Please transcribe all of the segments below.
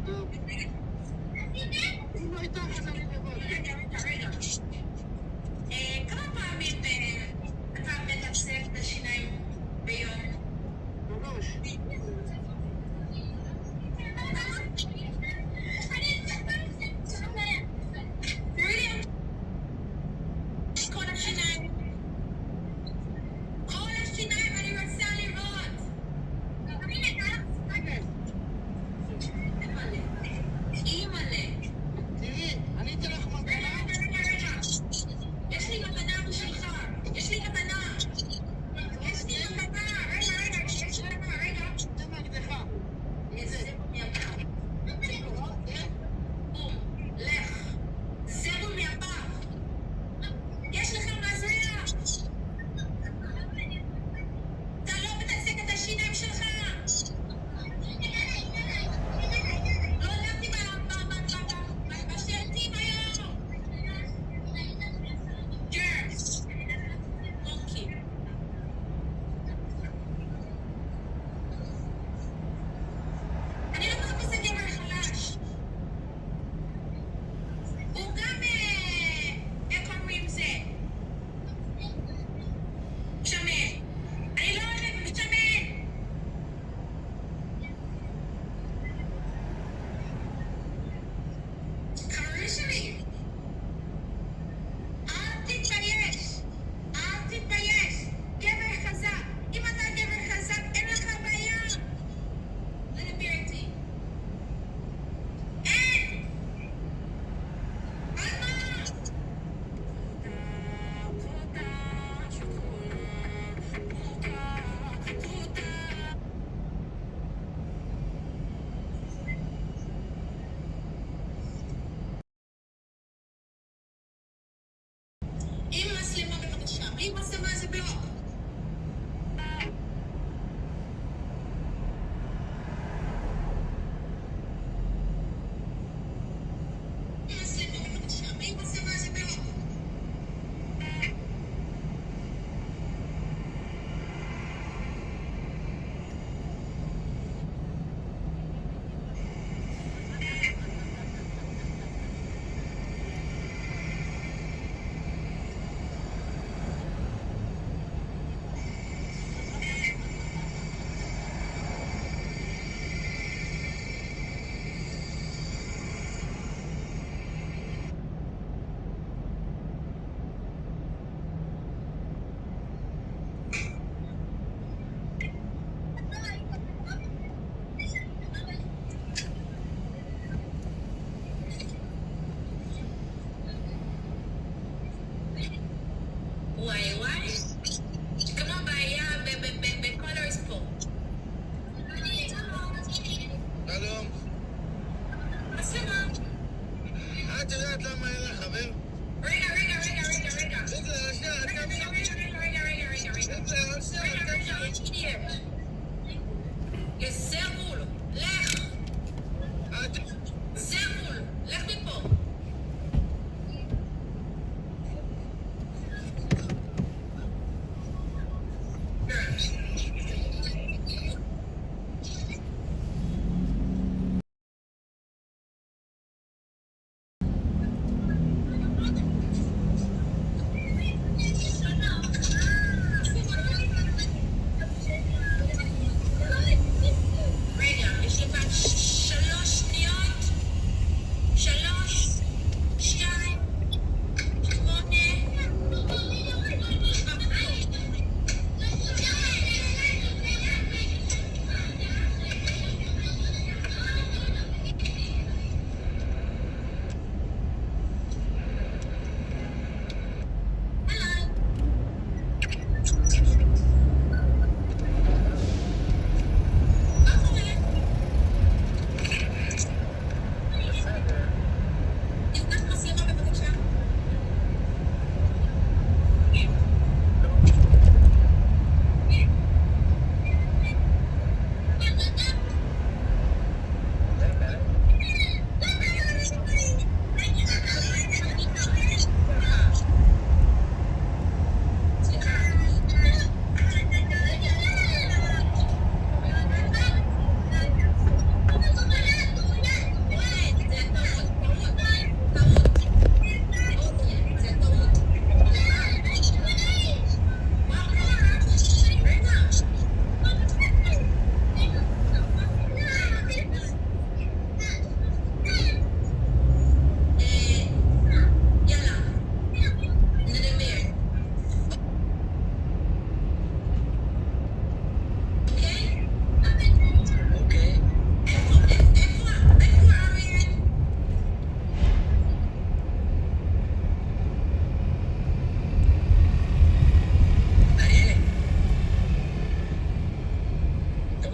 טוב. אם לא איתך אז אני לבד. רגע. כמה פעמים אתה מטפסף את השיניים ביום? 3. כל השיניים אני רוצה לראות. אימא'לה. תראי, אני אתן לך מתנה. רגע.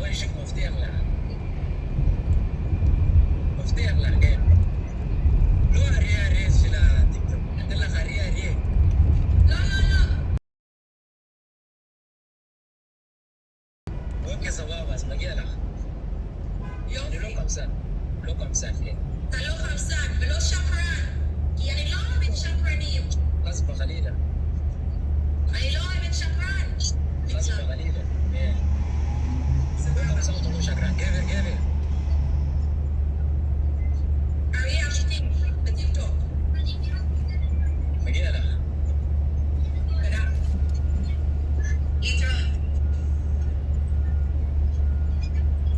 אישית מבטיח לך. מבטיח לך, כן. לא אריה של הטיקטוק, אתן לך אריה. לא, לא, לא. אוקיי, סבבה, אז מגיע לך. אני יופי. לא קמסן. לא קמסן, כן. אתה לא חמסן ולא שקרן. כי אני לא אוהבת שקרנים. חס וחלילה. אני לא אוהבת שקרן. חס וחלילה. כן. לא סבבה. קמסן אותו לא שקרן. גבר. אריה אמיתי, בטיקטוק. מגיע לך. תודה. להתראות.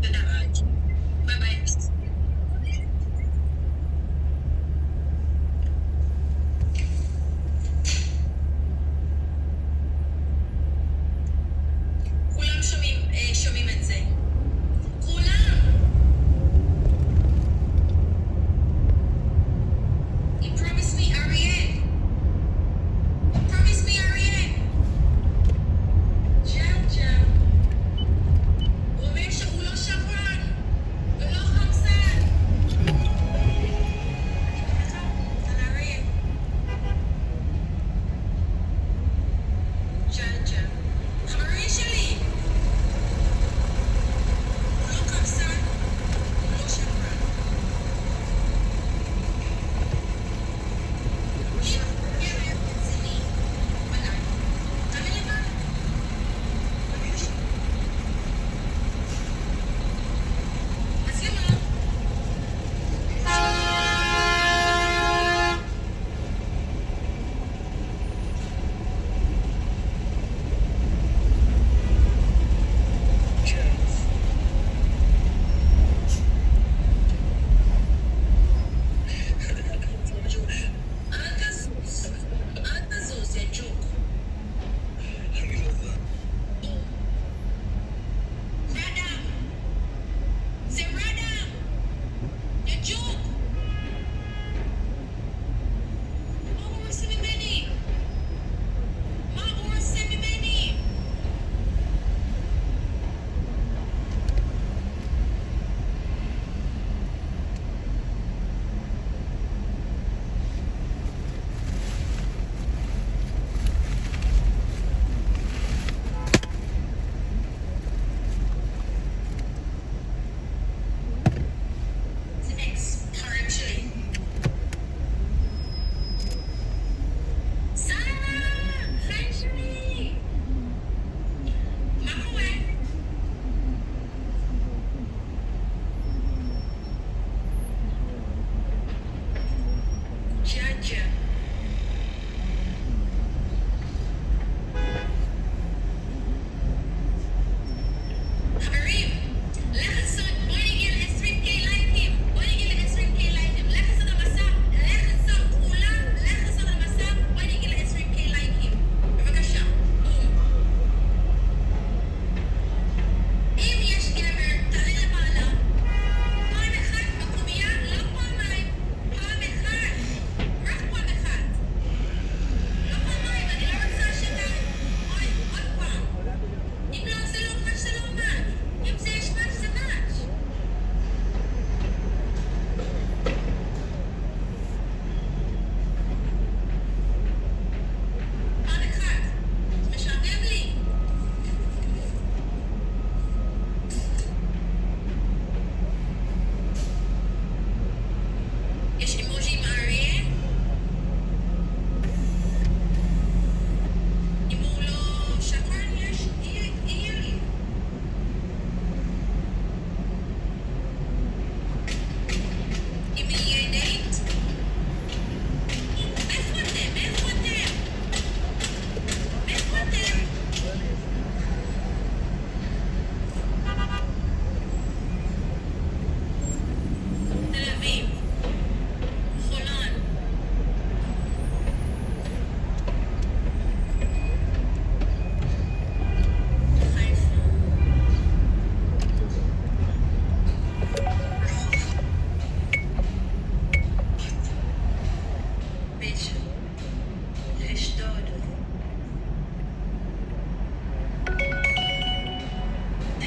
תודה. ביי ביי. כולם שומעים את זה. כולם!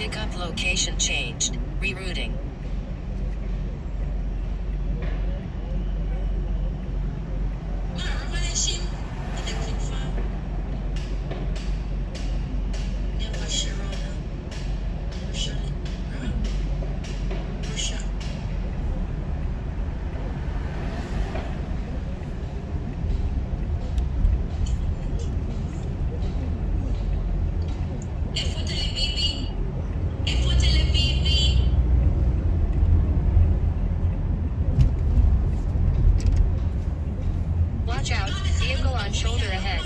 Pickup location changed. Rerouting. Revelation. Electric farm. Never Sharona. Russia. Russia. Effortele baby. Effortele baby. Watch out, vehicle on shoulder ahead.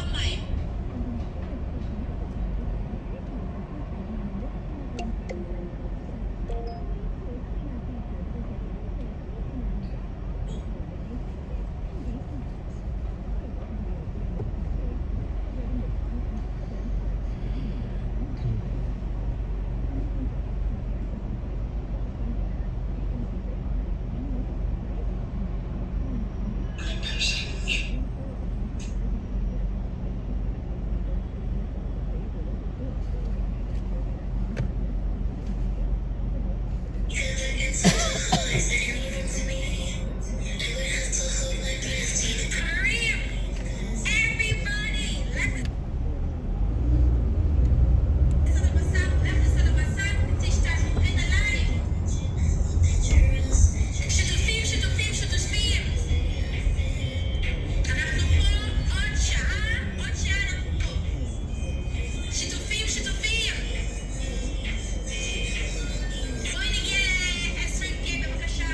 Hurry up, everybody! שותפים, שותפים, שותפים. אנחנו פה עוד שעה אנחנו פה. שיתופים, שיתופים. בואי נגיע ל-20K בבקשה.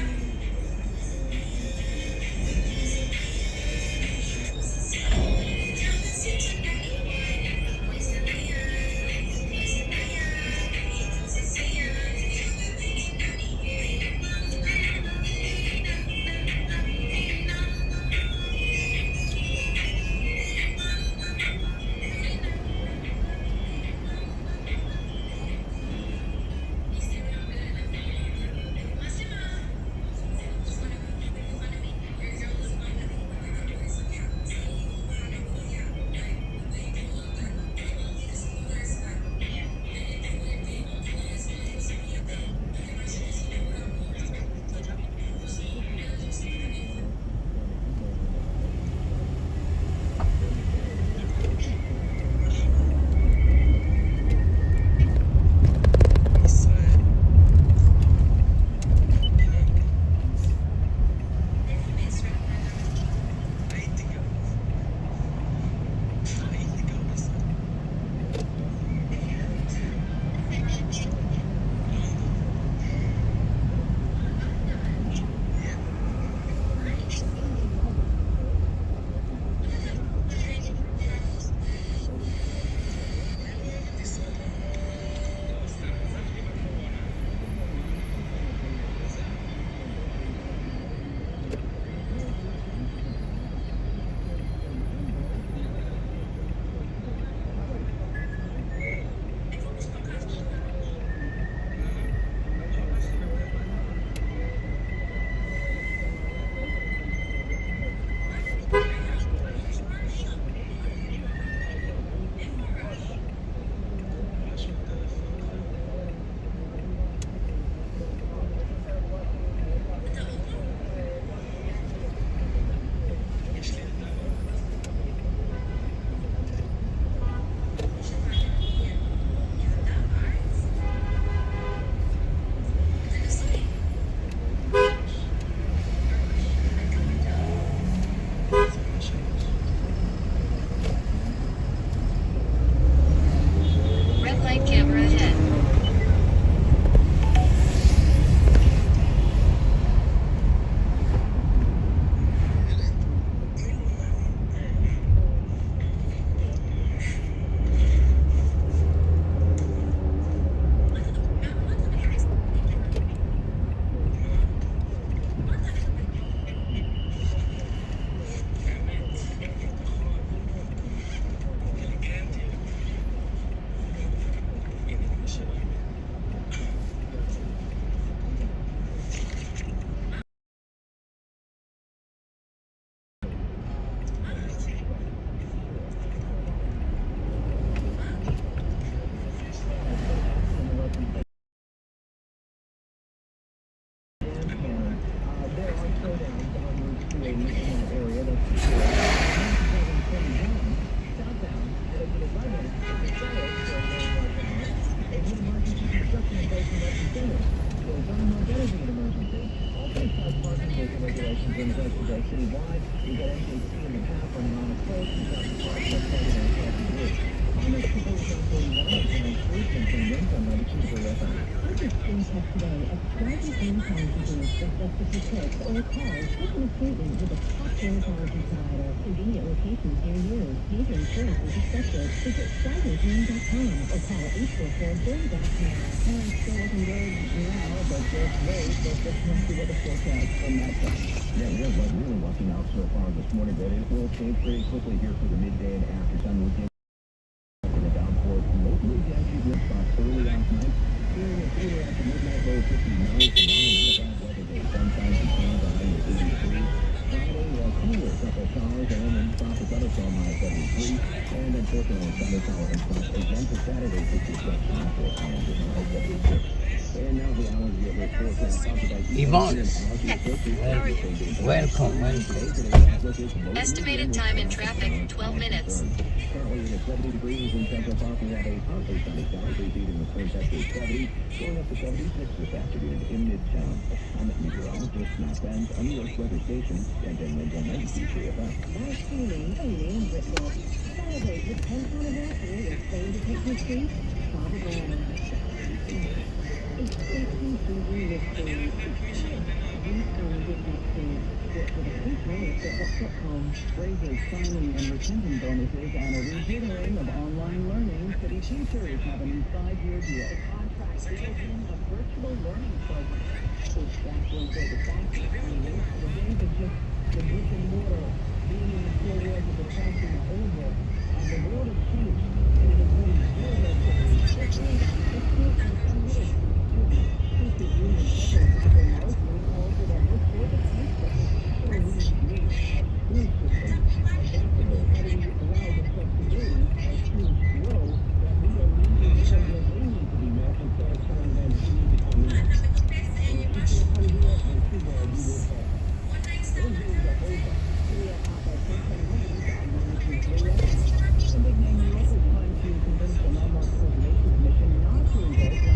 center. There's almost anything an emergency. All 35 parking regulations in effect today citywide. We've got MJC in the path running on a coast. We've got the park that's starting on South Bridge. On this proposal, 41 is going streets and some winds on 92 for FM. Purchase screen test today at Striking Oncology Group with specific tips or call book an appointment with a top oncology provider. Convenient locations near you. Major insurance is accepted. Visit StrikerGroom.com or call 844-GROOM.com. Parents still looking good now, but just wait. They'll just have to get a forecast from that side. Yeah, we're really lucky out so far this morning, but it will change pretty quickly here for the midday and after sun. We'll get the downpour locally actually good spots early on tonight. Feeling it cooler after midnight, low 59. Tomorrow, not a bad weather day. Sunshine and sun behind the 83. Friday, cooler, couple showers, and then stop with thunderstorm high 73. And then fortunately, thunderstorm and stop again for Saturday, 66. After and just high 76. And now the hours get with forecast out by Yvonne, welcome. Estimated time in traffic, 12 minutes. Currently it is 70 degrees in Central Park. We have a partly sunny sky, repeating the current temperature is 70, going up to 76 this afternoon in Midtown. I'm at meteorologist Matt Benz on New York's weather station, and then winds on 93 FM. Live streaming, Amy and Brittany. Celebrate the 10th anniversary of Spain Detective Street, Father Brown. It's 18 TV mystery. These stories is mystery. Get to the free trial at book.com. Raises signing and retention bonuses on a rejiggering of online learning. City teachers have a new 5-year deal. Contract building a virtual learning program. Which that will go the fastest meaning. The days of just the brick and mortar being in the four walls of the classroom are over. And the world has changed. And it is moving very, very quickly. It's moving and some little stupid human suffering happen mostly also that look for the future. So we need to be adaptable. How do we allow the flexibility as students grow that we don't need to be somewhere they need to be met instead of telling them we need to come in. And if you can't come here, then too bad you will fall. Those days are over. Syria Papa 600 on management Syria. The big name New York is trying to convince the Landmark Preservation Commission not to invoke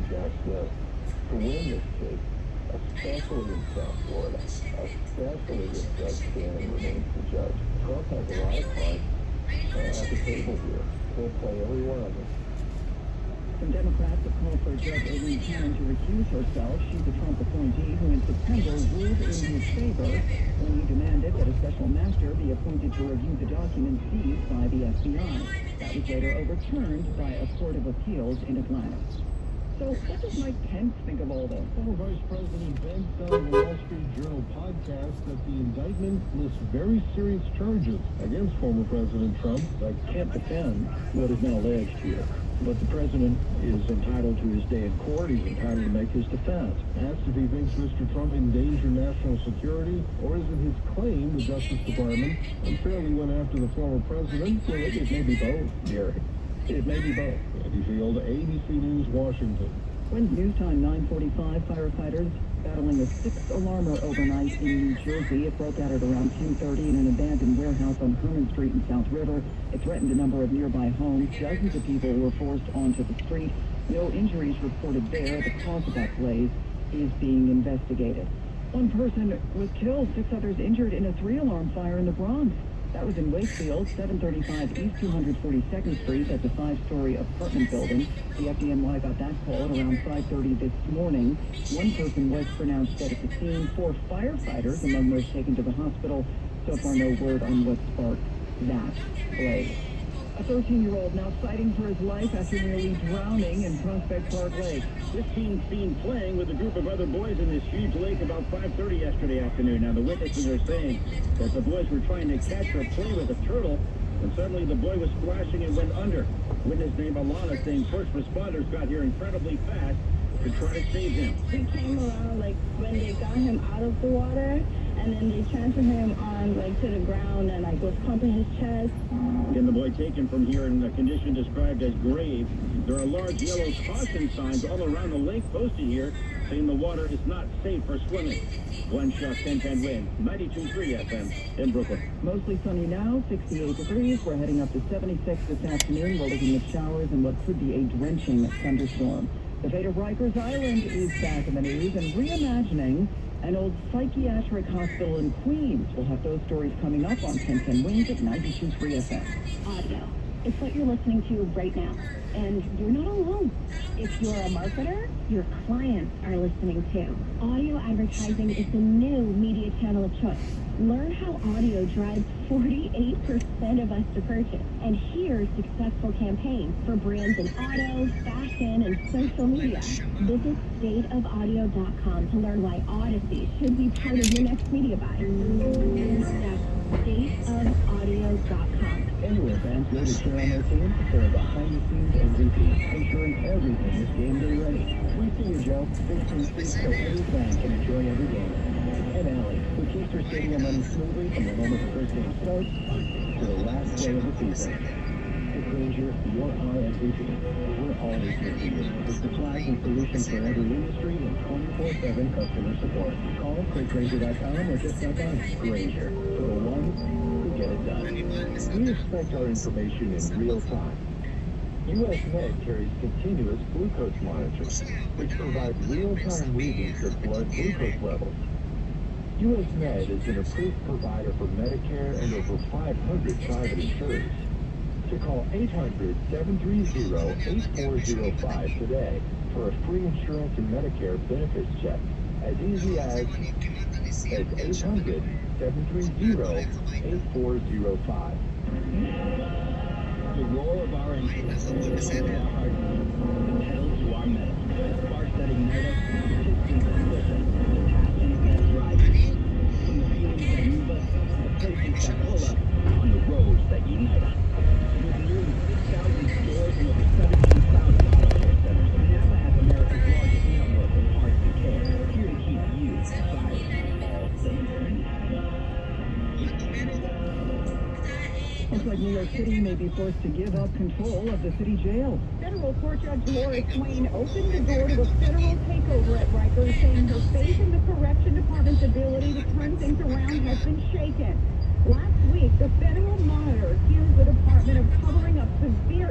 suggests that to win this case, especially in South Florida, especially if Judge Shannon remains the judge, Trump has a lot of cards at the table here. He'll play every one of them. Some Democrats have called for Judge Aileen Cannon to recuse herself. She's a Trump appointee who in September ruled in his favor when he demanded that a special master be appointed to review the documents seized by the FBI. That was later overturned by a court of appeals in Atlanta. So what does Mike Pence think of all this? Former Vice President Ben said on the Wall Street Journal podcast that the indictment lists very serious charges against former President Trump. I can't defend what is now alleged here, but the president is entitled to his day in court. He's entitled to make his defense. Asked if he thinks Mr. Trump endangered national security, or is it his claim the Justice Department unfairly went after the former president? Well, it may be both, Jerry. It may be both. Andy Field, ABC News, Washington. When's news time, 9:45, firefighters battling a sixth alarmer overnight in New Jersey. It broke out at around 10:30 in an abandoned warehouse on Herman Street in South River. It threatened a number of nearby homes. Dozens of people were forced onto the street. No injuries reported there. The cause of that blaze is being investigated. One person was killed, 6 others injured in a 3-alarm fire in the Bronx. That was in Wakefield, 735 East 242nd Street. That's a 5-story apartment building. The FDNY got that call at around 5:30 this morning. One person was pronounced dead at the scene. 4 firefighters among those taken to the hospital. So far, no word on what sparked that blaze. A 13-year-old now fighting for his life after nearly drowning in Prospect Park Lake. This team seen playing with a group of other boys in this huge lake about 5:30 yesterday afternoon. Now, the witnesses are saying that the boys were trying to catch or play with a turtle, and suddenly the boy was splashing and went under. Witness named Alana saying first responders got here incredibly fast to try to save him. We came around like when they got him out of the water, and then they transferred him on like to the ground and like was pumping his chest. Again, the boy taken from here in a condition described as grave. There are large yellow caution signs all around the lake posted here saying the water is not safe for swimming. Glenn Shaw, 1010 wind, 92.3 FM in Brooklyn. Mostly sunny now, 68 degrees. We're heading up to 76 this afternoon. We're looking at showers and what could be a drenching thunderstorm. The fate of Rikers Island is back in the news and reimagining an old psychiatric hospital in Queens. We'll have those stories coming up on 1010 Winds at 92.3 FM. Audio. It's what you're listening to right now. And you're not alone. If you're a marketer, your clients are listening too. Audio advertising is the new media channel of choice. Learn how audio drives 48% of us to purchase. And here's successful campaigns for brands in auto, fashion, and social media. Visit stateofaudio.com to learn why Odyssey should be part of your next media buy. That's stateofaudio.com. Anyway, fans, go to share on their team for a behind-the-scenes MVP, ensuring everything is game day ready. We see you, Joe. 16 seats so every fan can enjoy every game. And Allie, who keeps her stadium running smoothly from the moment the first game starts to the last play of the season. At Granger, you're our MVP. We're always here for you. With supplies and solutions for every industry and 24/7 customer support. Call quickgranger.com or just stop by. Granger, for the ones who get it done. We expect our information in real time. U.S. Med carries continuous glucose monitors, which provides real-time readings of blood glucose levels. U.S. Med is an approved provider for Medicare and over 500 private insurers. To call 800-730-8405 today for a free insurance and Medicare benefits check. As easy as 800-730-8405. The roar of our engines, the pedal to our metal, sparks that ignite us, pistons that push us, the passion that drives us, from the feelings that move us, the places that pull us, on the roads that unite us. With nearly 6,000 stores and over 17,000 auto care centers, Napa has America's largest network of parts and care, here to keep you fired all things. Looks like New York City may be forced to give up control of the city jail. Federal Court Judge Laura Swain opened the door to a federal takeover at Rikers, saying her faith in the Correction Department's ability to turn things around has been shaken. Last week, the federal monitor accused the department of covering up severe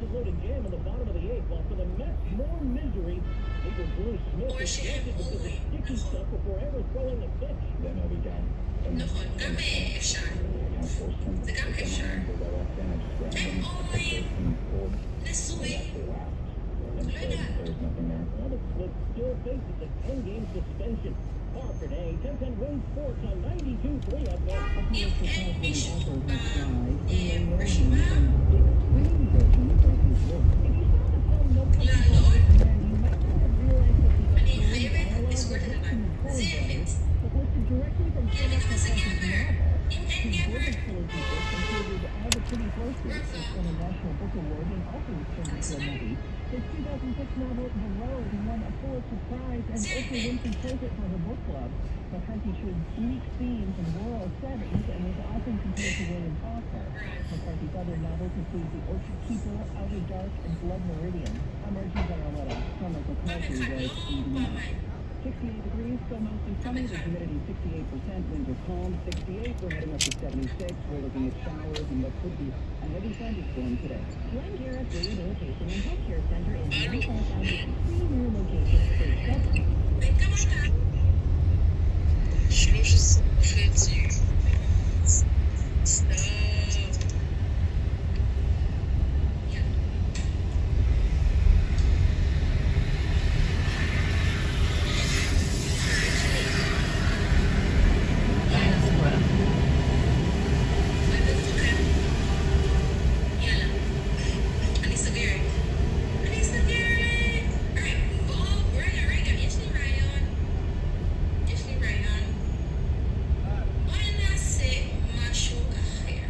bases-loaded jam in the bottom of the eighth, while for the Mets, more misery. Leader Bruce Smith Or is she ejected had because of boy. sticky stuff before ever throwing a pitch. Then he'll be down. Noon, kami F-sharp. Sa kami F-sharp. Ay, boy! Nasuwi. Wala. There's nothing there. Well, the Split still faces a 10-game suspension. Harper Day, 10-10 wins sports on 92.3 up there. If and Mish, If Rashima, you saw the film No Country La for Lord, Old Men, you might not have realized that the ano yung upcoming favorite? dialogue Is was word written naman. in Coen Zermit. Brothers, but listed directly from Yan, Thomas ikaw sa Professor's camera. novel. In His camera. Gordon trilogy book included All the Pretty Places, which Rafa. won a National Book Award and also was turned into a movie. His 2006 novel, The Road, won a Pulitzer Prize and Oprah Winfrey chose it for her book club. McCarthy chose unique themes and rural settings and was often compared to William Faulkner. McCarthy's other novels include The Orchard Keeper, Outer Dark, and Blood Meridian. I'm Archie Baraletta. Thomas McCarthy was 89. 68 degrees, still mostly sunny, the humidity 68%, winds are calm, 68, we're heading up to 76, we're looking at showers and what could be a heavy thunderstorm today. Glen Garrett Rehabilitation and Healthcare Center is now found with 3 new locations for 7. Vem cá, matar. شنو فهمتي؟ Stop. Yeah. Yalla. Anissa Garrett. Anissa Garrett. Alright. Oh, Ryan. Ashley Ryan. Ashley Ryan. وأنا سي משהו אחר.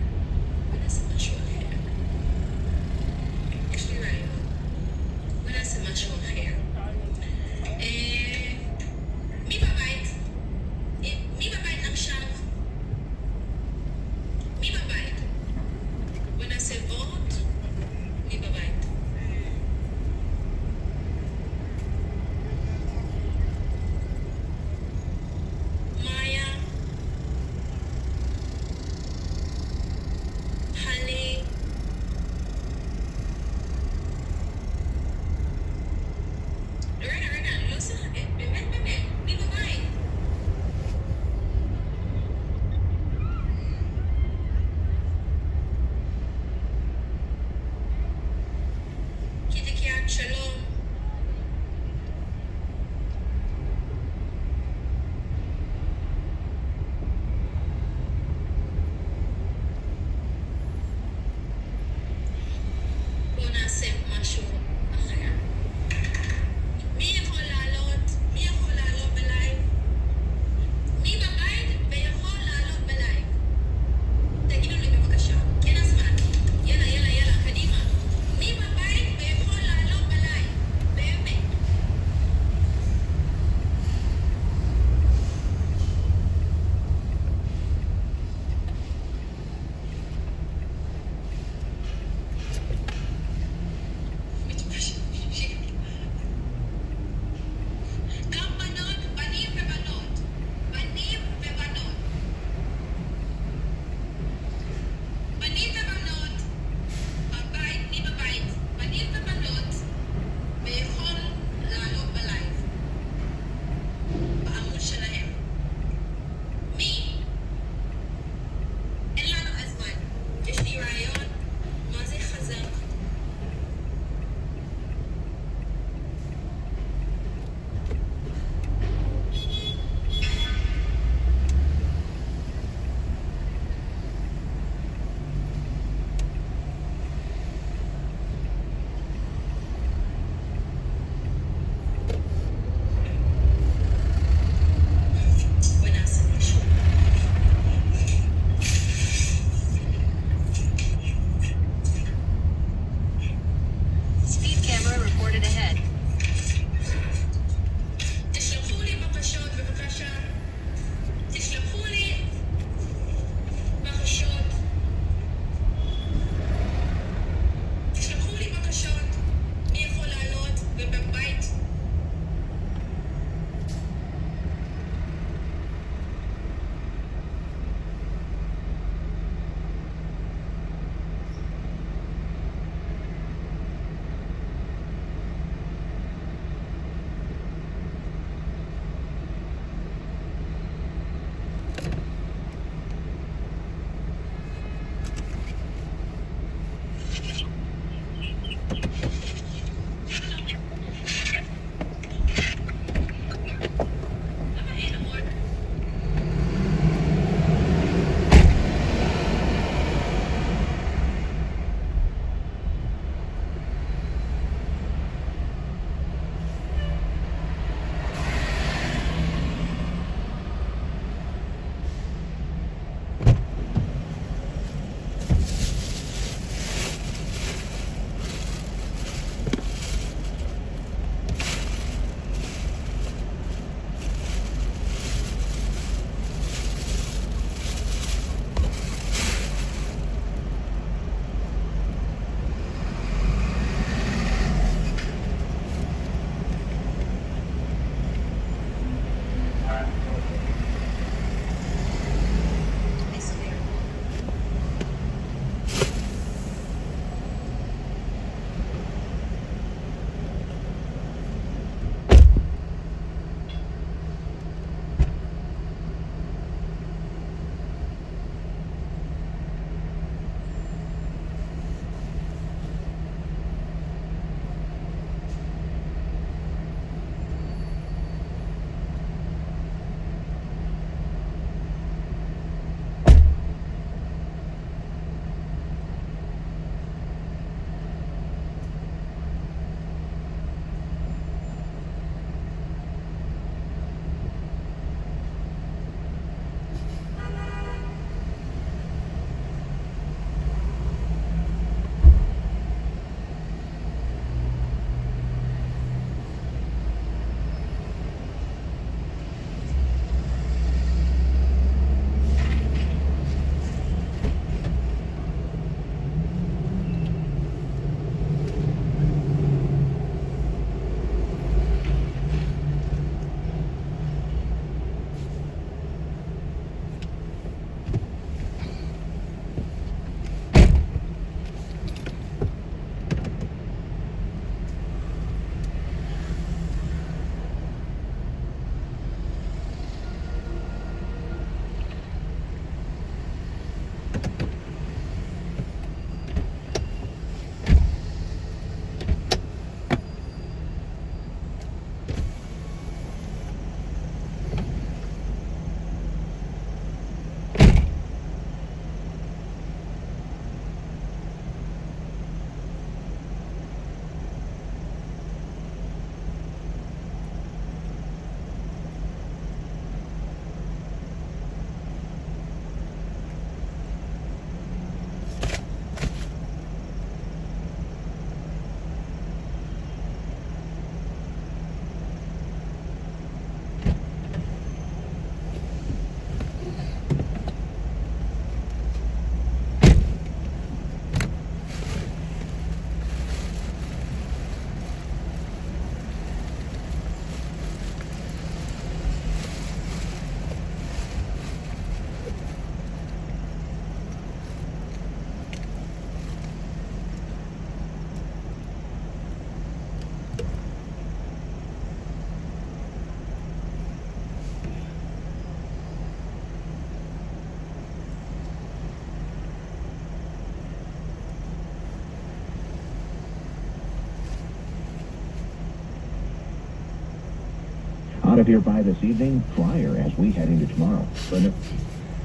Out of here by this evening, drier as we head into tomorrow. Brenda?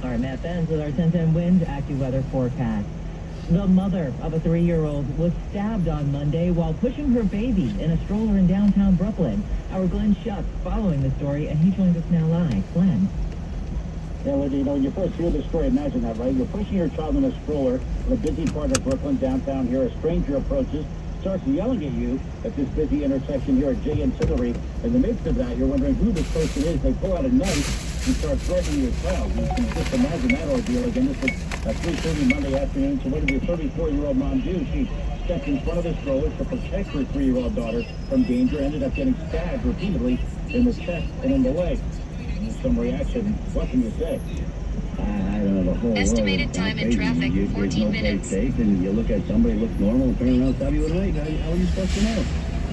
All right, Matt Benz with our 10-10 winds active weather forecast. The mother of a 3-year-old was stabbed on Monday while pushing her baby in a stroller in downtown Brooklyn. Our Glenn Schuck following the story, and he joins us now live. Glenn. Yeah, Lydia, you know, when you first hear this story, imagine that, right? You're pushing your child in a stroller in a busy part of Brooklyn, downtown here. A stranger approaches, starts yelling at you at this busy intersection here at J and Tillery. In the midst of that, you're wondering who this person is. They pull out a knife and start threatening your child. You can just imagine that ordeal. Again, this was at 3:30 Monday afternoon. So what did the 34-year-old mom do? She stepped in front of the stroller to protect her 3-year-old daughter from danger, ended up getting stabbed repeatedly in the chest and in the leg. Some reaction. What can you say? I don't know, the whole Estimated time in traffic, 14 minutes. Safe, and you look at somebody looks normal, turn around, stab you with a knife. How are you supposed to know?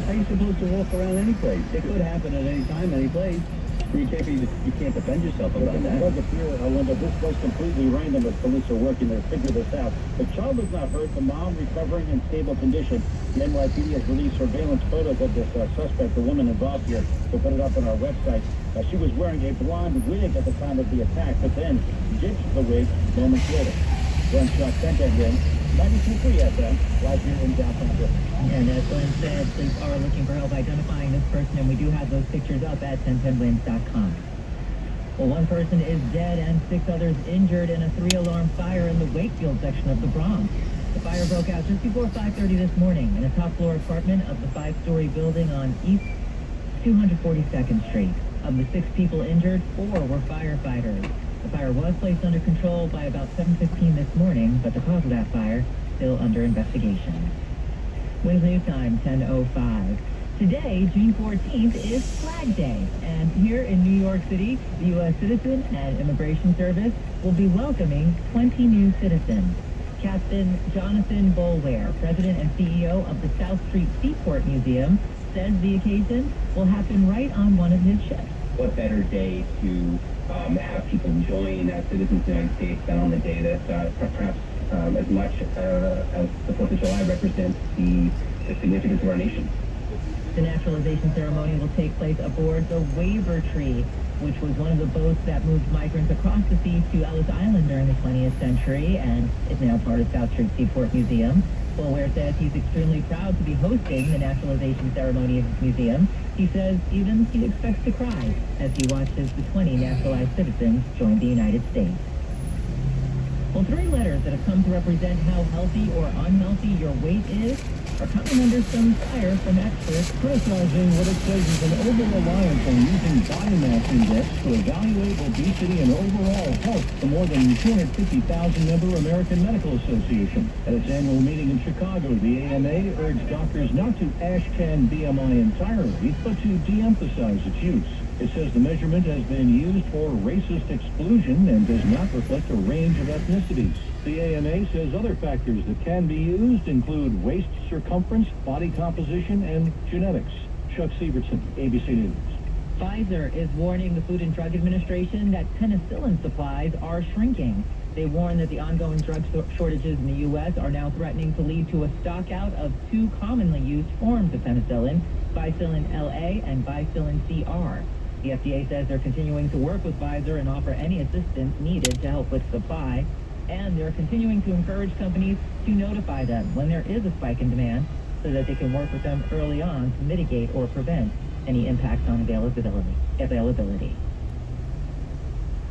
How are you supposed to walk around any place? It could happen at any time, any place. You can't defend yourself about that. It does appear, Linda, this was completely random as police are working to figure this out. The child was not hurt. The mom recovering in stable condition. The NYPD has released surveillance photos of this suspect, the woman involved here. We'll put it up on our website. She was wearing a blonde wig at the time of the attack, but then ditched the wig moments later. Glenn Schuck, 10-10 win, 92.3 FM, live here in downtown Brooklyn. And as Glenn said, police are looking for help identifying this person, and we do have those pictures up at 1010wins.com. Well, one person is dead and 6 others injured in a 3-alarm fire in the Wakefield section of the Bronx. The fire broke out just before 5:30 this morning in a top-floor apartment of the 5-story building on East 242nd Street. Of the 6 people injured, 4 were firefighters. The fire was placed under control by about 7:15 this morning, but the cause of that fire still under investigation. Wins News Time, 10:05. Today, June 14th, is Flag Day, and here in New York City, the U.S. Citizen and Immigration Service will be welcoming 20 new citizens. Captain Jonathan Boulware, President and CEO of the South Street Seaport Museum, says the occasion will happen right on one of his ships. What better day to have people join as citizens of the United States than on the day that perhaps as much as the 4th of July represents the significance of our nation. The naturalization ceremony will take place aboard the Waiver Tree, which was one of the boats that moved migrants across the sea to Ellis Island during the 20th century and is now part of South Street Seaport Museum. Boulware says he's extremely proud to be hosting the naturalization ceremony at his museum. He says even he expects to cry as he watches the 20 naturalized citizens join the United States. Well, 3 letters that have come to represent how healthy or unhealthy your weight is are coming under some fire from experts criticizing what it says is an over-reliance on using body mass index to evaluate obesity and overall health. The more than 250,000-member American Medical Association. At its annual meeting in Chicago, the AMA urged doctors not to ashcan BMI entirely, but to de-emphasize its use. It says the measurement has been used for racist exclusion and does not reflect a range of ethnicities. The AMA says other factors that can be used include waist circumference, body composition, and genetics. Chuck Sievertson, ABC News. Pfizer is warning the Food and Drug Administration that penicillin supplies are shrinking. They warn that the ongoing drug shortages in the U.S. are now threatening to lead to a stockout of 2 commonly used forms of penicillin, Bicillin LA and Bicillin CR. The FDA says they're continuing to work with Pfizer and offer any assistance needed to help with supply. And they're continuing to encourage companies to notify them when there is a spike in demand so that they can work with them early on to mitigate or prevent any impact on availability.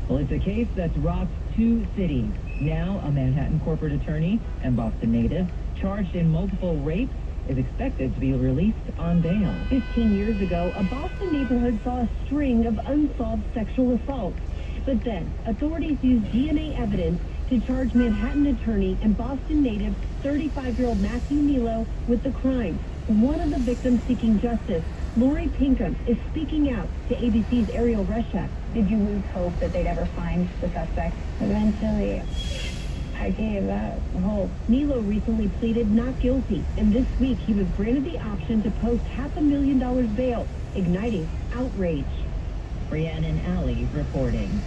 Well, it's a case that's rocked 2 cities. Now, a Manhattan corporate attorney and Boston native charged in multiple rapes is expected to be released on bail. 15 years ago, a Boston neighborhood saw a string of unsolved sexual assaults. But then, authorities used DNA evidence to charge Manhattan attorney and Boston native 35-year-old Matthew Nilo with the crime. One of the victims seeking justice, Lori Pinkham, is speaking out to ABC's Ariel Reshak. Did you lose hope that they'd ever find the suspect? Eventually, I gave up hope. Nilo recently pleaded not guilty, and this week he was granted the option to post $500,000 bail, igniting outrage. Rhiannon Alley reporting.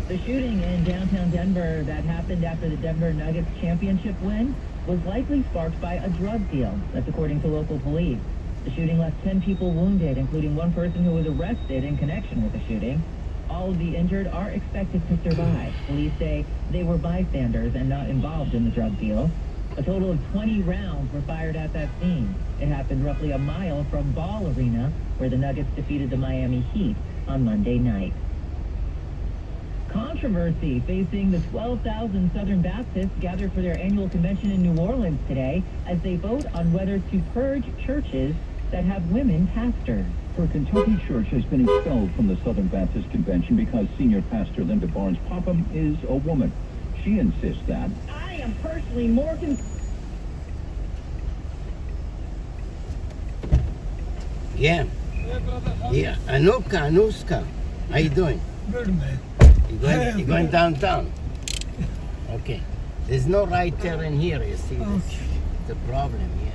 The shooting in downtown Denver that happened after the Denver Nuggets championship win was likely sparked by a drug deal. That's according to local police. The shooting left 10 people wounded, including one person who was arrested in connection with the shooting. All of the injured are expected to survive. Police say they were bystanders and not involved in the drug deal. A total of 20 rounds were fired at that scene. It happened roughly a mile from Ball Arena, where the Nuggets defeated the Miami Heat on Monday night. Controversy facing the 12,000 Southern Baptists gathered for their annual convention in New Orleans today as they vote on whether to purge churches that have women pastors. Her Kentucky church has been expelled from the Southern Baptist Convention because senior pastor Linda Barnes Popham is a woman. She insists that I am personally more Yeah. Yeah. Anuska. How you doing? Good, man. You going downtown? Okay. There's no right turn in here, you see. That's the problem, yeah.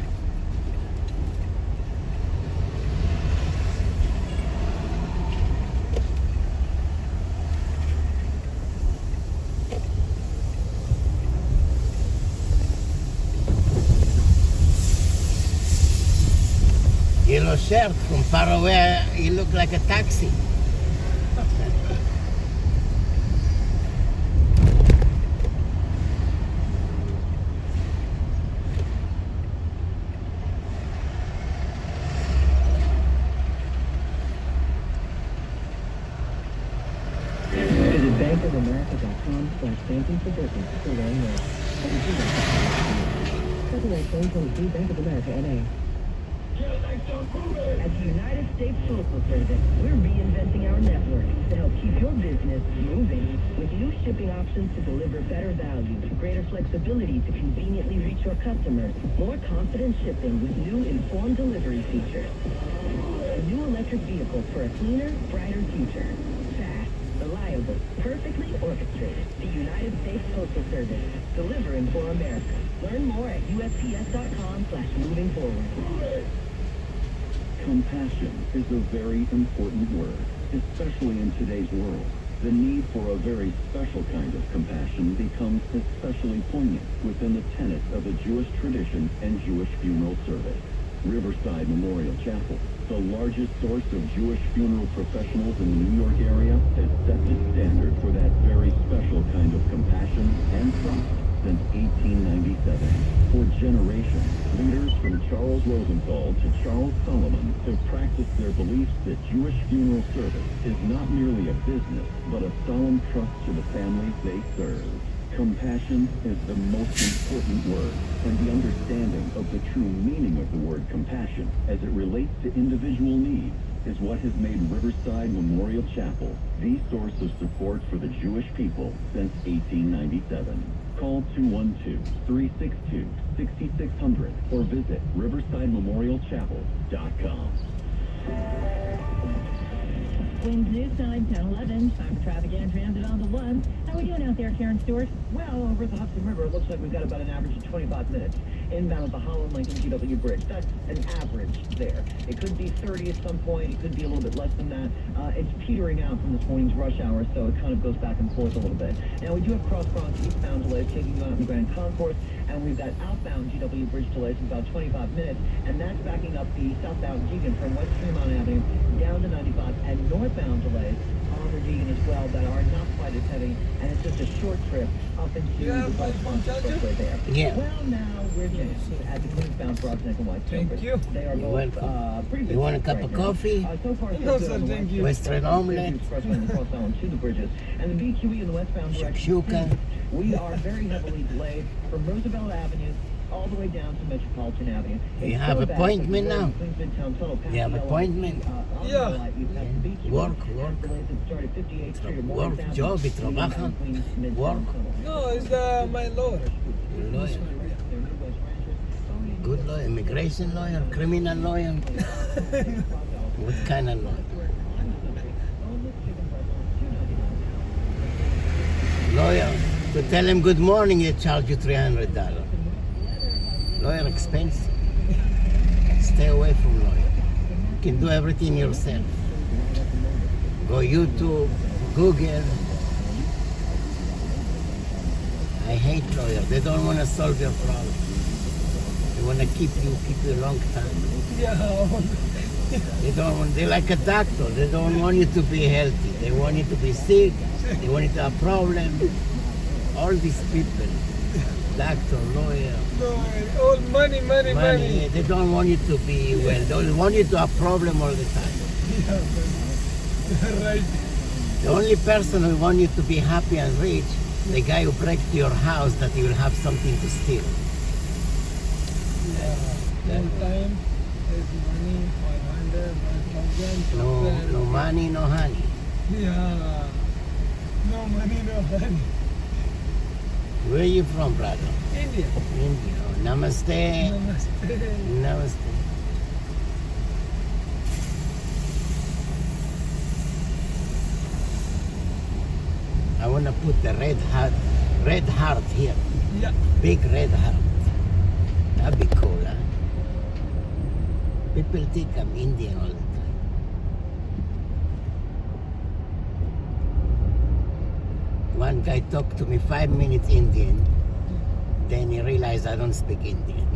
Yellow shirt, from far away, you look like a taxi. Visit bankofamerica.com/banking for business to learn more. February 2023 Bank of America, N.A. At the United States Postal Service, we're reinventing our network to help keep your business moving with new shipping options to deliver better value, greater flexibility to conveniently reach your customers, more confident shipping with new informed delivery features. New electric vehicles for a cleaner, brighter future. Fast, reliable, perfectly orchestrated. The United States Postal Service, delivering for America. Learn more at USPS.com/moving forward. Compassion is a very important word, especially in today's world. The need for a very special kind of compassion becomes especially poignant within the tenets of the Jewish tradition and Jewish funeral service. Riverside Memorial Chapel, the largest source of Jewish funeral professionals in the New York area, has set the standard for that very special kind of compassion and trust since 1897. For generations, leaders from Charles Rosenthal to Charles Solomon have practiced their beliefs that Jewish funeral service is not merely a business, but a solemn trust to the families they serve. Compassion is the most important word, and the understanding of the true meaning of the word compassion as it relates to individual needs is what has made Riverside Memorial Chapel the source of support for the Jewish people since 1897. Call 212-362-6600 or visit riversidememorialchapel.com. Winds News Time, 10:11. Time for traffic and transit on the 1. How are we doing out there, Karen Stewart? Well, over the Hudson River, it looks like we've got about an average of 25 minutes. Inbound at the Holland Lincoln GW Bridge. That's an average there. It could be 30 at some point. It could be a little bit less than that. It's petering out from this morning's rush hour, so it kind of goes back and forth a little bit. Now, we do have cross-Bronx eastbound delays taking you out in the Grand Concourse, and we've got outbound GW Bridge delays of about 25 minutes, and that's backing up the southbound Deegan from West Tremont Avenue down to 95, and northbound delays on the Deegan as well that are not quite as heavy, and it's just a short trip up into the Bronx Expressway there. Yeah. Well, now we're just at the Queensbound Bronx Neck and White. Thank you. They are both pretty busy. You want a cup right of now. coffee? So far, No, sir, thank you. Western omelette? Expressway and the Cross Island to the bridges. And the BQE in the westbound direction. Shakshuka. We are very heavily delayed from Roosevelt Avenue all the way down to Metropolitan Avenue. You have appointment now? You have appointment? Yeah. Work. Work, job, y trabaja. Work. No, it's my lawyer. Lawyer. Good lawyer, immigration lawyer, criminal lawyer. What kind of lawyer? Lawyer, to tell him good morning, they charge you $300. Lawyer expensive. Stay away from lawyer. You can do everything yourself. Go YouTube, Google. I hate lawyers. They don't want to solve your problem. They want to keep you a long time. Yeah. They're like a doctor. They don't want you to be healthy. They want you to be sick. They want you to have problems. All these people, doctor, lawyer, No, all money. they don't want you to be well. They want you to have problem all the time. Yeah, right. The only person who wants you to be happy and rich, the guy who breaks your house, that you will have something to steal. Yeah. All time is money, 500, 1,000. No money, no honey. Yeah. No money, no honey. Where are you from, brother? India. India. Oh, namaste. Namaste. Namaste. I want to put the red heart here. Yeah. Big red heart. That'd be cool, huh? People think I'm Indian all the time. One guy talked to me 5 minutes Indian, then he realized I don't speak Indian.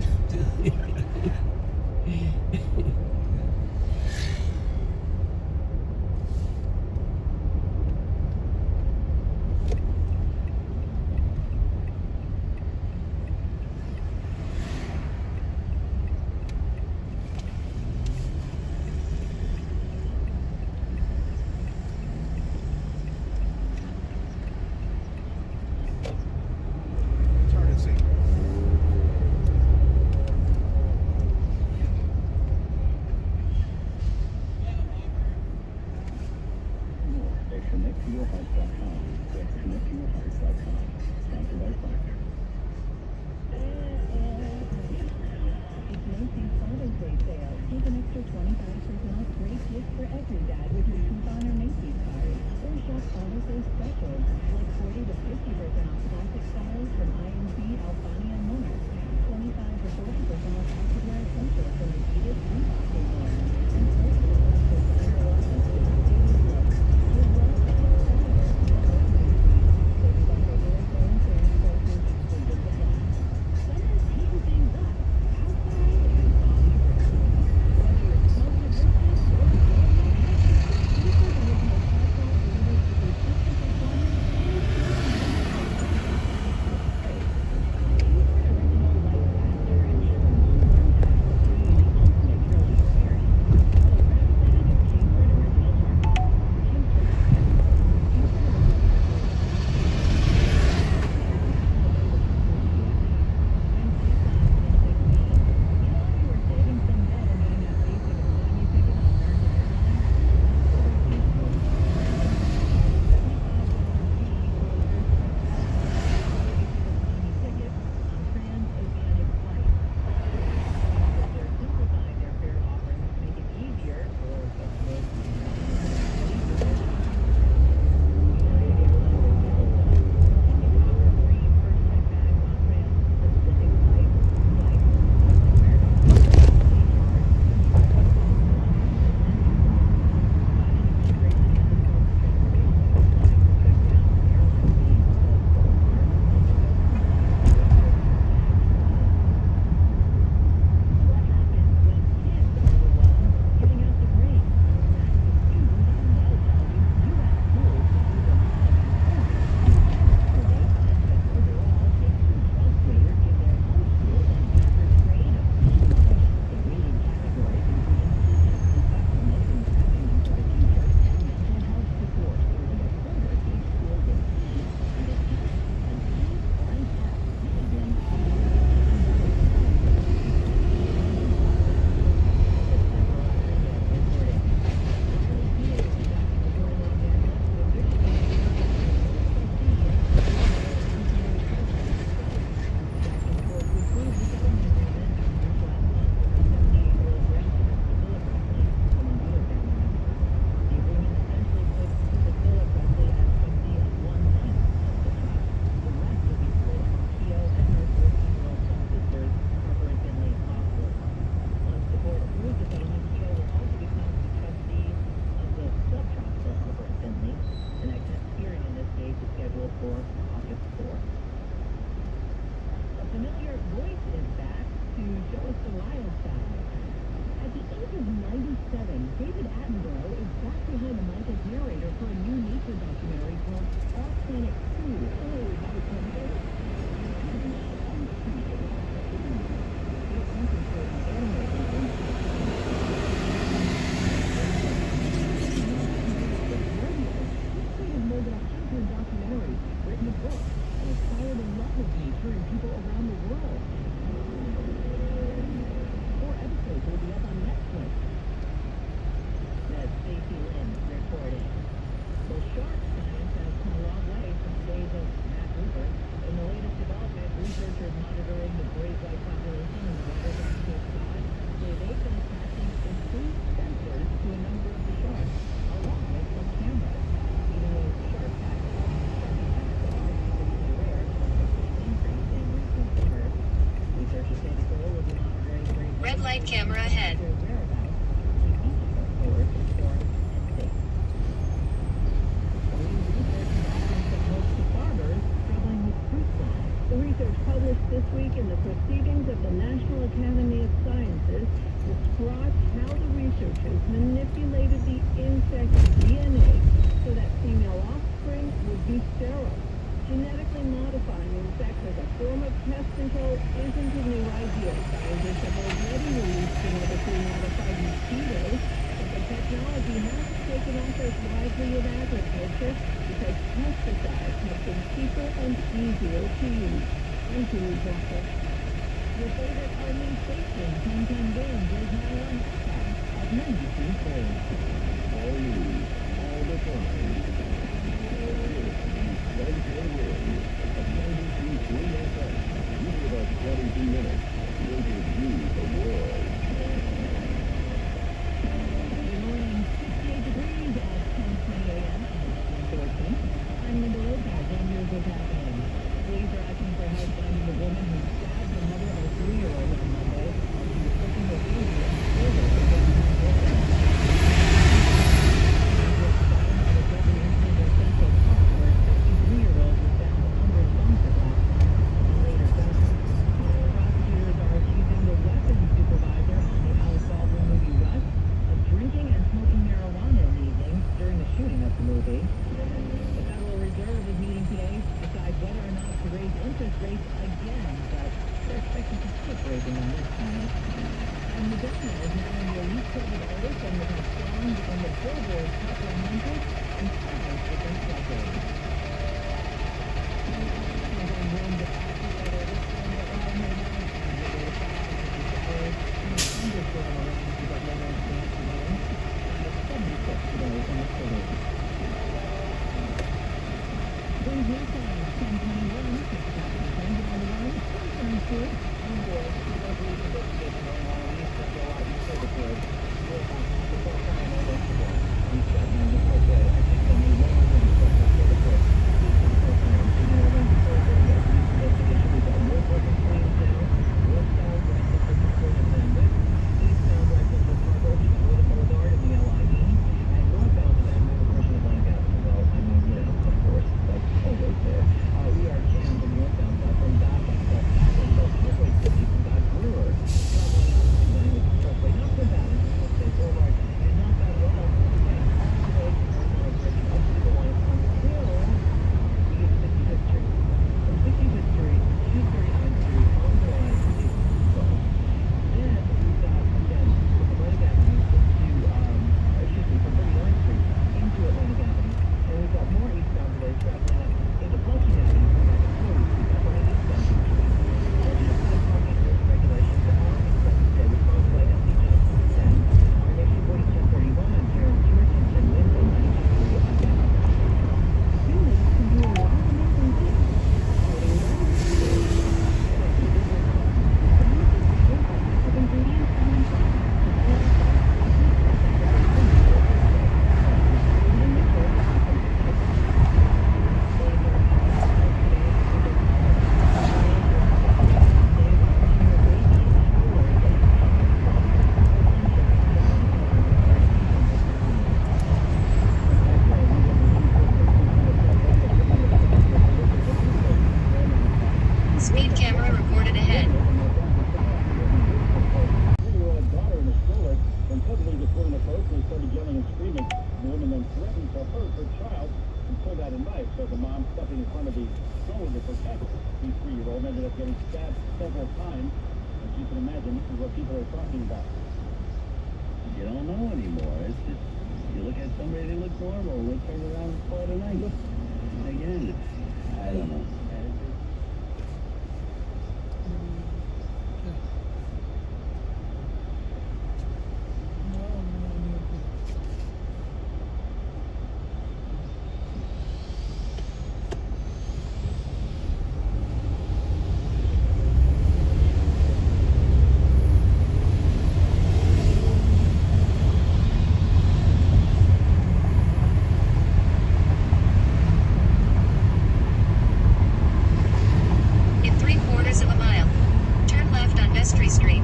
David Attenborough is back behind the mic as narrator for a new nature documentary called Our Planet 2. Oh, how exciting. Documentaries, written a book, and is fallen in love with nature and people around the world. 4 episodes will be up on Netflix. That's Stacey Lynn reporting. Well, shark science has come a long way from the days of Matt Rupert. In the latest development, researchers monitoring the great white population in the waters of Cape Cod say they've been attaching improved sensors to a number of the sharks, along with some cameras. Even though shark attacks are typically rare, increase in recent years. Researchers say the goal of monitoring great Red light camera ahead. their whereabouts to keep each of our shores informed and safe. New research documents some hopes to farmers struggling with fruit fly. The research published this week in the Proceedings of the National Academy of Sciences describes how the researchers manipulated the insect's DNA so that female offspring would be sterile. Genetically modifying insects as a form of pest control isn't a new idea. Scientists have already released genetically modified mosquitoes, but the technology hasn't taken off as widely in agriculture because pesticides have been cheaper and easier to use. I'm Julie Walker. Your favorite Army station, 1010 Games, is now on FM at 92.4. All news, all the time. Wednesday Wins at 92.3 FM. You give us 22 minutes. We'll give you the world. Good morning, 68 degrees at 10:20 a.m. on June 14th. I'm Linda Lopez, and here's what's happening. Police are asking for help finding the woman who stabbed the mother of a 3-year-old on Monday while she was cooking her baby in the service of downtown Florida. Central Park, where a 63-year-old was found unresponsive last night and later died. Prosecutors are accusing the weapons supervisor on the Alec Baldwin movie Rush of drinking and smoking marijuana in the evening during the shooting of the movie. The Federal Reserve is meeting today to decide whether or not to raise interest rates again, but they're expected to skip raising them this time. And Madonna is now in the elite club of artists and will have songs in the Billboard Top 100 in 5 different decades. Sometime warm to patchy weather this morning at Raleigh now, and we'll go to 5 showers and a thunderstorm around to get lower into the afternoon. At 76 today in the city. Brings me time, 10:21, 6:10 on the line, 2022. On board, we don't believe in investigation going on in East Central Lighting Services. We're about half the full time on this one. East Central Services, I think you'll need one more than the full time services. East Central Time, signal link services, investigation. is what people are talking about. You don't know anymore. It's just, you look at somebody, they look normal, they turn around and call it a night. Again, I don't know. In 3/4 of a mile, turn left on Vestry Street.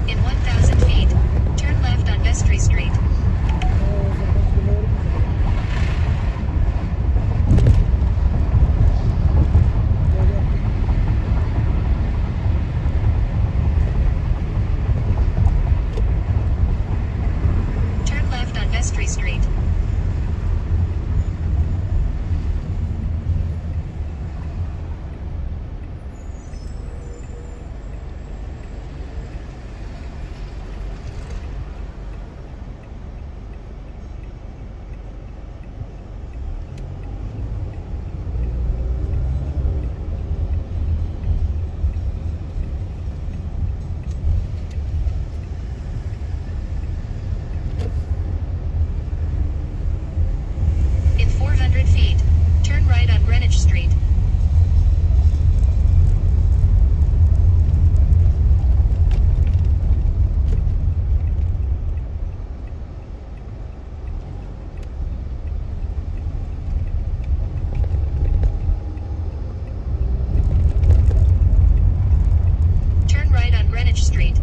In 1,000 feet, turn left on Vestry Street. Turn left on Vestry Street. In 400 feet, turn right on Greenwich Street. Turn right on Greenwich Street.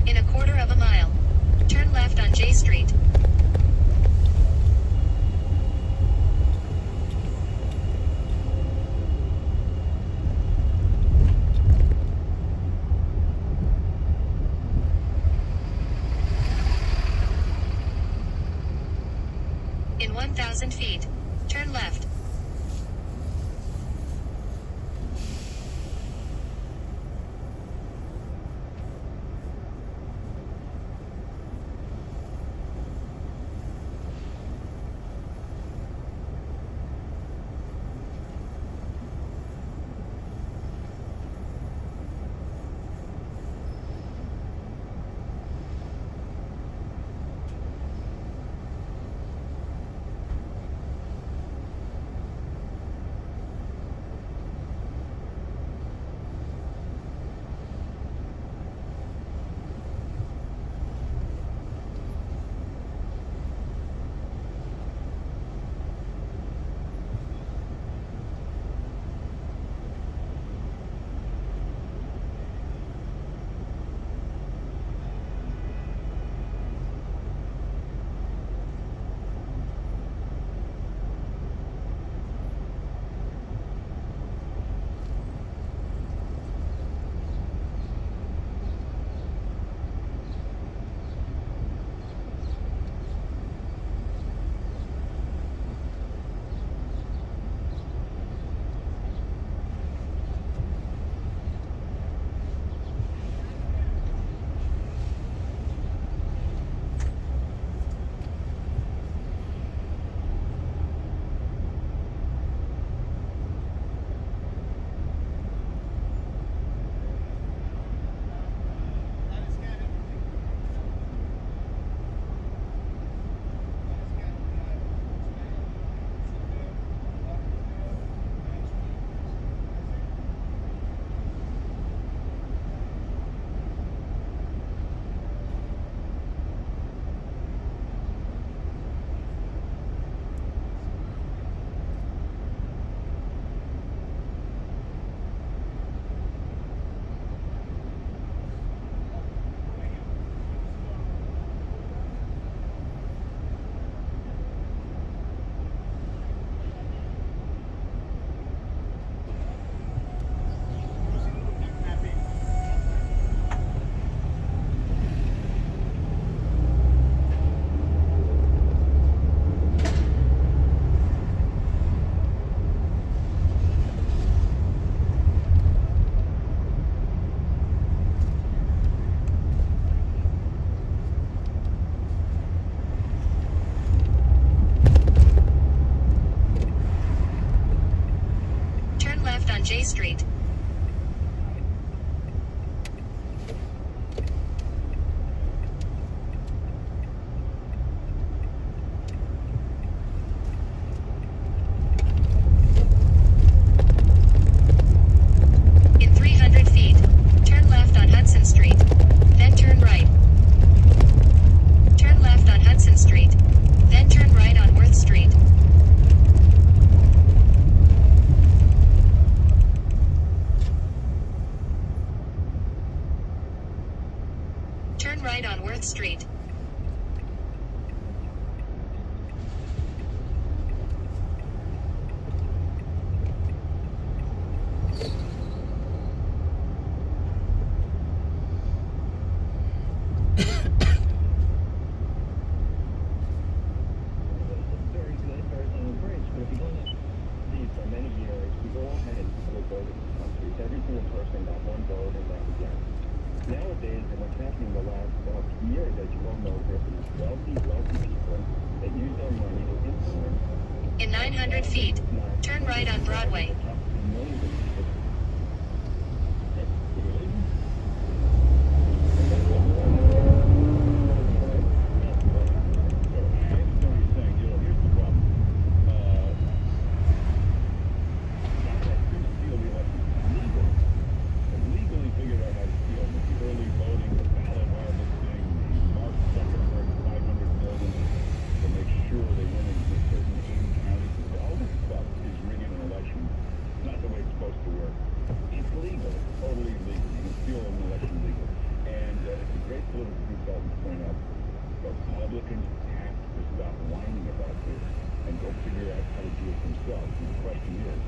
In 1/4 of a mile, turn left on J Street. In 1,000 feet, turn left. J Street. In 300 feet, turn left on Hudson Street, then turn right. Turn left on Hudson Street, then turn right on Worth Street. Turn right on Worth Street. Very good, very long bridge, but if you go to these for many years, we've all had little boat in this country. Every single person got one boat and back again. Nowadays, and what's happening the last years, as you all know, there are these wealthy people that use their money to influence. In 900 feet, turn right on Broadway. Millions of people. Legally figured out how to steal with the early voting, the ballot harvesting, the Mark Zuckerberg $500 million to make sure they win in certain 80 counties. All this stuff is rigging an election. It's not the way it's supposed to work. It's legal, totally legal. You can steal an election legal. And it's a great political consultant point out, Republicans have to stop whining about this and go figure out how to do it themselves. And the question is,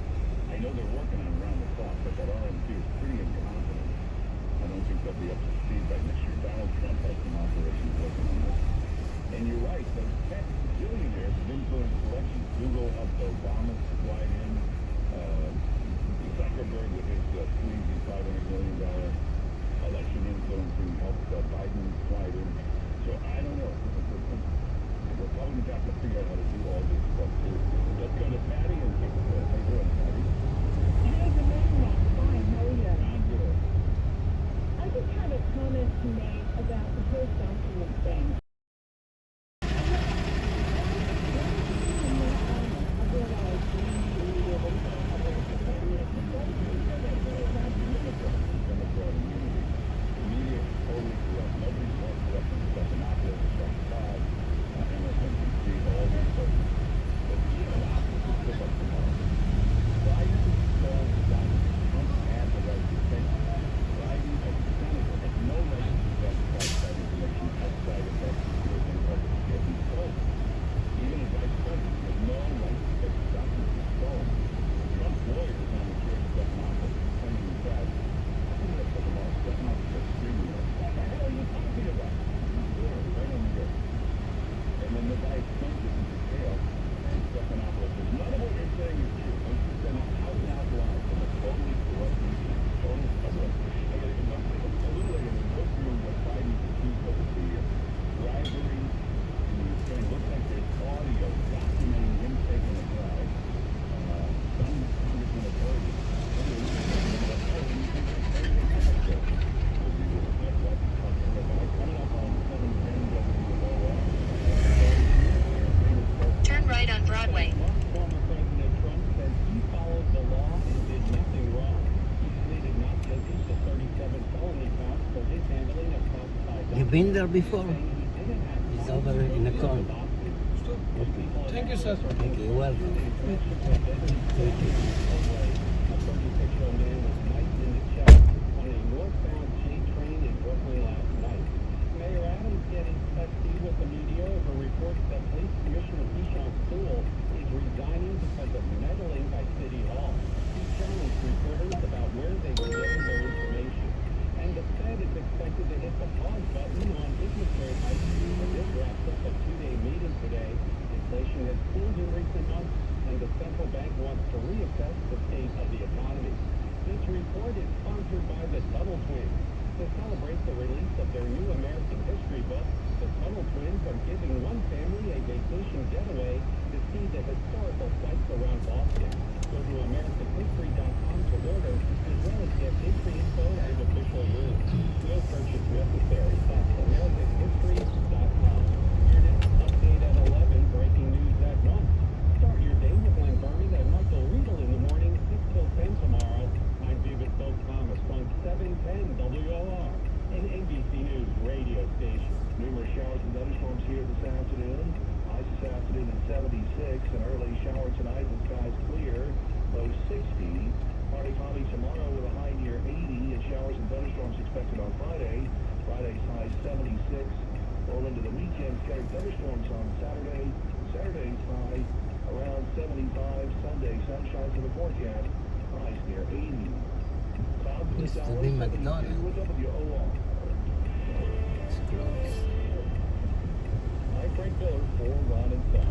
I know they're working on it around the clock, but that RNC is pretty incompetent. I don't think they'll be up to speed by next year. Donald Trump has some operations working on this. And you're right, those tech billionaires have influenced elections. Google helped Obama slide in. Zuckerberg with his sleazy $500 million election influencing helped Biden slide in. So I don't know. The Republicans have to figure out how to do all this stuff too. Let's go to Patty and take a look. How you doing, Patty? Hey, good morning, Matt. Fine, how are you? I'm good. I just had a comment to make about the whole document thing. Turn right on Broadway. Former President Trump says he followed the law and did nothing wrong. He pleaded not guilty to 37 felony counts for his handling of classified You been there before? documents. It's over in the corner. Okay. Thank you, sir. Thank you. You're welcome. Thank you. A 36-year-old man was knifed in the chest on a northbound J train in Brooklyn last night. Mayor Adams getting testy with the media over reports that Police Commissioner Keyshawn Sewell is resigning because of meddling by City Hall. He challenged reporters about where they were getting their information. And the Fed is expected to hit the pause button on interest rate hikes. This wraps up a two-day meeting today. Inflation has cooled in recent months, and the central bank wants to reassess the state of the economy. This report is sponsored by the Tuttle Twins. To celebrate the release of their new American history book, the Tuttle Twins are giving one family a vacation getaway to see the historical sites around Boston. Go to AmericanHistory.com to order sitting at 76. An early shower tonight, the sky's clear, low 60. Partly cloudy tomorrow with a high near 80. And showers and thunderstorms expected on Friday. Friday's high 76. Roll into the weekend, scattered thunderstorms on Saturday. Saturday's high around 75. Sunday, sunshine for the forecast. Highs near 80. Clouds and Used to showers, be 72 McDonald's. with WOR. It's close. I'm Frank Miller for Ron and Son.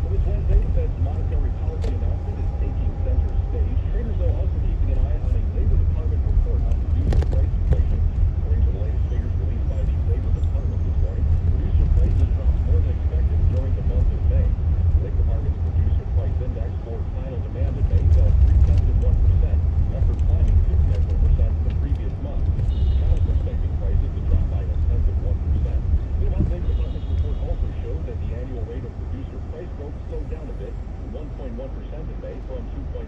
Well, this Wednesday, the Fed's monetary policy announcement is taking center stage. Traders, though, also keeping an eye on a Labor Department report on producer price inflation. According to the latest figures released by the Labor Department this morning, producer prices dropped more than expected during the month of May. The Labor Department's producer price index for final demand in May fell 0.3%, after climbing 2.4% the previous month. Economists are expecting prices to drop by 0.1%. The Labor Department's report also showed that the annual rate of producer price growth slowed down a bit to 1.1% in May from 2.3%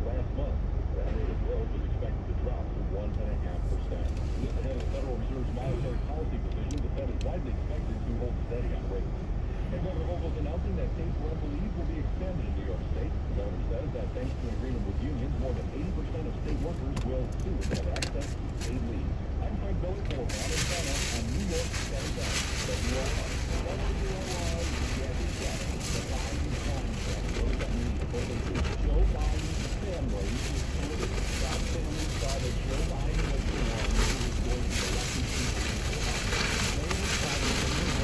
last month. That rate of growth is expected to drop to 1.5%. This ahead of the Federal Reserve's monetary policy decision, the Fed is widely expected to hold steady on rates. And Governor Hochul's announcing that state parental leave will be expanded in New York State. The governor says that thanks to an agreement with unions, more than 80% of state workers will soon have access to paid leave. I'm Frank Miller for Ron and Son on New York State Time. WOR. The Biden crime check. What does that mean? Joe Biden's family, Scott's family saw that Joe Biden was the one who was going to elect these people. They decided to move on to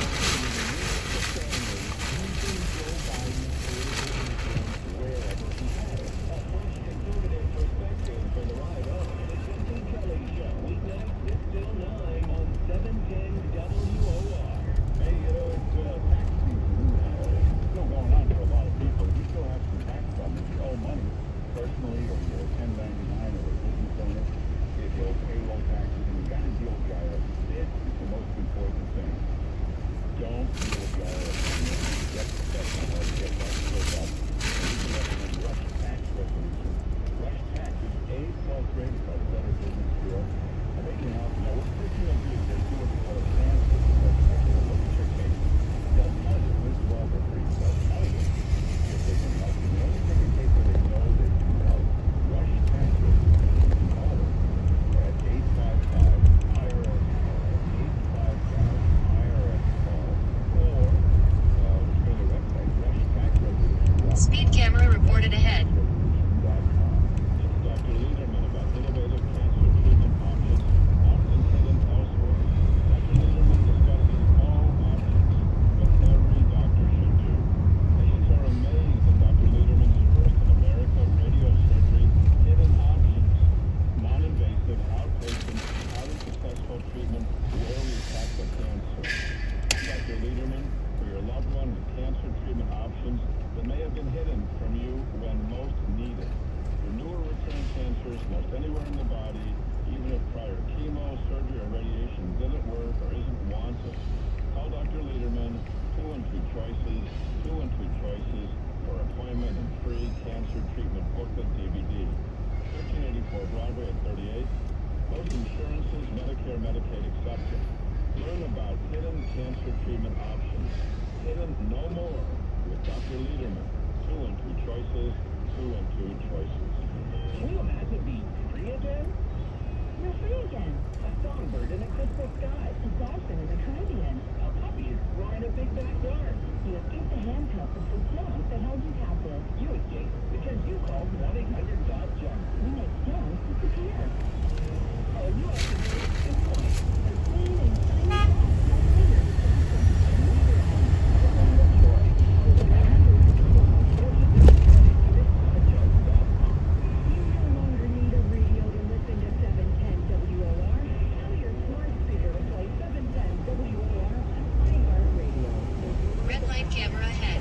the family using Joe Biden's political influence wherever he had it. A fresh conservative perspective for the ride on the Jesse Kelly Show. Weeknights 6 till 9 on 710 WOR. Hey, it's tax season. Still going on for a lot of people. You still have some tax problems. You owe money personally, or you're 1099 or a business owner. If you owe payroll taxes and you got to deal with the IRS, this is the most important thing. Don't deal with the IRS. Get professional help to get that sorted out. And you can recommend Rush Tax Resolution. Rush Tax is A+ rated by the Better Business Bureau. And they can help you. Now, what they're going to do is they do what they call a transfer investigation. Look at your case. Doesn't matter if this law or free stuff. Tell you if they can help you. The only thing in case where they know they can help. Rush Tax Resolution. Call them at 855-IRS. 855-IRS-CALL. Or just go to their website, rushtaxresolution.com. Speed camera reported ahead. It's Dr. Lederman about innovative cancer treatment options often hidden elsewhere. Dr. Lederman discusses all options, what every doctor should do. Patients are amazed at Dr. Lederman's first in America radio surgery, Hidden Options. Non-invasive, outpatient, highly successful treatment where we tackle cancer. Dr. Lederman, for your loved one with cancer treatment options that may have been hidden from you when most needed. For newer recurrent cancers, most anywhere in the body, even if prior chemo, surgery, or radiation didn't work or isn't wanted. Call Dr. Lederman, 212 choices, 212 choices for appointment and free cancer treatment booklet DVD. 1384 Broadway at 38. Most insurances, Medicare, Medicaid accepted. Learn about hidden cancer treatment options. Hidden no more with Dr. Lederman. 212 choices, 212 choices. Can you imagine being free again? You're free again. A songbird in a crystal sky. A dolphin in a Caribbean. A puppy is growing a big backyard. You escaped the handcuffs of some junk that held you captive. You escaped because you called 1-800-GOT-JUNK. We make junk disappear. All you have to do is point. A clean and shiny box like fingers from And leave it on the choice. the 100%. You no longer need a radio to listen to 710 WOR. Tell your smart speaker to play 710 WOR on iHeartRadio. Red light camera ahead.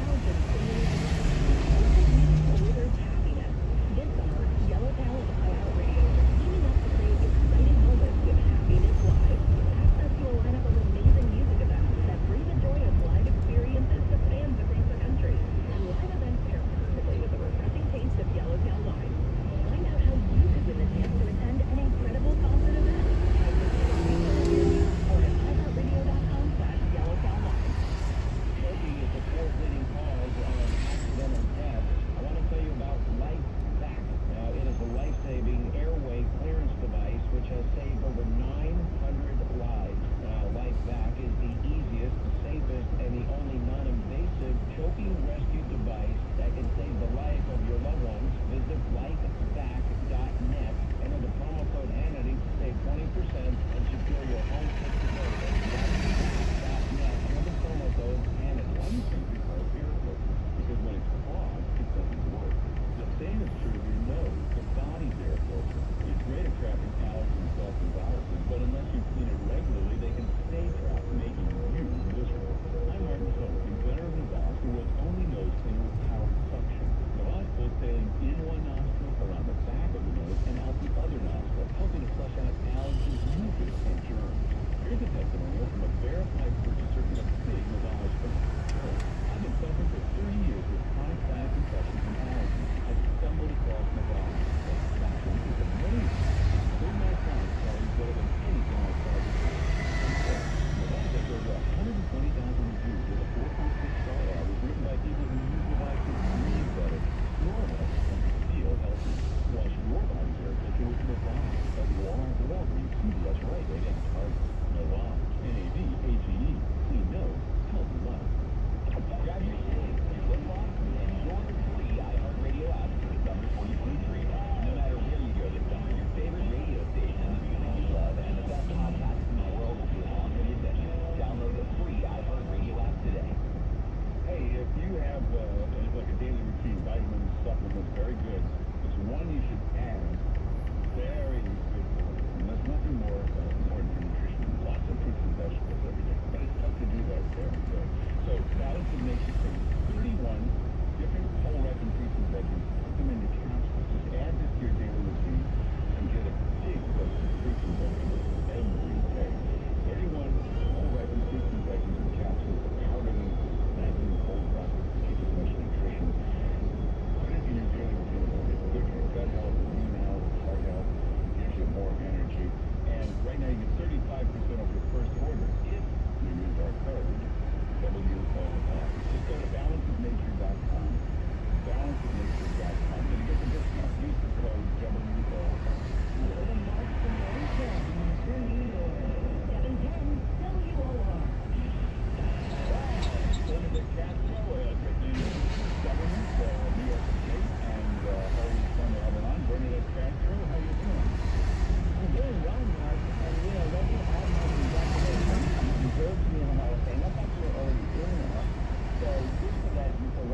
Delivers happiness. This summer, Yellow Pal and iHeartRadio are teaming up to create exciting moments with Happiness Live. Access to a lineup of amazing music events that bring the joy of live experiences to fans across the country. And live events pair perfectly with the refreshing taste of Yellow Pal Wine. Find out how you could win the chance to attend an incredible concert event. By visiting or at iHeartRadio.com/YellowPalWine. Turkey is the fourth leading cause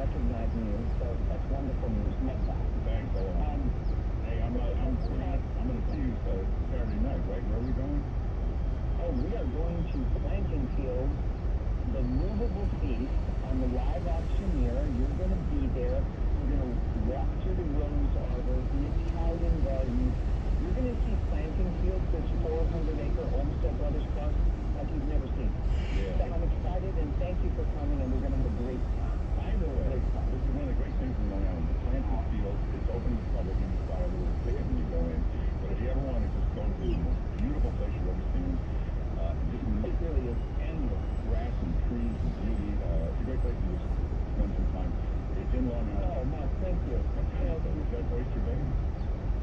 recognizing you, so that's wonderful news. Love that. Thanks a lot. Hey, I'm gonna see you Saturday night, right? Where are we going? Oh, we are going to Planting Field, the movable feast on the live auctioneer. You're going to be there. We're going to walk through the rose arbor, the Italian gardens. You're going to see Planting Field, this 400-acre Olmsted Brothers Park, like you've never seen. Yeah. So I'm excited, and thank you for coming, and we're going to have a great time. By the way, this is one of the great things in Long Island. The Planting Field is open to the public. You can buy a little ticket when you go in. But if you ever want to just go to the most beautiful place you've ever seen, it really is endless grass and trees and beauty. It's a great place to just spend some time. It's in Long Island. Oh, Mark, thank you. Is that Oyster Bay?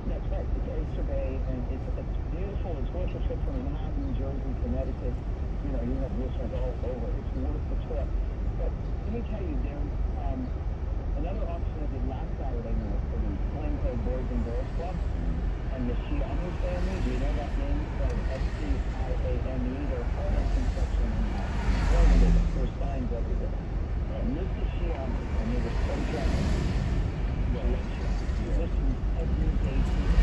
That's right. It's Oyster Bay, and it's beautiful. It's worth the trip from Manhattan, New Jersey, Connecticut. You know, you have listeners all over. It's worth the trip. But let me tell you, there's another auction I did last Saturday night for the Glencoe Boys and Girls Club. And the Shiami family, do you know that name? Spelled S-C-I-A-M-E. They're all in construction. There's signs everywhere. Mr. Shiami, and they were so generous. Listen every day to you.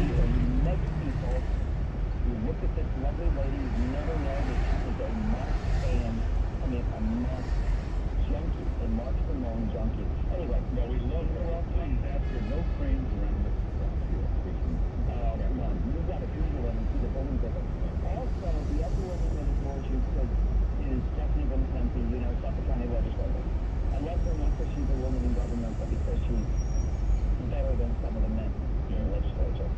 You met people. You look at this lovely lady. You never know that she is a Mark fan. I mean, a Mark junkie. A Mark Simone junkie. Anyway, well, we love her. Please ask her no cranes around this. Come on, you've got to Google them and see the buildings of it. Also, the other woman that adores you is Stephanie Vincenti, you know, Suffolk County Legislator. I love her not because she's a woman in government, but because she's better than some of the men in the legislature.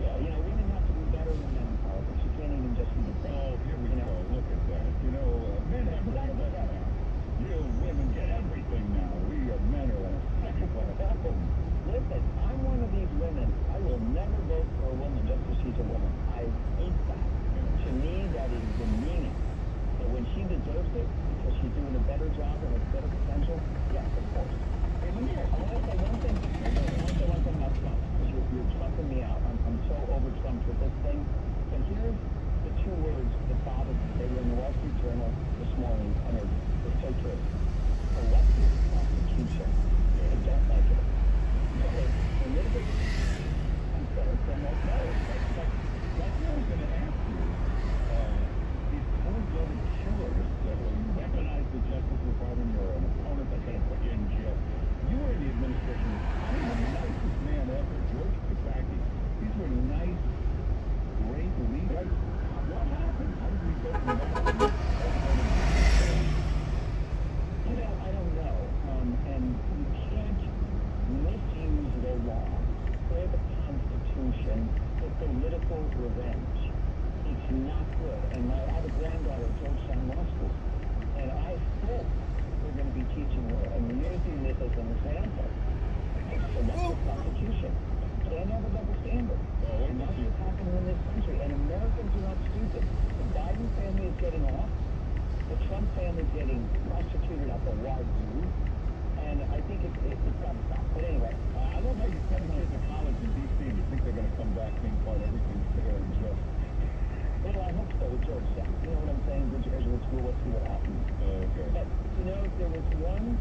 Yeah, you know, women have to be better than men in politics. You can't even just be the same. Oh, here we go. Look at that. You know, men have to be better now. You women get everything now. We men are on a second class. Listen, I'm one of these women. I will never vote for a woman just because she's a woman. I hate that. To me, that is demeaning. But when she deserves it, because she's doing a better job and with better potential, yes, of course. Hey, let me ask you. I want to say one thing. I want to say one thing about Trump, because you're trumping me out. I'm so over Trump with this thing. But here's the two words that bothered me. They were in the Wall Street Journal this morning, and they're so true. Elective prosecution. I don't like it. A little bit. I'm sorry, from that note. That's what I was going to ask you. These cold-blooded killers that will weaponize the Justice Department, you're an opponent that's going to put you in jail. You were in the administration. I'm the nicest man ever, George Pataki. These were nice, great leaders. What happened? How did we go from that to You know, I don't know. And you can't misuse the law or the Constitution for political revenge. It's not good. And I have a granddaughter at Georgetown Law School, and I hope we're going to be teaching her and using this as an example of selective prosecution. Can't have a double standard. And that's what's happening in this country. And Americans are not stupid. The Biden family is getting off. The Trump family is getting prosecuted at the wazoo. And I think it's got to stop. But anyway, I love how you send kids to college in D.C. and you think they're going to come back being part of everything's fair and just. Well, I hope so with Georgetown. You know what I'm saying? Good Jesuit school, let's see what happens. Okay. But, you know, there was one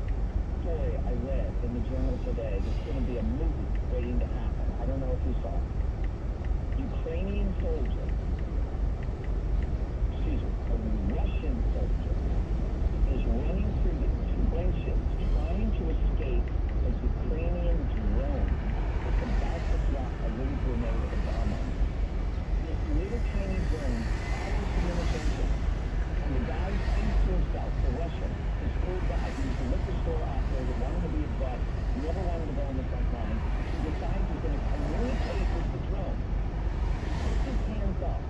story I read in the journal today that's going to be a movie waiting to happen. I don't know if you saw it. Ukrainian soldier, a Russian soldier, is running through the trenches trying to escape as Ukrainian drone is about to drop a little grenade at a bomb on him. This little tiny drone follows him in the trenches, and the guy thinks to himself, the Russian, this poor guy, he's a liquor store operator, wanted to be a vet, never wanted to go in the front line. He decides he's going to communicate with the drone. He puts his hands up.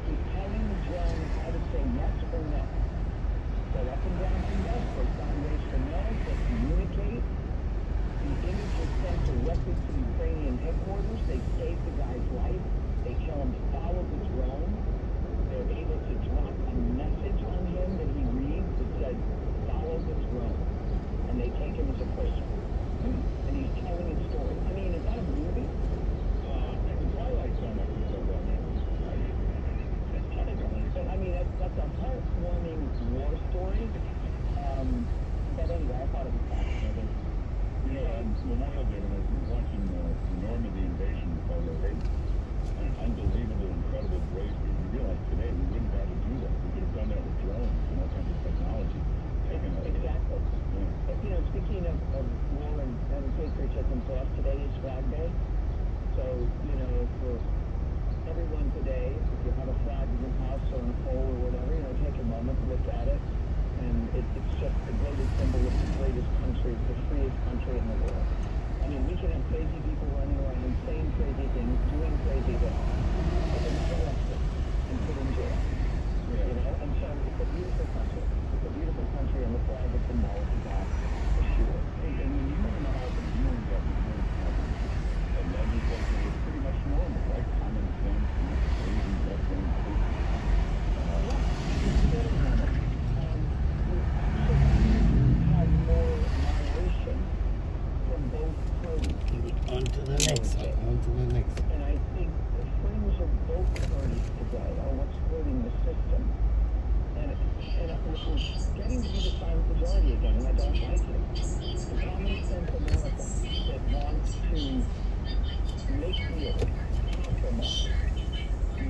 He's telling the drone how to say yes or no. Go up and down for yes, go sideways for no, they communicate. The image is sent directly to the Ukrainian headquarters. They save the guy's life. They tell him to follow the drone. They're able to drop a message on him that he reads that says, follow the drone. And they take him as a prisoner. And he's telling his story. I mean, is that a movie? The Twilight Zone episode on that. But I mean, that's a heartwarming war story. But anyway, I thought it was fascinating. Memorial Day, when I was watching the Normandy invasion photo, an unbelievable, incredible bravery. You realize today we wouldn't have had to do that. We could have done that with drones and all kinds of technology. Exactly. But, you know, speaking of war and patriotism, for us today is Flag Day. So, you know, for everyone today, if you have a flag in your house or on a pole or whatever, you know, take a moment to look at it. And it's just the greatest symbol of the greatest country, the freest country in the world. I mean, we can have crazy people running around and saying crazy things, doing crazy things, but they're not arrested and put in jail. You know, and so it's a beautiful country. It's a beautiful country, and the flag is symbolic of that, for sure. And when you live in the house of viewing that and legislature is pretty much normal, right? Common sense, crazy, that's going to On to the next one. On to the next one. And I think the fringe of both parties today are what's hurting the system. And we're getting to be the silent majority again, and I don't like it. The common sense America that wants to make deals, compromise,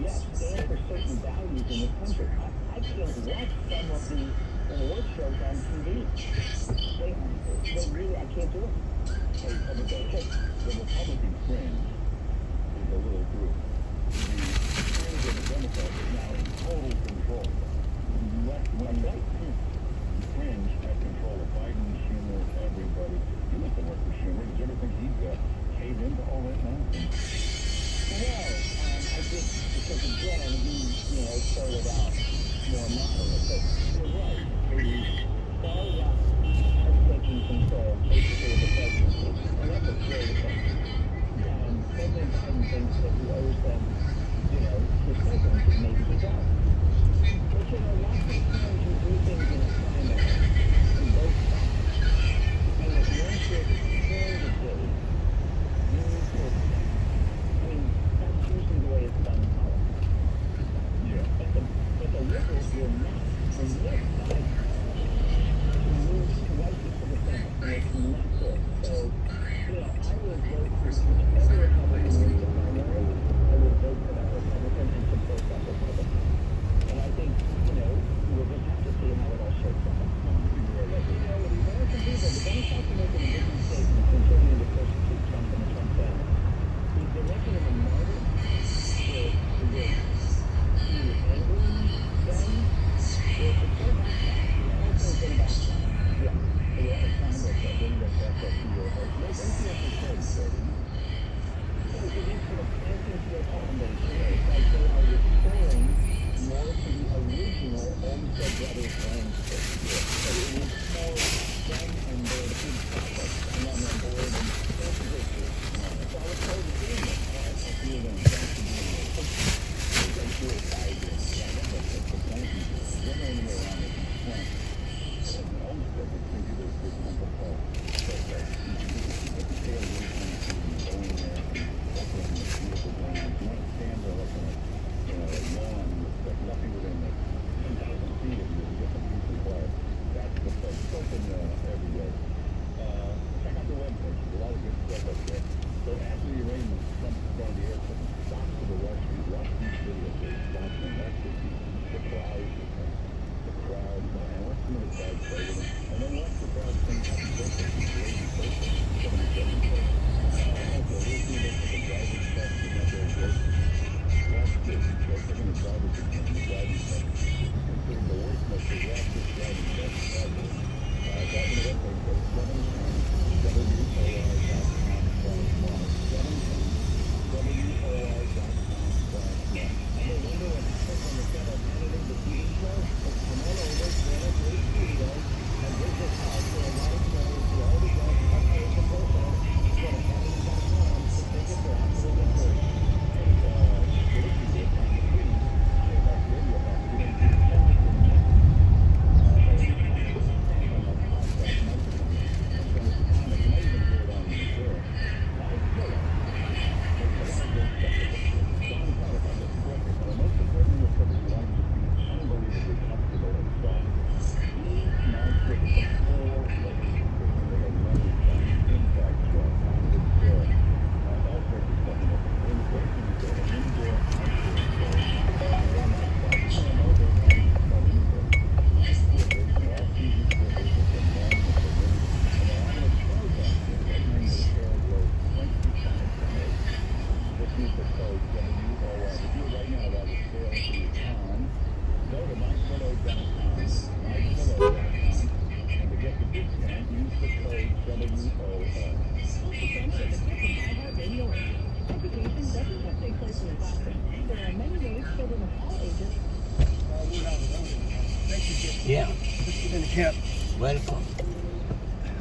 yes, stand for certain values in this country. I can't watch some of the award shows on TV. They really, I can't do it. The Republican fringe is a little group. The fringe of the Democrats is now in total control. The fringe has control of Biden, Schumer, everybody. You must have worked for Schumer. Did you ever think he'd cave into all that nonsense? Well, I did, because again, he, you know, started out more moderate, but you're right. The far left has taken control, basically, of the presidency, and that's a great thing. And President Biden thinks that he owes them, you know, his presidency, maybe he does. But, you know, lots of times you do things in a primary, and both sides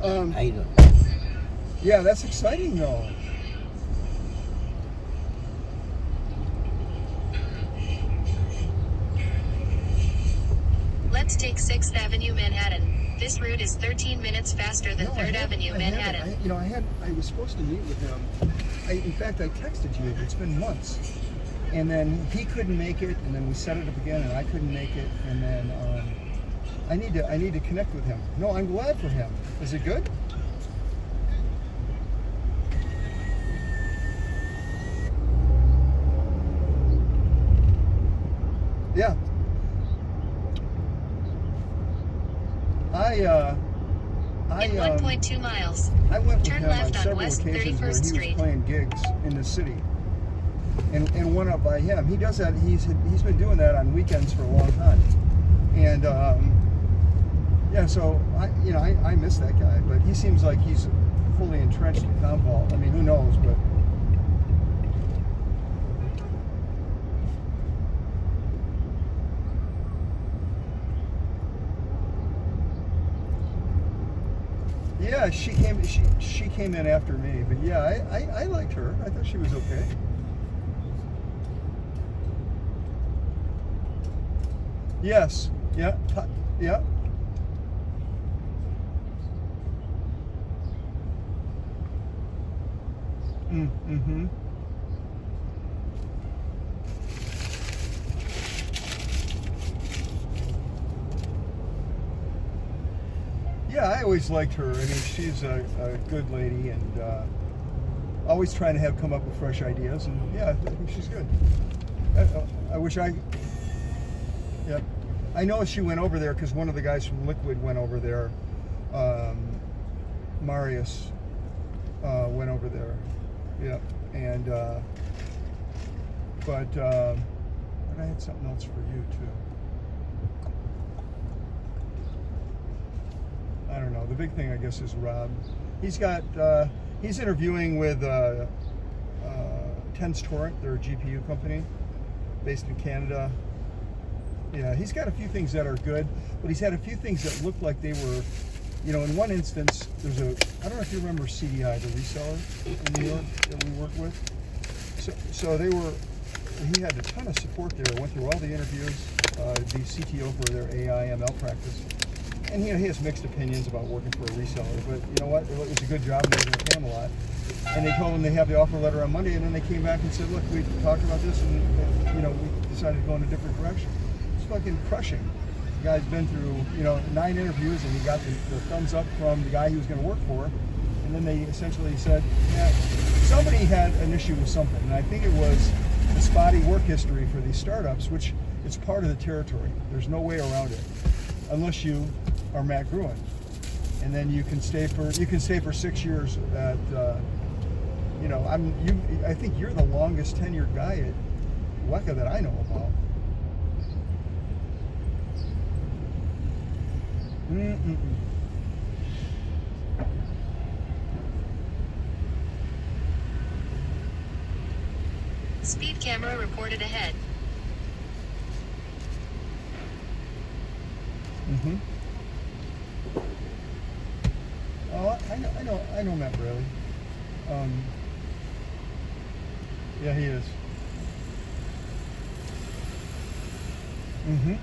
I don't. Yeah, that's exciting though. Let's take 6th Avenue, Manhattan. This route is 13 minutes faster than 3rd Avenue, Manhattan. I was supposed to meet with him. In fact, I texted you. It's been months. And then he couldn't make it, and then we set it up again, and I couldn't make it, and then I need to connect with him. No, I'm glad for him. Is it good? Yeah. In 1.2 miles. I went with Turn him left on on several West occasions where 31st he Street. was playing gigs in the city, and went up by him. He does that. He's been doing that on weekends for a long time, and yeah. So I miss that guy, but he seems like he's fully entrenched in Commvault. I mean, who knows? But yeah, she came in after me, but yeah, I liked her. I thought she was okay. Yes. Yeah. Yeah. Mm-hmm. Yeah, I always liked her. I mean, she's a good lady, and always trying to come up with fresh ideas. And yeah, I think she's good. I wish I. Yeah, I know she went over there because one of the guys from Liquid went over there. Marius went over there. Yeah, and but I had something else for you too. I don't know. The big thing, I guess, is Rob. He's got. He's interviewing with Tens Torrent. They're a GPU company based in Canada. Yeah, he's got a few things that are good, but he's had a few things that look like they were. In one instance, there's I don't know if you remember CDI, the reseller in New York that we work with. So they were. He had a ton of support there. Went through all the interviews. The CTO for their AI ML practice. And he has mixed opinions about working for a reseller, but you know what? It was a good job and they were going to pay him a lot. And they told him they have the offer letter on Monday, and then they came back and said, look, we talked about this, and we decided to go in a different direction. It's fucking crushing. The guy's been through 9 interviews, and he got the thumbs up from the guy he was going to work for, and then they essentially said, yeah, somebody had an issue with something, and I think it was the spotty work history for these startups, which it's part of the territory. There's no way around it, unless you are Matt Gruen, and then you can stay for 6 years at I think you're the longest tenured guy at Weka that I know about. Speed camera reported ahead. Mm-hmm. Oh, I know Matt Braley. Yeah, he is. Mm-hmm.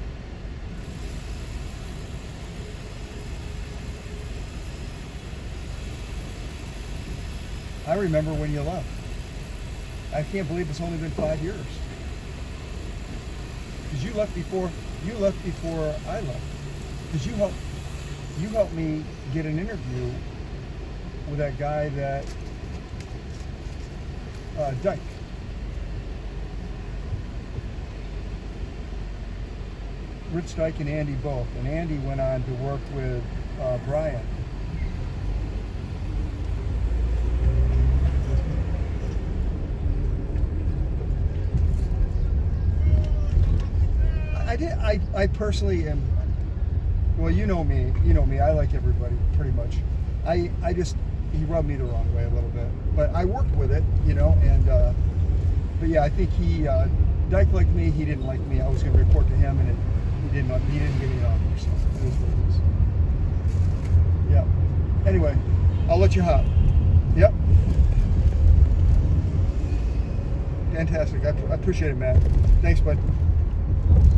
I remember when you left. I can't believe it's only been 5 years. Because you left before I left. Because you helped me get an interview with that guy that Dyke. Rich Dyke and Andy both. And Andy went on to work with Brian. I personally am. Well, you know me. I like everybody pretty much. He rubbed me the wrong way a little bit, but I worked with it, and but yeah, I think Dyke liked me. He didn't like me. I was going to report to him, and he didn't give me an offer. So it is what it is. Yeah. Anyway, I'll let you hop. Yep. Fantastic. I appreciate it, Matt. Thanks, bud.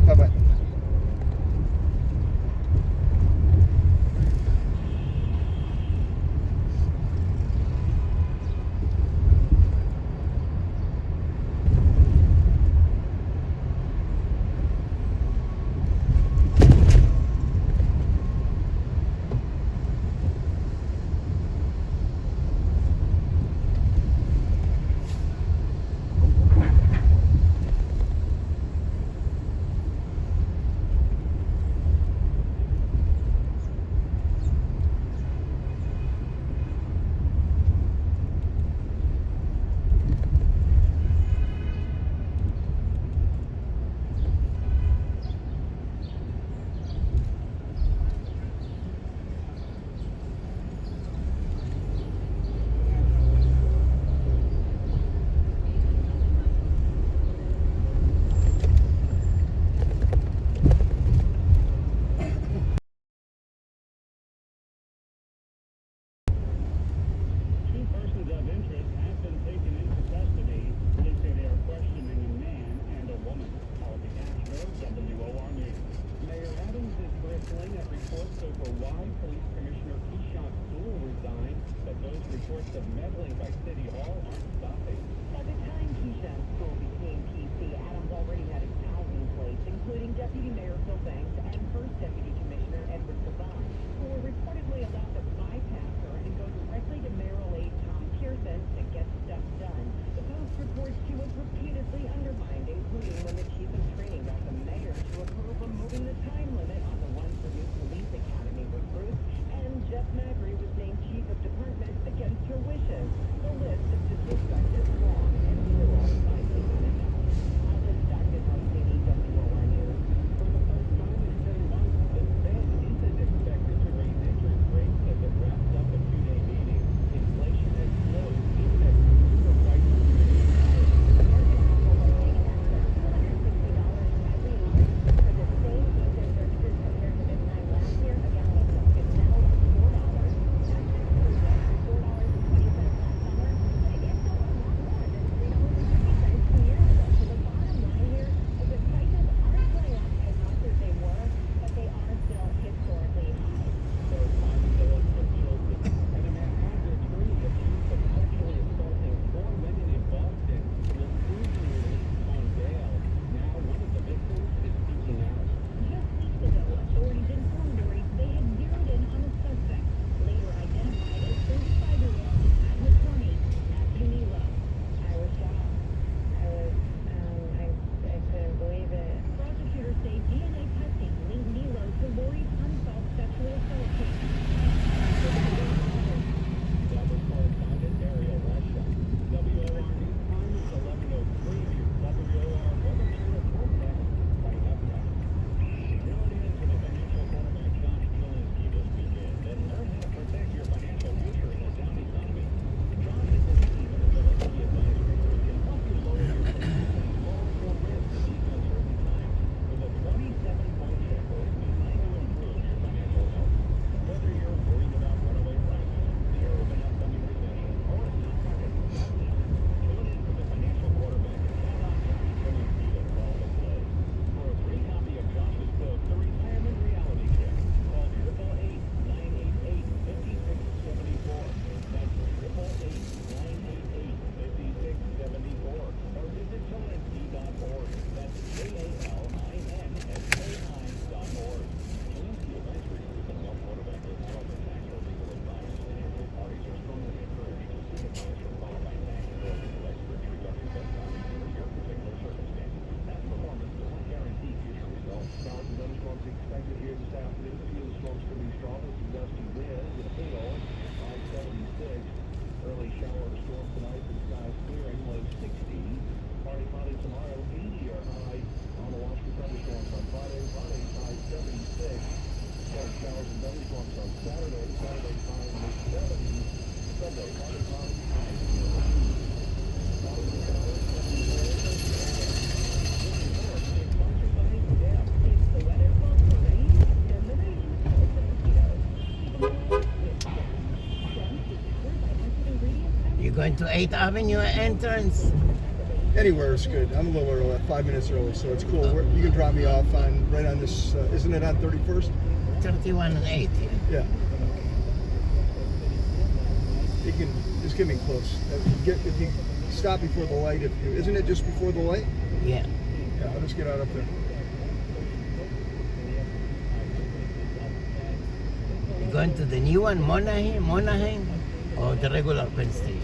Bye-bye. You going to 8th Avenue entrance? Anywhere is good. I'm a little early, 5 minutes early, so it's cool. You can drop me off on right on this. Isn't it on 31st? 31 and 8. Yeah. You can just get me close. If you stop before the light, isn't it just before the light? Yeah. Yeah, I'll just get out up there. You going to the new one, Monaghan, or the regular Penn Station?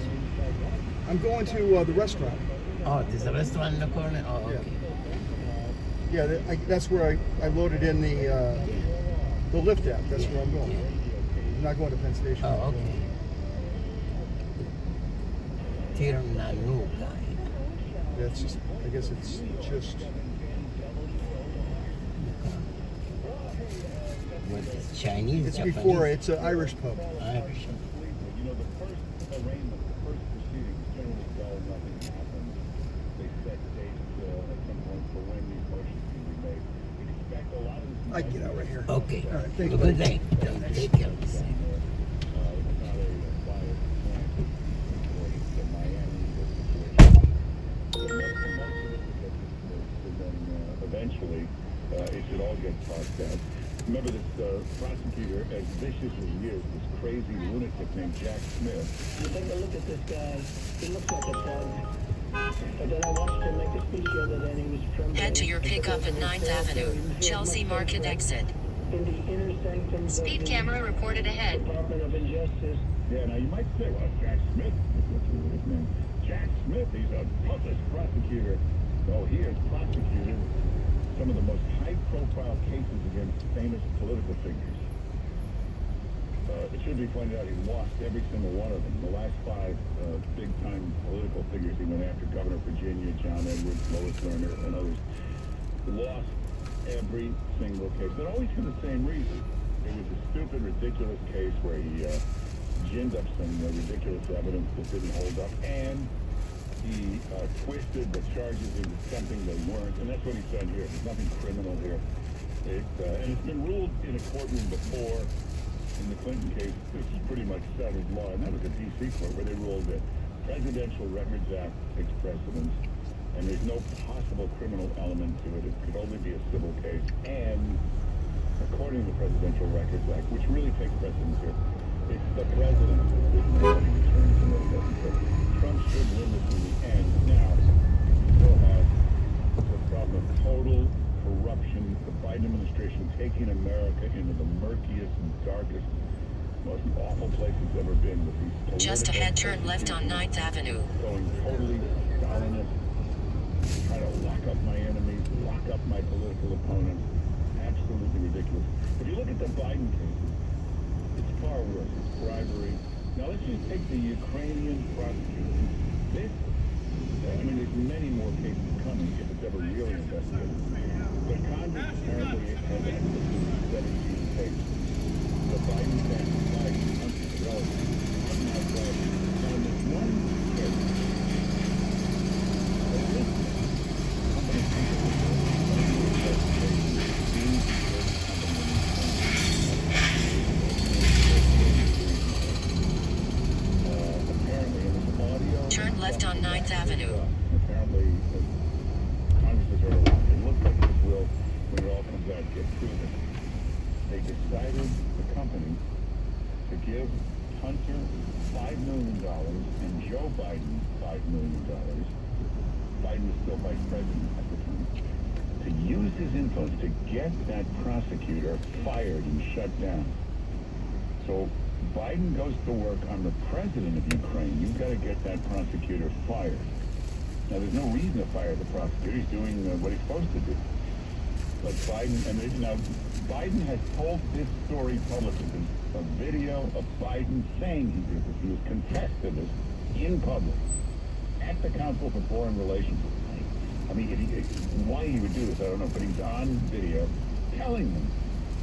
I'm going to the restaurant. Oh, there's a restaurant in the corner? Oh, okay. Yeah, that's where I loaded in the Lyft app. That's where I'm going. I'm not going to Penn Station. Oh, okay. Tirnanuga. That's just, I guess it's just... What is Chinese? It's Japanese? before, it's an Irish pub. Irish. You know, the first arraignment, the first proceedings generally go, nothing happens. They set dates at some point for when these motions can be made. Expect a lot of this. I can get out right here. Okay. All right, thanks, Have a good day. Take care of yourself. It's not a quiet plant. It's a Miami situation. So most of it will get dismissed, and then eventually it should all get tossed out. Remember this prosecutor, as vicious as he is, this crazy lunatic named Jack Smith. You take a look at this guy. He looks like a thug. But then I watched him make a speech the other day, and he was trembling. Head to your pickup at 9th Avenue, Chelsea Market exit. In the inner sanctums Speed of the camera reported ahead. Department of Injustice. Yeah, now you might say, well, Jack Smith, what's his name? Jack Smith, he's a toughest prosecutor. So he has prosecuted some of the most high-profile cases against famous political figures. It should be pointed out he lost every single one of them. The last 5 big-time political figures he went after, Governor of Virginia, John Edwards, Lois Lerner, and others, lost every single case. But always for the same reason. It was a stupid, ridiculous case where he ginned up some ridiculous evidence that didn't hold up, and he twisted the charges into something they weren't, and that's what he's done here. There's nothing criminal here. And it's been ruled in a courtroom before. In the Clinton case, this is pretty much settled law, and that was a D.C. court where they ruled that Presidential Records Act takes precedence, and there's no possible criminal element to it. It could only be a civil case, and according to the Presidential Records Act, which really takes precedence here, it's the president who decides when he returns and what he doesn't. So Trump should win this in the end. Now, we still have the problem of total corruption, the Biden administration taking America into the murkiest and darkest, most awful place it's ever been with these Just ahead, turn left on 9th Avenue. going totally Stalinist, trying to lock up my enemies, lock up my political opponents. Absolutely ridiculous. If you look at the Biden cases, it's far worse. It's bribery. Now let's just take the Ukrainian prosecution. This, I mean, there's many more cases coming if it's ever really investigated. But Congress apparently has access to 17 cases. The Biden family, Biden, Hunter, relatives, have now found this one case. But this Turn left on 9th Avenue. Apparently, Congress has heard a lot. It looks like this will, when it all comes out, get proven. They decided, the company, to give Hunter $5 million and Joe Biden $5 million. Biden was still vice president at the time. To use his influence to get that prosecutor fired and shut down. So Biden goes to work on the president of Ukraine. You've got to get that prosecutor fired. Now, there's no reason to fire the prosecutor. He's doing what he's supposed to do. But Biden, now Biden has told this story publicly. There's a video of Biden saying he did this. He was confessed to this in public at the Council for Foreign Relations. I mean, why he would do this, I don't know, but he's on video telling them,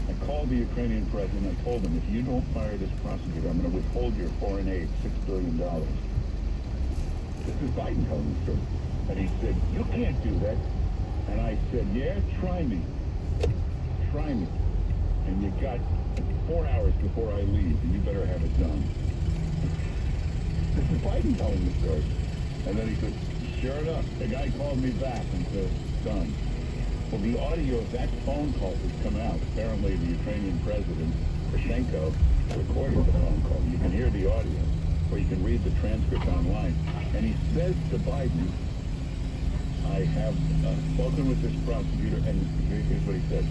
I called the Ukrainian president, I told him, if you don't fire this prosecutor, I'm going to withhold your foreign aid, $6 billion. This is Biden telling the story. And he said, you can't do that. And I said, yeah, try me. Try me. And you got 4 hours before I leave, and you better have it done. This is is Biden telling the story. And then he said, sure enough, the guy called me back and said, done. Well, the audio of that phone call has come out. Apparently, the Ukrainian president, Poroshenko, recorded the phone call. You can hear the audio, or you can read the transcript online. And he says to Biden, I have spoken with this prosecutor, and here's what he said.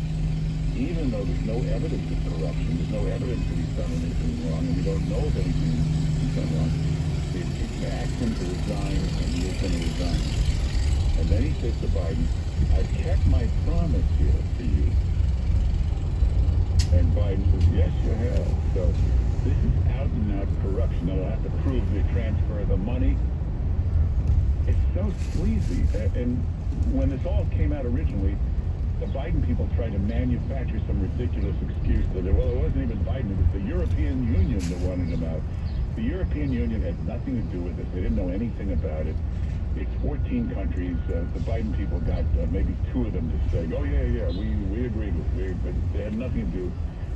Even though there's no evidence of corruption, there's no evidence that he's done anything wrong, and we don't know of anything he's done wrong, he asked him to resign, and he is going to resign. And then he says to Biden, I've kept my promise here to you. And Biden says, yes, you have. So this is out and out corruption. They'll have to prove the transfer of the money. It's so sleazy. And when this all came out originally, the Biden people tried to manufacture some ridiculous excuse that, well, it wasn't even Biden, it was the European Union that wanted him out. The European Union had nothing to do with it. They didn't know anything about it. It's 14 countries. The Biden people got maybe 2 of them to say, oh, yeah, we agreed with it. But they had nothing to do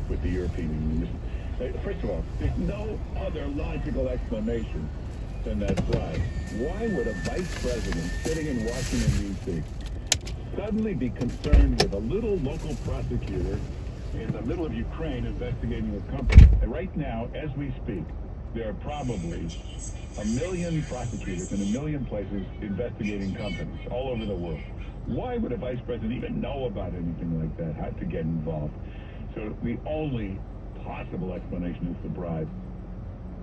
with the European Union. First of all, there's no other logical explanation than that slide. Why would a vice president sitting in Washington, D.C., suddenly be concerned with a little local prosecutor in the middle of Ukraine investigating a company? And right now, as we speak, there are probably 1 million prosecutors in 1 million places investigating companies all over the world. Why would a vice president even know about anything like that, how to get involved? So the only possible explanation is the bribe.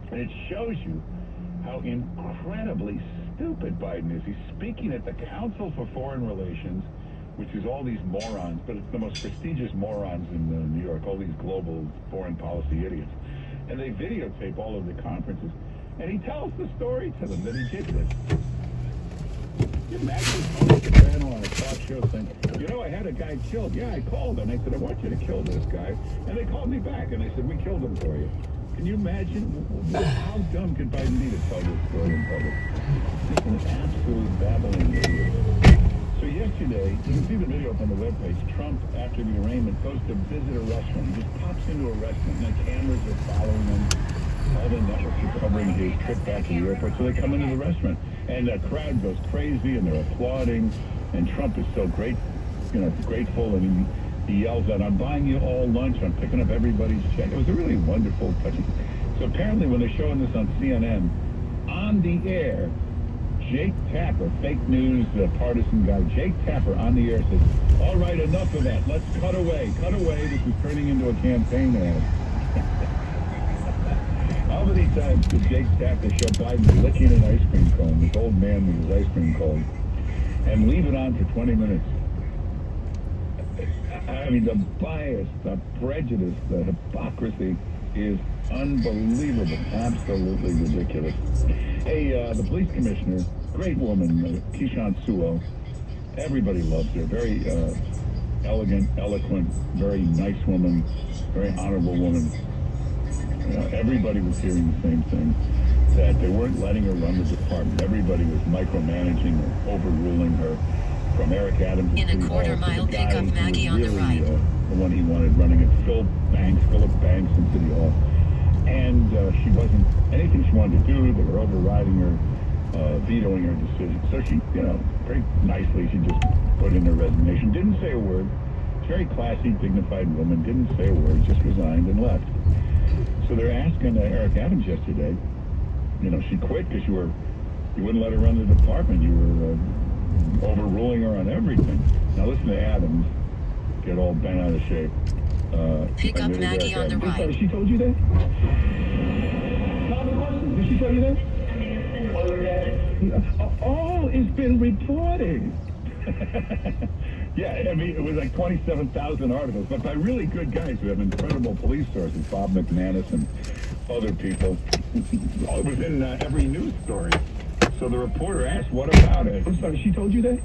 And it shows you how incredibly stupid Biden is. He's speaking at the Council for Foreign Relations, which is all these morons, but it's the most prestigious morons in New York, all these global foreign policy idiots. And they videotape all of the conferences. And he tells the story to them that he did this. You imagine Tony Soprano on a talk show saying, you know, I had a guy killed. Yeah, I called and I said, I want you to kill this guy. And they called me back and they said, we killed him for you. Can you imagine how dumb could Biden be to tell this story in public? Just an absolute babbling idiot. So yesterday, you can see the video up on the webpage. Trump, after the arraignment, goes to visit a restaurant. He just pops into a restaurant and the cameras are following him. All the networks are covering his trip back to the airport. So they come into the restaurant and the crowd goes crazy and they're applauding. And Trump is so grateful, and he yells out, I'm buying you all lunch. I'm picking up everybody's check. It was a really wonderful, touching. So apparently when they're showing this on CNN, on the air, Jake Tapper, fake news partisan guy, Jake Tapper on the air says, all right, enough of that. Let's cut away. This is turning into a campaign ad. How many times did Jake Tapper show Biden licking an ice cream cone, this old man with his ice cream cone, and leave it on for 20 minutes? I mean, the bias, the prejudice, the hypocrisy is unbelievable, absolutely ridiculous. Hey, the police commissioner, great woman, Keechant Sewell, everybody loves her, very elegant, eloquent, very nice woman, very honorable woman. Everybody was hearing the same thing, that they weren't letting her run the department. Everybody was micromanaging her, overruling her. From Eric Adams in a quarter-mile, pick up Maggie on the right. The one he wanted running it, Philip Banks in City Hall. And she wasn't, anything she wanted to do, they were overriding her, vetoing her decision. So she, very nicely, she just put in her resignation. Didn't say a word. Very classy, dignified woman. Didn't say a word, just resigned and left. So they're asking Eric Adams yesterday, she quit because you wouldn't let her run the department. You were overruling her on everything. Now listen to Adams get all bent out of shape. Pick up Maggie on the right. She told you that? Did she tell you that? All has been reported. Yeah, I mean, it was like 27,000 articles, but by really good guys who have incredible police sources, Bob McManus and other people. It was in every news story. So the reporter asked, what about it? I'm sorry, she told you that?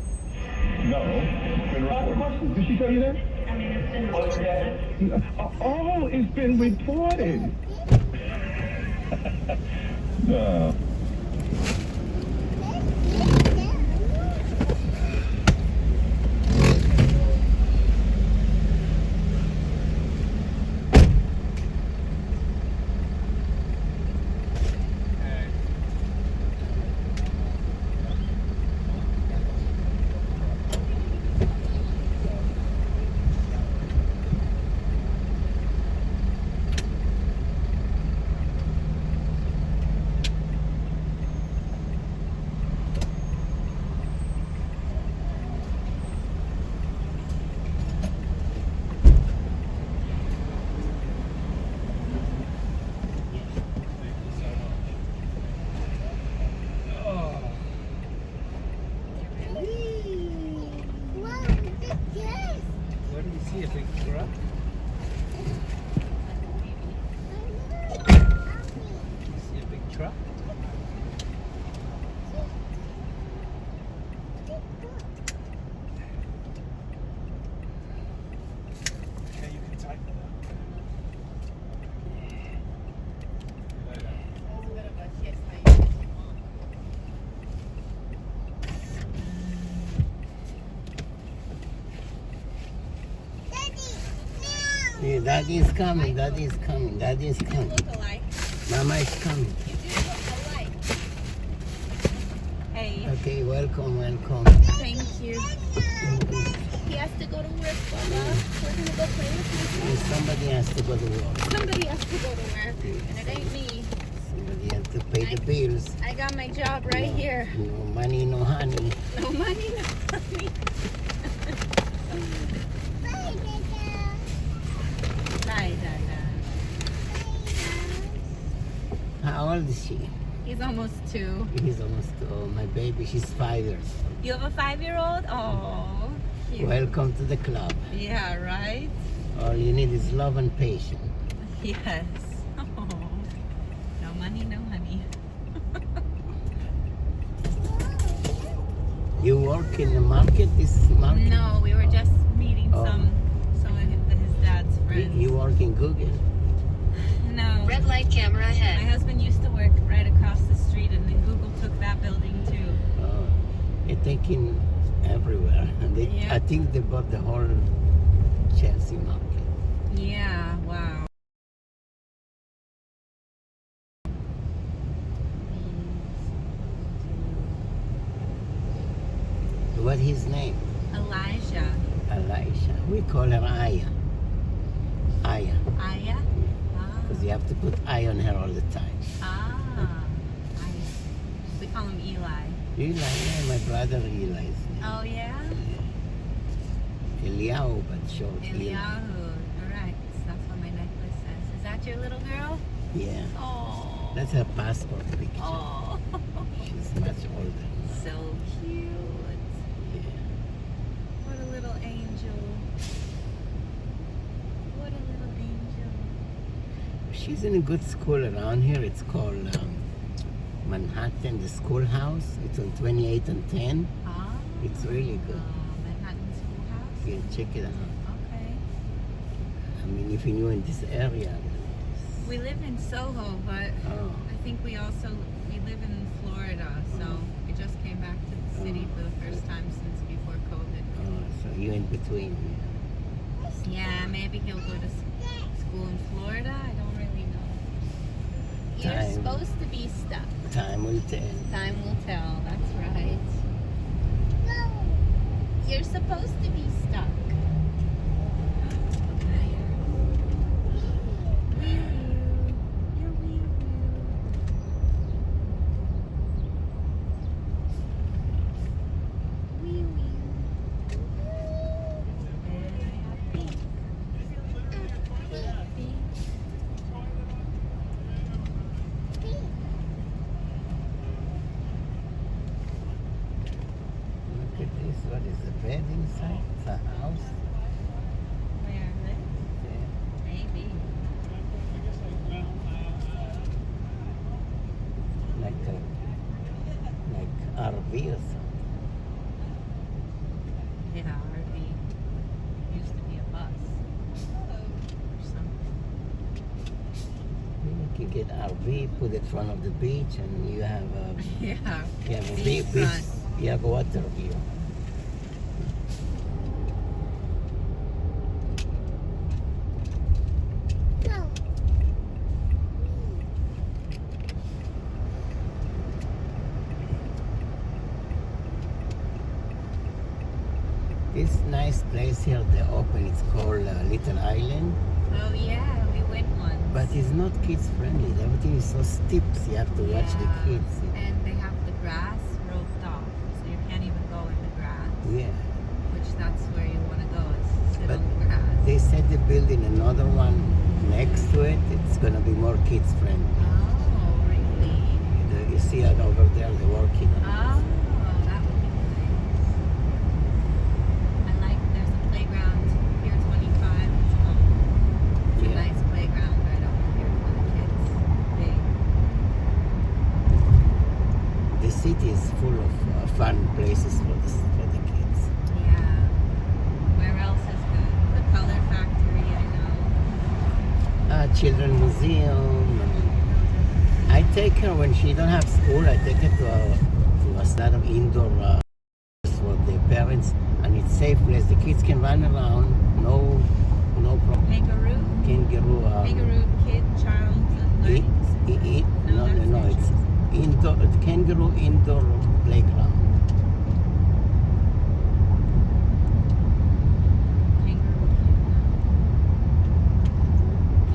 No. It's been reported. Did she tell you that? All has been reported. No. Yeah, Daddy is coming. Daddy is coming. Daddy is coming. Look alike. Mama is coming. You do look alike. Hey, Okay, welcome. thank you. He has to go to work, Baba. We're gonna go play with him. Somebody has to go to work. Somebody has to go to work, and it ain't me. Somebody has to pay the bills. I got my job right here. No money, no honey. No money, no money. Hi, Dada. How old is she? He's almost 2. He's almost, oh, my baby, she's 5 years old. You have a 5-year-old? Oh, cute. Welcome to the club. Yeah, right? All you need is love and patience. Yes. Oh. No money, no honey. You work in the market, this market? No, we were just meeting Oh. some of his dad's friends. You work in Google? No. Red light camera My ahead. husband used to work right across the street, and then Google took that building too. Oh, they're taking everywhere. And they, Yeah. I think they bought the whole Chelsea market. Yeah, wow. What's his name? Elijah. Elisha. We call her Aya. Aya. Aya? Because you have to put eye on her all the time. Ah. We call him Eli. Eli, yeah, my brother Eli's name. Oh, yeah? Eliyahu, but short. Eli. Eliyahu. All right. That's what my necklace says. Is that your little girl? Yeah. Oh. That's her passport picture. Oh. She's much older. So cute. Yeah. What a little angel. What a little angel. She's in a good school around here. It's called Manhattan, the schoolhouse. It's on 28 and 10. Ah. It's really good. Manhattan Schoolhouse? You can check it out. Okay. I mean, if you're in this area. We live in Soho, but Oh. I think we live in Florida, so we just came back to the city for the first time since before COVID. Oh, so you're in between. Yeah, maybe he'll go to school in Florida. I don't really know. You're Time. supposed to be stuck. Time will tell. Time will tell. That's right. You're supposed to be stuck. Look at this. What is the bed inside? It's a house. Where? This? Yeah. Maybe. Like RV or something. Yeah, RV. Used to be a bus. Or something. You can get RV, put it in front of the beach, and you have a Yeah. you have a Beach beach. front. You have a water view. This nice place here they open, it's called Little Island, Oh yeah, we went once. but it's not kids friendly. Everything is so steep, so you have to watch the Yeah, kids. And they have the grass roped off, so you can't even go in the grass. Yeah, Which that's where you want to go, is sit but on the grass. they said they're building another one next to it. It's gonna be more kids friendly. Oh, really? You see it over there, they're working on Oh, that would be nice. I like, there's a playground here, 25. It's a Yeah. nice playground right over here for the kids. Big. it. The city is full of fun places for the kids. Yeah. Where else is good? The Color Factory, I know. Children Museum. I take her when she don't have school. I take her to a sort of indoor for the parents, and it's safe place. The kids can run around, no no problem. Kangaroo? Kangaroo. Kangaroo kid, child, and learning center? No, it's indoor. Kangaroo indoor playground.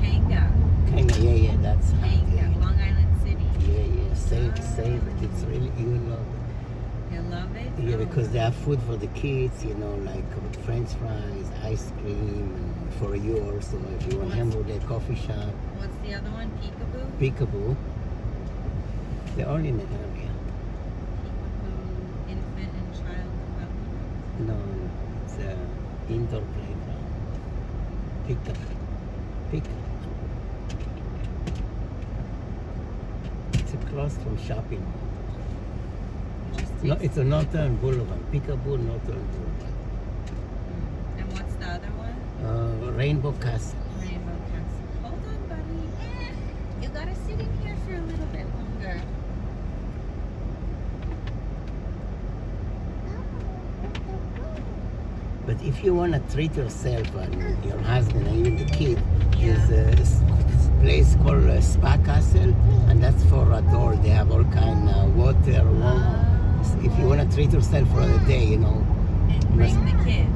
Kanga, Yeah, that's Kanga, Long Island City. Yeah, save it. It's really, you love it. You love it? Yeah, Oh. because they have food for the kids, you know, like French fries, ice cream, and for you also, if you want What's- hamburger, coffee shop, What's the other one? Peekaboo? peekaboo. They're all in the area. Peekaboo Infant and Child Development. No, it's indoor playground. Peekaboo. It's across from shopping mall. No, it's a Northern Boulevard. Peekaboo Northern Boulevard. And what's the other one? Rainbow Castle. Rainbow Castle. Hold on, buddy. You gotta sit in here for a little bit longer. But if you want to treat yourself and your husband and even the kid, Yeah. there's a place called Spa Castle, and that's for adults. They have all kind of water, warm. If you want to treat yourself for a day, you know. And bring the kid.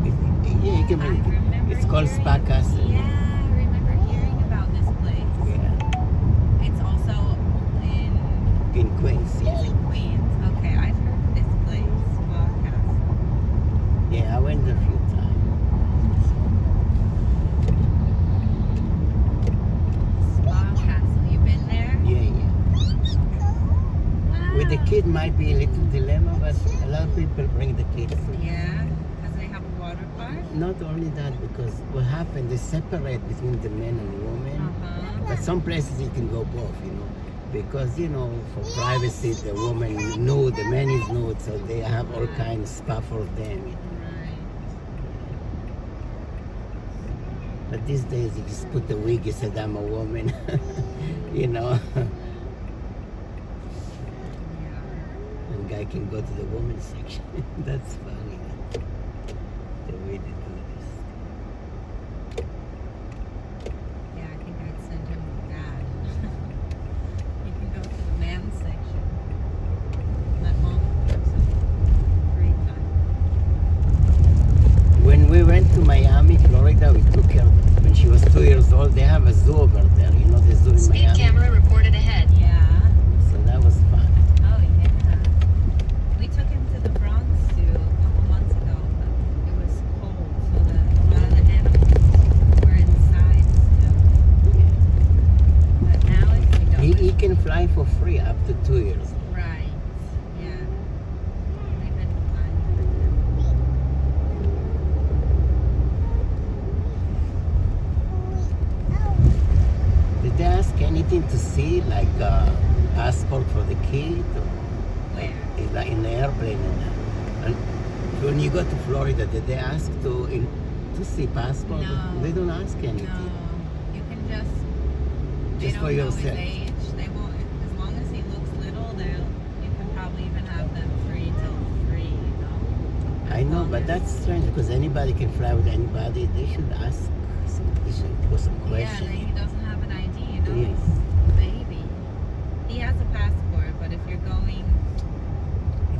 Yeah, you can bring. I remember It's called Spa hearing- Castle. Yeah, I remember hearing about this place. Yeah, It's also in in Queens. Yeah. Queens. Okay, I've heard of this place, Spa Castle. Yeah, I went there a few times. Spa Castle. You been there? Yeah. Wow. With the kid might be a little dilemma, but a lot of people bring the kids. Yeah, because they have a water park. Not only that, because what happened, they separate between the men and women. But some places you can go both, you know. Because, you know, for privacy, the woman nude, the man is nude, so they have all kinds of stuff for them. You know. Right. But these days, you just put the wig, you said, I'm a woman. You know. Yeah. And guy can go to the women's section. That's funny. The way they do this. Yeah, I think I'd send him with that. He can go to the men's section. Let mom have some free time. When we went to Miami, Florida, we took her when she was 2 years old. They have a zoo over there. You know the zoo in Speed Miami. camera reported ahead. Yeah. So that was fun. Oh, yeah. We took him to the Bronx Zoo a couple months ago, but it was cold, so a lot of the animals were inside still. But now if we don't... He can fly for free up to 2 years. Right. Yeah. We've been fine with him. Did they ask anything to see, like passport for the kid? Or Where? in the airplane? And when you go to Florida, did they ask to see passport? No. They don't ask anything. No. You can just... They Just don't for know yourself. his age. They won't... As long as he looks little, you can probably even have them free till 3, you know? I know, but that's strange because anybody can fly with anybody. They should ask some Yeah, questions. he doesn't have an ID, you know? Yes. He's a baby. He has a passport, but if you're going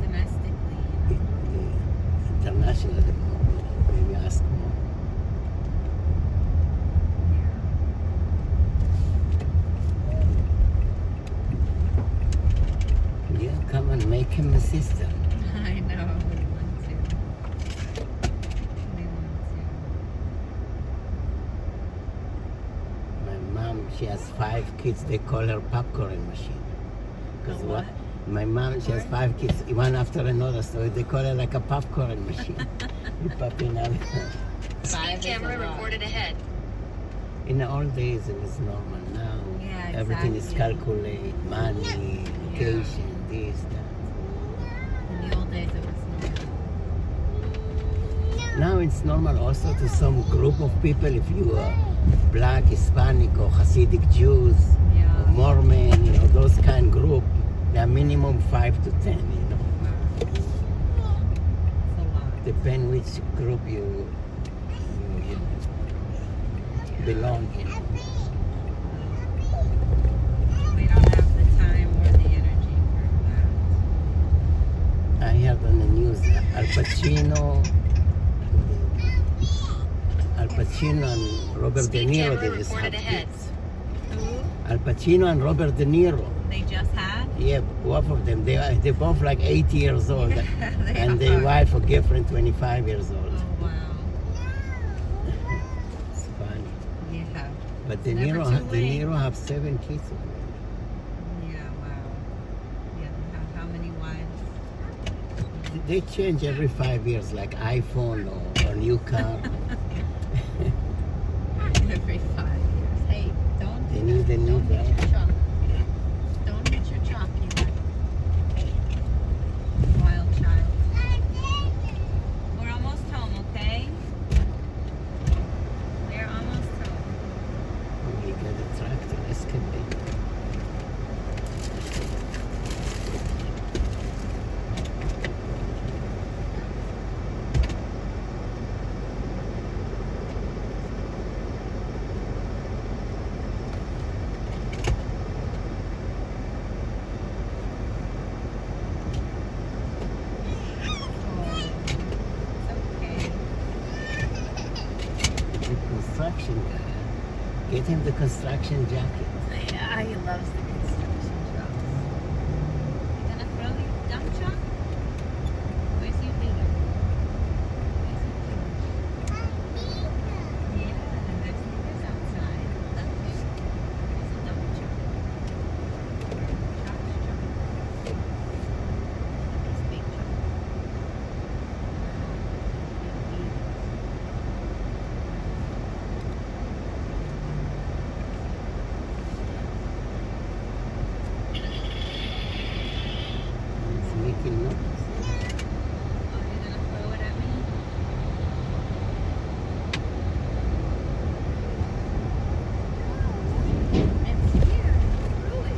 domestically, you know? International, maybe ask more. Yeah, come and make him a sister. I know, we want to. We want My mom, she has 5 kids. They call her popcorn machine. Because what? My mom, she has 5 kids, one after another, so they call her like a popcorn machine. You pop in all- Speed camera reported ahead. In the old days, it was normal. Now, Yeah, everything is exactly. calculated, money, location, this, that. In the old days, it was normal. Now it's normal also to some group of people, if you are black, Hispanic, or Hasidic Jews, Yeah. or Mormon, you know, those kind of group, they are minimum 5 to 10, you know. It's a lot. Depend which group you belonging. We don't have the time or the energy for that. I heard on the news Al Pacino and Robert De Niro, they just had kids. Who? Al Pacino and Robert De Niro. They just had? Yeah, both of them. They're both like 80 years old. And They their are. wife or girlfriend 25 years old. Oh, wow. It's funny. Yeah. But De Never too late. Niro have 7 kids. Yeah, wow. Yeah, how many wives? They change every 5 years, like iPhone or new car. Every 5 years. Hey, don't They do need that. a new Don't hit car. your chalk. Don't hit your chalk, you wild child. We're almost home, okay? We're almost home. We got a tractor, excavator. The construction guy. Get him the construction jacket. Yeah, he loves the construction jobs. You gonna throw your dump truck? Where's your dealer? Where's your dealer? Yeah, and there's neighbors outside. Look, there's a dump truck. Trash truck. This big truck. It's making noise. Oh, you're gonna throw it at me? It's here. Throw it.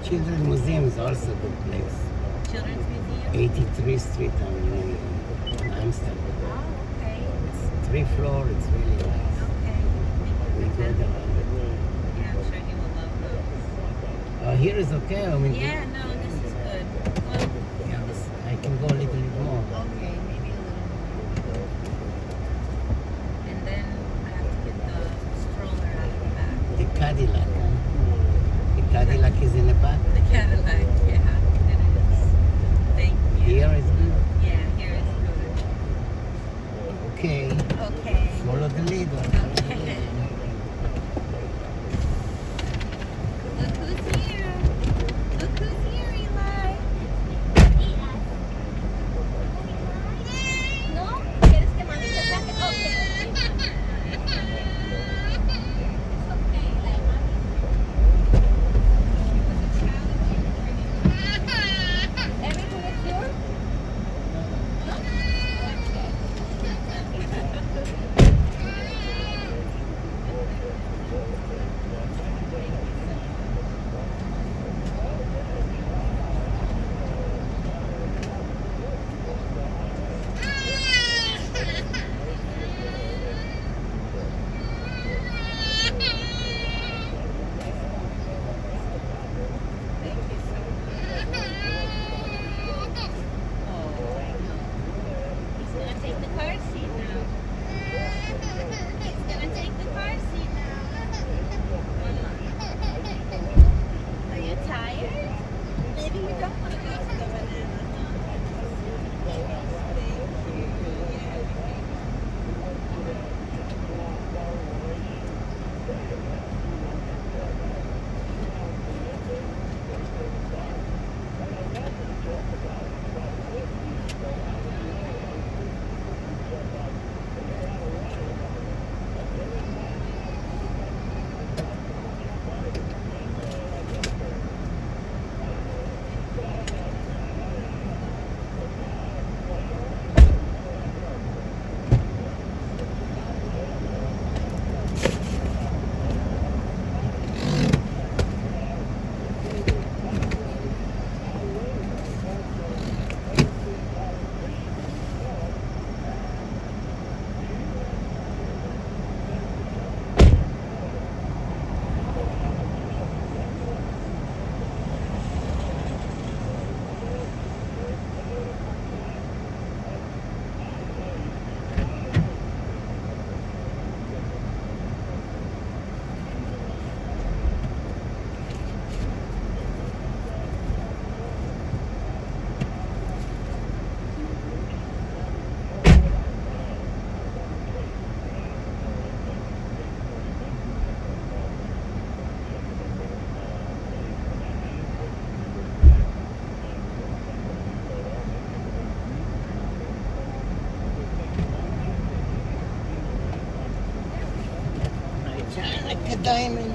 Children's Museum is also a good place. Children's Museum? 83rd Street in Amsterdam. Oh, okay. It's 3 floors, it's really nice. Okay. We go there. Yeah, I'm sure he will love those. Here is okay. I mean, Yeah, no, this is good. Well, yeah, I can go a little bit more. okay, maybe a little more. And then I have to get the stroller out of the back. The Cadillac, huh? The Cadillac is in the back. The Cadillac, yeah, it is. Thank you. Here is good. Yeah, here is good. Okay. Okay. Follow the leader. Okay. Look who's here. Look who's here, Eli. ¿No? ¿Quieres que mami te saque? Okay. Everything is yours? No? He's gonna take the car seat now. He's gonna take the car seat now. Are you tired? Maybe you don't want to go to the banana. Shine like a diamond.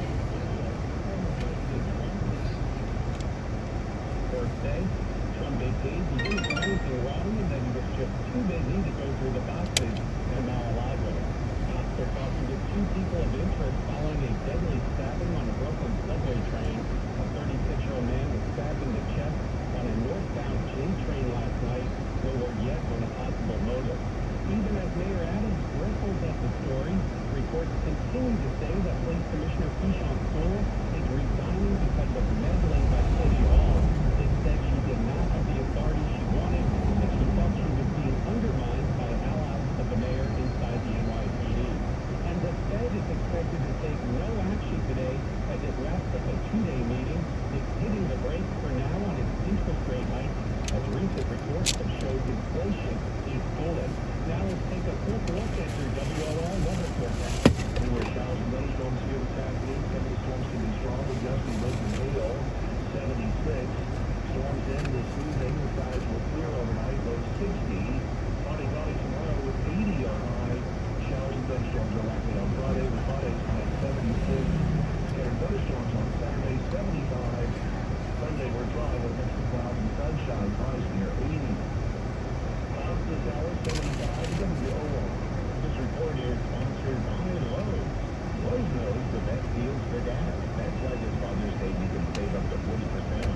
Fourth day, some big teams begin planning for Raleigh, and then it's just too busy to go through the boxes at Mar-a-Lago. Cops are talking to 2 people of interest following a deadly stabbing on a Brooklyn subway train. A 36-year-old man was stabbed in the chest on a northbound J train last night. No word yet on a possible motive. Even as Mayor Adams wrestles at the story, reports continue to say that Police Commissioner Keyshawn Sewell is resigning because of meddling by City Hall. They said she did not have the authority she wanted, and she felt she was being undermined by allies of the mayor inside the NYPD. And the Fed is expected to take no action today as it wraps up a 2-day meeting. It's hitting the brakes for now on its interest rate hike, as recent reports have showed inflation is cooling. Now let's take a quick look at your WOR weather forecast. Numerous showers and thunderstorms here this afternoon. Some of the storms can be strong with gusty winds and hail. 76. Storms in this evening. The skies will clear overnight. Low 60. Cloudy tomorrow with 80 on high. Showers and thunderstorms are likely on Friday. With Friday's high 76. Scattered thunderstorms on Saturday 75. Sunday we're dry with mix of clouds and sunshine. Highs near 80. Clouds this hour 75. WOR. This report is sponsored by Lowe's. Lowe's knows the best deals for gas. That's why this Father's Day you can save up to 40%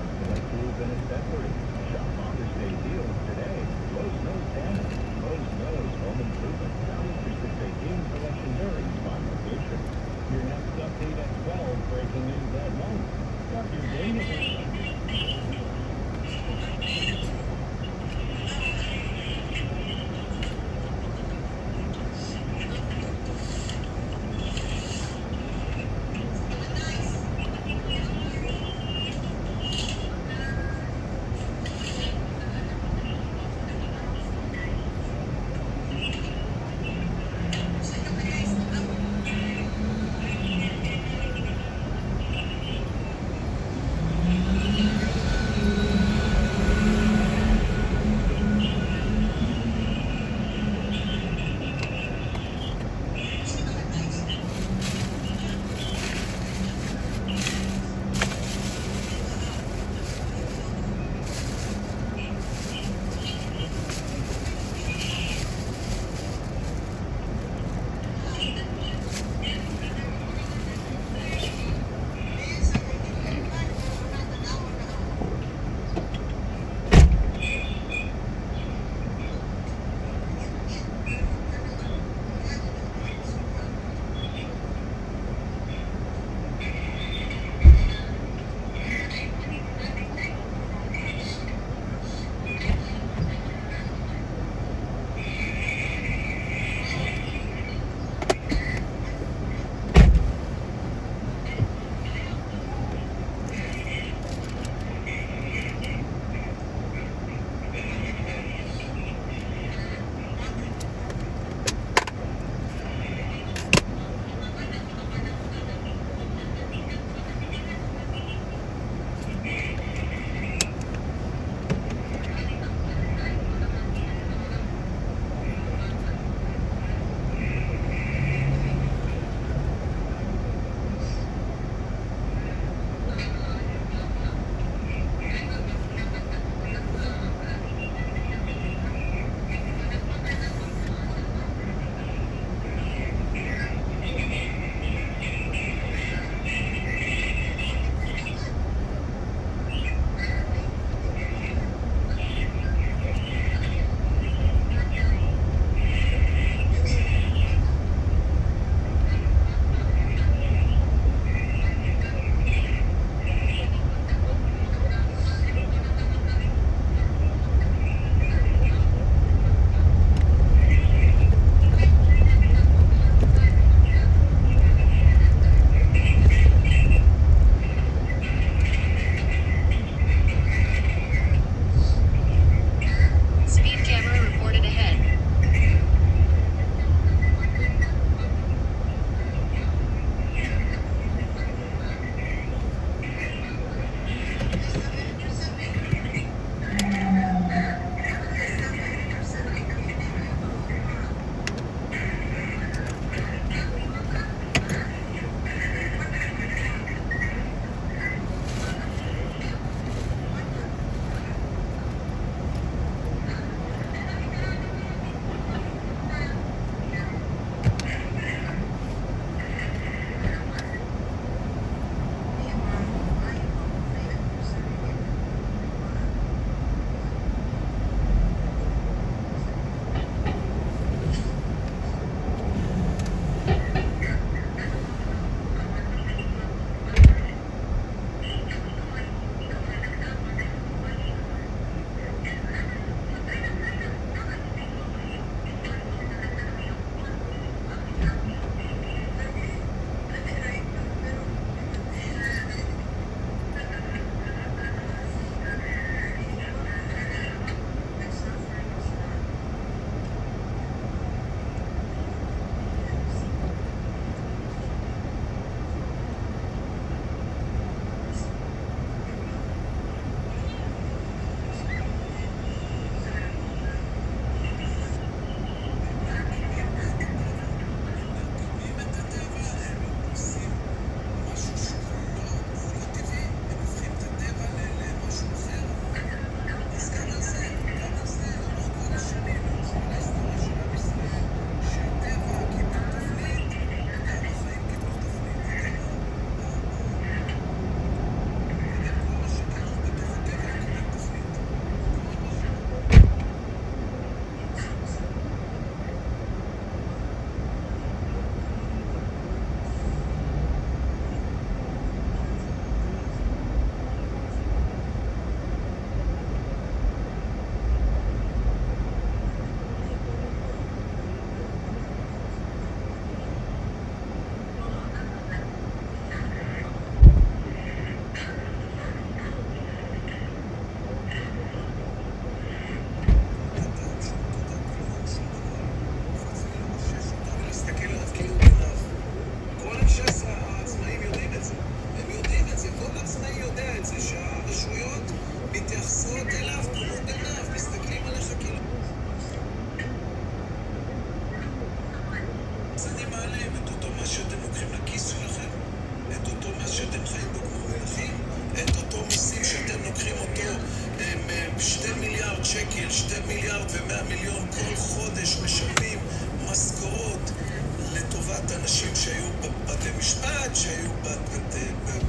שאתם חיים בו כמו מלכים, את אותו מיסים שאתם לוקחים אותו 2 מיליארד שקל, 2 מיליארד ו100 מיליון כל חודש משלמים משכורות לטובת אנשים שהיו בבתי משפט, שהיו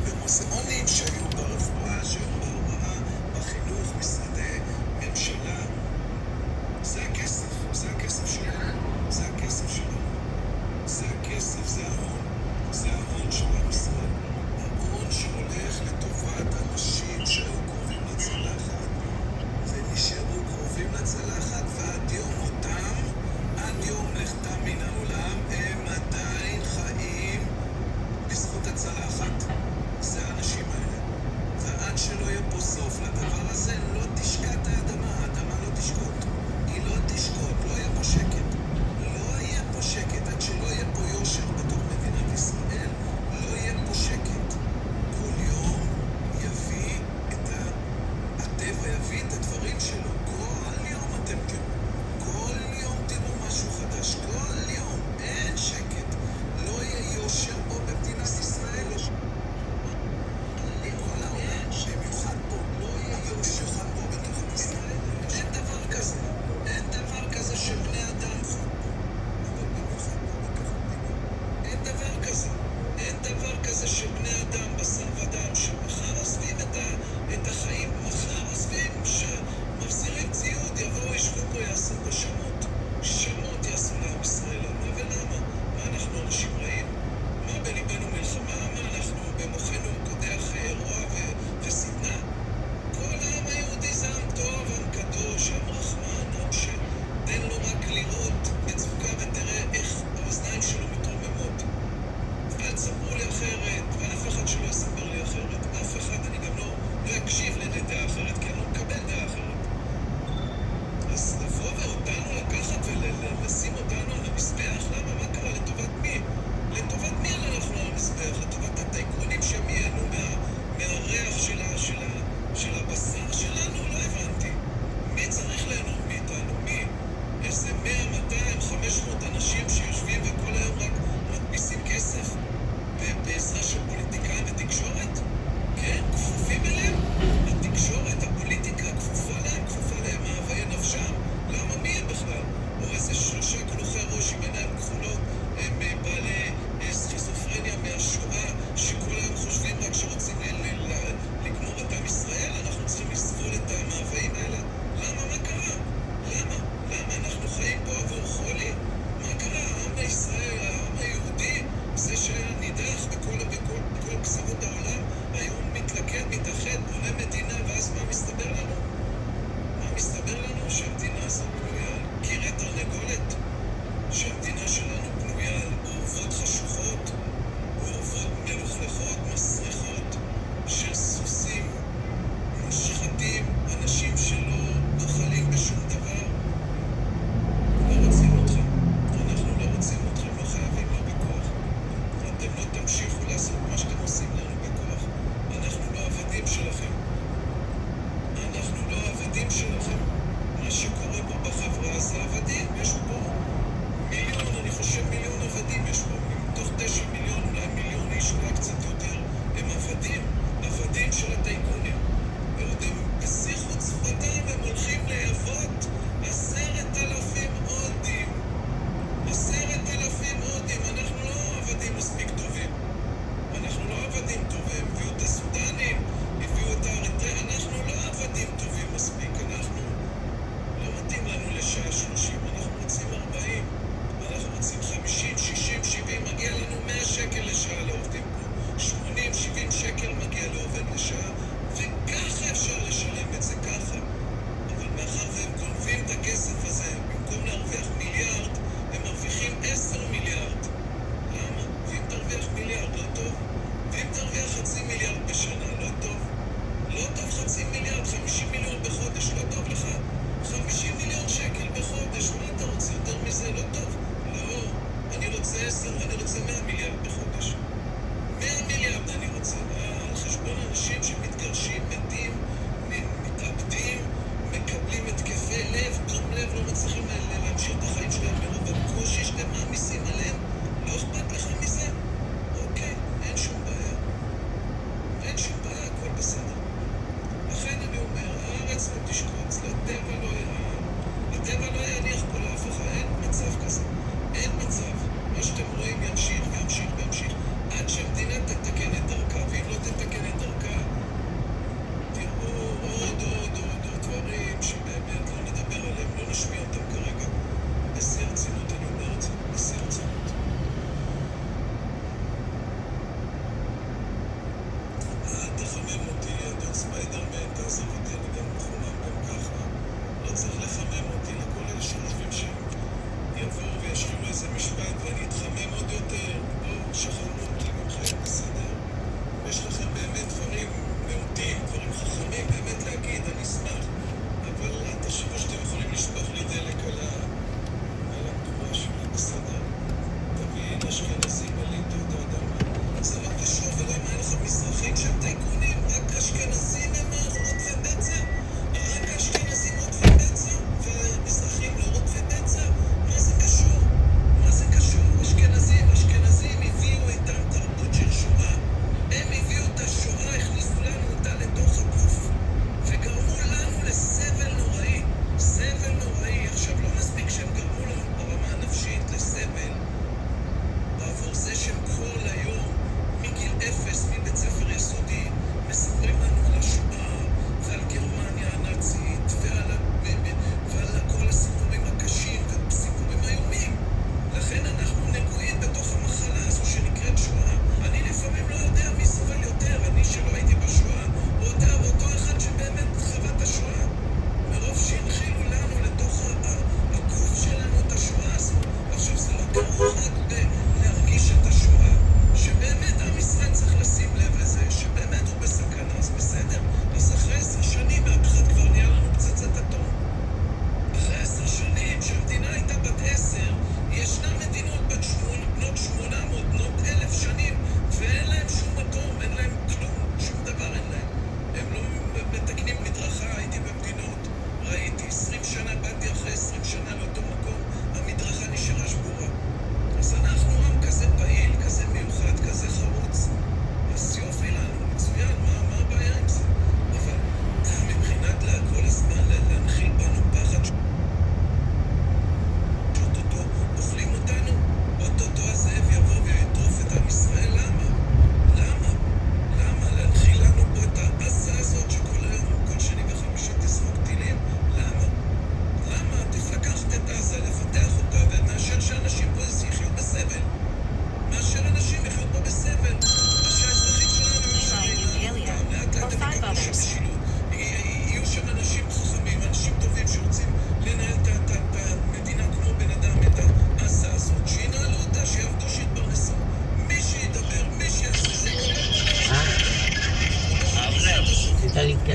במוזיאונים, שהיו ברפואה, שהיו בהוראה, בחינוך, משרדי ממשלה. זה הכסף, זה הכסף שלנו, זה הכסף שלנו. זה הכסף, זה ההון. זה ההון של המשרד. ההון שהולך לטובת אנשים שהיו קרובים לצלחת ונשארו קרובים לצלחת ועד יום מותם, עד יום לכתם מן העולם, הם עדיין חיים בזכות הצלחת.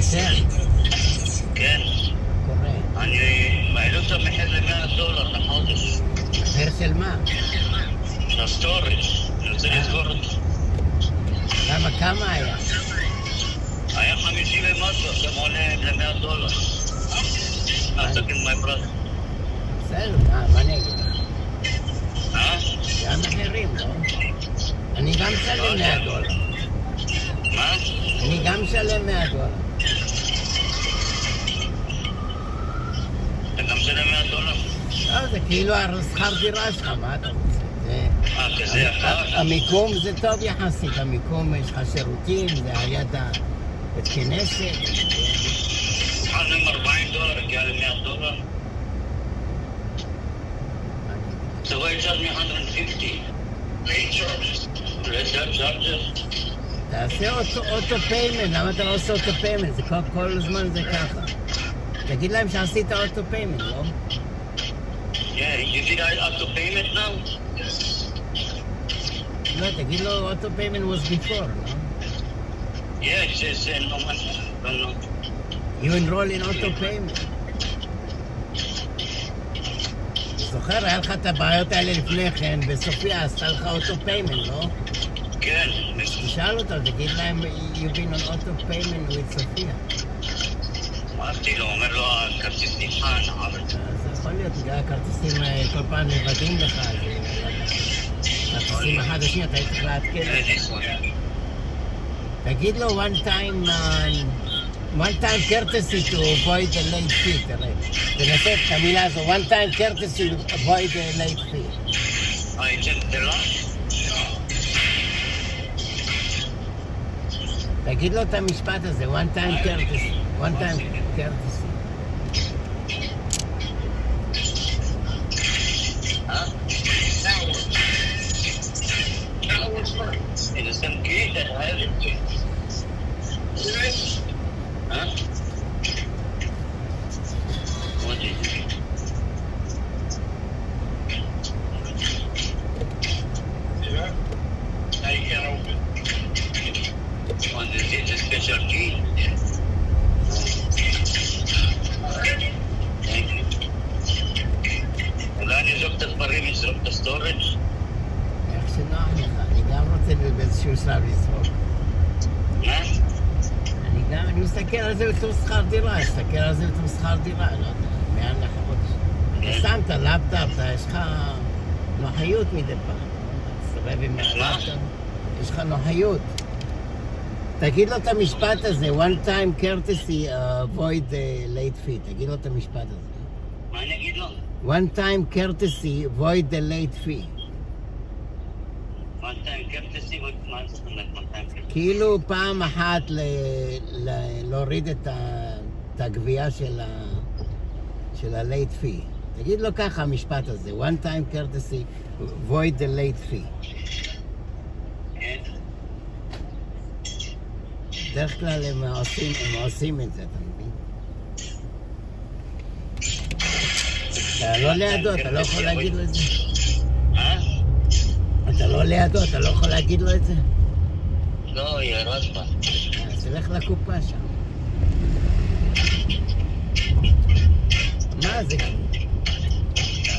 מתקשר? כן. קורה. אני מעלו את המחיר $100 לחודש. מחיר של מה? לסטורג'. אני רוצה לסגור אותו. למה כמה היה? היה 50 ומשהו, עכשיו עולה $100. I'm talking my brother. בסדר, מה אני אגיד לך? זה המחירים, לא? אני גם משלם $100. מה? אני גם משלם $100. אתה גם משלם $100? לא, זה כאילו השכר דירה שלך, מה אתה רוצה? כזה יקר? המיקום זה טוב יחסית, המיקום יש לך שירותים, זה על יד בית כנסת. התחלנו עם $40, הגיע ל$100. So why charge me 150? Late charges. Late charges? תעשה אוטו פיימנט, למה אתה לא עושה אוטו פיימנט? זה כל הזמן זה ככה. תגיד להם שעשית אוטו פיימנט, לא? Yeah, you did auto payment now? לא, תגיד לו אוטו פיימנט was before, לא? Yeah, it says no money. No. You enroll in auto payment. זוכר, היה לך את הבעיות האלה לפני כן, בסופיה עשתה לך אוטו פיימנט, לא? כן. תשאל אותו, תגיד להם, you've been on auto payment with סופיה. אמרתי לו, אומר לו, הכרטיס נבחן, אבל... אז יכול להיות, בגלל הכרטיסים כל פעם מבדים לך, הכרטיסים החדשים, אתה צריך לעדכן. תגיד לו one time courtesy to avoid the late fee, תראה. תנסה את המילה הזו, one time courtesy to avoid the late fee. תגיד לו את המשפט הזה, one time courtesy, one time courtesy. It is some key that I have it. Huh? What is it? Yeah. I can't open. What is it? A special key? Thank you. אולי אני אזרוק את הדברים, אזרוק את הסטורג'? איך שנוח לך, אני גם רוצה באיזשהו שלב לזרוק. מה? אני מסתכל על זה בתור שכר דירה, מסתכל על זה בתור שכר דירה, לא יודע, מעל לחודש. אתה שמת לפטאפ, יש לך נוחיות מדי פעם, אתה מסתובב עם הלפטאפ, יש לך נוחיות. תגיד לו את המשפט הזה, one time courtesy avoid late fee, תגיד לו את המשפט הזה. מה אני אגיד לו? one time courtesy avoid the late fee. one time courtesy, מה זאת אומרת one time courtesy? כאילו פעם אחת להוריד את הגבייה של ה-late fee. תגיד לו ככה המשפט הזה, one time courtesy, avoid the late fee. דרך כלל הם עושים את זה, אתה מבין? אתה לא לידו, אתה לא יכול להגיד לו את זה. אתה לא לידו, אתה לא יכול להגיד לו את זה. לא, ירד בה. אז תלך לקופה שם. מה זה?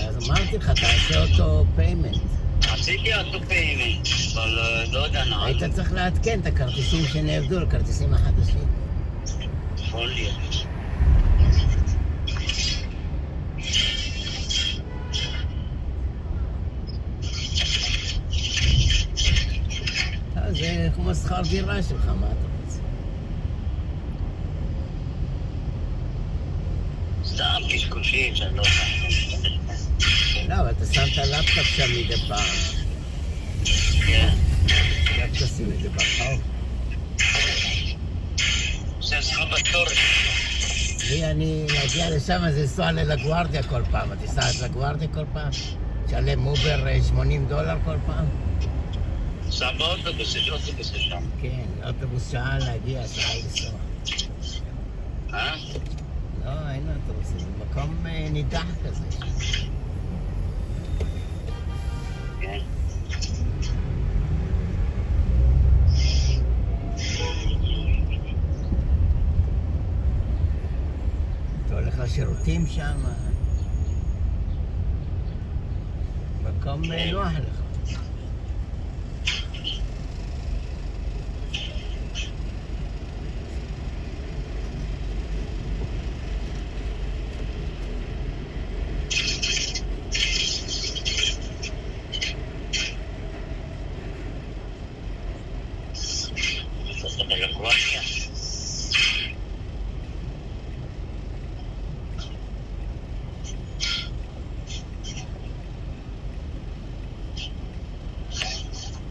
אז אמרתי לך, תעשה אותו פיימנט. עשיתי אותו פיימנט, אבל לא יודע נעד. היית צריך לעדכן את הכרטיסים שנעבדו, לכרטיסים החדשים. יכול להיות. זה כמו שכר דירה שלך, מה אתה רוצה? סתם קשקושים שאני לא יודע. לא, אבל אתה שם את הלפטופ שם מדי פעם. כן. איך תשים את זה בחור? זה אצלך בתור. אני להגיע לשם זה לנסוע ללגוארדיה כל פעם. תיסע את לגוארדיה כל פעם? תשלם אובר $80 כל פעם? סע באוטובוס, יש אוטובוס לשם. כן, אוטובוס שעה להגיע, שעה לנסוע. לא, אין אוטובוס, זה מקום נידח כזה. כן. לך שירותים שם. מקום נוח לך.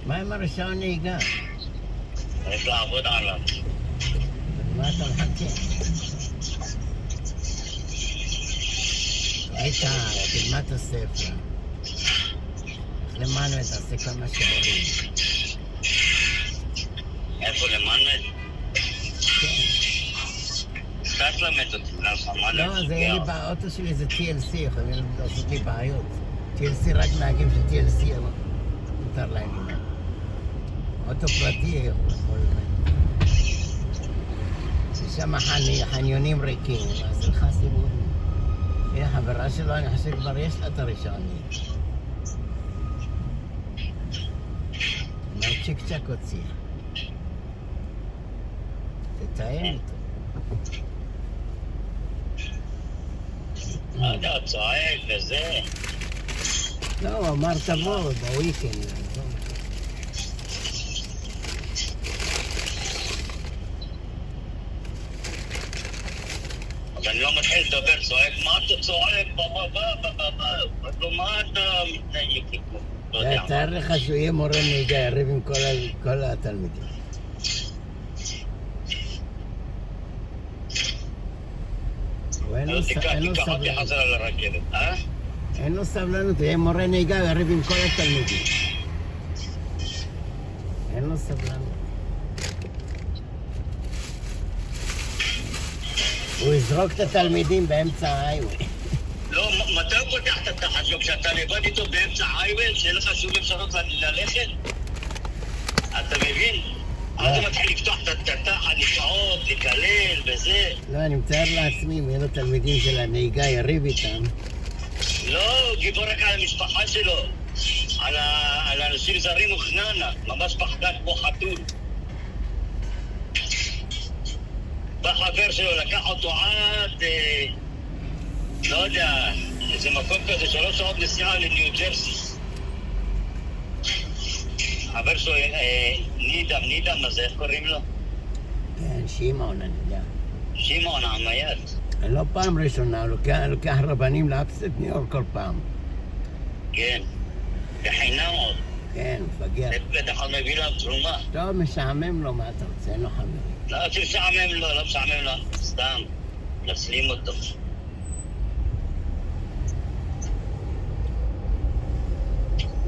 מה עם הרישיון נהיגה? צריך לעבוד עליו. מה אתה מחכה? היית, תלמד את הספר. למענו תעשה כמה שערים. איפה למענו? כן. קצת למד אותי, למה לא, זה אין לי באוטו שלי, זה TLC, יכולים לעשות לי בעיות. TLC רק נהגים של TLC, מותר להם לנהג. אוטו פרטי יכול לנהג. שם חניונים ריקים, אז לך סיבוב. היא החברה שלו, אני חושב כבר יש לה את הרישיון. צ'יק צ'ק הוציאה. תתאם איתו. אתה צועק וזה. לא, הוא אמר תבוא בוויקנד. אז אני לא מתחיל לדבר, צועק, מה אתה צועק? מה אתה מתנהג? תאר לך שהוא יהיה מורה נהיגה, יריב עם כל התלמידים. תיקחתי חזרה לרכבת, אה? אין לו סבלנות, הוא יהיה מורה נהיגה, יריב עם כל התלמידים. אין לו סבלנות. הוא יזרוק את התלמידים באמצע ההייווי. לא, מתי הוא פותח את התחת שלו? כשאתה לבד איתו באמצע ההייווי, שאין לך שום אפשרות ללכת? אתה מבין? אז הוא מתחיל לפתוח את התחת, לפעות, לקלל וזה. לא, אני מתאר לעצמי, אם יהיו לו תלמידים של הנהיגה, יריב איתם. לא, גיבור רק על המשפחה שלו. על אנשים זרים וחננה. ממש פחדן כמו חתול. בא חבר שלו, לקח אותו עד... לא יודע, איזה מקום כזה, 3 שעות נסיעה לניו ג'רסי. חבר שלו, נידם, אז איך קוראים לו? כן, שמעון, אני יודע. שמעון, עמייד. לא פעם ראשונה, הוא לוקח רבנים לאפסט ניו יורק כל פעם. כן, בחינם עוד. כן, מפגר. בטח הוא מביא להם תרומה. טוב, משעמם לו, מה אתה רוצה? אין לו חברים. לא, שמשעמם לו, לא משעמם לו, סתם. נסלים אותו.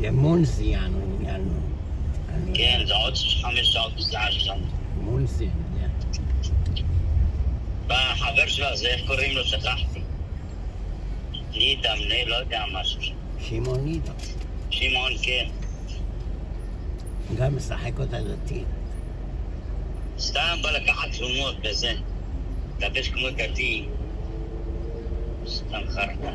למונסי, יענו. כן, זה עוד 5 שעות נסיעה שם. מונסי, אני יודע. בא החבר שלו הזה, איך קוראים לו? שכחתי. נידם, לא יודע משהו. שמעון נידם. שמעון, כן. גם משחק אותה דתי. סתם בא לקחת תלומות בזה. לבש כמו דתי. סתם חרטה.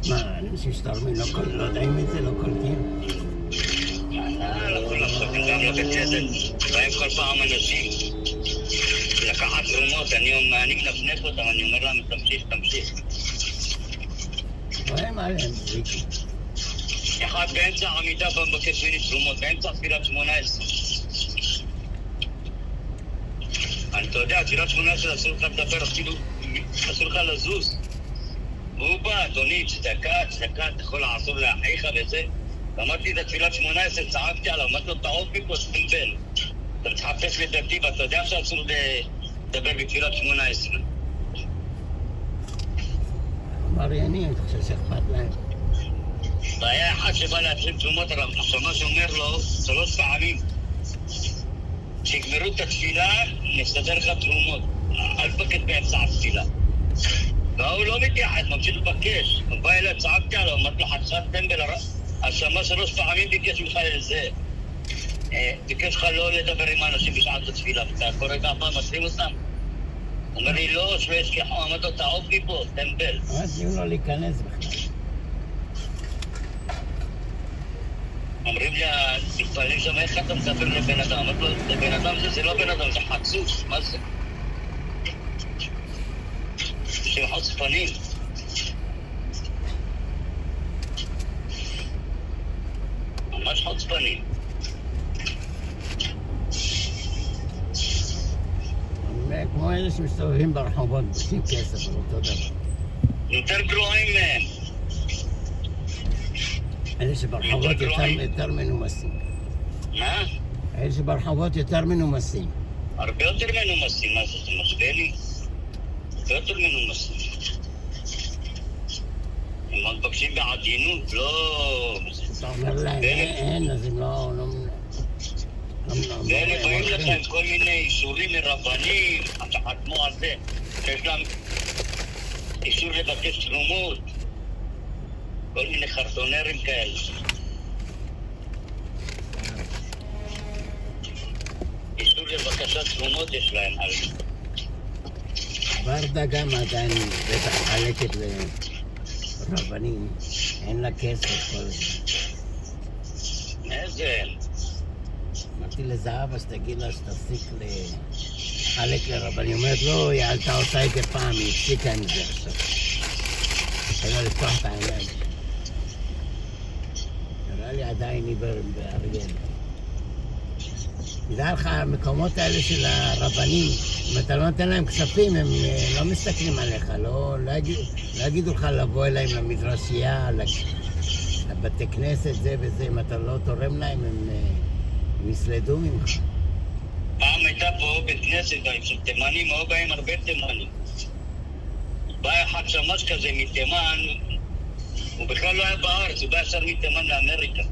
מה, אנשים שתרמים, לא יודעים את זה, לא קולטים? לא יכולים לעשות גם לא בצדק. באים כל פעם אנשים לקחת תרומות, אני מנפנף אותם, אני אומר להם, תמשיך. רואים עליהם, זריקי. אחד באמצע העמידה מבקש ממני תרומות, באמצע תפילת 18. אתה יודע, תפילת 18 אסור לך לדבר, אפילו אסור לך לזוז. והוא בא, אדוני, צדקה, אתה יכול לעזור לאחיך וזה. אמרתי את התפילת 18, צעקתי עליו, אמרתי לו, תעוף מפה, סטמבל. אתה מתחפש לדתי, ואתה יודע שאסור לדבר בתפילת 18. עבריינים, אתה חושב שאכפת להם? והיה אחד שבא להתחיל תרומות עליו, השמש אומר לו 3 פעמים, שיגמרו את התפילה, נסתדר לך תרומות. אל תבקש באמצע התפילה. והוא לא מתייחד, ממשיך לבקש. הוא בא אליי, צעקתי עליו, אמרתי לו, חתיכת טמבל, השמש 3 פעמים ביקש ממך לזה. ביקש לך לא לדבר עם האנשים בשעת התפילה, ואתה כל רגע הבא משלים אותם. אומר לי לא, שלא ישכחו, אמרת לו תעוף מפה, טמבל. נתנו לו להיכנס בכלל. אומרים לי, מתפעלים שם, איך אתה מדבר לבן אדם? אמרת לו, לבן אדם זה לא בן אדם, זה חצוף, מה זה? שהם חוצפנים. ממש חוצפנים. כמו אלה שמסתובבים ברחובות בשביל כסף, אבל אותו דבר. יותר גרועים מהם. אלה שברחובות יותר מנומסים. מה? אלה שברחובות יותר מנומסים. הרבה יותר מנומסים, מה זה? זה משווה לי? הרבה יותר מנומסים. הם מתבקשים בעדינות, לא... אתה אומר להם, אין, אז הם לא... ואלה באים לך עם כל מיני אישורים מרבנים, שחתמו על זה, שיש להם אישור לבקש תרומות, כל מיני חרטונרים כאלה. אישור לבקשת תרומות יש להם על זה. ורדה גם עדיין בטח חלקת לרבנים, אין לה כסף כל זה. איזה? אמרתי לזהב, אז תגיד לה שתפסיק לחלק לרבנים. היא אומרת, לא, היא עלתה עושה את זה פעם, היא הפסיקה עם זה עכשיו. אלא לפתוח את העיניים. נראה לי עדיין עיוור באריאל. תדע לך, המקומות האלה של הרבנים, אם אתה לא נותן להם כספים, הם לא מסתכלים עליך, לא יגידו לך לבוא אליהם למדרשייה, לבתי כנסת, זה וזה, אם אתה לא תורם להם, הם יסלדו ממך. פעם הייתה פה בית כנסת, של תימנים, היו בהם הרבה תימנים. בא אחד שמש כזה מתימן, הוא בכלל לא היה בארץ, הוא בא ישר מתימן לאמריקה.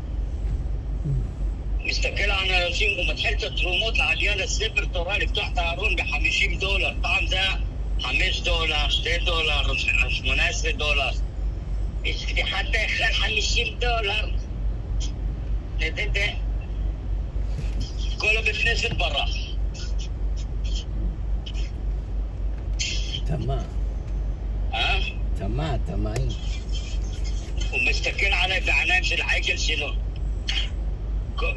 הוא מסתכל על האנשים, הוא מתחיל את התרומות לעלייה לספר תורה, לפתוח את הארון $50. פעם זה היה $5, $2, $18. סליחה, אתה אחד $50. כל הבית כנסת ברח. תמה. תמאי. הוא מסתכל עליי בעיניים של העגל שלו. הוא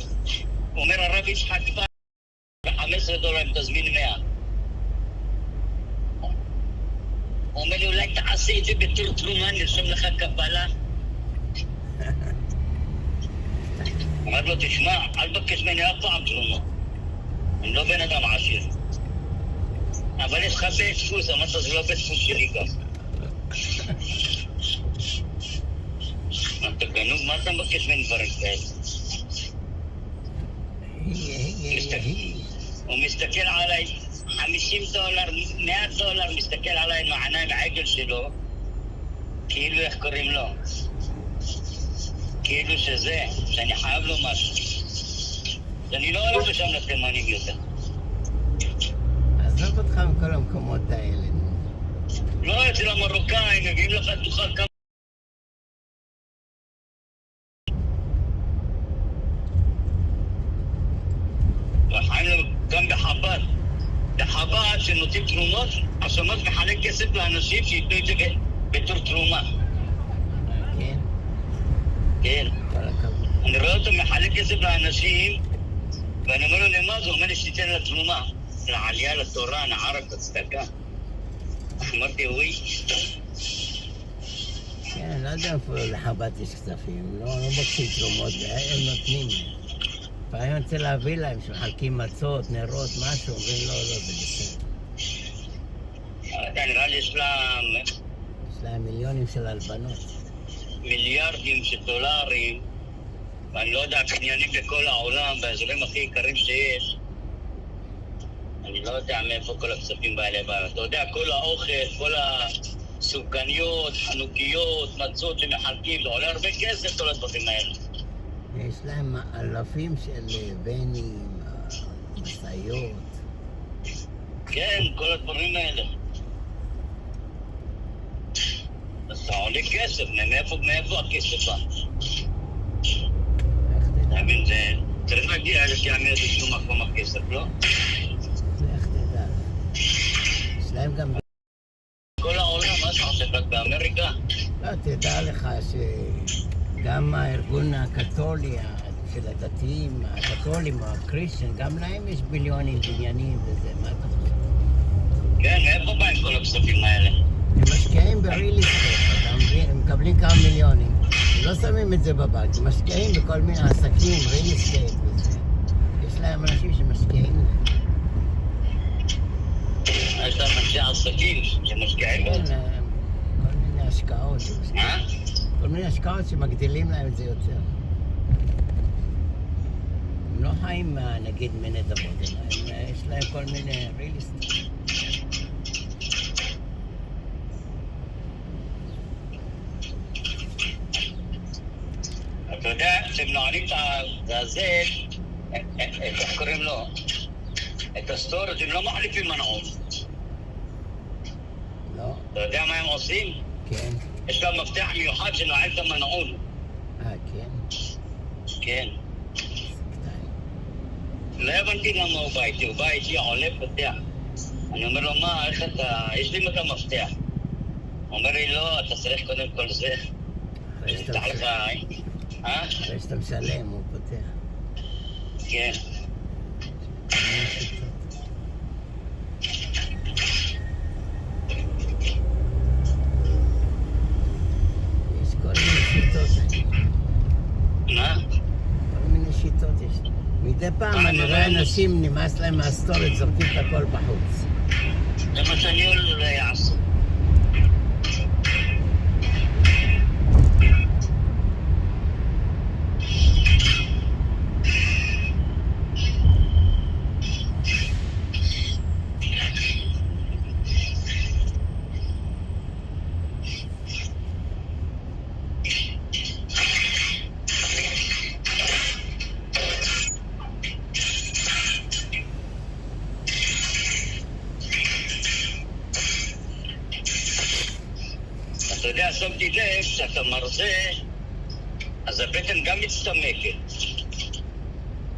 אומר, הרב יצחק בא $15 אם תזמין 100. הוא אומר לי, אולי תעשה את זה בתור תרומה, נרשום לך קבלה. אמר לו, תשמע, אל תבקש ממני אף פעם תרומות. אני לא בן אדם עשיר. אבל יש לך בית דפוס, אמרת, זה לא בית דפוס שלי גם. אתה גנוב, מה אתה מבקש ממני דברים כאלה? הוא מסתכל עליי, $50, $100, מסתכל עליי עם העיניים העגל שלו, כאילו איך קוראים לו? כאילו שזה, שאני חייב לו משהו. אני לא הולך לשם לתימנים יותר. עזוב אותך מכל המקומות האלה. לא, אצל המרוקאים, מביאים לך תוכל כמה... וחיים גם בחב"ד. בחב"ד שנותנים תרומות, השמות מחלק כסף לאנשים שיתנו את זה בתור תרומה. כן? כן. אני רואה אותו מחלק כסף לאנשים, ואני אומר לו, למה זה? הוא אומר לי שתיתן לה תרומה. לעלייה לתורה, נערק, הצדקה. אמרתי, אוי. כן, לא יודע איפה לחב"ד יש כספים, לא מבקשים תרומות, הם נותנים. לפעמים אני רוצה להביא להם, שמחלקים מצות, נרות, משהו, אומרים לא, זה בסדר. נראה לי יש להם מיליונים של הלבנות. מיליארדים של דולרים, ואני לא יודע, קניינים בכל העולם, באזורים הכי יקרים שיש. אני לא יודע מאיפה כל הכספים האלה, אתה יודע, כל האוכל, כל הסופגניות, חנוכיות, מצות שמחלקים, זה עולה הרבה כסף, כל הדברים האלה. יש להם אלפים של בנים, משאיות. כן, כל הדברים האלה. אז זה עולה כסף, מאיפה הכסף בא? I mean, צריך להגיע שיאמר בשום מקום הכסף, לא? לך תדע. יש להם גם... כל העולם, מה אתה חושב, רק באמריקה? לא, תדע לך שגם הארגון הקתולי של הדתיים, הקתולים או הקריסטיאן, גם להם יש ביליונים בניינים וזה, מה אתה חושב? כן, מאיפה באים כל הכספים האלה? הם משקיעים בריל אסטייט, אתה מבין? הם מקבלים כמה מיליונים. הם לא שמים את זה בבנק, הם משקיעים בכל מיני עסקים, ריל אסטייט וזה. יש להם אנשים שמשקיעים. יש להם אנשי עסקים שמשקיעים בזה. כן, כל מיני השקעות. כל מיני השקעות שמגדילים להם את זה יותר. הם לא חיים, נגיד, מנדבות, יש להם כל מיני ריל אסטייט. אתה יודע, כשהם נועלים את הזה, איך קוראים לו? את הסטורג' הם לא מחליפים מנעול. לא. אתה יודע מה הם עושים? כן. יש להם מפתח מיוחד שנועל את המנעול. כן? כן. לא הבנתי למה הוא בא איתי, הוא בא איתי עולה פתח. אני אומר לו, מה, איך אתה, יש לי את המפתח. הוא אומר לי, לא, אתה צריך קודם כל זה. תפתח לך, אחרי שאתה משלם, הוא פותח. כן. יש כל מיני שיטות. מה? כל מיני שיטות יש. מדי פעם אני רואה אנשים נמאס להם מהסטורג' זורקים את הכל בחוץ. זה מה שאני לא יעשו. אתה יודע, שמתי לב שאתה מרזה, אז הבטן גם מצטמקת.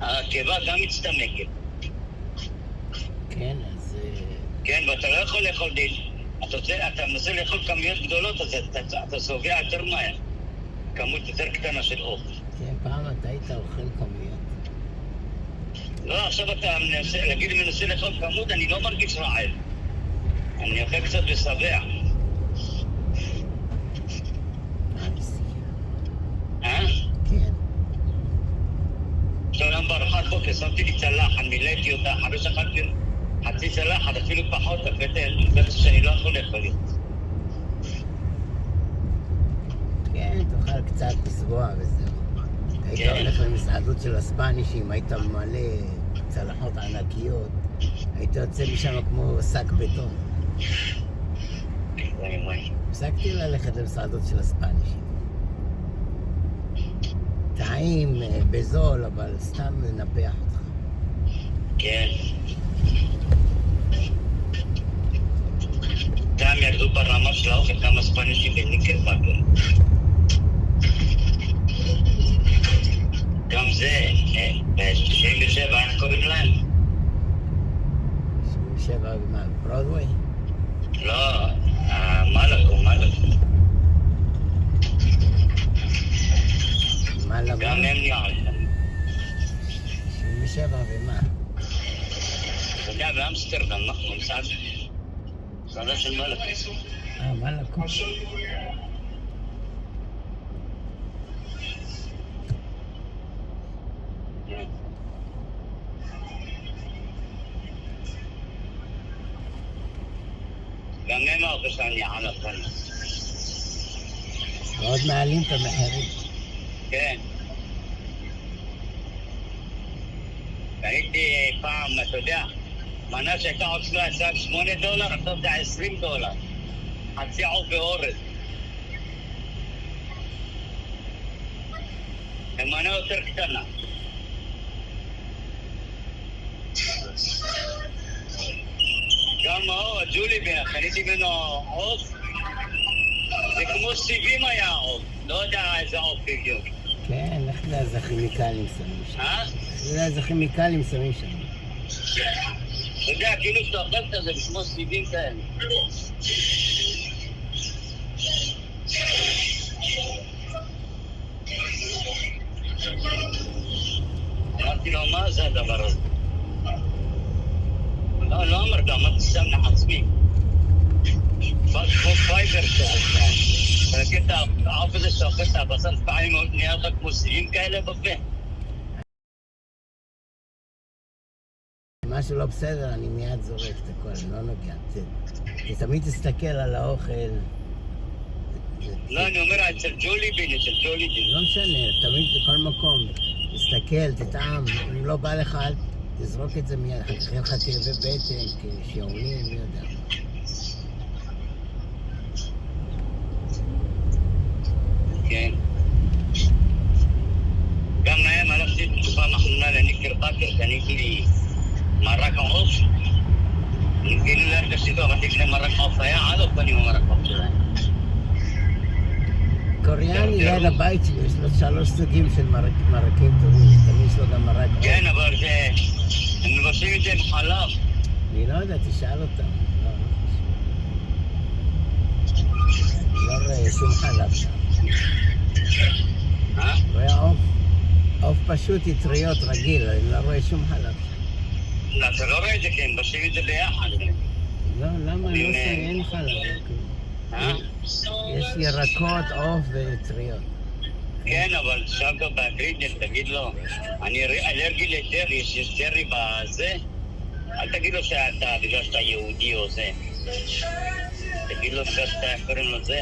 הקיבה גם מצטמקת. כן, אז... כן, ואתה לא יכול לאכול אתה מנסה לאכול כמויות גדולות, אז אתה סובע יותר מהר. כמות יותר קטנה של אוכל. כן, פעם אתה היית אוכל כמויות. לא, עכשיו אתה מנסה לאכול כמות, אני לא מרגיש רעב. אני אוכל קצת ושבע. כן. עכשיו בארוחת בוקר שמתי לי צלחת, מילאתי אותה, אחרי שאכלתי חצי צלחת, אפילו פחות, הבטן, זה שאני לא יכול לאכול. כן, תאכל קצת לסבוע וזהו. היית הולך למסעדות של הספנישים, היית מלא צלחות ענקיות, היית יוצא משם כמו שק בטון. הפסקתי ללכת למסעדות של הספנישים. טעים, בזול, אבל סתם לנפח אותך. כן. גם ירדו ברמה של האוכל כמה ספנישים בניקל פאקר. גם זה, ב-97 איך קוראים להם? 97 במה? ברודווי? לא, מלאקו. גם הם נעלם. 97 ומה? אתה יודע, באמסטרדם, אנחנו מסעדה של מלאקו. מלאקו. גם הם האוכל שאני על הפנה. ועוד מעלים את המחירים. כן. ראיתי פעם, אתה יודע, מנה שהייתה עוצלה $8, עכשיו זה $20. חצי עוף ואורז. זה מנה יותר קטנה. גם ג'ולי קניתי ממנו עוף, זה כמו סיבים היה עוף, לא יודע איזה עוף בדיוק. כן, לך תדע איזה כימיקלים שמים שם. לך תדע איזה כימיקלים שמים שם. אתה יודע, כאילו שאתה אוכל כזה בשמו סיבים כאלה. אמרתי לו, מה זה הדבר הזה? לא אמרת, אמרתי סתם לעצמי. כמו פייבר שאתה. אתה מכיר את העוף הזה שאתה אוכל את הבשר, פעמים נהיה לך כמו סיבים כאלה בפה? משהו לא בסדר, אני מיד זורק את הכל, אני לא נוגע. תמיד תסתכל על האוכל. לא, אני אומר, אצל ג'וליבין. לא משנה, תמיד בכל מקום. תסתכל, תטעם, אם לא בא לך, תזרוק את זה מיד. אחר כך יהיה לך כאבי בטן, כשיעולים, מי יודע. כן. גם מהם הלכתי בתקופה האחרונה לניקר בקר, קניתי לי מרק עוף. אני כאילו לא הרגשתי טוב, אמרתי לפני מרק עוף היה על הפנים המרק עוף שלהם. קוריאני ליד הבית שלי, יש לו 3 סוגים של מרקים טובים, תמיד יש לו גם מרק עוף. כן, אבל זה... הם מבשלים את זה עם חלב. אני לא יודע, תשאל אותם. לא רואה שום חלב שם. רואה עוף פשוט יטריות רגיל, אני לא רואה שום חלב שם. לא, אתה לא רואה את זה, כי הם מבשלים את זה ביחד. לא, למה? לא אין חלב. יש ירקות, עוף וטריות. כן, אבל שם גם באנגלית, תגיד לו, אני אלרגי לטרי, יש טרי בזה, אל תגיד לו שאתה, בגלל שאתה יהודי או זה. תגיד לו בגלל שאתה קוראים לו זה.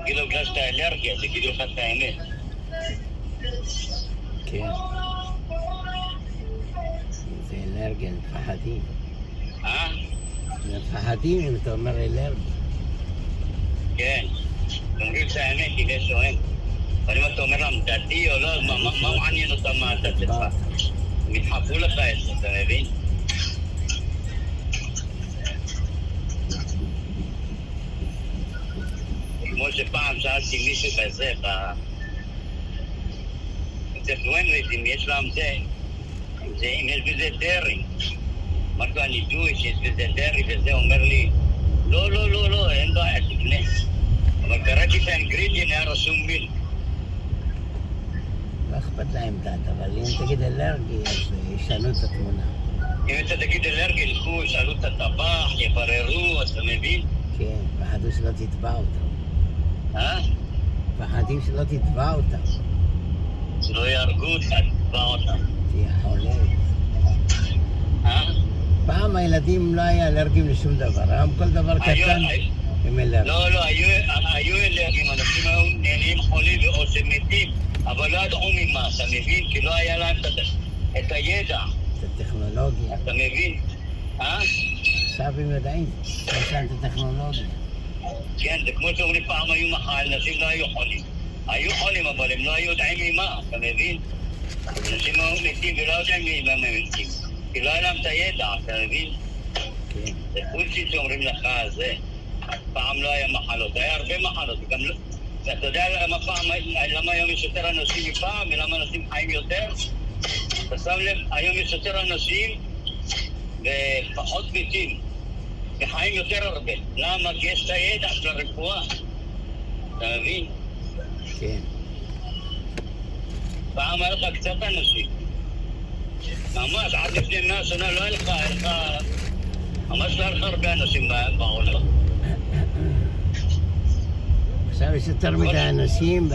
תגיד לו בגלל שאתה אלרגיה, תגידו לך את האמת. כן. זה אלרגיה, מפחדים. מפחדים אם אתה אומר אלרגיה. כן. אומרים שהאמת היא לשואם. אבל אם אתה אומר להם דתי או לא, מה מעניין אותם מה הדת שלך? הם ידחפו לך את זה, אתה מבין? כמו שפעם שאלתי מישהו בזה, בטפלואנרית, אם יש להם זה, אם יש בזה דרי. אמרתי לו, אני ג'ויש, יש בזה דרי, וזה אומר לי, לא, אין בעיה, תקנה. אבל קראתי את האנגרידיאן, היה רשום מיל. לא אכפת להם דת, אבל אם תגיד אלרגי, אז ישנו את התמונה. אם אתה תגיד אלרגי, ילכו, ישאלו את הטבח, יבררו, אתה מבין? כן, פחדו שלא תתבע אותם. פחדים שלא תתבע אותם. שלא יהרגו אותך, תתבע אותם. תהיה חולה. פעם הילדים לא היה אלרגיים לשום דבר, היום כל דבר קטן הם אלרגיים. לא, היו אלרגיים, אנשים היו נהיים חולים או שמתים, אבל לא ידעו ממה, אתה מבין? כי לא היה להם את הידע. את הטכנולוגיה. אתה מבין? עכשיו הם יודעים, יש להם את הטכנולוגיה. כן, זה כמו שאומרים פעם היו מחל, אנשים לא היו חולים. היו חולים, אבל הם לא היו יודעים ממה, אתה מבין? אנשים היו מתים ולא יודעים ממה הם מתים. כי לא היה להם את הידע, אתה מבין? כן. זה פולשי שאומרים לך, זה. פעם לא היה מחלות, היה הרבה מחלות. אתה יודע למה היום יש יותר אנשים מפעם ולמה אנשים חיים יותר? אתה שם לב, היום יש יותר אנשים ופחות מתים. וחיים יותר הרבה. למה? כי יש את הידע של הרפואה. אתה מבין? כן. פעם היה לך קצת אנשים. ממש, עד לפני 100 שנה לא היה לך, ממש לא היה לך הרבה אנשים בעולם. עכשיו יש יותר מדי אנשים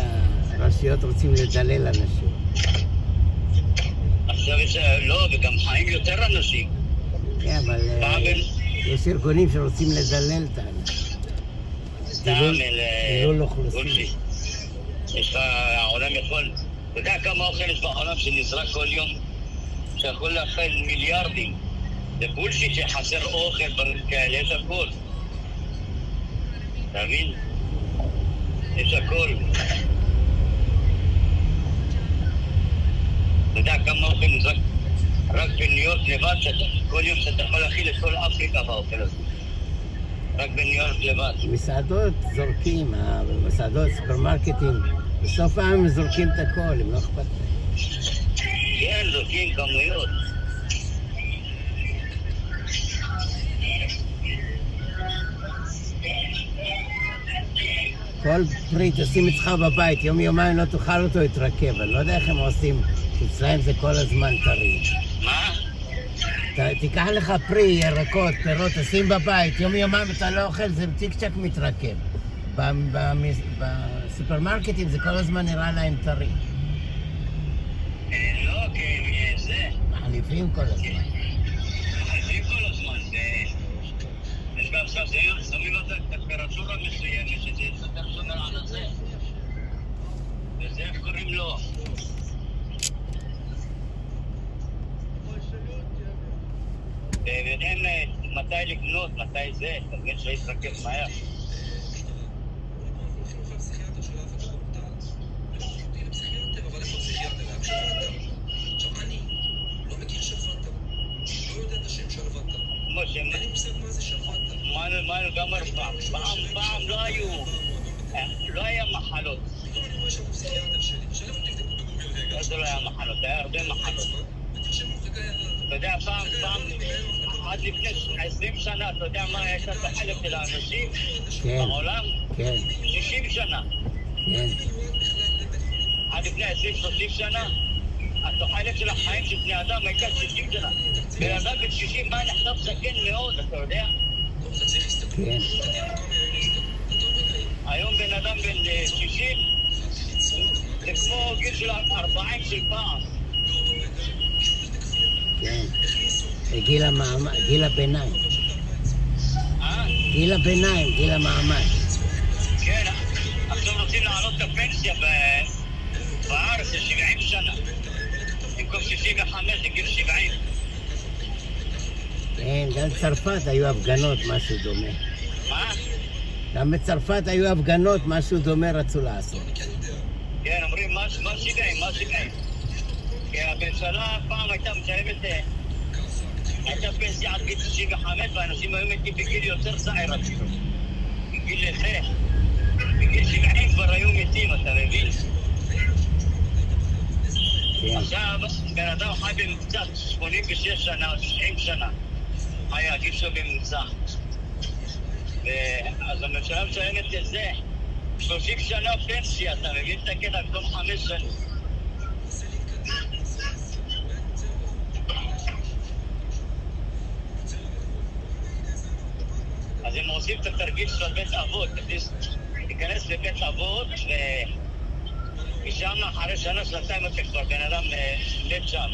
והרשויות רוצים לדלל אנשים. עכשיו יש, לא, וגם חיים יותר אנשים. כן, אבל יש ארגונים שרוצים לדלל את האנשים. דילול אוכלוסין. יש לך, העולם יכול, אתה יודע כמה אוכל יש בעולם שנזרק כל יום? שיכול לאכל מיליארדים. זה בולשיט שחסר אוכל כאלה, יש הכל. אתה מבין? יש הכל. רק בניו יורק לבד, כל יום שאתה יכול להכיל את כל אפריקה באוכל הזה. רק בניו יורק לבד. מסעדות זורקים, מסעדות, סופרמרקטים, בסוף העם הם זורקים את הכל, הם לא אכפת להם. כן, זורקים כמויות. כל פרי תשים אצלך בבית, יום יומיים לא תאכל אותו, יתרכב. אני לא יודע איך הם עושים, אצלהם זה כל הזמן טרי. מה? תיקח לך פרי, ירקות, פירות, תשים בבית, יום יומיים אתה לא אוכל, זה צ'יק צ'ק מתרכב. בסופרמרקטים זה כל הזמן נראה להם טרי. לא, כי זה... מחליפים כל הזמן. מחליפים כל הזמן, יש גם עכשיו, שמים לו את הטמפרטורה מסוימת, שזה יותר שומר על הזה. וזה איך קוראים לו? ויודעים מתי לקנות, מתי זה, אתה מבין שלא יתרכב מהר. מה גם פעם לא היה מחלות. זה לא היה מחלות, היה הרבה מחלות. אתה יודע, פעם, עד לפני 20 שנה, אתה יודע מה הייתה תוחלת של האנשים בעולם? כן. 60 שנה. כן. עד לפני 20-30 שנה, התוחלת של החיים של בני אדם הייתה 60 שנה. בן אדם בן 60 מה נחשב זקן מאוד, אתה יודע? כן. היום בן אדם בן 60, זה כמו גיל של 40 של פעם. כן. גיל הביניים. גיל הביניים, גיל המעמד. כן, עכשיו רוצים להעלות את הפנסיה בארץ זה 70 שנה. במקום 65 זה גיל 70. כן, גם בצרפת היו הפגנות, משהו דומה. מה? גם בצרפת היו הפגנות, משהו דומה רצו לעשות. כן, אומרים מה 70, מה 70. כי הממשלה פעם הייתה משלמת, הייתה פנסיה עד גיל 65, ואנשים היו מתים בגיל יותר צעיר אפילו. בגיל לזה. בגיל 70 כבר היו מתים, אתה מבין? עכשיו, בן אדם חי בממוצע 86 שנה או 90 שנה. היה הגיל שלו בממוצע. אז הממשלה משלמת את זה 30 שנה פנסיה, אתה מבין את הקטע במקום 5 שנים. אז הם עושים את התרגיל של בית אבות, תיכנס לבית אבות ושם אחרי שנה, שנתיים אתה כבר בן אדם מת שם.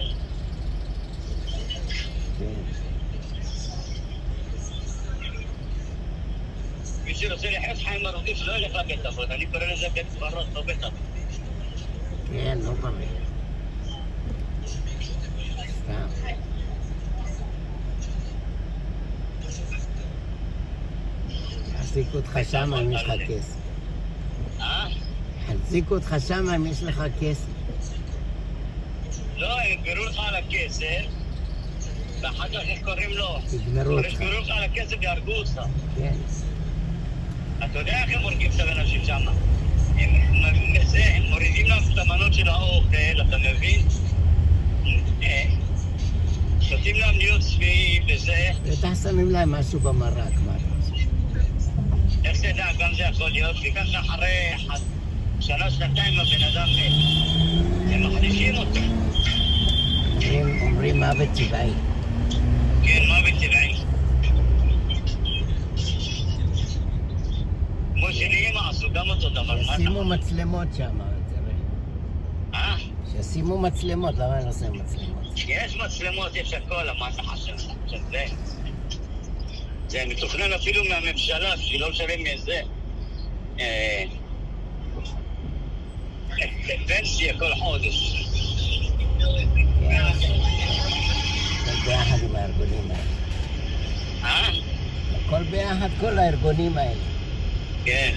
מי שרוצה לחיות חיים ארוכים שלא ילך לבית אבות, אני קורא לזה בית קברות, לא בית אבות. כן, לא בריא. סתם. יחזיקו אותך שם אם יש לך כסף. יחזיקו אותך שם אם יש לך כסף. לא, הם יגברו לך על הכסף, ואחר כך איך קוראים לו? יגמרו אותך. יגברו לך על הכסף ויהרגו אותך. כן. אתה יודע איך הם הורגים את האנשים שם? הם מורידים להם את המנות של האוכל, אתה מבין? שותים להם להיות צביעים וזה. בטח שמים להם משהו במרק, מה אתה עושה? איך תדע, גם זה יכול להיות, בגלל שאחרי שנה, שנתיים הבן אדם מת. הם מחלישים אותו. אומרים מוות טבעי. כן, מוות טבעי. כמו שלאמא עשו גם אותו דבר. שישימו מצלמות שם, תראה. שישימו מצלמות, למה לא עושים מצלמות? יש מצלמות, יש הכל, מה אתה חושב? זה מתוכנן אפילו מהממשלה, שהיא לא משלם מזה. פנסיה כל חודש. הכל ביחד עם הארגונים האלה. הכל ביחד, כל הארגונים האלה. כן.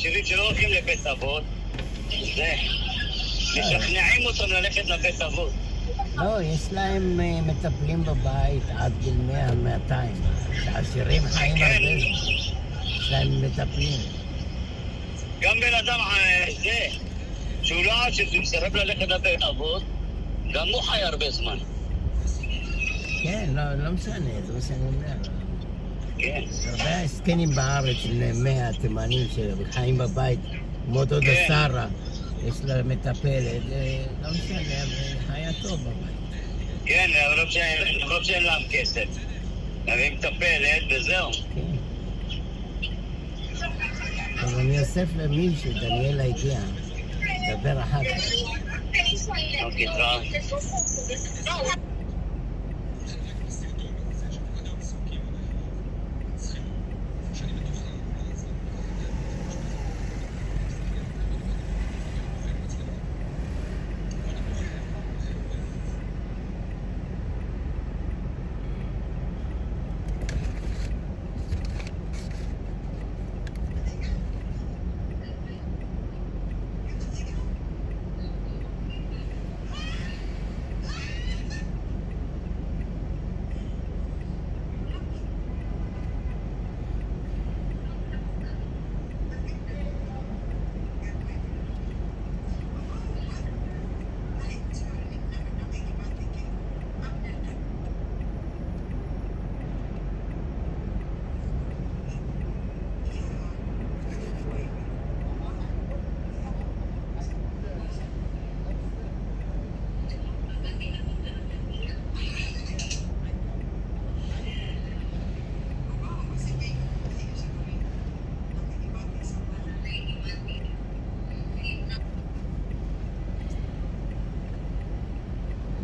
עשירים שלא הולכים לבית אבות, זה, משכנעים אותם ללכת לבית אבות. לא, יש להם מטפלים בבית עד גיל 100, 200. העשירים חיים הרבה זמן. יש להם מטפלים. גם בן אדם זה, שהוא לא עשיר, שהוא מסרב ללכת לבית אבות, גם הוא חי הרבה זמן. כן, לא משנה, זה מה שאני אומר. כן. הרבה זקנים בארץ, בני 100, 80, שחיים בבית, כמו דודה שרה, יש לה מטפלת, לא משנה, אבל חיה טוב בבית. כן, למרות שאין להם כסף. אבל היא מטפלת וזהו. כן. אז אני אוסף למישהו, דניאלה הגיע, נדבר אחר כך. אוקיי, טוב.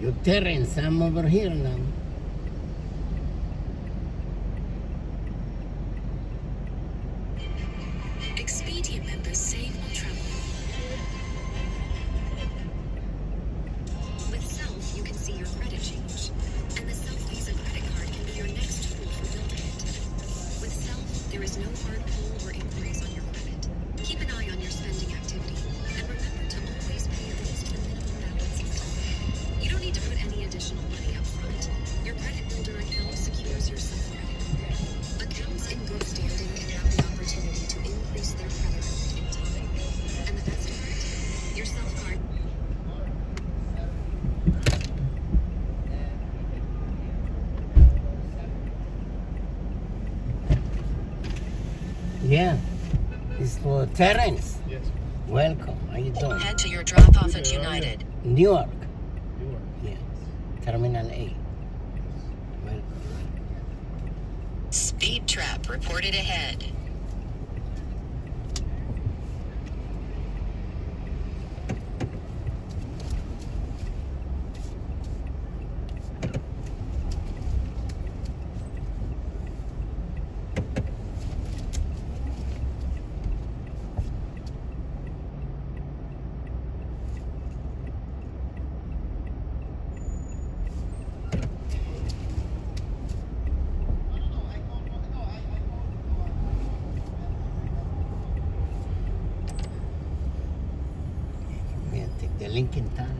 You Terrence, I'm over here now. Expedia members save on travel. With Self, you can see your credit change, and the Self Visa credit card can be your next tool for building it. With Self, there is no hard pull or inquiries on your credit. Keep an eye on your spending activity, and remember to always pay at least the minimum balance each time. You don't need to put any additional money up front. Your credit builder account secures your Self credit. Accounts in good standing can have the opportunity to increase their credit limit in time. And the best part, your Self card. Yeah, it's for Terrence. Yes. Welcome. How you doing? Head to your drop-off at United. Newark. Yeah. Terminal A. Welcome. Speed trap reported ahead. Yeah, take the Lincoln Tunnel.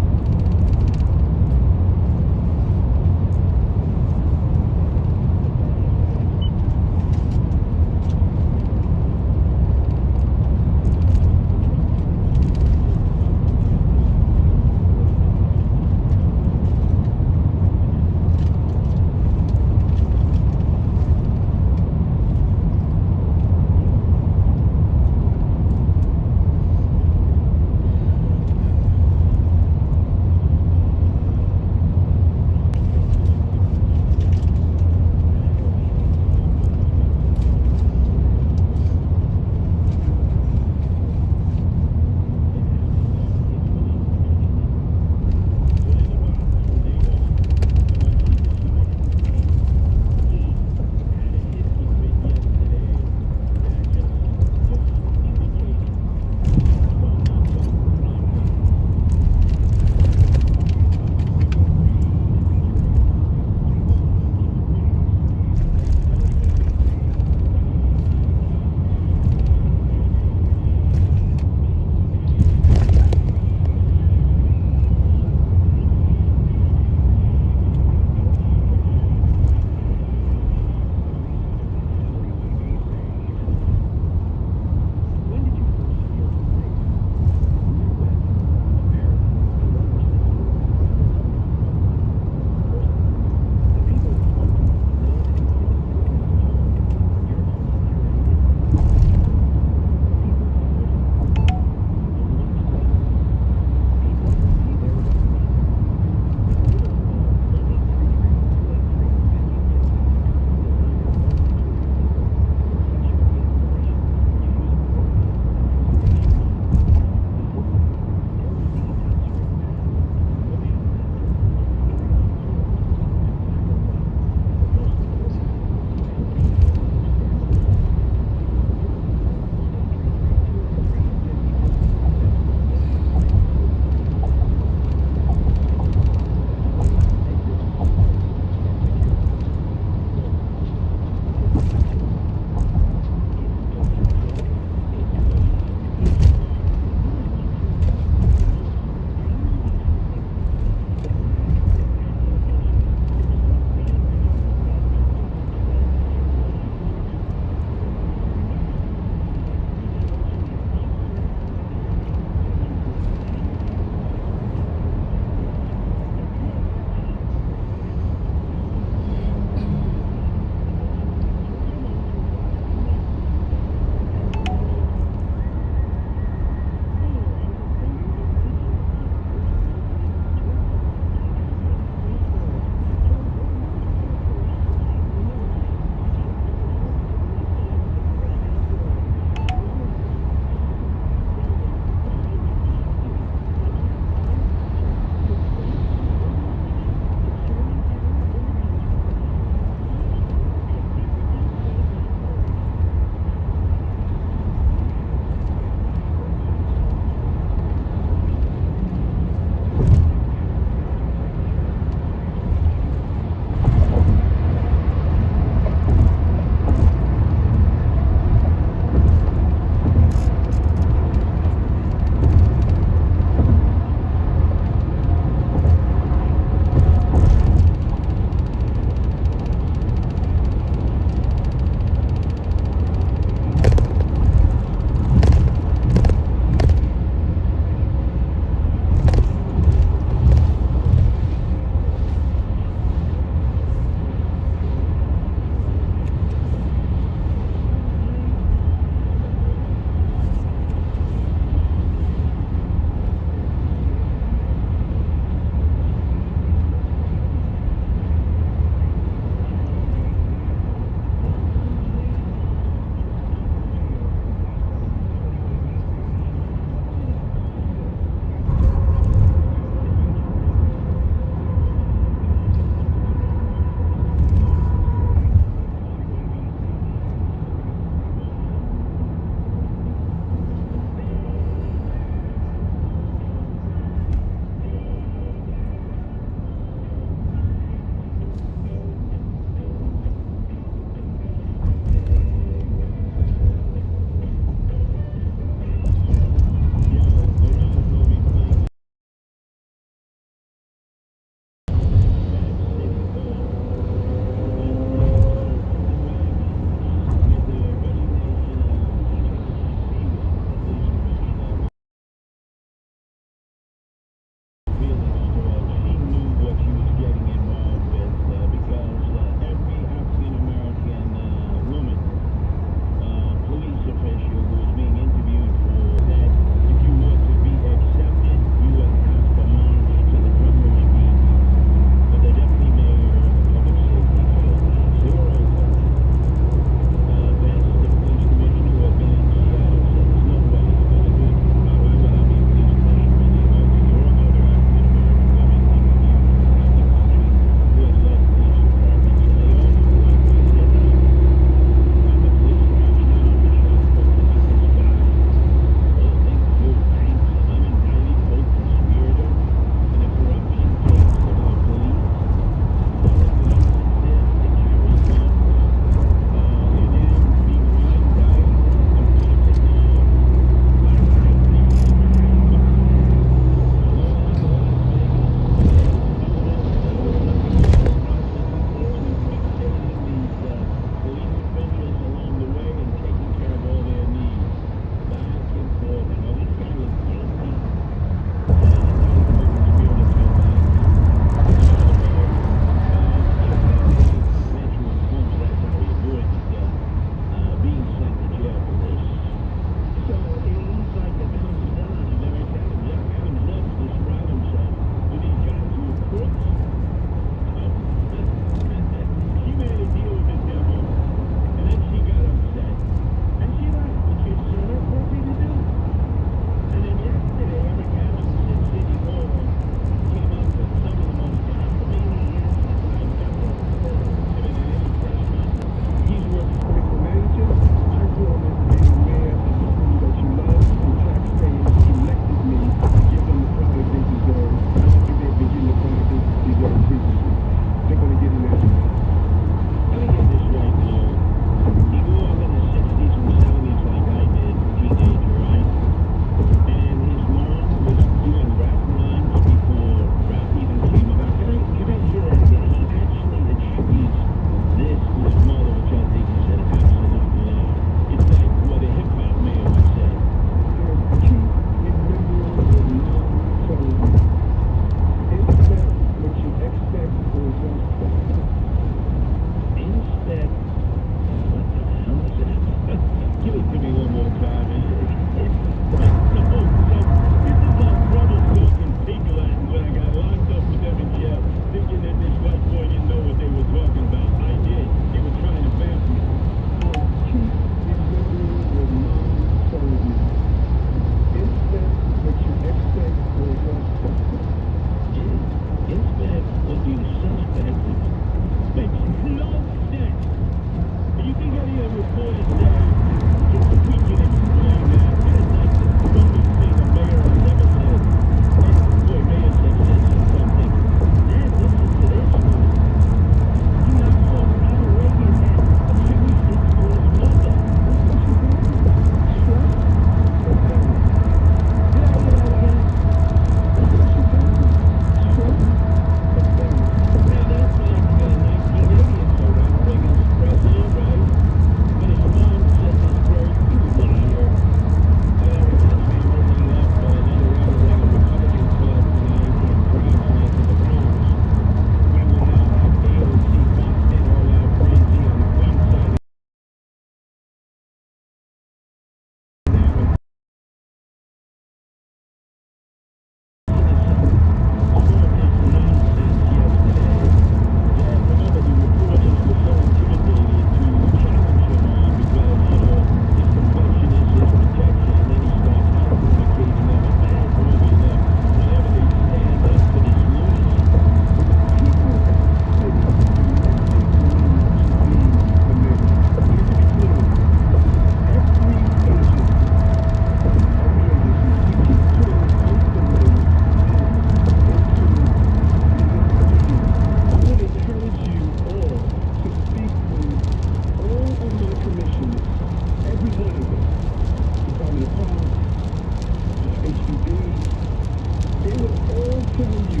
telling you,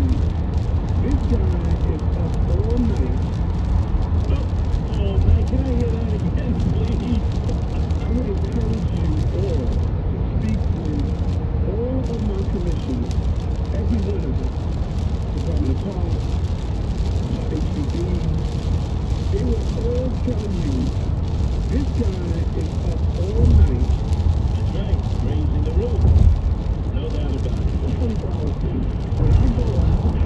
this guy is up all night. Oh, man, can I hear that again, please? I would encourage you all to speak with all of my commissioners, every one of them, Department of Parks, HPD. They will all tell you, this guy is up all night. That's right, raising the roof. No doubt about it. 24 hours too. When I go out, I'm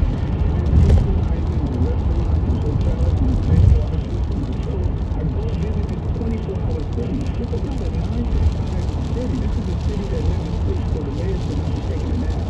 patronizing the restaurants and hotels and the state offices and patrol. I go visit this 24-hour city. This is not a 9 to 5 city. This is a city that never sleeps, so the mayor should not be taking a nap.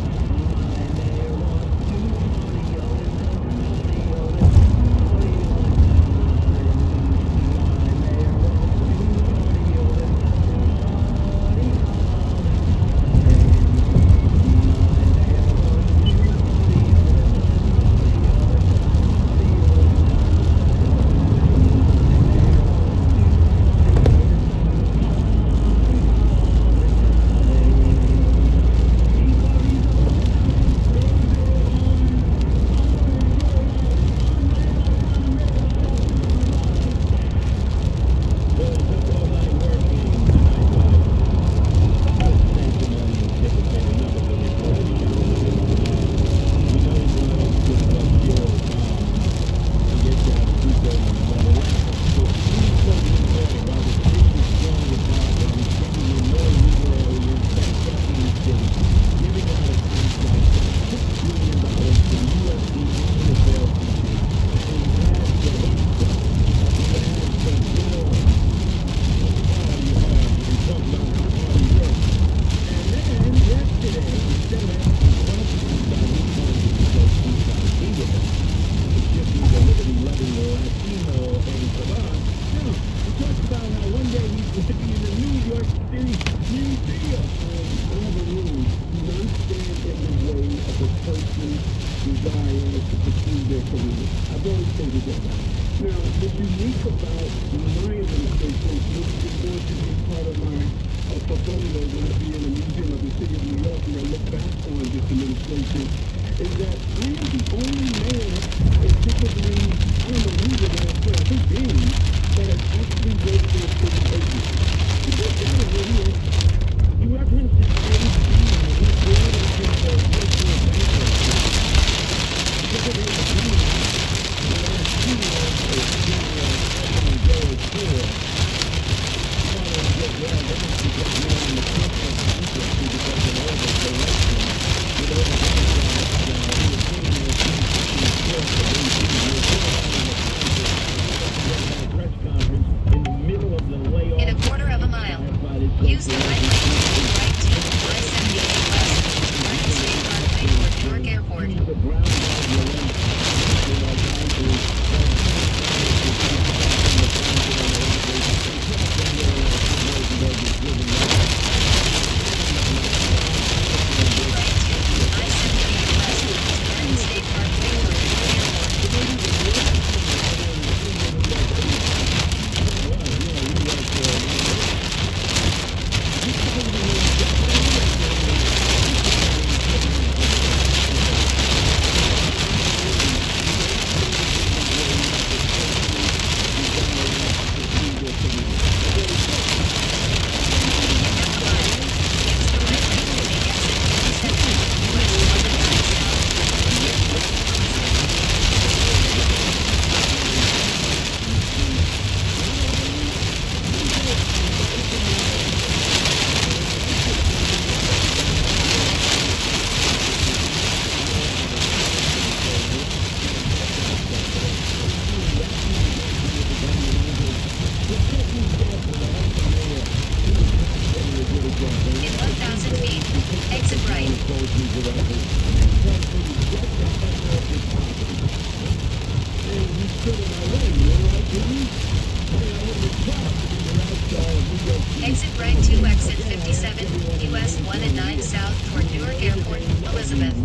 Exit right 2, exit 57, US 1 and 9 south toward Newark Airport, Elizabeth.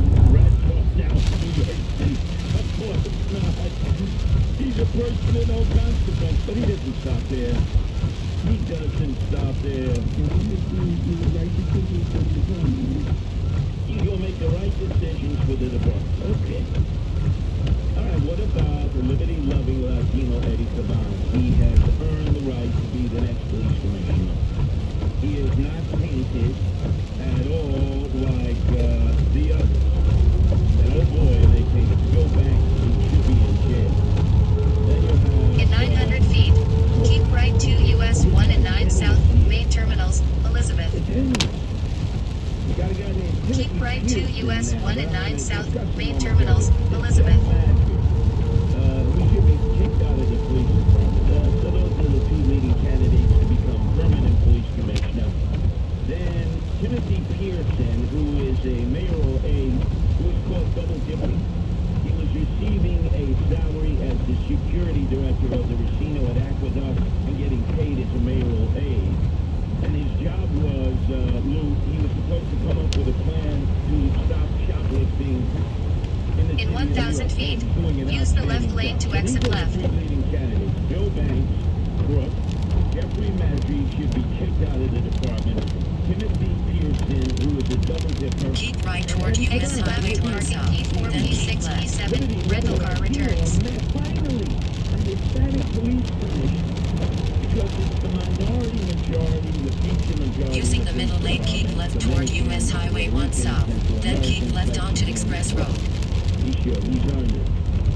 He's a person in no consequence, but he didn't stop there. He doesn't stop there. You'll make the right decisions for the department. Okay. All right, what about the liberty-loving Latino Eddie Caban? He has earned the right to be the next police commissioner. He is not painted at all like the others. And oh boy, they painted Bill Banks, who should be in jail. Then you have... In 900 feet, keep right to US 1 and 9 South, main terminals, Elizabeth. You got a guy named Keep right to US 1 and 9 South, main terminals, Elizabeth. We should be kicked out of the police department. So those are the two leading candidates to become permanent police commissioner. Then Timothy Pearson, who is a mayoral aide, who is caught double dipping. He was receiving a salary as the security director of the Racino at Aqueduct and getting paid as a mayoral aide. And his job was, Lou, he was supposed to come up with a plan to stop shoplifting In 1,000 feet, use the left lane to exit left. Leading candidates, Bill Banks, Brooke, Jeffrey Maddrey should be kicked out of the department. Timothy Pearson, who is a double dipper. Keep right toward US Highway 1 South, P4, P6, P7, rental car returns. Finally, an Hispanic police commission. Because it's the minority majority, the feature majority. Using the middle lane, keep left toward US Highway 1 South, then keep left onto Express Road. He's sure, he's earned it.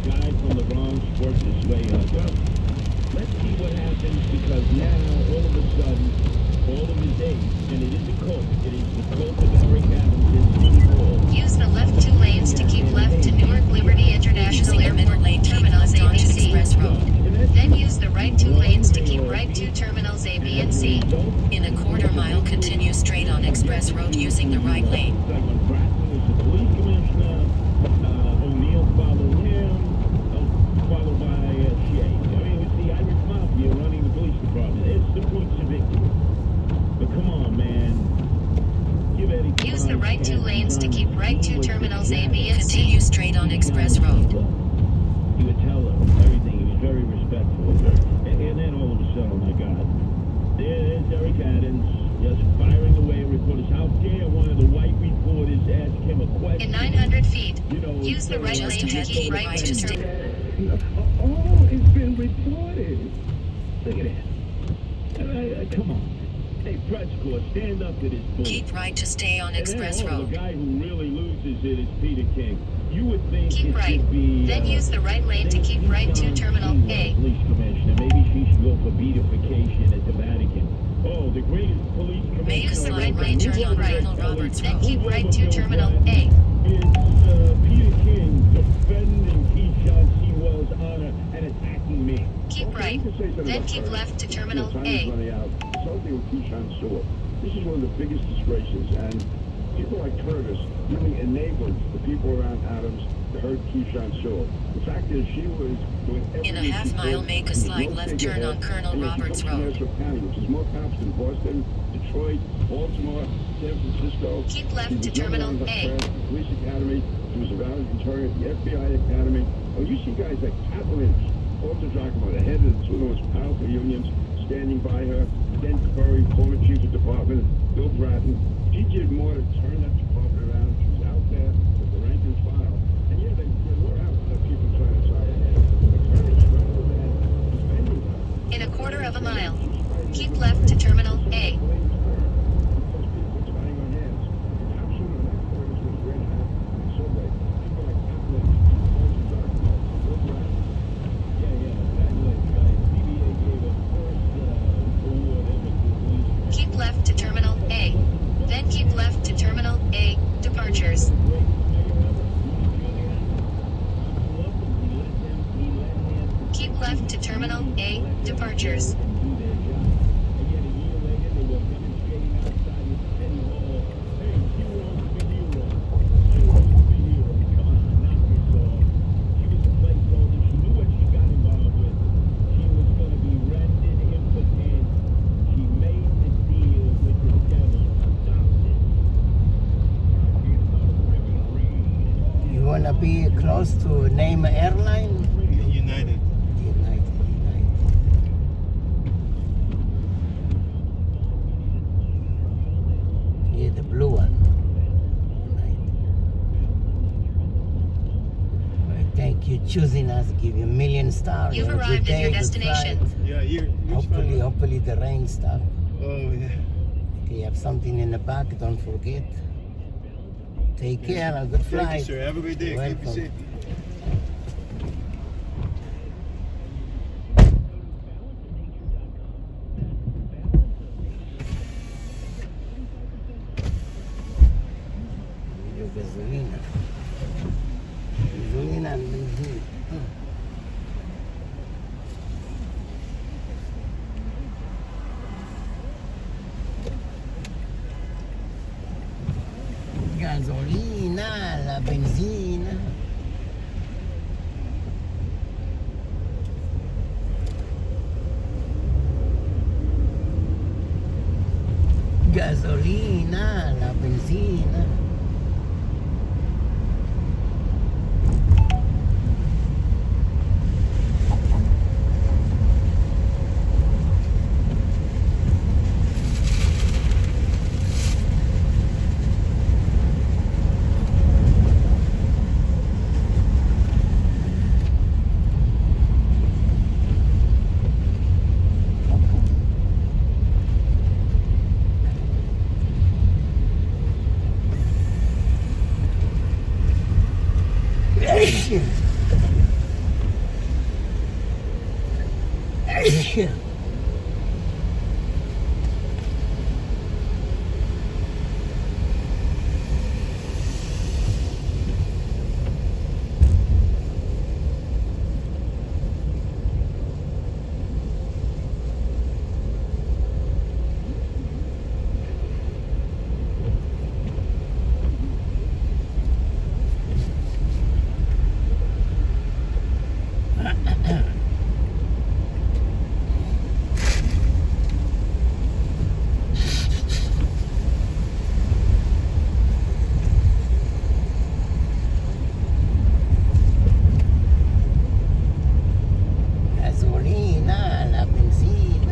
Guy from the Bronx worked his way up. Well, let's see what happens, because now, all of a sudden, all of his days, and it is a cult. It is the cult of Eric Adams in City Hall. Use the left 2 lanes to keep left to Newark Liberty International Using the middle Airport lane, keep terminals left A, onto B, C. Express Road. Then use the right 2 lanes to keep right to terminals A, B, and C. In a quarter mile, continue straight on Express Road using the right lane. Like when Bratton was the police commissioner, O'Neill followed him, followed by Shea. I mean, it was the Irish Mafia running the police department. It's the points of victory. But come on, man. Give Eddie Use the right 2 lanes to keep right to terminals A, B, and C. Continue straight on Express Road. He would tell her everything. He was very respectful of her. And then all of a sudden, oh my God, there's Eric Adams just firing away at reporters. How dare one of the white reporters ask him a question? In 900 feet, You know, use the right Just lane to ahead, keep keep right right to to terminals. Oh, it's been reported. Look at that. Come on. Hey, press corps, stand up to this bull. Keep right to stay on Express And then, Road. the guy who really loses it is Peter King. You would think Keep it right. should be... Then use the right lane to keep right to terminal A. Police commissioner. Maybe she should go for beatification at the Vatican. Oh, the greatest police commissioner... Make a Use the slide right right lane to turn keep on right. Colonel Roberts Then Road. keep right to terminal A. It's Peter King defending Keyshawn Sewell's honor and attacking me. Keep right. Then keep left to terminal A. Running out. Something with Keyshawn Sewell. This is one of the biggest disgraces, and people like Curtis really enabled the people around Adams to hurt Keyshawn Sewell. The fact is, she was doing everything In a half she mile, could. make a She was slide no left turn on figurehead, Colonel and yet she Roberts comes from Road. Nassau County, which is more cops than Boston, Detroit, Baltimore, San Francisco. Keep left She to was terminal number one A. in the Police Academy. She was a valedictorian at the FBI Academy. Oh, you see guys like Pat Lynch, Walter Giacomo, the head of two of the most powerful unions, standing by her. Ken Curry, former chief of department, Bill Bratton. She did more to turn that department around. She was out there with the rank and file. And yeah, we're out there, people trying to side ahead. But Curtis, rather than defending her, In a quarter of a mile, keep left to terminal A. Keep left to terminal A. Then keep left to terminal A. Departures. Keep left to terminal A. Departures. You wanna be close to name an airline? United. United. Yeah, the blue one. United. you choosing us, give you a million stars. You've Have a good arrived at day, your good destination. flight. Yeah, you're Hopefully the rain stops. Oh, yeah. Okay, you have something in the back, don't forget. Take care, a good flight. Thank you, sir. Have a great day. Keep Welcome. you safe. Video gasolina. Gasolina and benzene. Gasolina, la benzina. Gasolina, la benzina. Gasolina, la benzina.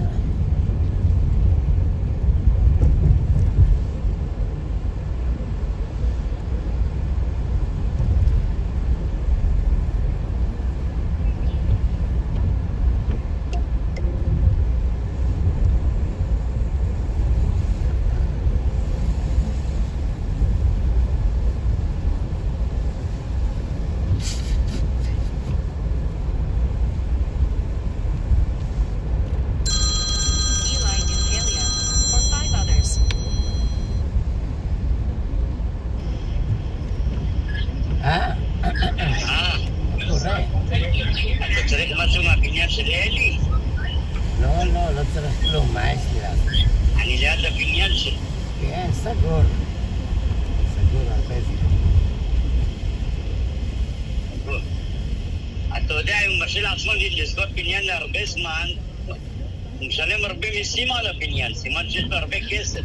Eli Nucalia. Or 5 others. קורה. אתה צריך משהו מהבניין של אלי? לא צריך כלום, מה יש לי לעשות? אני ליד הבניין שלי. כן, סגור. סגור הרבה זמן. אתה יודע, אם הוא מרשה לעצמו לסגור בניין להרבה זמן, הוא משלם הרבה מיסים על הבניין, סימן שיש לו הרבה כסף.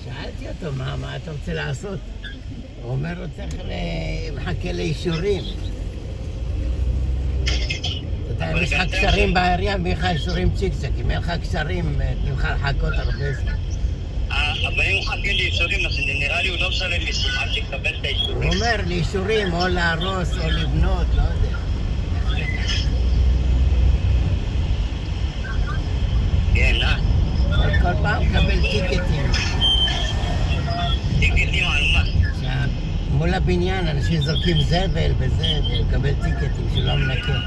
שאלתי אותו, מה אתה רוצה לעשות? הוא אומר, הוא צריך מחכה לאישורים. אתה יודע, אם יש לך קשרים בעירייה, מביא לך אישורים צ'יק צ'ק. אם אין לך קשרים, תוכל לחכות הרבה זמן. אבל אם הוא מחכה לאישורים, אז נראה לי הוא לא משלם מיסים עד שיקבל את האישורים. הוא אומר לאישורים, או להרוס, או לבנות, לא יודע. כן, כל פעם מקבל טיקטים. טיקטים על מה? מול הבניין אנשים זורקים זבל וזה, ומקבל טיקטים שלא מנקה.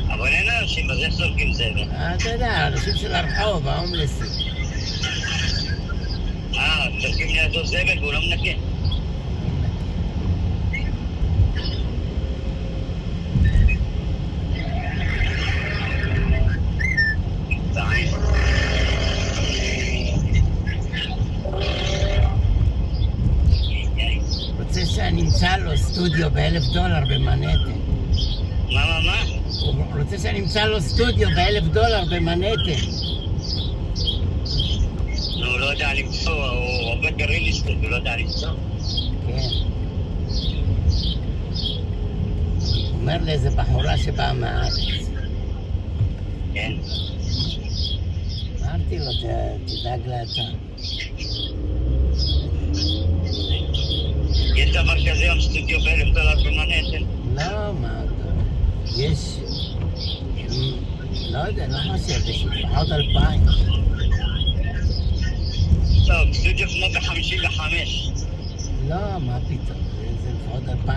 אבל אין אנשים, אז איך זורקים זבל? אתה יודע, אנשים של הרחוב, ההומלסים. זורקים לידו זבל והוא לא מנקה. רוצה שאני אמצא לו סטודיו $1,000 במנהטן. מה? הוא רוצה שאני אמצא לו סטודיו $1,000 במנהטן. הוא לא יודע למצוא, הוא עובד בריליסטות, הוא לא יודע למצוא. כן. הוא אומר לאיזה בחורה שבאה מהארץ. כן. אמרתי לו, תדאג לאתה. יש דבר כזה היום סטודיו $1,000 במנהטן? לא, מה? יש, לא יודע, לא חושב, יש לפחות 2,000. טוב, סטודיו כמו ב-55. לא, מה פתאום, זה לפחות 2,000-3,000.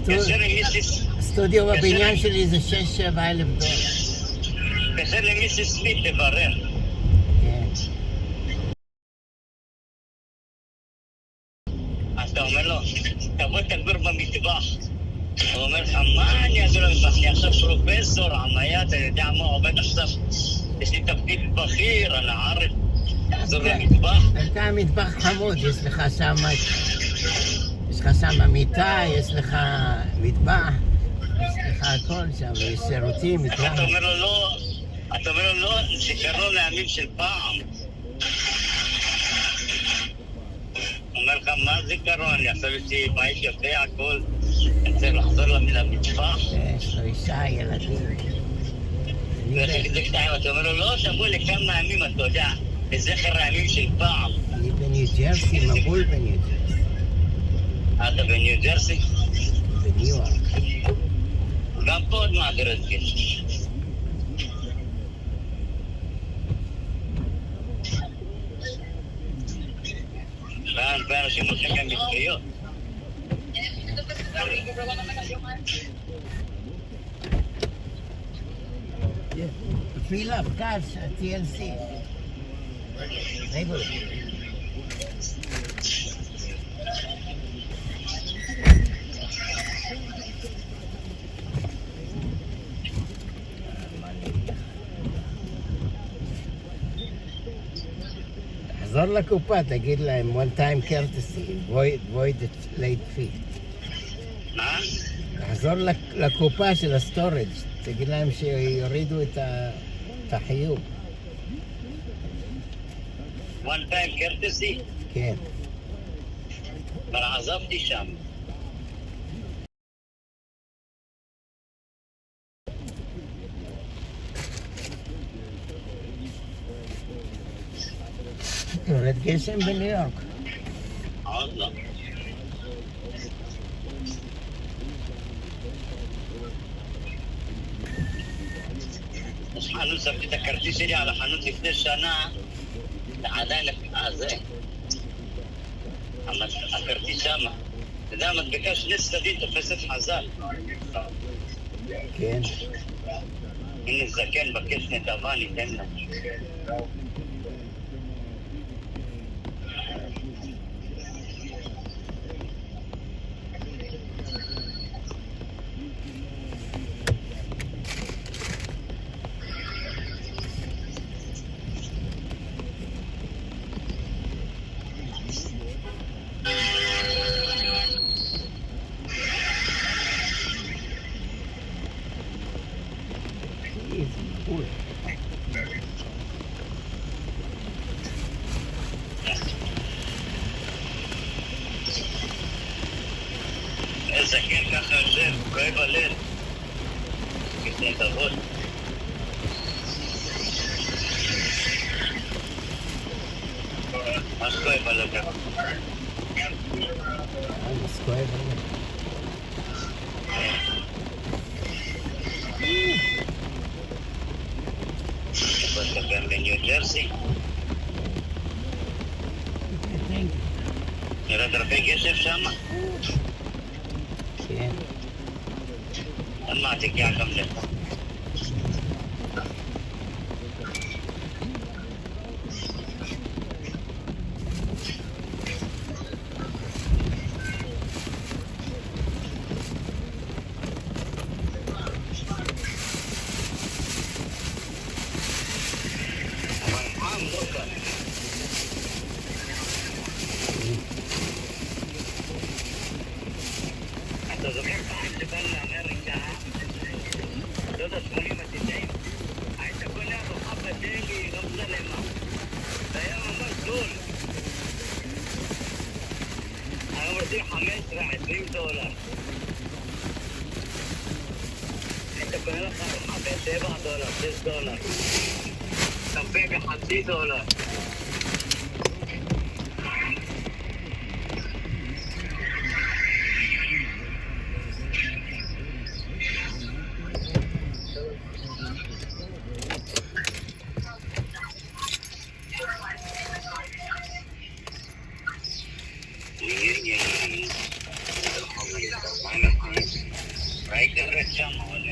כאשר עם מיסיס... סטודיו בבניין שלי זה 6,000-7,000 דולר. כאשר למיסיס סמית תברר. כן. אז אתה אומר לו, תבוא תגביר במטבח. הוא אומר לך, מה אני אעזור למטבח? אני עכשיו פרופסור, עמיה, אתה יודע מה עובד עכשיו? יש לי תפקיד בכיר, על הארץ. תחזור למטבח. אתה מטבח חמוד, יש לך שם... יש לך שם מיטה, יש לך מטבח, יש לך הכל שם, יש שירותים, אתה אומר לו לא, אתה אומר לו לא, זיכרון לימים של פעם. אומר לך, מה זיכרון? אני עכשיו יש לי בית יפה, הכל. אני צריך לחזור למטבח. יש לו אישה, ילדים. אתה אומר לו, לא, תבוא לכמה ימים, אתה יודע, לזכר הימים של פעם. אני בניו ג'רסי, מבול בניו ג'רסי. אתה בניו ג'רסי? בניו יורק. גם פה עוד מעביר את זה. הרבה אנשים הולכים גם מצריות. תפילה, פקס, TLC. רגע. תחזור לקופה, תגיד להם one time courtesy, void the late fee. מה? תחזור לקופה של הסטורג', תגיד להם שיורידו את החיוב. one time courtesy? כן. אבל עזבתי שם. יורד גשם בניו יורק. עוד לא. חנות, שמתי את הכרטיס שלי על החנות לפני שנה, ועדיין זה. הכרטיס שמה. אתה יודע, המדבקה שני צדדים תופסת חזק. כן. הנה זקן, בקש נדבה, ניתן לה. זקן ככה יושב, כואב הלב. לפני תבוד. מה שכואב הלב ככה? כואב הלב. אתה גם בניו ג'רסי? נרד הרבה גשם שמה? כן. מה, תגיע גם לפה. אתה זוכר פעם שבאנו לאמריקה, שנות ה-80-90, היית קונה ארוחה בדלי, לא משנה מה. זה היה ממש זול. היום רוצים 15-20 דולר. היית קונה לך ארוחה ב$7, $6. קפה ב$0.50. הייתי הולך שם, אבל...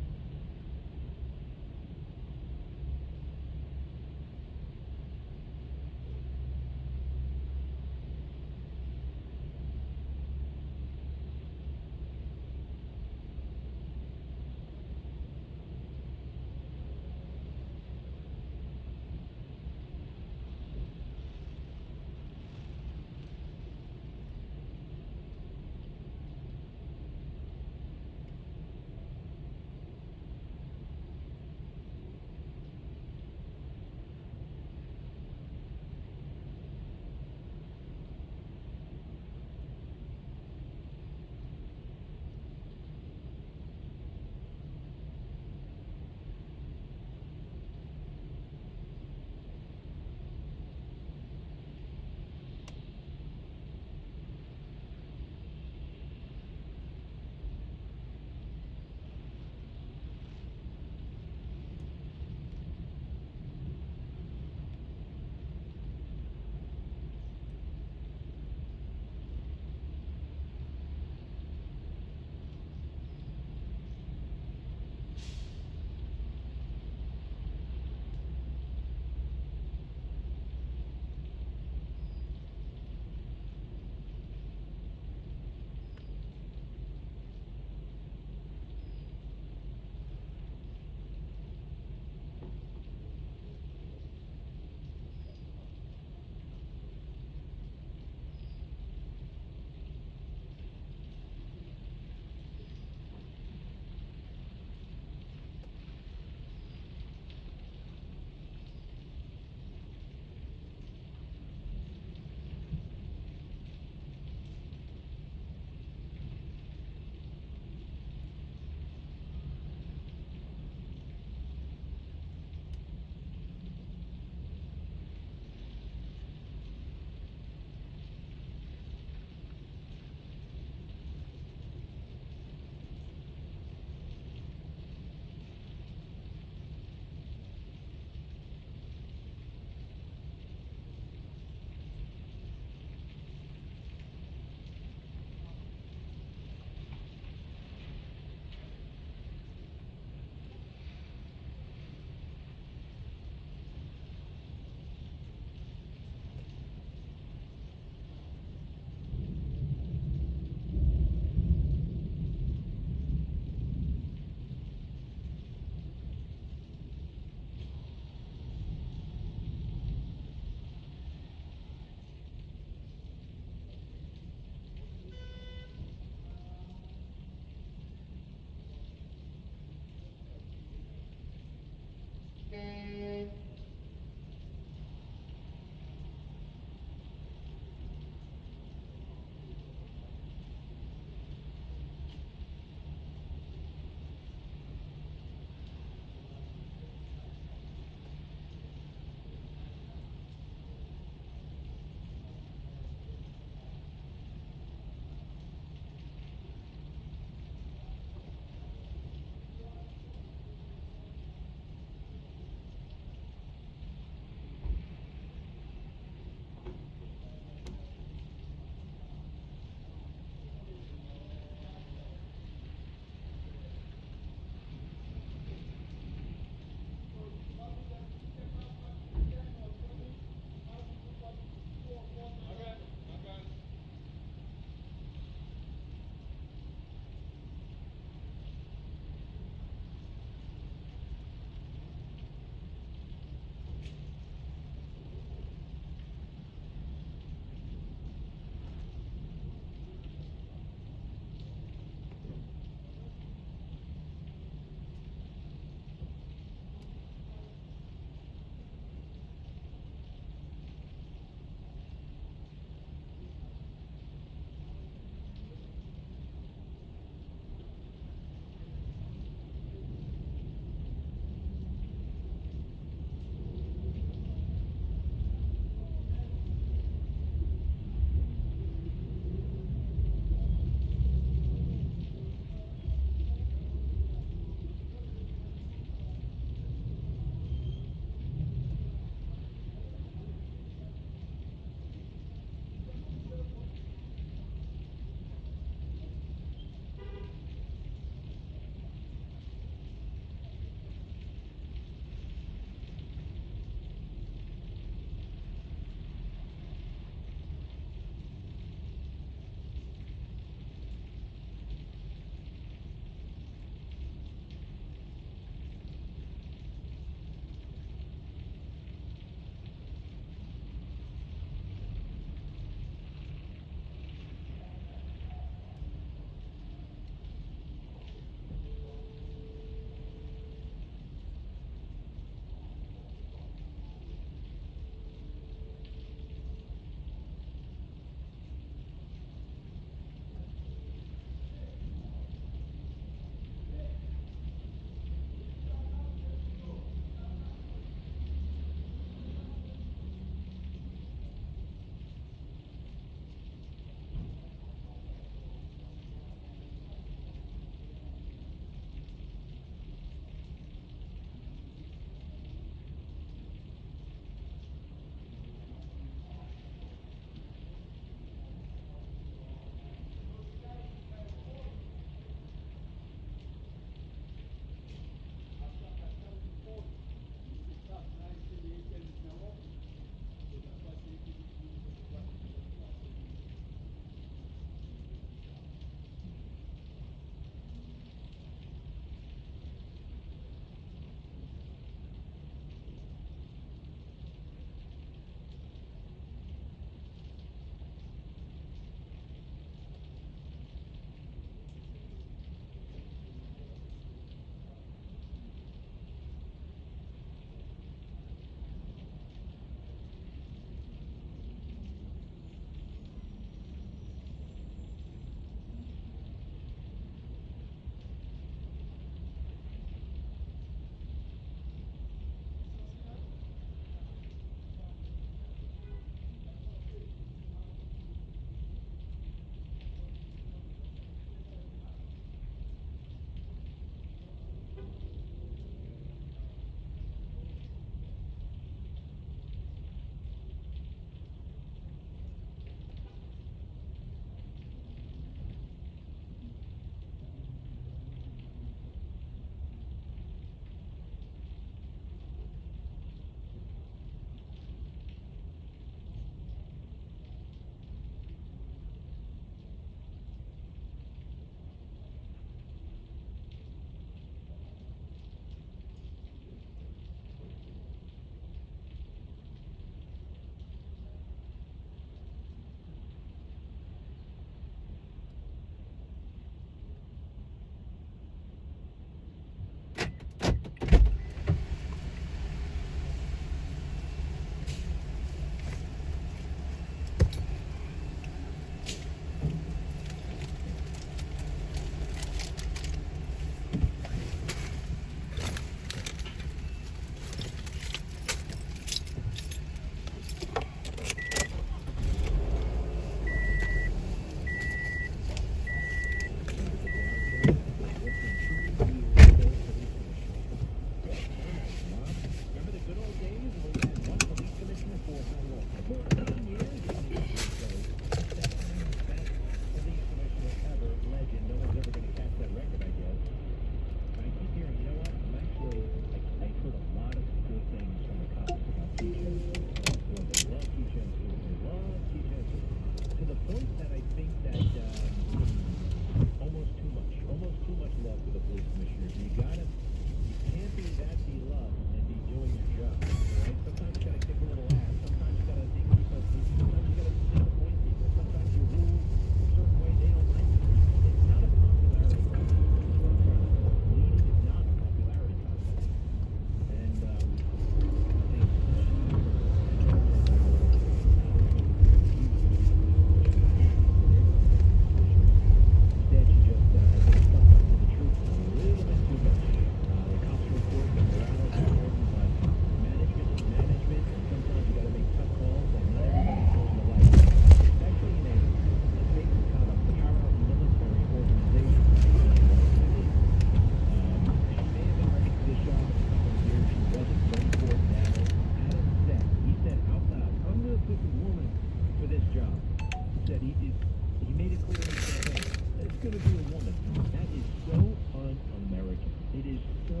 is so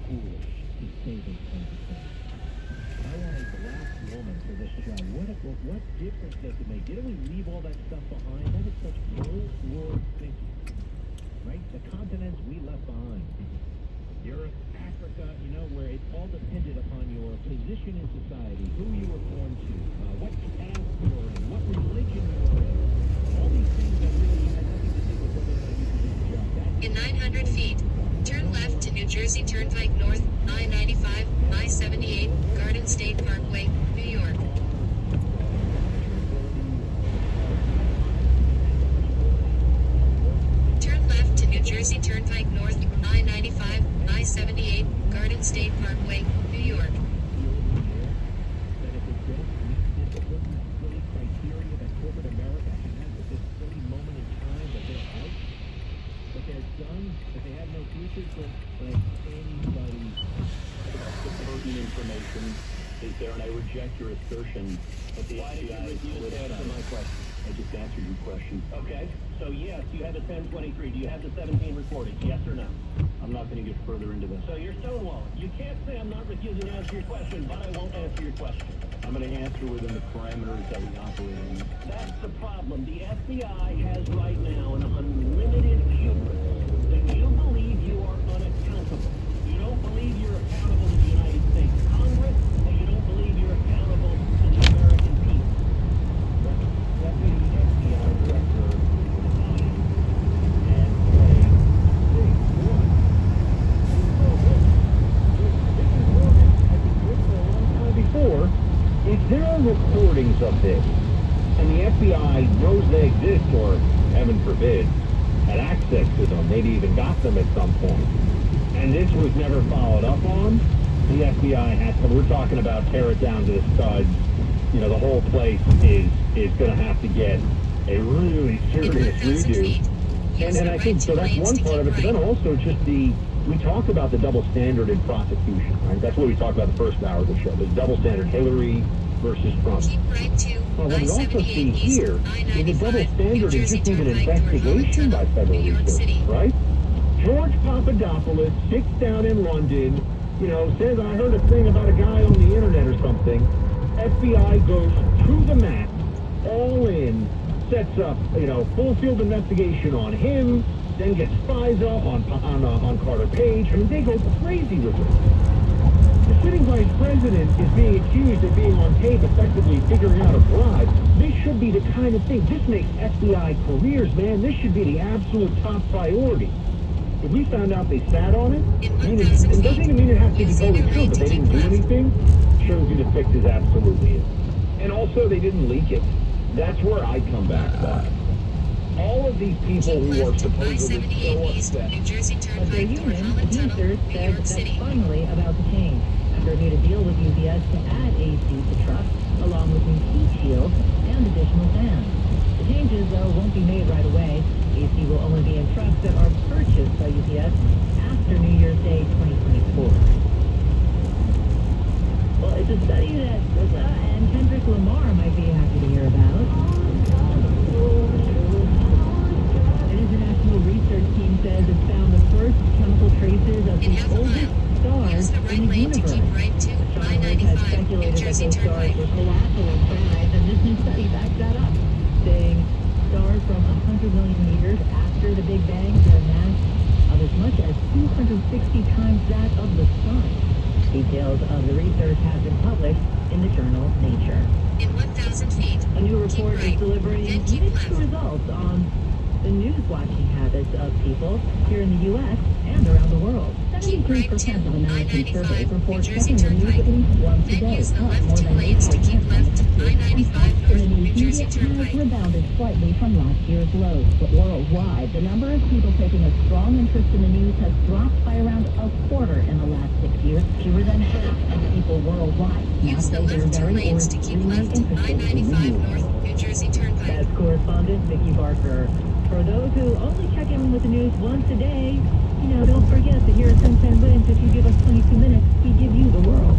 foolish to say those kinds of things. I wanted the last moment for this show. What difference does it make? Didn't we leave all that stuff behind? That is such old world thinking, right? The continents we left behind. Europe, Africa, where it all depended upon your position in society, who you were born to, what caste you were in, what religion you were in. All these things that really had nothing to do with whether or not you could do the job. In 900 feet, turn left to New Jersey Turnpike North, I-95, I-78, Garden State Parkway, New York. Turn left to New Jersey Turnpike North, I-95, I-78, Garden State Parkway, New York. Information is there, and I reject your assertion that the FBI would answer my question. I just answered your question. Okay, so yes, you have a 1023. Do you have the 17 recordings? Yes or no? I'm not going to get further into this. So you're stonewalling. You can't say I'm not refusing to answer your question, but I won't answer your question. I'm going to answer within the parameters that we operate in. That's the problem. The FBI has right now an unlimited hubris. That you believe you are unaccountable. You don't believe you're accountable to the United States Congress, and you don't believe you're accountable to the American people. Deputy FBI Director and say, big one. This is what I've been doing for a long time before. If there are recordings of this, and the FBI knows they exist, or heaven forbid, had access to them, maybe even got them at some point, and this was never followed up on, the FBI has to, we're talking about tear it down to the studs, the whole place is going to have to get a really serious redo. And I think, so that's one part of it, but then also just we talk about the double standard in prosecution, right? That's what we talked about the first hour of the show, the double standard, Hillary versus Trump. Well, what we also see here is a double standard is just even an investigation by federal researchers, right? George Papadopoulos sits down in London, says, I heard a thing about a guy on the internet or something. FBI goes to the mat, all in, sets up, full field investigation on him, then gets spies up on Carter Page. I mean, they go crazy with it. The sitting vice president is being accused of being on tape, effectively figuring out a bribe. This should be the kind of thing. This makes FBI careers, man. This should be the absolute top priority. If we found out they sat on it, it doesn't even mean it has to be totally true, but they didn't do anything, shows you the fix is absolutely it. And also, they didn't leak it. That's where I come back by. All of these people who are supposedly so upset. But their union, Teamsters, said that's finally about to change. After made a deal with UPS to add AC to trucks, along with new heat shields and additional fans. The changes, though, won't be made right away. AC will only be in trucks that are purchased by UPS after New Year's Day 2024. Well, it's a study that SZA and Kendrick Lamar might be happy to hear about. An international research team says it's found the first chemical traces of the oldest stars in the universe. Astronomers had speculated that those stars were colossal in size, and this new study backs that up, saying stars from 100 million years after the Big Bang had a mass of as much as 260 times that of the sun. Details of the research have been published in the journal Nature. In 1,000 feet, a new report is delivering then mixed results on the news-watching habits of people here in the U.S. and around the world. 73% of American surveys report checking the news at least once a day, up more than 8%. The news media has rebounded slightly from last year's lows, but worldwide, the number of people taking a strong interest in the news has dropped by around a quarter in the last 6 years. Fewer than half of people worldwide now say they're very or extremely interested in the news. New Jersey Turnpike. That's correspondent Vicki Barker. For those who only check in with the news once a day, don't forget that here at 1010 Wins, if you give us 22 minutes, we give you the world.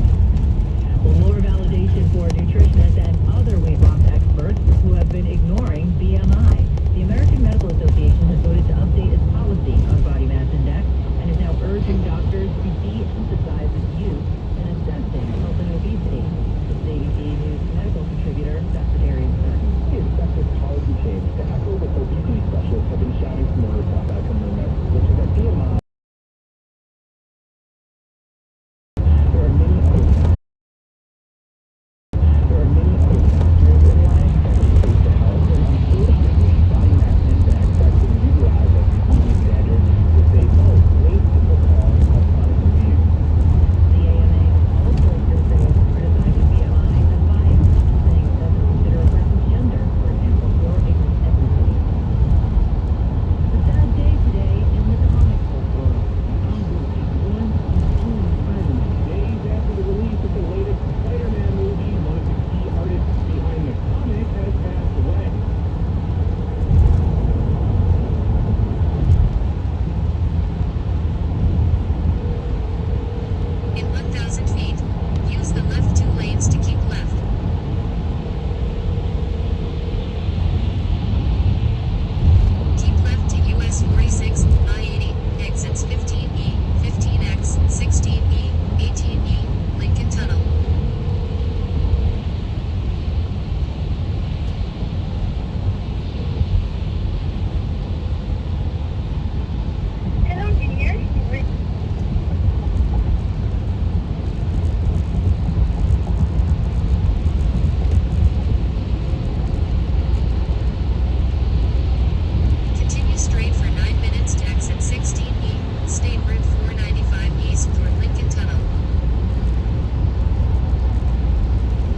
Well, more validation for nutritionists and other weight loss experts who have been ignoring BMI. The American Medical Association has voted to update its policy on body mass index and is now urging doctors urged to de-emphasize its use in assessing health and obesity. This is ABC News medical contributor, Dr. Darian Burton. We expect this policy change to echo what obesity specialists have been shouting from the top outcome movement, which is that BMI. There are many other factors in life that contribute to health, and unfortunately, body mass index has been utilized as the only standard to say, oh, wait, this will cause chronic disease. The AMA also surveyed criticizing BMI advice, saying it doesn't consider a person's gender, for example, or ethnicity. A sad day today in the comic book world. I'm Luke One on Spider-Man. Days after the release of the latest Spider-Man movie, one of the key artists behind the comic has passed away. In 1,000 feet, use the left 2 lanes to keep left. Keep left to US 46, I-80, exits 15E, 15X, 16E, 18E, Lincoln Tunnel. Hello, dear. Continue straight for 9 minutes to exit 16E, State Route 495 east toward Lincoln Tunnel.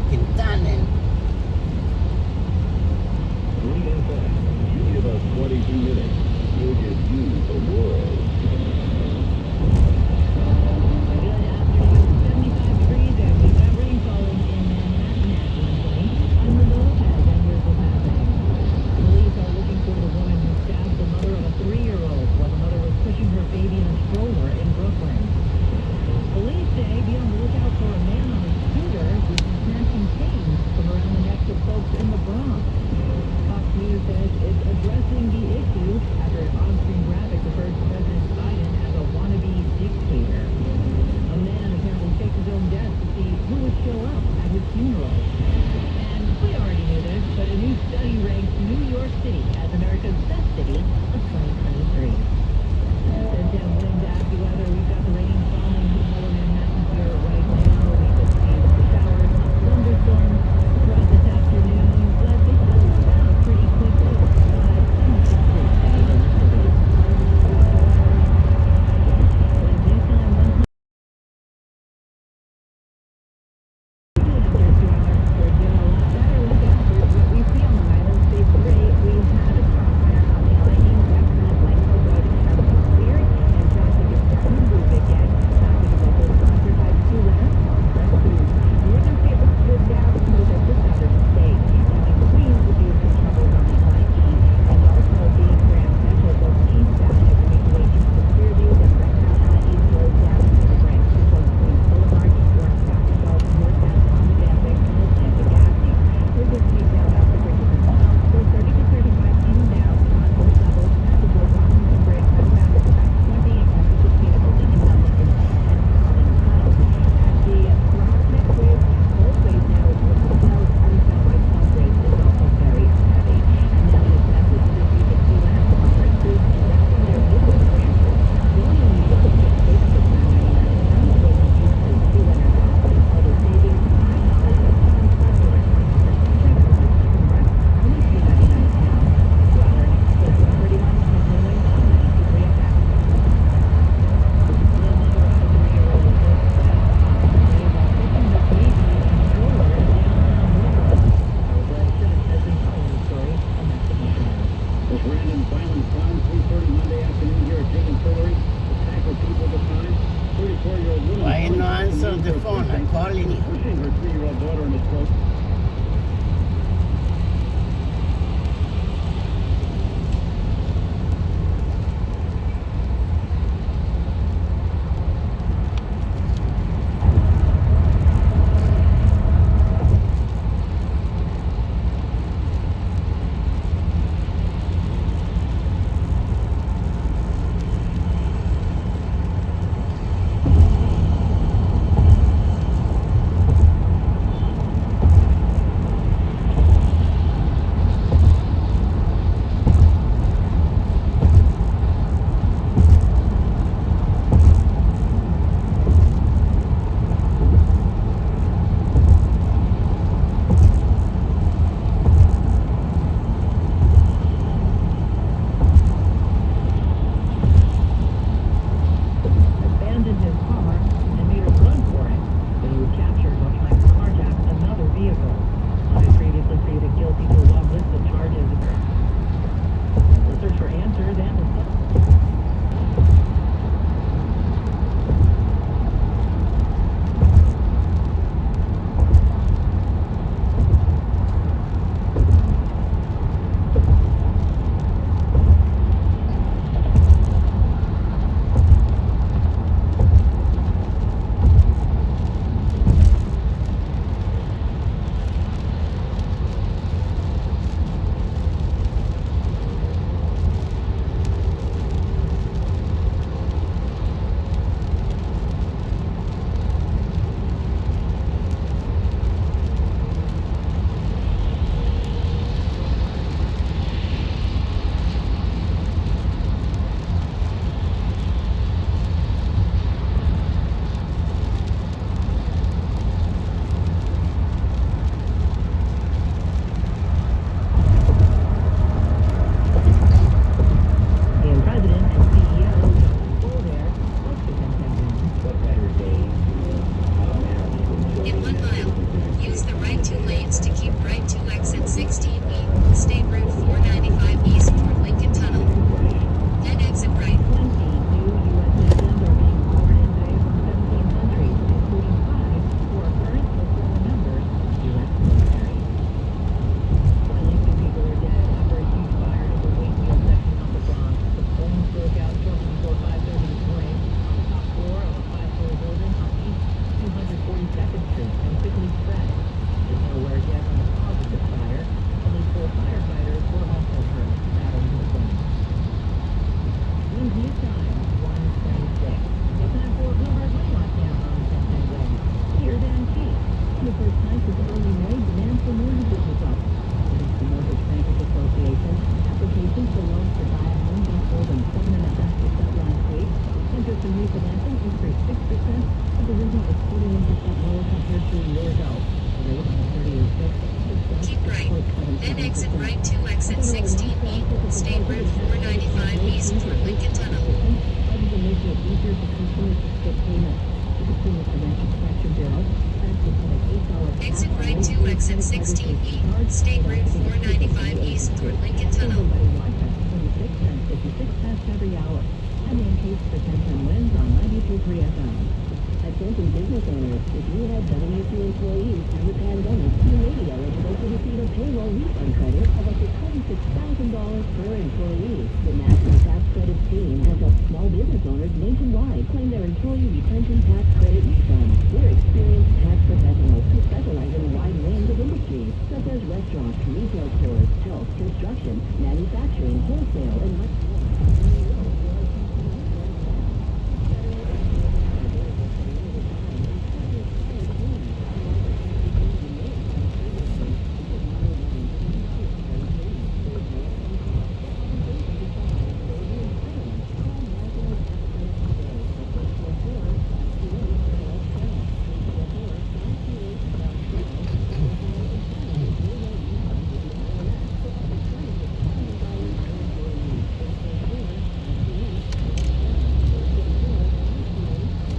Quintanen. 3 and fast. Give us 22 minutes. We'll give you the world. Good afternoon. 75 degrees and we've got rain falling in Manhattan at 1:20. I'm Linda Lopez and here's what's happening. Police are looking for the woman who stabbed the mother of a 3-year-old while the mother was pushing her baby in a stroller in Brooklyn. Police say be on the lookout for a man on a scooter who's been snatching chains from around the necks of folks in the Bronx. Fox News says it's addressing the issue after an on-screen graphic refers to President Biden as a wannabe dictator. A man apparently faked his own death to see who would show up at his funeral. And we already knew this, but a new study ranks New York City as America's best city of 2023. Send down wind after weather. We've got the rain falling in lower Manhattan here right now. We could see showers, thunderstorms throughout this afternoon, but they settle down pretty quickly. 76 today in the city. With news time 1 we're doing a lot better with that. Here's what we see on the island. Stage 3, we had a crossfire on the I-80 west side of Langford Road in Charlotte cleared, and traffic is starting to move again. Traffic is also sponsored by 2 lanes on West Booth. Northern Favorite slowed down smooth at just out of the state. And in Queens, we do some troubles on the I-E, and also being Grand Central, both eastbound as we make our way east to Clearview, then westbound I-E slows down to the Grand Central and Queens Boulevard, westbound Charles, northbound on the Van Wyck Tunnel and the Gaffney. We're just eastbound out to Bridgeton Tunnel, so 30 to 35 eastbound on both levels, before Washington Bridge westbound at about 20 and to Christina Building in London and Collins Tunnel. At the Prospect Bridge, both ways now is north to south, eastbound Whitestone Bridge is also very heavy. And then it is message to the 360 left on Red Booth, westbound there is the branches. Going on the east side, close to Plan 99 south, going east to 200 west, although savings on Hollywood Town West over 20% traffic lights turn right, only 299 south. Weather, it's 31 with no wind chill, 93 at best. The mother of a 3-year-old was stabbed possibly while pushing her baby in a stroller in downtown Brooklyn. Our Greg Simmons has been following the story, and that's the news now. This random violence crime, 3:30 Monday afternoon here at King and Fillery. The pack of people at the time. 34-year-old woman. Why you no answer the phone? I'm calling you. Pushing her 3-year-old daughter in a stroke. Shipping increased 6%, but the region is 41% lower compared to a year ago. The rate on the 30-year fix is Keep right, then exit 6.77%. right to exit 16E, State Route 495 East through Lincoln Tunnel. Other than making it easier for consumers to split payments, the Consumer Financial Protection Bureau plans to put an $8 Exit tax right on to late exit credit card 16E, State Route 495 East through Lincoln Tunnel. Everybody watch us 26 and 56 past every hour. I'm Ann Case for 1010 Wins on 92.3 FM. Attention business owners, if you had W-2 employees through the pandemic, you may be eligible to receive a payroll refund credit of up to $26,000 per employee. The National Tax Credit Scheme has helped small business owners nationwide claim their employee retention tax credit refund. We're experienced tax professionals who specialize in a wide range of industries, such as restaurants, retail stores, health, construction, manufacturing, wholesale, and much more.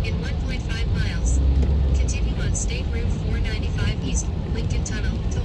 In 1.5 miles, continue on State Route 495 East, Lincoln Tunnel, toll.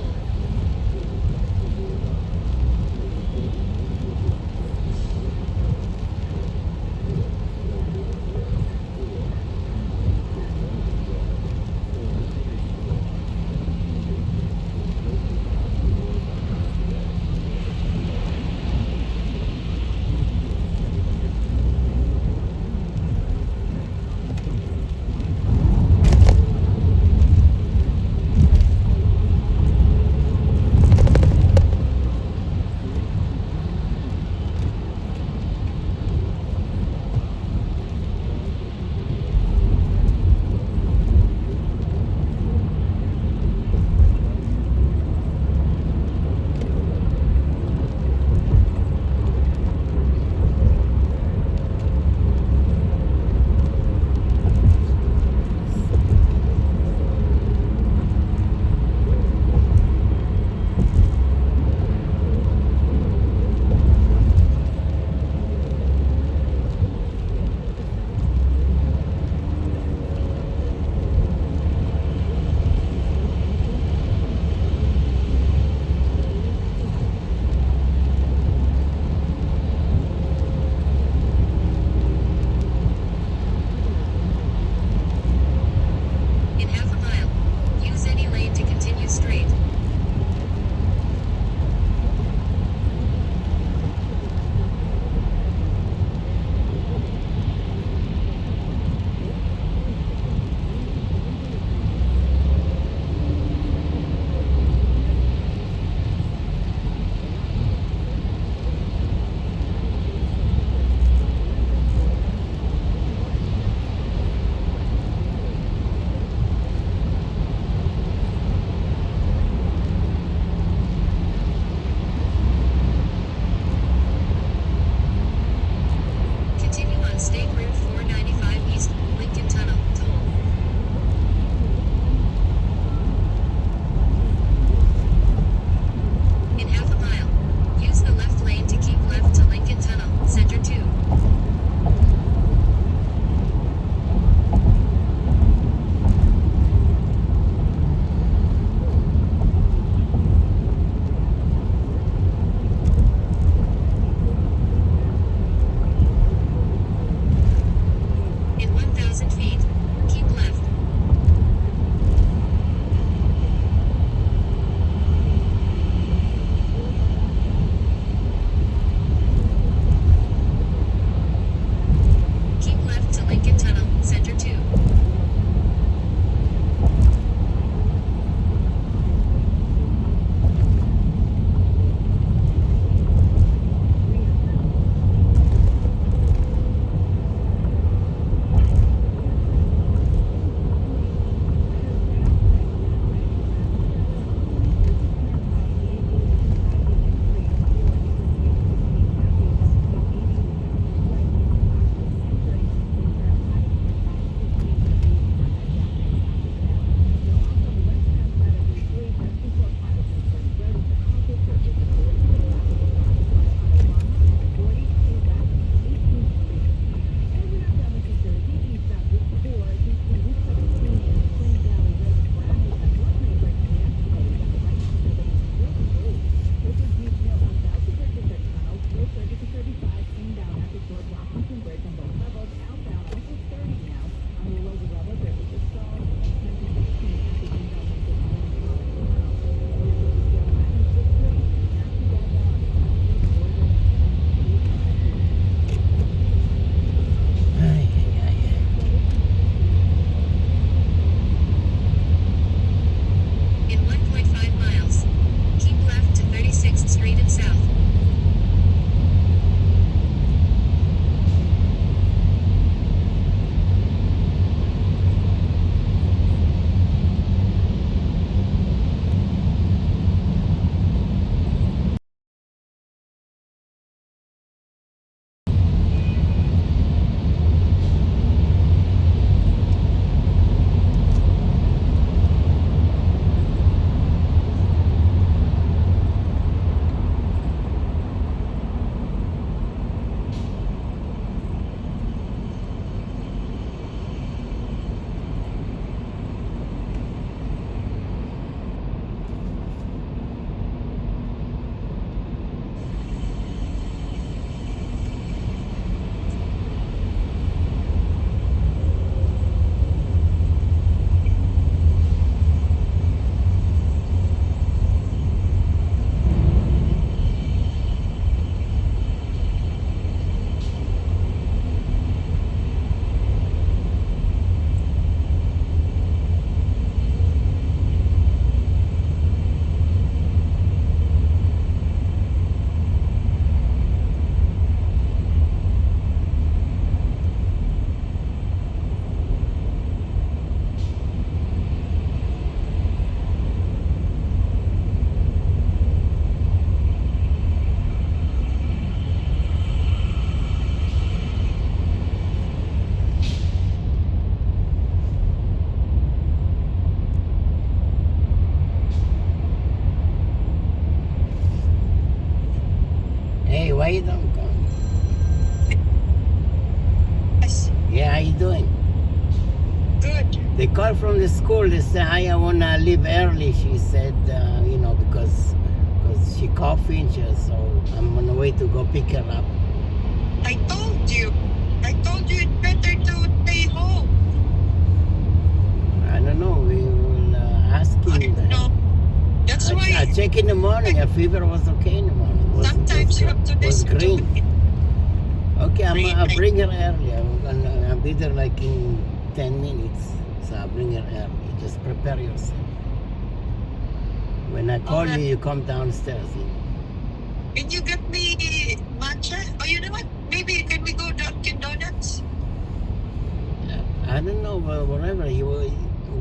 why you don't come? Yes. Yeah, how you doing? Good. They called from the school. They said, "Hi, I wanna leave early." She said, because she coughing, so I'm on the way to go pick her up. I told you it's better to stay home. I don't know. We will ask him. No. That's why I check in the morning. Her fever was okay in the morning. sometimes you have to was listen to green. me. Okay, I'll Really? bring her early. I'll be there like in 10 minutes. So I'll bring her early. Just prepare yourself. When I call Alright. you, you come downstairs. Can you get me matcha? Oh, you know what? Maybe can we go Dunkin' Donuts? I don't know, whatever.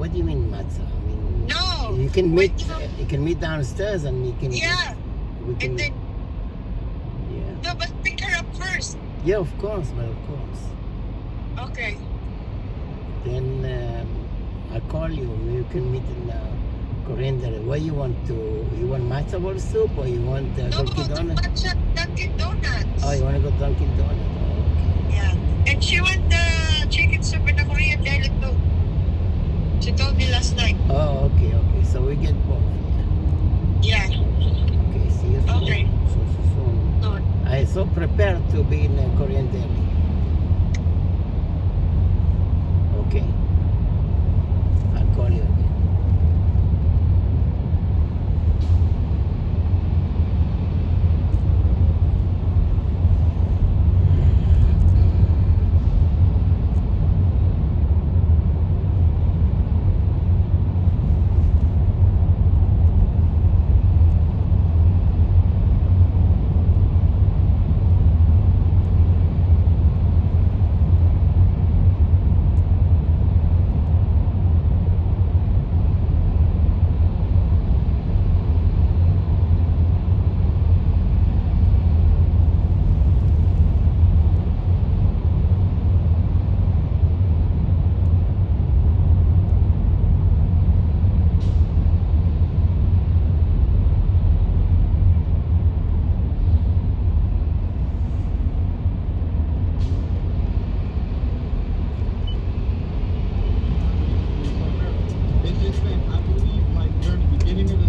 What do you mean, matzah? I mean, No. you can Wait, meet. no. You can meet downstairs, and you can. Yeah. We can. And then Yeah. no, but pick her up first. Yeah, of course, but of course. Okay. Then I call you. You can meet in Coriander. What you want to? You want matzo ball soup or you want No, Dunkin' the Donuts? matcha Dunkin' Donuts. Oh, you want to go Dunkin' Donuts? Oh, okay. Yeah. And she went the chicken soup in the Korean deli too. She told me last night. Oh, okay. So we get both. Yeah. Okay, see you soon. Okay. So soon. No. I'm so prepared to be in Korean deli. Okay. I'll call you again. It's just that I believe, like, during the beginning of the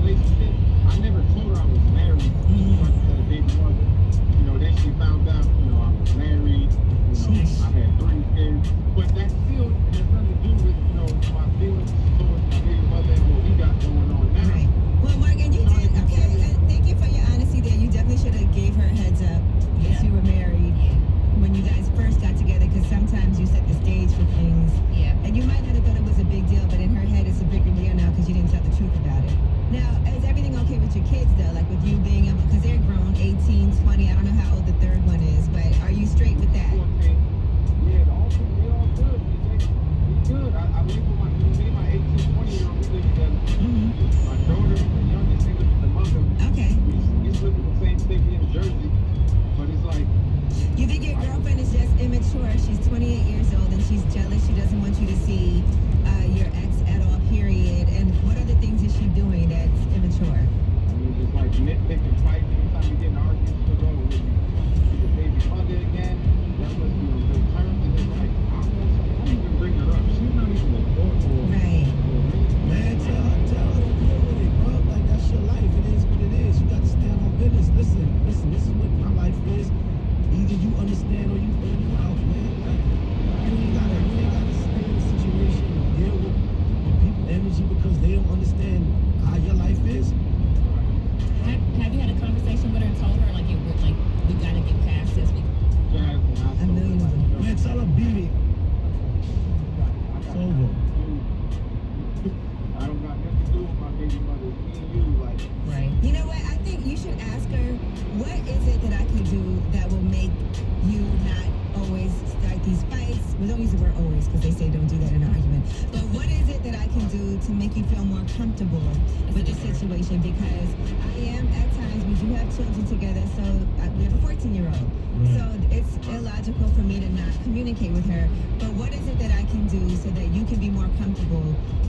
relationship, I never told her I was married. So I said a baby mother. Then she found out, I was married. I had 3 kids. But that still has nothing to do with, my feelings towards my baby mother and what we got going on now. Right. Well, Mark, and you did, okay, and thank you for your honesty there. You definitely should have gave her a heads up that you were married when you guys first got together, because sometimes you set the stage for things. Yeah. And you might not have thought it was a big deal, but in her head it's a bigger deal now because you didn't tell the truth about it. Now, is everything okay with your kids, though? Like with you being able, because they're grown, 18, 20, I don't know how old the third one is, but are you straight with that? Yeah, all good. We good. I live with my 18, 20-year-old. We live together. My daughter, the youngest, they live with the mother. Okay. We live in the same state in Jersey. But it's like, You think your girlfriend is just immature? She's 28 years old and she's jealous. She doesn't want you to see your ex at all, period. And what other things is she doing that's immature? just like nitpicking, fighting. Anytime we get in arguments, she'll go with the baby mother again. That must be a good term. And it's like, I don't even bring her up. She's not even a thought for me. Right. Man, tell her to deal with it, bro. Like, that's your life. It is what it is. You got to stand on business. Listen, this is what my life is. Either you understand or you out, man. Like, you ain't gotta stay in a situation and deal with people's energy because they don't understand how your life is. Have you had a conversation with her and told her like we gotta get past this? Yeah, A million of them. Man, tell her beat it. It's over. I don't got nothing to do with my baby mother. It's me and you, like. Right. You know what? I think you should ask her, what is it that I can do that will make you not always start these fights? We don't use the word always because they say don't do that in an argument. But what is it that I can do to make you feel more comfortable with the situation? Because I am, at times, we do have children together, so we have a 14-year-old. So it's illogical for me to not communicate with her. But what is it that I can do so that you can be more comfortable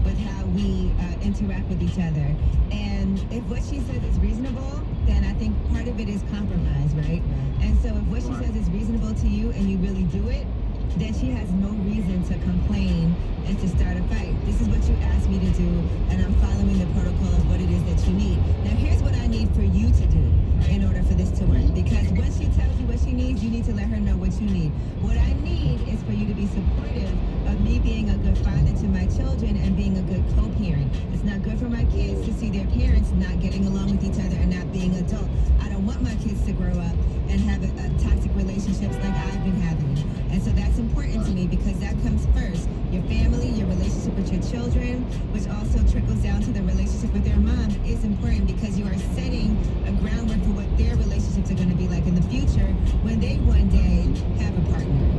with how we interact with each other. And if what she says is reasonable, then I think part of it is compromise, right? And so if what she says is reasonable to you and you really do it, then she has no reason to complain and to start a fight. This is what you asked me to do, and I'm following the protocol of what it is that you need. Now, here's what I need for you to do in order for this to work. Because once she tells you what she needs, you need to let her know what you need. What I need is for you to be supportive of me being a good father to my children and being a good co-parent. It's not good for my kids to see their parents not getting along with each other and not being adult. I don't want my kids to grow up and have toxic relationships like I've been having. And so that's important to me because that comes first. Your family, your relationship with your children, which also trickles down to the relationship with their mom, is important because you are setting a groundwork for what their relationships are going to be like in the future when they one day have a partner.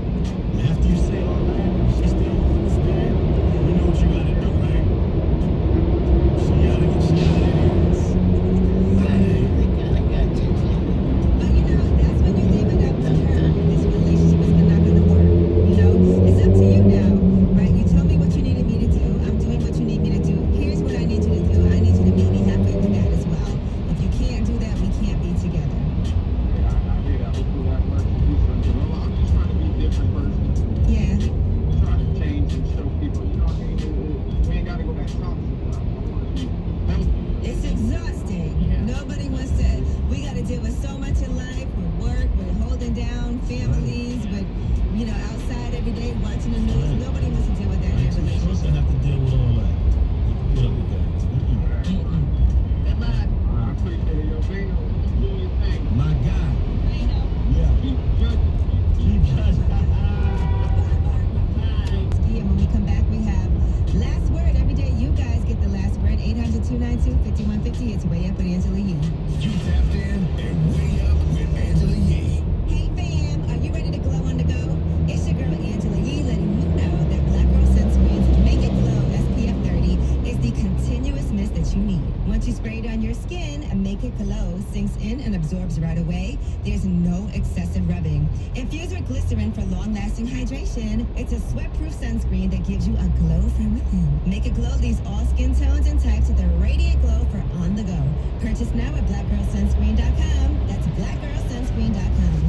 After you say all that, she still don't understand. You know what you gotta do, right? She gotta get hands. But you know, that's when you leave it up to her. This relationship is not going to work. You know, it's up to you now, right? You told me what you needed me to do. I'm doing what you need me to do. Here's what I need you to do. I need you to meet me halfway with that as well. If you can't do that, we can't be together. Yeah, I hear that. Hopefully that works to do something. Well, I'm just trying to be a different person. Yeah. Trying to change and show people, you know what I mean? We ain't got to go that toxic route. I want to be healthy. It's exhausting. Nobody wants to. We got to deal with so much in life, with work, with holding down families, with, you know, outside every day watching the news. Nobody wants to deal with that in their relationship. Supposed to have to deal with all that. Put up with that. Good luck. I appreciate it, yo. Vino, do your thing. My guy. Yeah. Keep judging. Keep judging. And when we come back, we have last word. Every day, you guys get the last word. 800-292-5150. It's Way Up with Angela Yee. You tapped in and Way Up with Angela Yee. Hey, fam. Are you ready to glow on the go? It's your girl, Angela Yee, letting you know that Black Girl Sunscreen's Make It Glow SPF 30 is the continuous mist that you need. Once you spray it on your skin, Make It Glow sinks in and absorbs right away. There's no excessive rubbing. Infused with glycerin for long-lasting hydration, it's a sweat-proof sunscreen that gives you a glow from within. Make It Glow leaves all skin tones and types with a radiant glow for on the go. Purchase now at blackgirlsunscreen.com. That's blackgirlsunscreen.com.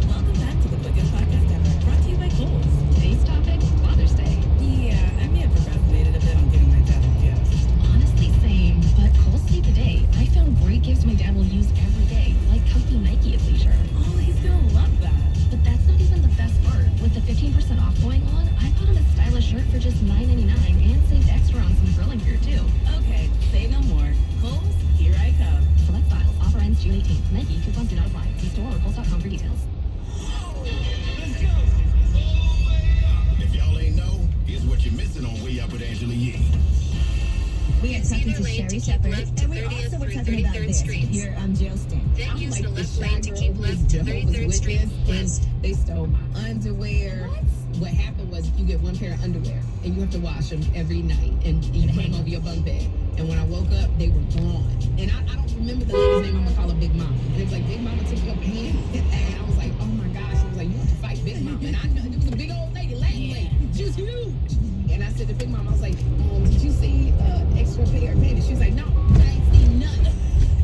Welcome back to the Quicken Podcast Network, brought to you by Kohl's. Today's topic, Father's Day. Yeah, I may have procrastinated a bit on getting my dad a gift. Honestly, same. But Kohl's Save the Day. I found great gifts my dad will use every day, like comfy Nike athleisure. Oh, he's gonna love that. But that's not even the best part. With the 15% off going on, I bought him a stylish shirt for just $9.99 and saved extra on some grilling gear too. Okay, say no more. Kohl's, here I come. Select styles. Offer ends June 18th. Nike coupons do not apply. See store or Kohl's.com for details. Let's go. If y'all ain't know, here's what you're missing on Way Up with Angela Yee. We are talking to Sherry Shepherd, and we also were talking about this. Your jail stint. Then use the left lane to keep left to 33rd Street West. They stole my underwear. What happened was you get one pair of underwear and you have to wash them every night and you hang over your bunk bed. And when I woke up, they were gone. And I don't remember the lady's name. I'm gonna call her Big Mama. And it was like Big Mama took her pants, and I was like, oh my gosh. She was like, you have to fight Big Mama. And I know it was a big old lady, Latin lady. She was huge. And I said to Big Mama, I was like, did you see extra pair of panties? She was like, no, I ain't seen none.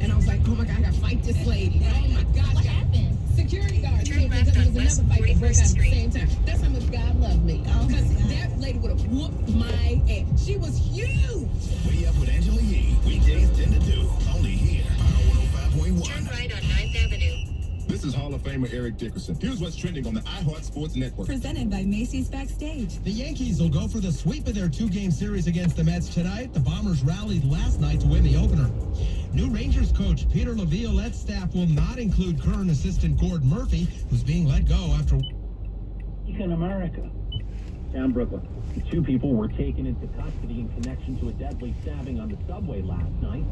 And I was like, oh my God, I gotta fight this lady. Oh my gosh. What happened? Security guards came because there was another fight that broke out at the same time. That's how much God loved me. Because that lady would have whooped my ass. She was huge. Way Up with Angela Yee. Weekdays 10 to 2. Only here on 105.1. Turn right on 9th Avenue. This is Hall of Famer Eric Dickerson. Here's what's trending on the iHeart Sports Network. Presented by Macy's Backstage. The Yankees will go for the sweep of their two-game series against the Mets tonight. The Bombers rallied last night to win the opener. New Rangers coach Peter Laviolette's staff will not include current assistant Gordon Murphy, who's being let go after... In America. Down Brooklyn. The two people were taken into custody in connection to a deadly stabbing on the subway last night.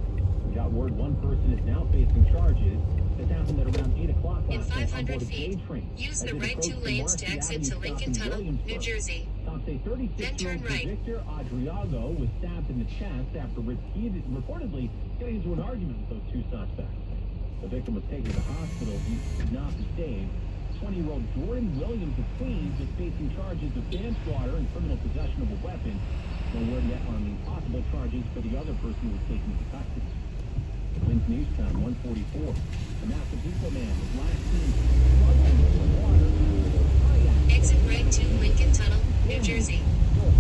We got word one person is now facing charges. This happened at around 8 o'clock In last night on 500 board a feet, gauge train. use As the it right approached two the lanes to Marcy exit Avenue to Lincoln stop in Tunnel, New Williamsburg. Jersey. Cops say Then turn 36-year-old right. Victor Adriago was stabbed in the chest after reportedly getting into an argument with those two suspects. The victim was taken to the hospital. He could not be saved. 20-year-old Jordan Williams of Queens is facing charges of manslaughter and criminal possession of a weapon. No word yet on the possible charges for the other person who was taken into custody. Wins News Time 144. A massive diplomat was last seen struggling with the water with a kayak. Exit right to Lincoln Tunnel, New Jersey.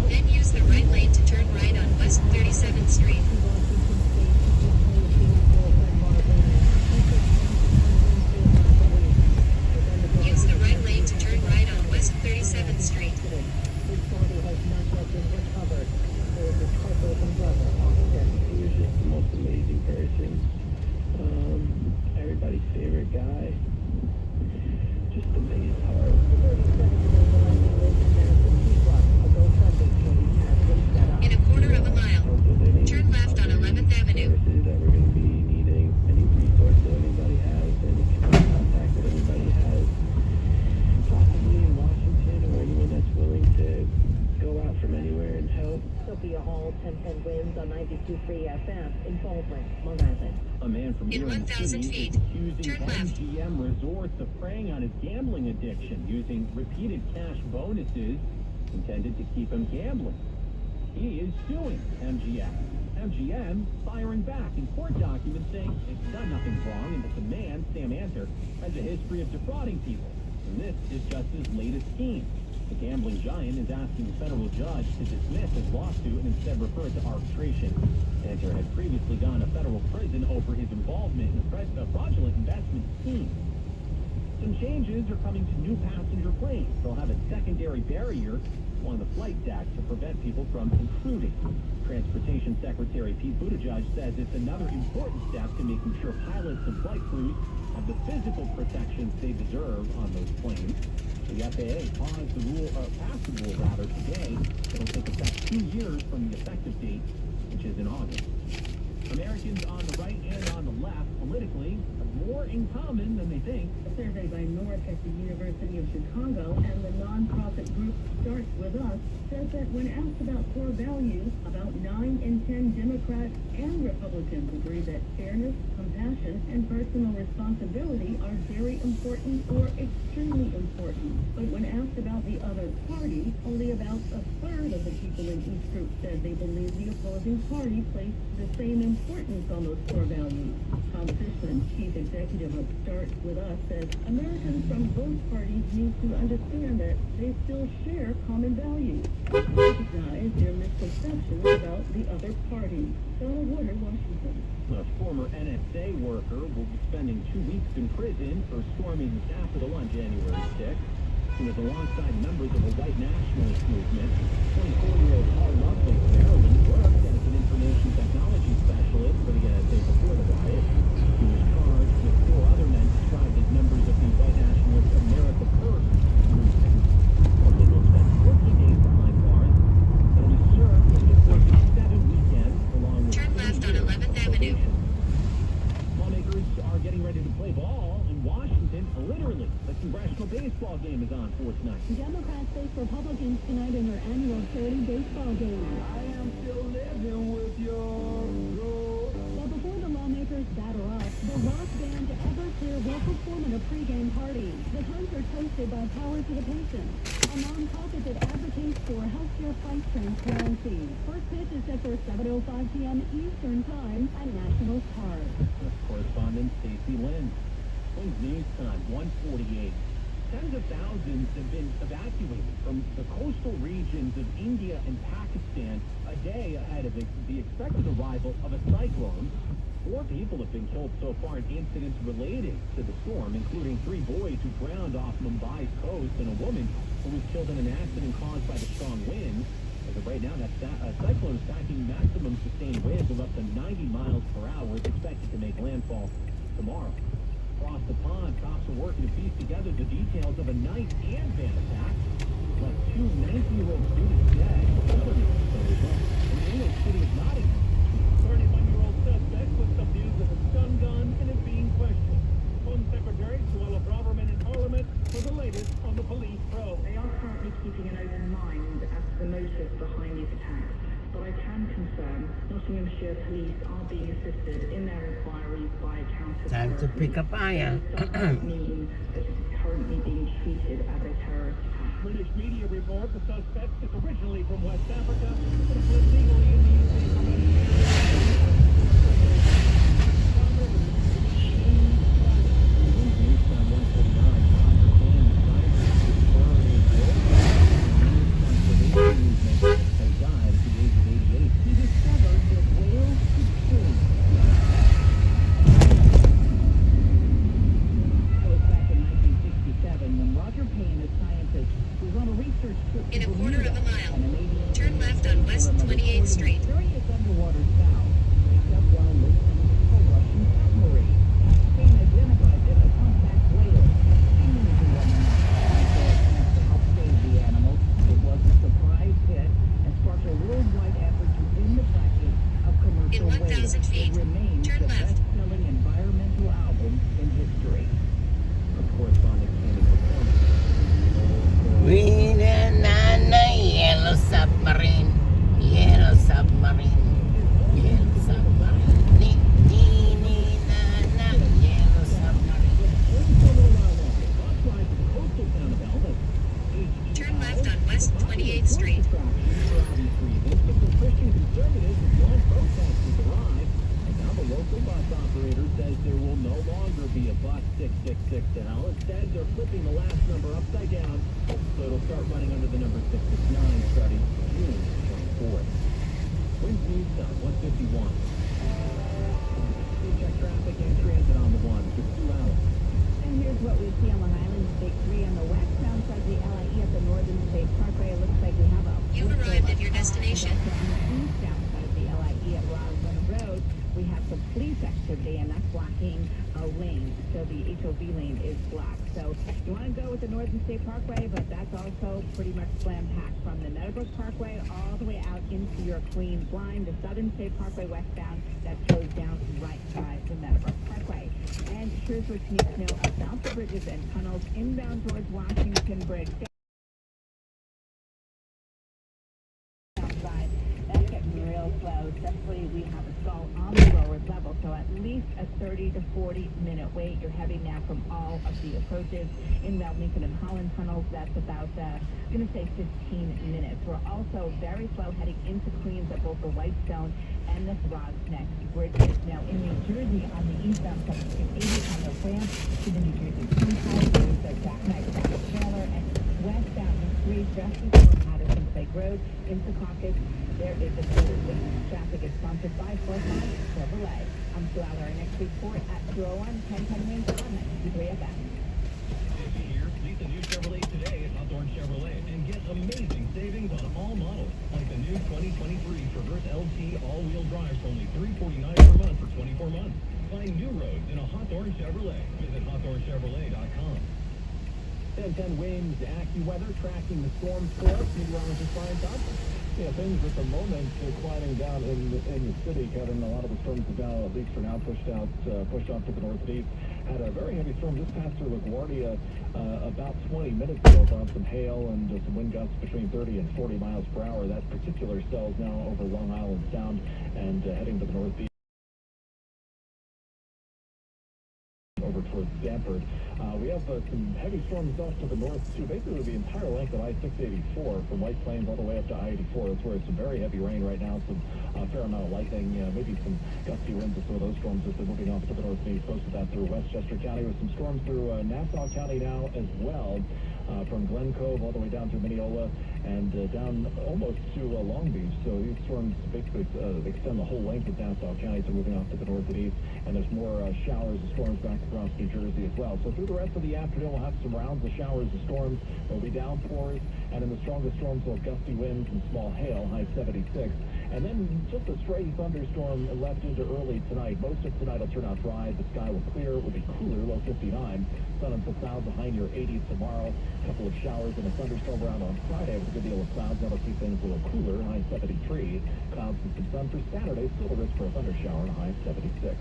Then use the right lane to turn right on West 37th Street. Use the right lane to turn right on West 37th Street. His body has not yet been recovered. There is a heartbroken brother, Officer. He was just the most amazing person. Everybody's favorite guy. Just amazing heart. In a quarter of a mile, turn left on 11th Avenue. That we're going to be needing any resource that anybody has, any contact that anybody has, possibly in Washington or anyone that's willing to go out from anywhere and help. Sophia Hall, 1010 wins on 92.3 FM in Baldwin, Long Island. A man from In New York 1,000 City feet, is accusing turn left. MGM Resorts of preying on his gambling addiction using repeated cash bonuses intended to keep him gambling. He is suing MGM. MGM firing back in court documents saying it's done nothing wrong and that the man, Sam Anter, has a history of defrauding people. And this is just his latest scheme. The gambling giant is asking the federal judge to dismiss his lawsuit and instead refer it to arbitration. Anter had previously gone to federal prison over his involvement in a fraudulent investment scheme. Some changes are coming to new passenger planes. They'll have a secondary barrier along the flight deck to prevent people from intruding. Transportation Secretary Pete Buttigieg says it's another important step to making sure pilots and flight crews have the physical protections they deserve on those planes. The FAA passed the rule today. It'll take effect 2 years from the effective date, which is in August. Americans on the right and on the left, politically, have more in common than they think. A survey by North at the University of Chicago and the nonprofit group Starts With Us says that when asked about core values, about 9 in 10 Democrats and Republicans agree that fairness, compassion, and personal responsibility are very important or extremely important. But when asked about the other party, only about a third of the people in each group said they believe the opposing party placed the same importance on those core values. Tom Fishman, chief executive of Start With Us, says Americans from both parties need to understand that they still share common values. Recognize their misconceptions about the other party. Donald Woodard, Washington. A former NSA worker will be spending 2 weeks in prison for storming the Capitol on January 6th. He was alongside members of a white nationalist movement. 24-year-old Paul Lovelace, Maryland, worked as an information technology specialist for the NSA before the riot. He was charged with 4 other men described as members of the white nationalist America First movement. Lovelace will spend 14 days behind bars and will be served over the course of 7 weekends along with Turn left on 11th Avenue. Lawmakers are getting ready to play ball in Washington. Literally, the congressional baseball game is on for tonight. Democrats face Republicans tonight in their annual charity baseball game. I am still living with your girl. But before the lawmakers batter up, the rock band Everclear will perform at a pregame party. The concert hosted by Power to the Patient, a nonprofit that advocates for healthcare price transparency. First pitch is set for 7:05 p.m. Eastern Time at National Park. Correspondent Stacey Lynn. Wins News Time 148. Tens of thousands have been evacuated from the coastal regions of India and Pakistan a day ahead of the expected arrival of a cyclone. 4 people have been killed so far in incidents related to the storm, including 3 boys who drowned off Mumbai's coast and a woman who was killed in an accident caused by the strong winds. As of right now, that cyclone is packing maximum sustained winds of up to 90 miles per hour is expected to make landfall tomorrow. Across the pond, cops are working to piece together the details of a knife and van attack. Left 2 19-year-old students dead. Another man in English City of Nottingham. 31-year-old suspect was abused of a stun gun and is being questioned. Home Secretary Suella Braverman in Parliament for the latest on the police probe. They are currently keeping an open mind as to the motive behind these attacks, but I can confirm Nottinghamshire police are being assisted in their inquiries by counter. Time to pick up iron. Does not mean that it is currently being treated as a terrorist attack. British media report the suspect is originally from West Africa local bus operator says there will no longer be a bus 666 to hell. Instead, they're flipping the last number upside down, so it'll start running under the number 669 starting June 24th. Winds news time, 151. We check traffic and transit on the one for 2 hours. And here's what we see on Long Island, State 3 on the westbound side of the LIE at the Northern State Parkway. It looks like we have a... You've arrived at your destination. On the eastbound side of the LIE at Roslyn Road, we have some police activity, and that's blocking a lane. So the HOV lane is blocked. So you want to go with the Northern State Parkway, but that's also pretty much slam-packed from the Meadowbrook Parkway all the way out into your Queens line. The Southern State Parkway westbound, that goes down right by the Meadowbrook Parkway. And here's what you need to know about the bridges and tunnels inbound towards Washington Bridge. Outside, that's getting real slow, especially we have a stall on the lower level, so at least a 30 to 40 minute wait. You're heavy now from all of the approaches. Inbound Lincoln and Holland tunnels, that's about, I'm going to say 15 minutes. We're also very slow heading into Queens at both the Whitestone and the Throgs Neck bridges. Now in New Jersey on the eastbound 1780 on the ramp to the New Jersey Turnpike, there's the jackknife trailer, and westbound Route 3 just before Patterson Lake Road into Caucus, there is a collision. Traffic is sponsored by Fort Myers Chevrolet. I'm Sue Aller. Next report at 201-1010 Main on 93 FM. This year, lease a new Chevrolet today at Hawthorne Chevrolet and get amazing savings on all models, like the new 2023 Traverse LT all-wheel drive for only $349 per month for 24 months. Find new roads in a Hawthorne Chevrolet. Visit HawthorneChevrolet.com. 1010 winds, AccuWeather tracking the storms for us. Meteorologist Brian Thompson. Yeah, things at the moment are quieting down in the city, Kevin. A lot of the storms have now, at least for now, pushed off to the northeast. Had a very heavy storm just past through LaGuardia about 20 minutes ago. Found some hail and some wind gusts between 30 and 40 miles per hour. That particular cell is now over Long Island Sound and heading to the northeast. Over towards Stanford. We have some heavy storms off to the north, too. Basically, the entire length of I-684 from White Plains all the way up to I-84. That's where it's some very heavy rain right now, some fair amount of lightning, maybe some gusty winds with some of those storms as they're moving off to the northeast. Most of that through Westchester County with some storms through Nassau County now as well. From Glen Cove all the way down to Mineola and down almost to Long Beach. So these storms basically extend the whole length of Nassau County, so moving off to the north and east. And there's more showers and storms back across New Jersey as well. So through the rest of the afternoon, we'll have some rounds of showers and storms. There'll be downpours, and in the strongest storms, we'll have gusty winds and small hail, high 76. And then just a stray thunderstorm left into early tonight. Most of tonight will turn out dry. The sky will clear. It will be cooler, low 59. Sun and some clouds behind your 80s tomorrow. A couple of showers and a thunderstorm around on Friday with a good deal of clouds. That'll keep things a little cooler, high 73. Clouds and some sun for Saturday. Still a risk for a thundershower, high 76.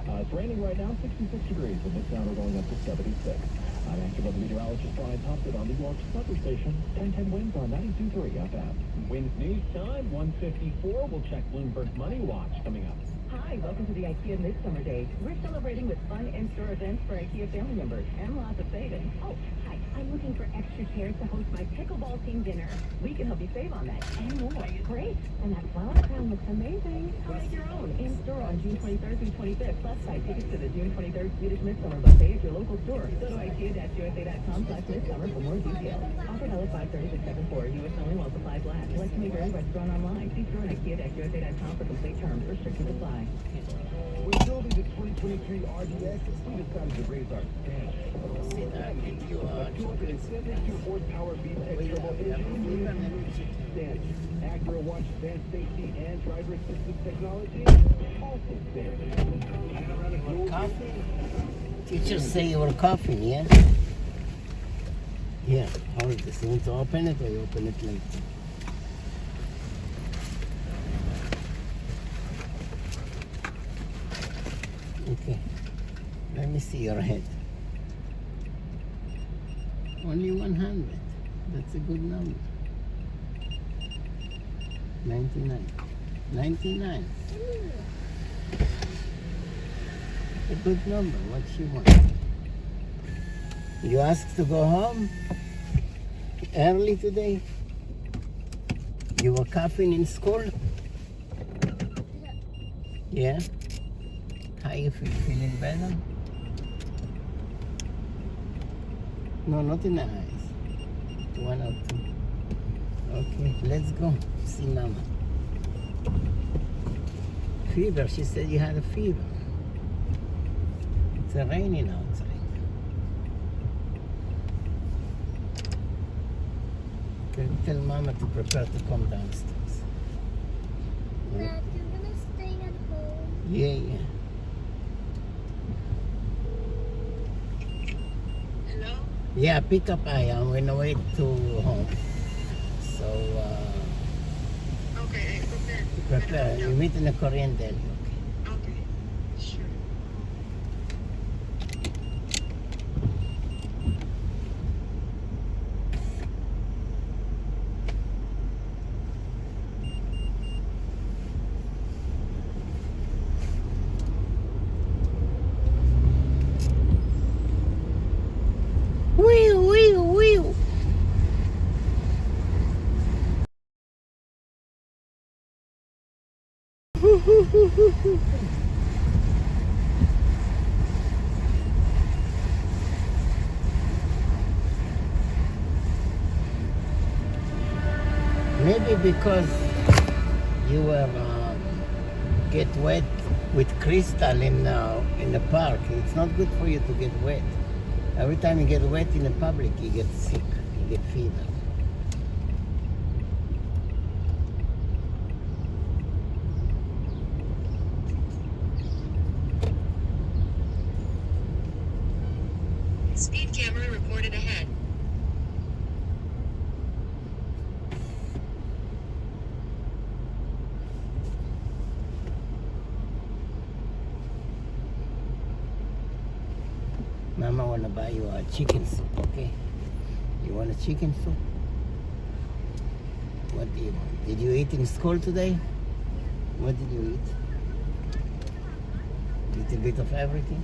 It's raining right now, 66 degrees. And this hour going up to 76. I'm AccuWeather meteorologist Brian Thompson on New York's Weather Station. 1010 winds on 92.3 FM. Winds news time, 154. We'll check Bloomberg Money Watch coming up. Hi, welcome to the IKEA Midsummer Days. We're celebrating with fun in-store events for IKEA family members and lots of savings. Oh, hi. I'm looking for extra chairs to host my pickleball team dinner. We can help you save on that and more. Great. And that flower crown looks amazing. Come make your own in-store on June 23rd through 25th. Plus, buy tickets to the June 23rd Swedish Midsummer Buffet at your local store. Go to IKEA-USA.com/midsummer for more details. Offer valid 5/30-6/74. U.S. only while supplies last. Select to make your own restaurant online. See store at IKEA-USA.com for complete terms. Restrictions apply. When building the 2023 RDX, we decided to raise our standards. A 272 horsepower VTEC turbo engine, standard. Accurate watch, advanced safety, and driver assistance technology, also standard. Coffee? Teachers say you were coughing, yeah? Here, hold this. You want to open it or you open it later? Okay, let me see your head. Only 100. That's a good number. 99. 99. A good number. What you want? You asked to go home early today? You were coughing in school? Yeah? How you feel? Feeling better? No, not in the eyes. 1 or 2. Okay, let's go. See Mama. Fever. She said you had a fever. It's raining outside. Okay, tell Mama to prepare to come downstairs. Dad, you're gonna stay at home? Yeah, yeah. Hello? Yeah, pick up I am on the way to home. So, Okay, prepare. You meet in the Korean deli. okay. Sure. Wee, wee, wee. Maybe because you were get wet with crystal in the park. It's not good for you to get wet. Every time you get wet in the public, you get sick. You get fever. Speed camera reported ahead. Mama wanna buy you a chicken soup, okay? You want a chicken soup? What do you want? Did you eat in school today? What did you eat? Little bit of everything?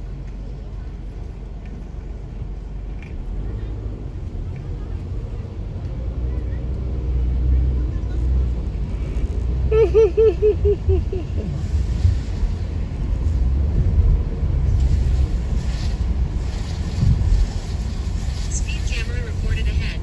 Speed camera reported ahead.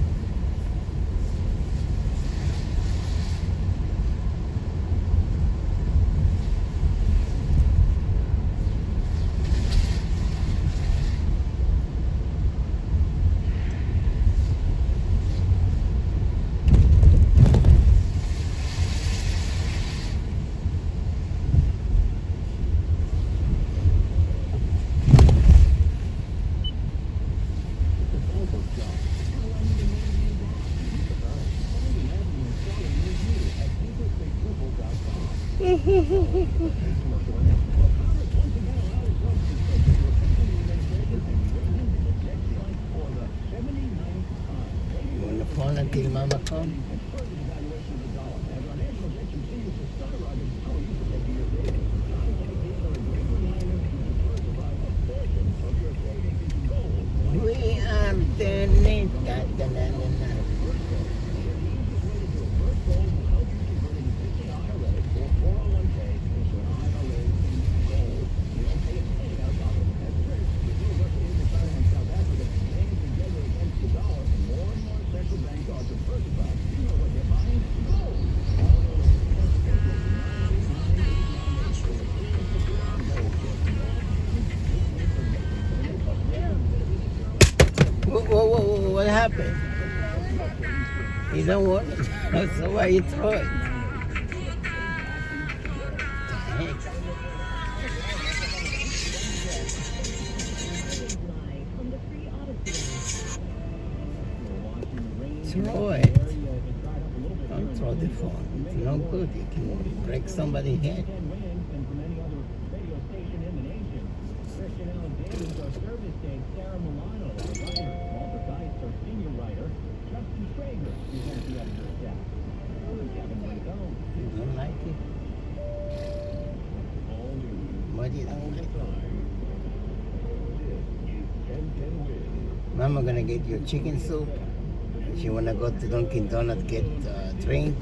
You wanna phone until Mama comes? We are the Whoa, what happened? You don't want it, so why you throw it? Throw it. Don't throw the phone. It's no good. You can break somebody's head. You don't like it? What do you don't like? Mama gonna get you chicken soup. If you wanna go to Dunkin' Donuts get a drink.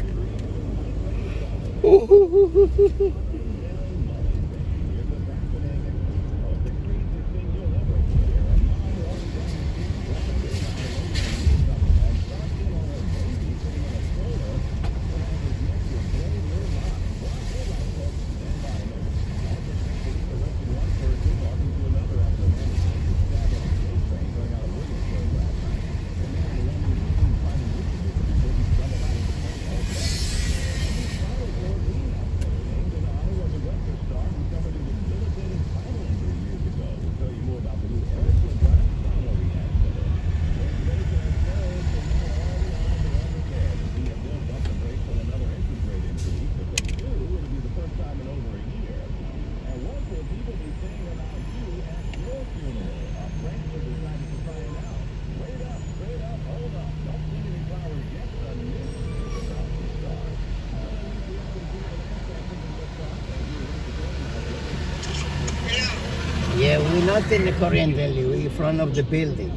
not in the Korean deli. We're in front of the building.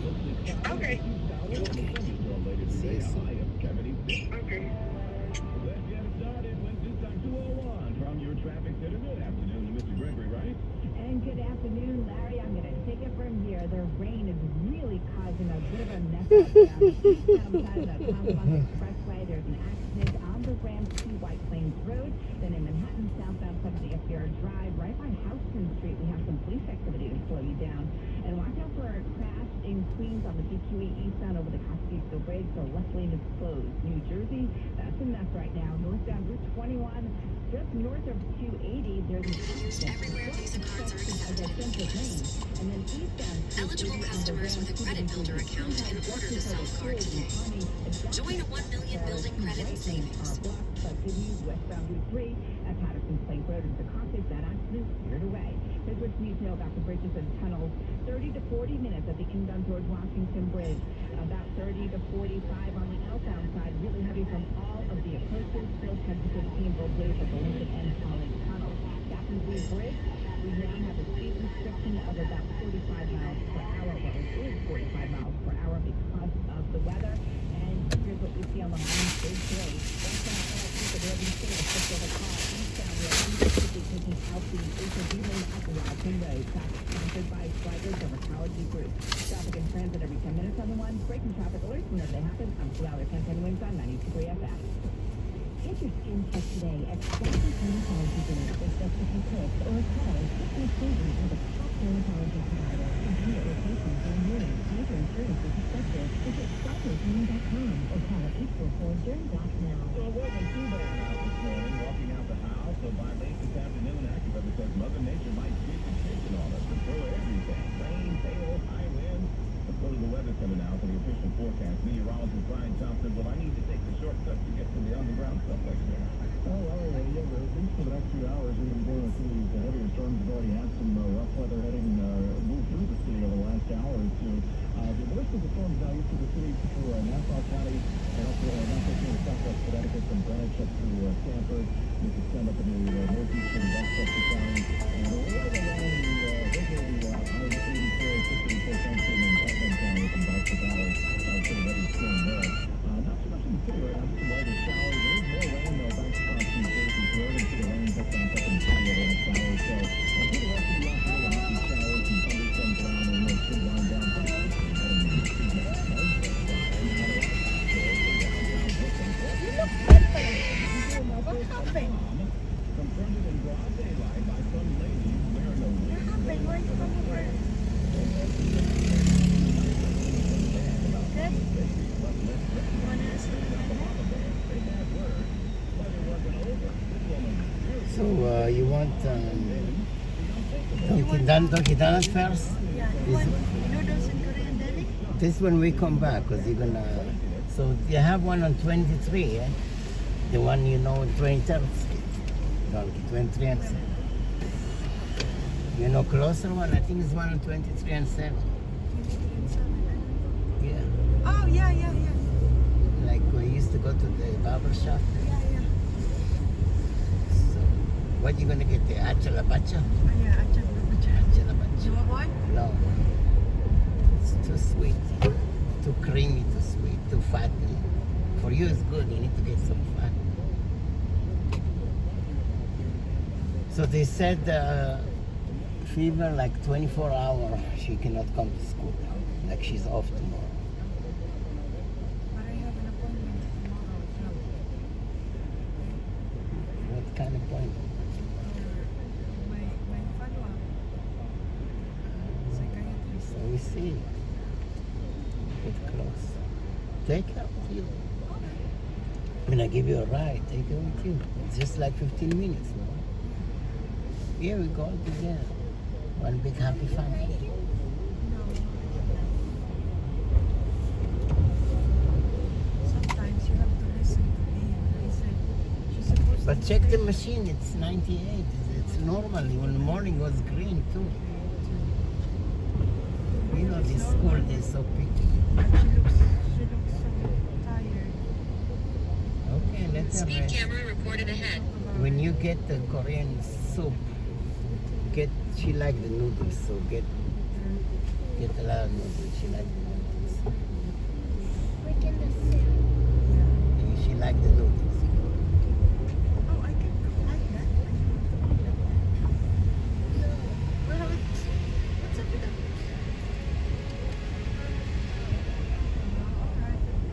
Okay. See you soon. Okay. Let's get started with this time 201 from your traffic center. Good afternoon to Mr. Gregory, right? And good afternoon, Larry. I'm going to take it from here. The rain is really causing a bit of a mess up there on the eastbound side of the Commonwealth Expressway. There's an accident on the Ramsey White Plains Road. Then in Manhattan, southbound 70th Yard Drive, right by Houston Street, we have some police activity to slow you down. And watch out for a crash in Queens on the BQE eastbound over the Kosciuszko Bridge. The left lane is closed. New Jersey, that's a mess right now. Northbound Route 21, just north of 280, there's an accident. Everywhere Visa cards are accepted. And then eastbound, Eligible customers with a credit builder account can order the self-card today. Join a 1 million building credit and savings. Westbound Route 3 at Patterson's Plank Road into Carthage. That accident cleared away. Here's what's detailed about the bridges and tunnels. 30 to 40 minutes at the inbound George Washington Bridge. About 30 to 45 on the outbound side. Really heavy from all of the approaches. Still 10 to 15 both ways at the Lincoln and College Tunnel. Captain's Way Bridge. We now have a speed restriction of about 45 miles per hour. Well, it is 45 miles per hour because of the weather. And here's what we see on the line. Bridge Road. The Northern State of the car eastbound road immediately taking out the HOV lane at the Washington Road. Traffic sponsored by Strikers of Ecology Group. Traffic and transit every 10 minutes on the one. Breaking traffic alerts whenever they happen. I'm Flower 1010 Wings on 92.3 FM. Get your skin checked today at Specialty Dermatology Clinic with Dr. Cook or call 623 with a top dermatology provider. Complete replacements on hearing, major insurance is expected. Visit SpecialtyClinic.com or call 844-DERM-DOC now. So it wasn't too bad out this morning walking out the house. So by late this afternoon, AccuWeather says Mother Nature might keep the kitchen on us and throw everything. Rain, hail, high winds. Let's go to the weather coming out for the official forecast. Meteorologist Brian Thompson, well, I need to take the shortcut to get to the underground stuff like that. Oh, well, yeah, but at least for the next few hours, we're going to be dealing with some of these heavier storms. We've already had some rough weather heading, move through the city over the last hour or two. The worst of the storms now east of the city through Nassau County and up to Nassau County, southwest Connecticut, from Greenwich up to Stamford. You can stand up in the northeastern Westchester County. And right along the I-84, 64 Junction in Putnam County from Boston Valley. So the weather's storm there. Not too much in the city right now, some lighter showers. There is more rain, though, back across New Jersey. Florida, see the rain pick up in the city over the next hour or so. And for the rest of the afternoon, we'll have some showers and thunderstorms around, and we'll should wind down pretty quickly. What happened? Confronted in broad daylight by some ladies wearing a wig. What happened? Why you come over? Good? You want to sleep in So you want Donkey Donut first? Yeah. You want noodles in Korean deli? This when we come back, because you're gonna. So you have one on 23, yeah? The one you know on 23rd Street. Donkey 23 and 7. You know closer one? I think it's one on 23 and 7. Yeah. Oh, yeah, yeah, yeah. Like we used to go to the barber shop. Yeah, yeah. So what you gonna get there? Achala bacha? Oh, yeah, Achala bacha. You want one? No. It's too sweet. Too creamy, too sweet, too fatty. For you it's good, you need to get some fat. So they said fever like 24 hours, she cannot come to school. Like she's off tomorrow. But I have an appointment tomorrow. What kind of appointment? My follow-up. Psychiatrist. So we see. Get close. Take her with you. When I give you a ride, take her with you. It's just like 15 minutes, no? Here we go together. One big happy family. Sometimes you have to listen to me. I said, she's supposed But to check the stay. machine, it's 98. It's normal. When the morning was green too. You know this school, they're so picky. She looks so tired. Okay, let her Speed rest. camera reported ahead. When you get the Korean soup, she like the noodles, so get Get a lot of noodles. She likes the noodles. Like in the soup. And she likes the noodles. Oh, I can like that. Well, what's up with that?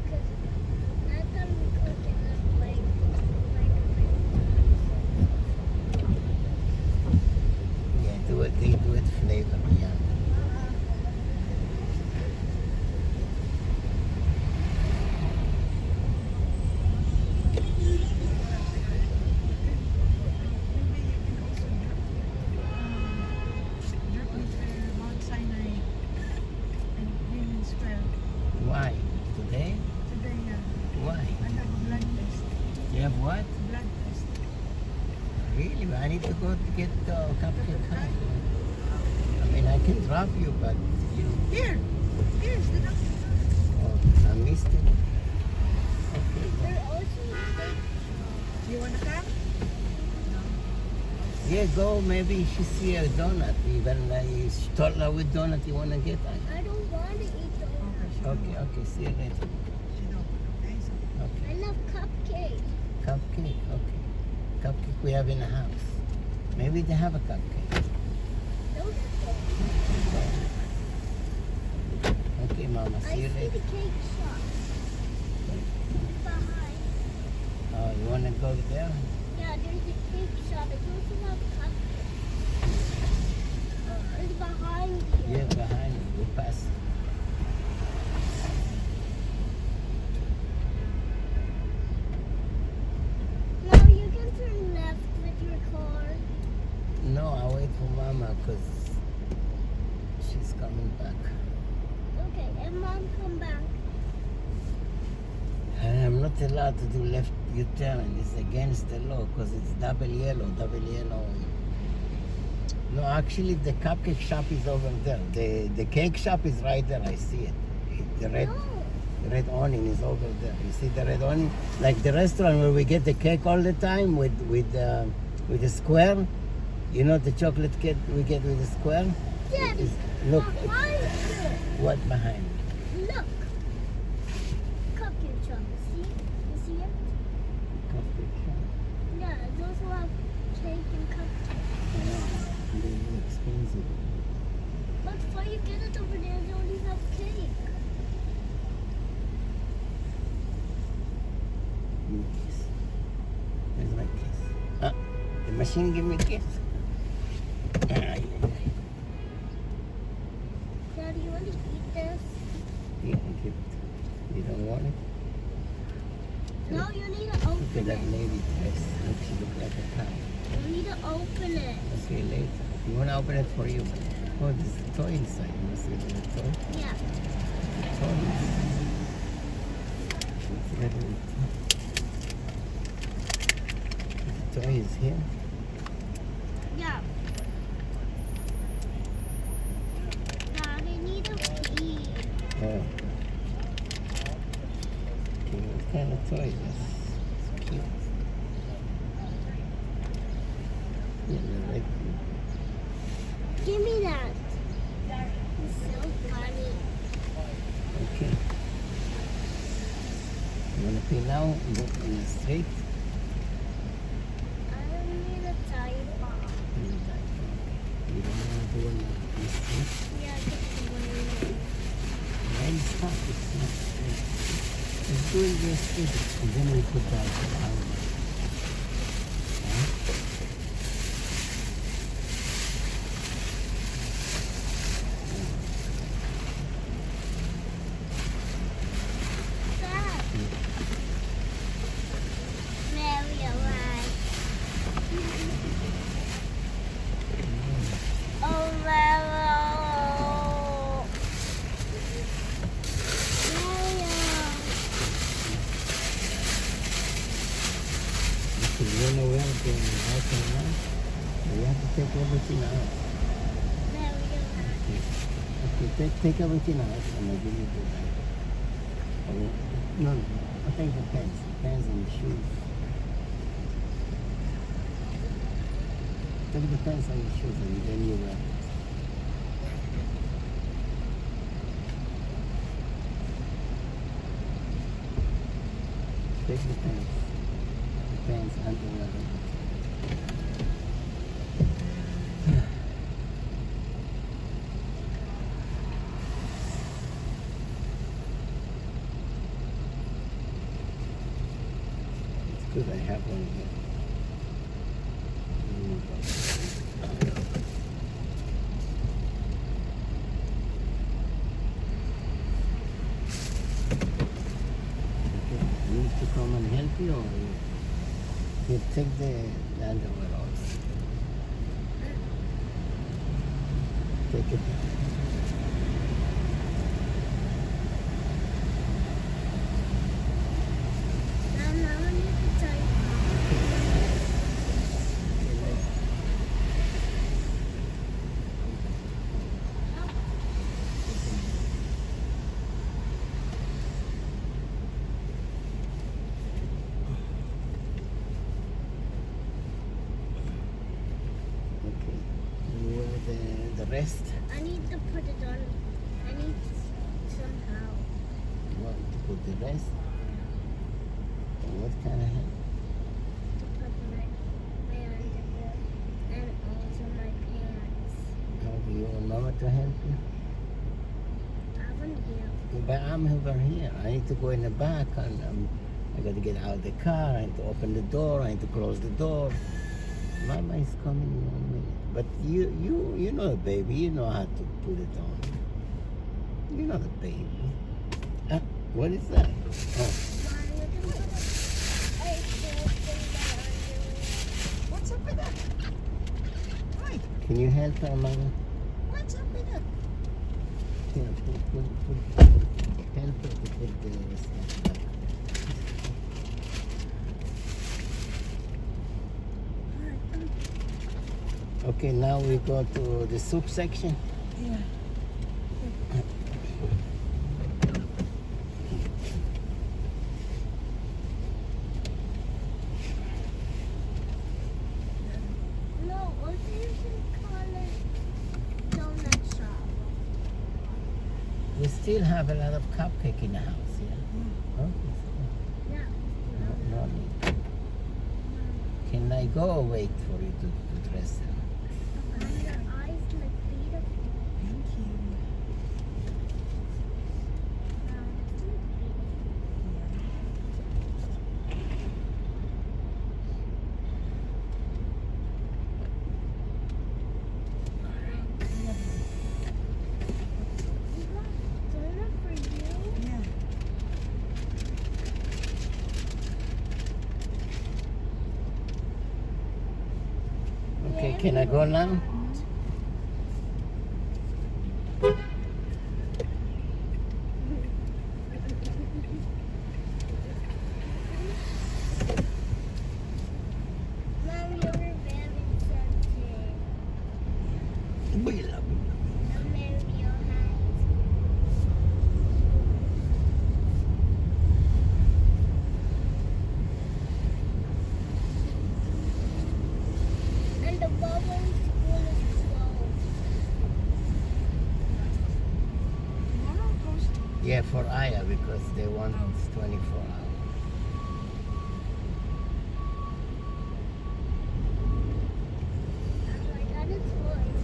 Because I thought we cook in the like Yeah, do it. They do it flavor. Yeah. Mount Sinai and Union Square. Why? Today? Today, Why? I have a blood test. You have what? Blood test. Really? I need to go to get cupcake. I mean, I can drop you, but you. Here's the doctor. Oh, I missed it. Okay. they're also You wanna come? Yeah, go. Maybe she see a donut. Even she told her with donut you wanna get. I don't want to eat donuts. Okay. See you later. I love cupcakes. Cupcake. Okay. Cupcake we have in the house. Maybe they have a cupcake. Those Okay, Mama. I See you see later. the cake shop behind. Oh, you wanna go there? Yeah, there's a cake shop. It also have cupcakes. It's behind you. Yeah, behind you. We pass. Now you can turn left with your car. No, I wait for Mama because she's coming back. Okay, and Mom come back. And I'm not allowed to do left U-turn. It's against the law because it's double yellow. No, actually, the cupcake shop is over there. The cake shop is right there. I see it. The red awning is over there. You see the red awning? Like the restaurant where we get the cake all the time with the square. You know the chocolate cake we get with the square? Daddy, Look. behind you. What behind? Look. Cupcake shop. See? You see it? Cupcake shop. Yeah, those will have cake and cupcakes. I know. They're expensive. But before you get it over there, they only have cake. Give me a kiss. Where's my kiss? The machine give me a kiss. Daddy, you want to eat this? Yeah, keep it. You don't want it? No, you need to open Look at that it. lady dress. Look, she look like a cow. You need to open it. Okay, later. You want to open it for you? Oh, there's a toy inside. You want to see the toy? Yeah. Toy. What's that little toy? The toy is here. Yeah. Daddy, need to pee. Oh. Okay, what kind of toy is this? It's cute. Yeah, the red. Give me that. It's so funny. Okay. You want to pee now? Go in the street? I don't need a diaper. You don't want to go in the street? Yeah, just waiting. Then stop. It's not straight. Let's do it in the street. And then we put that out. Dad. Mary alive. Oh, Mario. Because you don't know where to house and around. You have to take everything out. Okay, take everything out and I'll give you the bag. Oh, no, I think the pants. The pants and the shoes. Take the pants and the shoes and then you wear it. It depends. Depends on the weather. It's good I have one here. To come and help you, or you take the underwear also. Take it. The rest. I need to put it on. I need somehow. You want to put the rest? What kind of help? To put my underwear and also my pants. Oh, you want Mama to help you? I want you. But I'm over here. I need to go in the back, and I got to get out of the car. I need to open the door. I need to close the door. Mama is coming in 1 minute. But you know, baby, you know how to put it on. You know the baby. What is that? Oh. What's up with that? Right. Can you help her, Mama? What's up with that? Here, put. Help her to put the stuff back. Okay, now we go to the soup section. Yeah. No, what do you call it? Donut shop. We still have a lot of cupcake in the house, yeah? Okay. Yeah. No need. Can I go or wait for you to dress them? Your eyes look beautiful. Thank you. Donut for you? Yeah. Okay, can I go now? Mom, you're very sensitive. Buila. Don't marry your hands. And the bowling school is closed. Tomorrow goes. Yeah, for Aya, because they want 24 hours. I got it closed.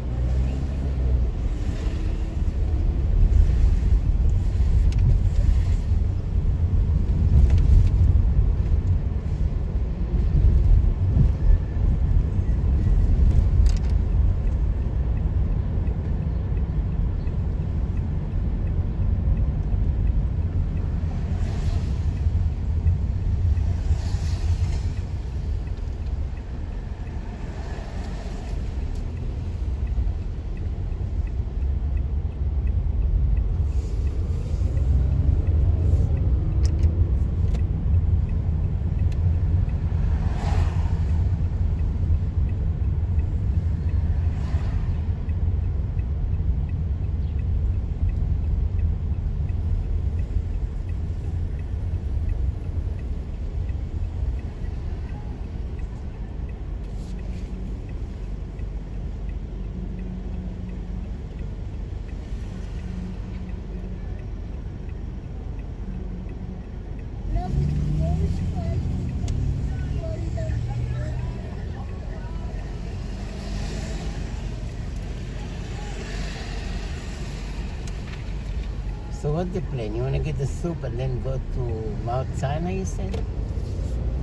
So what's the plan? You want to get the soup and then go to Mount Sinai, you said?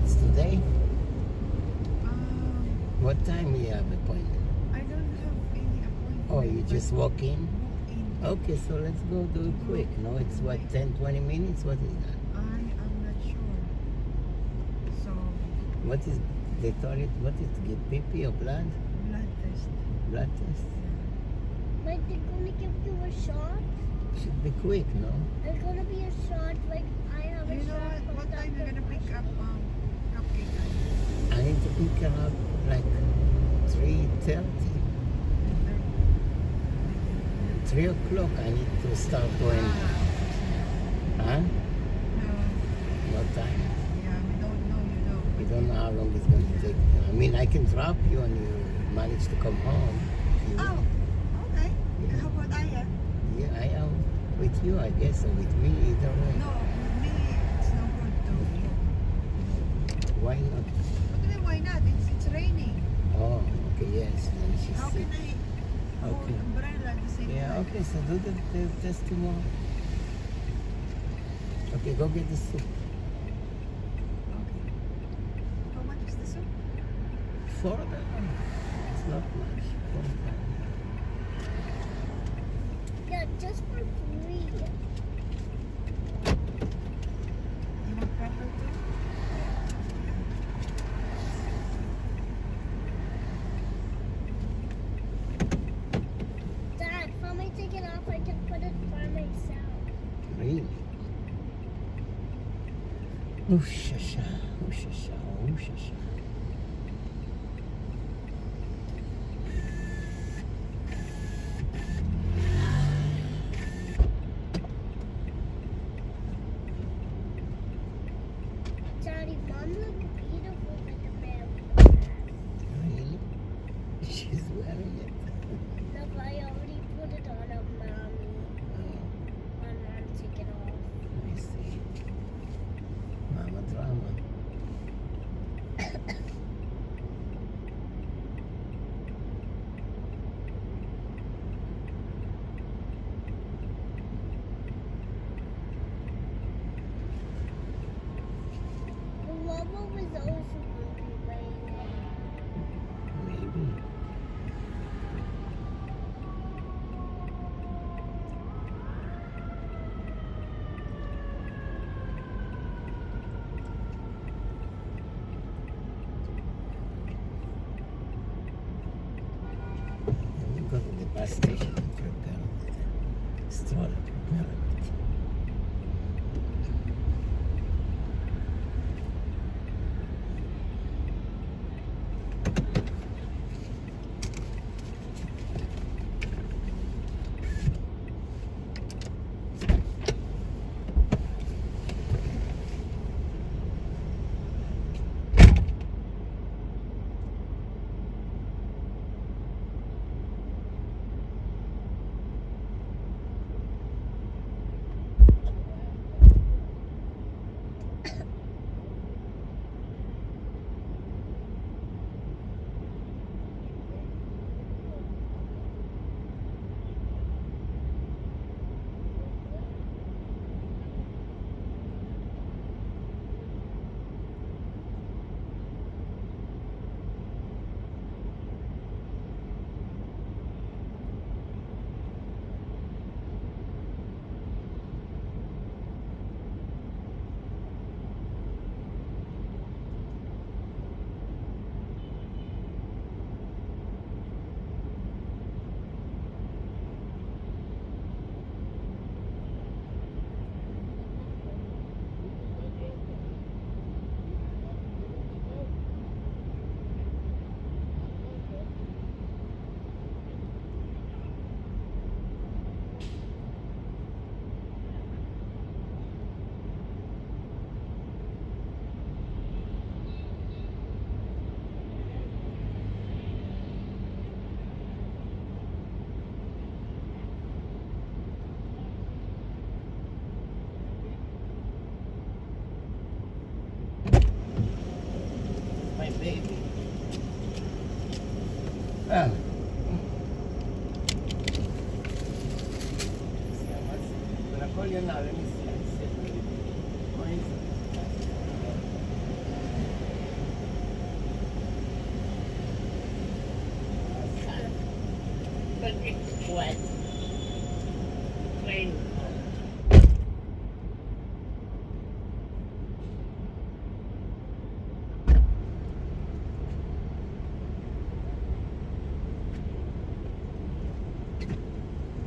It's today? What time you have appointment? I don't have any appointment. Oh, you just walk in? Walk in. Okay, so let's go do it quick. No, it's what, 10, 20 minutes? What is that? I am not sure. So, What is, they told you, what is to get pee or blood? blood test. Blood test? Like they're gonna give you a shot? Should be quick, no? There's gonna be a shot, like I have Do a you know shot. what time you're gonna pick up cupcake? I need to pick her up like 3:30. 3 o'clock I need to start going. Huh? No. No time. Yeah, we don't know, you know. We don't know how long it's going to take. I mean, I can drop you and you manage to come home. Oh, okay. How about Aya? Yeah, I am with you, I guess, or with me, either way. No, with me, it's no good though. Why not? What do you mean, why not? It's raining. Oh, okay, yes. Then she's How sick. can I hold Okay. umbrella at the same Yeah, time? okay, so do the test tomorrow. Okay, go get the soup. How much is the soup? $4. It's not much. Yeah, just for free. You want pepper too? Dad, if I take it off, I can put it by myself. Really? Ooh, shasha, ooh, shasha, ooh, shasha. Daddy, Mom look beautiful with the family. Really? She's wearing it. No, but I already put it on a mommy. My mom take it off. I see. Mama drama. The mama was also really raining. Maybe. Then you go to the bus station and prepare it. Stroller, prepare it. My baby. Well. See how much? When I call you now. Let me see. Where is it? But it's wet. Rain.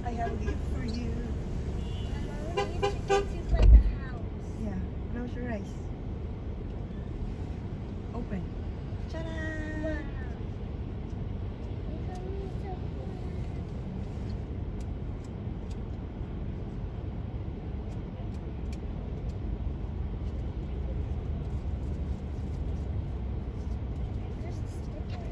I have a gift for you. Mama, we need to take you by the house. Yeah, close your eyes. Open. Ta-da! Wow. Look at me, so There's a sticker.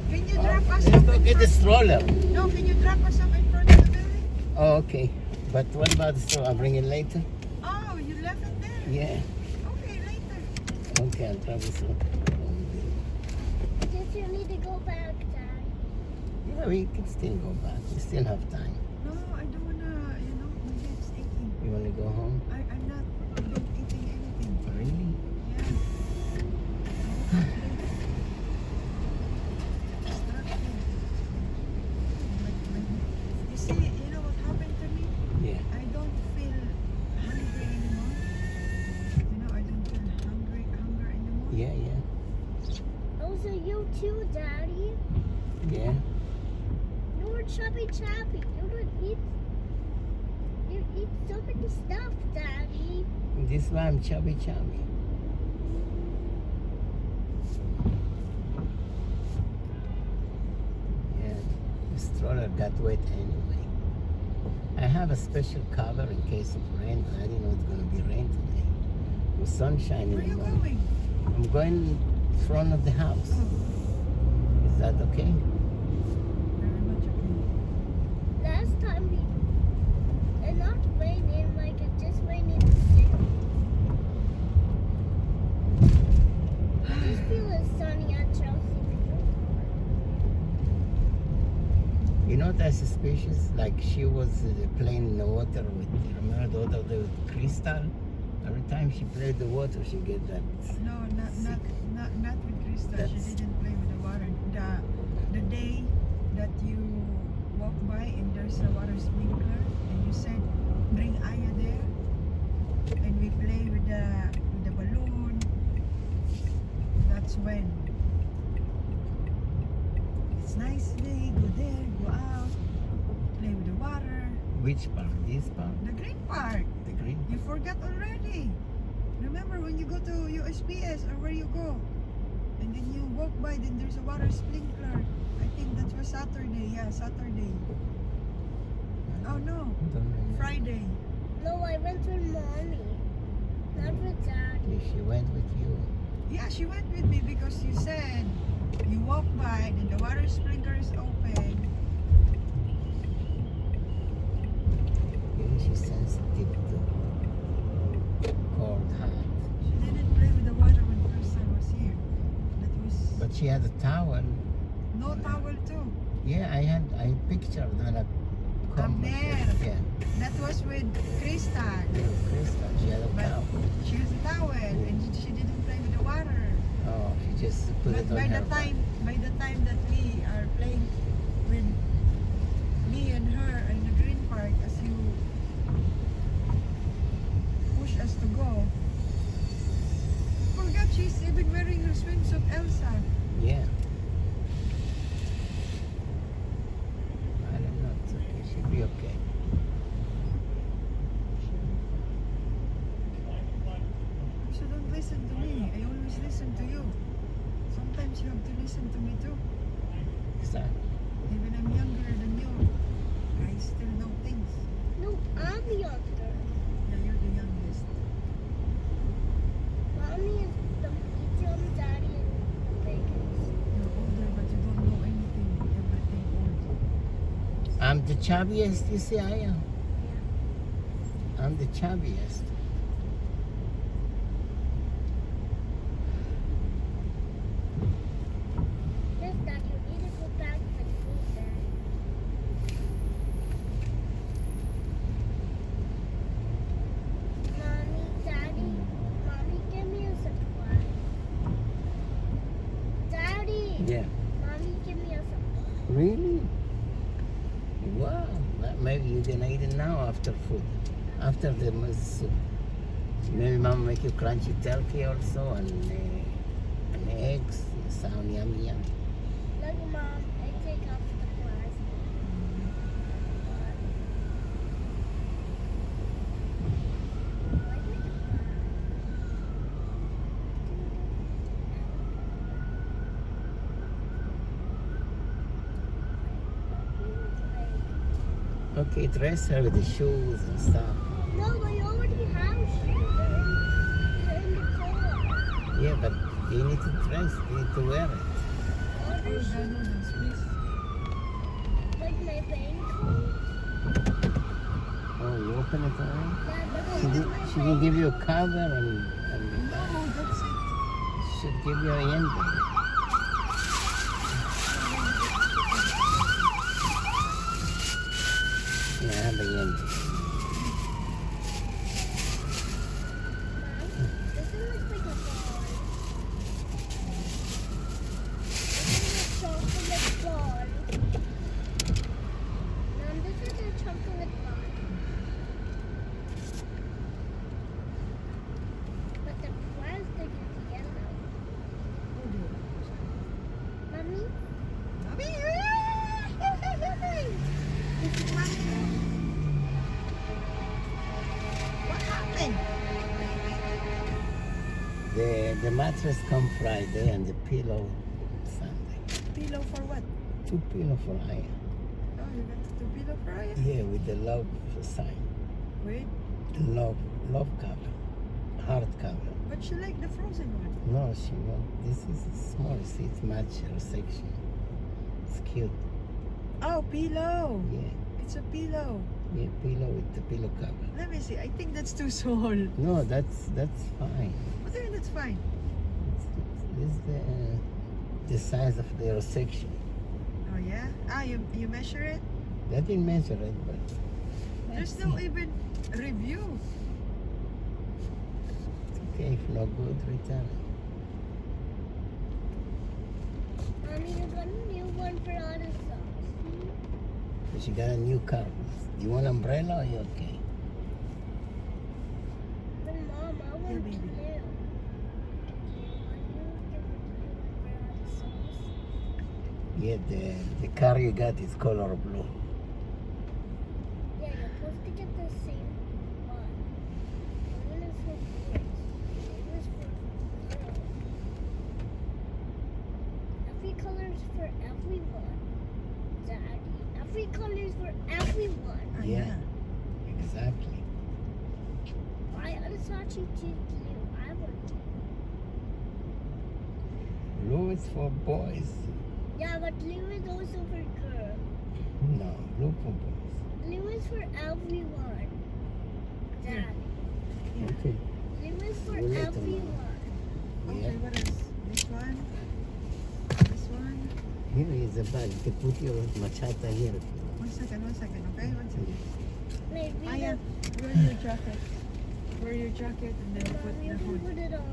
Can you drop us Let's off go in get the front? stroller. No, can you drop us off in front of the building? Oh, okay. But what about the stroller? I'll bring it later? Oh, you left it there. Yeah. Okay, later. Okay, I'll drive this one. Did you need to go back, Dad? Yeah, we can still go back. We still have time. No, I don't wanna, maybe it's aching. You want to go home? I'm not eating anything. Really? You see, you know what happened to me? Yeah. I don't feel hungry anymore. I don't feel hunger anymore. Yeah, yeah. Oh, so you too, Daddy? Yeah. You were chubby. You eat so many stuff, Daddy. This is why I'm chubby. Yeah, the stroller got wet anyway. I have a special cover in case of rain. I didn't know it's going to be rain today. It was sunshine in Where are the you morning. going? I'm going in front of the house. Oh, Is that okay? very much okay. Last time it not raining, like it just raining soon. I just feel it's sunny at Chelsea Field. You know what I suspicious? Like she was playing in the water with, remember the other day with Crystal? Every time she played the water, she get that. No, not with Krista. She That's- didn't play with the water. The day that you walk by and there's a water sprinkler and you said bring Aya there and we play with the balloon. That's when it's nice day. Go there, go out, play with the water. Which part? This part? The green part. The green? You forgot already. Remember when you go to USPS or where you go, and then you walk by, then there's a water sprinkler. I think that was Saturday. Yeah, Saturday. Oh no, Don't remember. Friday. No, I went with Mommy, not with Daddy. She went with you. Yeah, she went with me because you said you walk by, then the water sprinkler is open. Maybe she's sensitive to cold, hot. She didn't play with the water when Krista was here. That was But she had a towel. no towel too. Yeah, I pictured on a Up there. Yeah, That was with Krista. little Crystal. She had a But towel. she has a towel and she didn't play with the water. Oh, she just put But it on by her the back. time that we are playing with me and her in the green park, as you push us to go, forgot she's even wearing her swimsuit, Elsa. Yeah. I don't know. It's okay. She'll be okay. So don't listen to me. I always listen to you. Sometimes you have to listen to me too. Exactly. Even I'm younger than you, I still know things. No, I'm younger. Yeah, you're the youngest. Mommy is the medium, Daddy is the biggest. You're older, but you don't know anything. Everything old. I'm the chubbiest, you see, I am. I'm the chubbiest. after food, after the soup. Maybe mom make you crunchy turkey also and eggs. Sound yummy, yummy. Look, Mom, I take off the glass. Okay, dress her with the shoes and stuff. No, I already have shoes. They're in the car. Yeah, but you need to dress, you need to wear it. Other shoes. Like my raincoat. Oh, you open it already? Yeah, She didn't give you a cover and No, that's it. should give you a ending. Yeah, I have a ending. Doesn't look like a ball. This is a chocolate ball. Mom, this is a chocolate ball. But the plastic is yellow. Mommy? Mommy? This is mommy. What happened? The mattress come Friday and the pillow Sunday. Pillow for what? 2 pillow for Aya. Oh, you got the pillow for Aya? Yeah, with the love sign. Wait, Love cover, heart cover. but she like the frozen one. No, she won't. This is small. See, it's match her section. It's cute. Oh, pillow. Yeah, It's a pillow. yeah, pillow with the pillow cover. Let me see. I think that's too small. No, that's fine. What do you mean that's fine? This is the size of their section. Oh yeah? Ah, you measure it? They didn't measure it, but There's no even review. it's okay. If not good, return it. Mommy, you got a new one for all the socks. But she got a new car. You want umbrella or you okay? But Mom, I want baby. blue. Yeah, the car you got is color blue. Yeah, you're supposed to get the same one. One is for boys. The other is for girls. Every color is for everyone. Daddy. Every color is for everyone. Ah, Yeah. Exactly. Why are Sachi blue? I want to. Blue is for boys. Yeah, but blue is also for girls. No, blue for boys. Blue is for everyone. Daddy. Okay. Blue is for We'll let them know. everyone. Yeah. Okay, what else? This one? This one? Here is a bag. You can put your machata here. 1 second, okay? 1 second. Maybe Aya, wear your jacket. Wear your jacket and then put Mommy, the you can hood. put it on.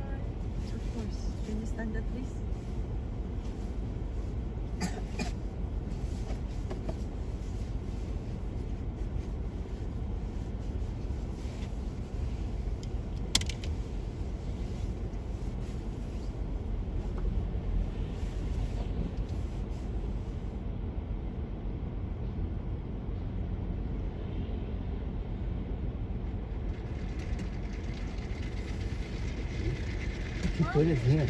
Of course. Can you stand up, please? You put it here.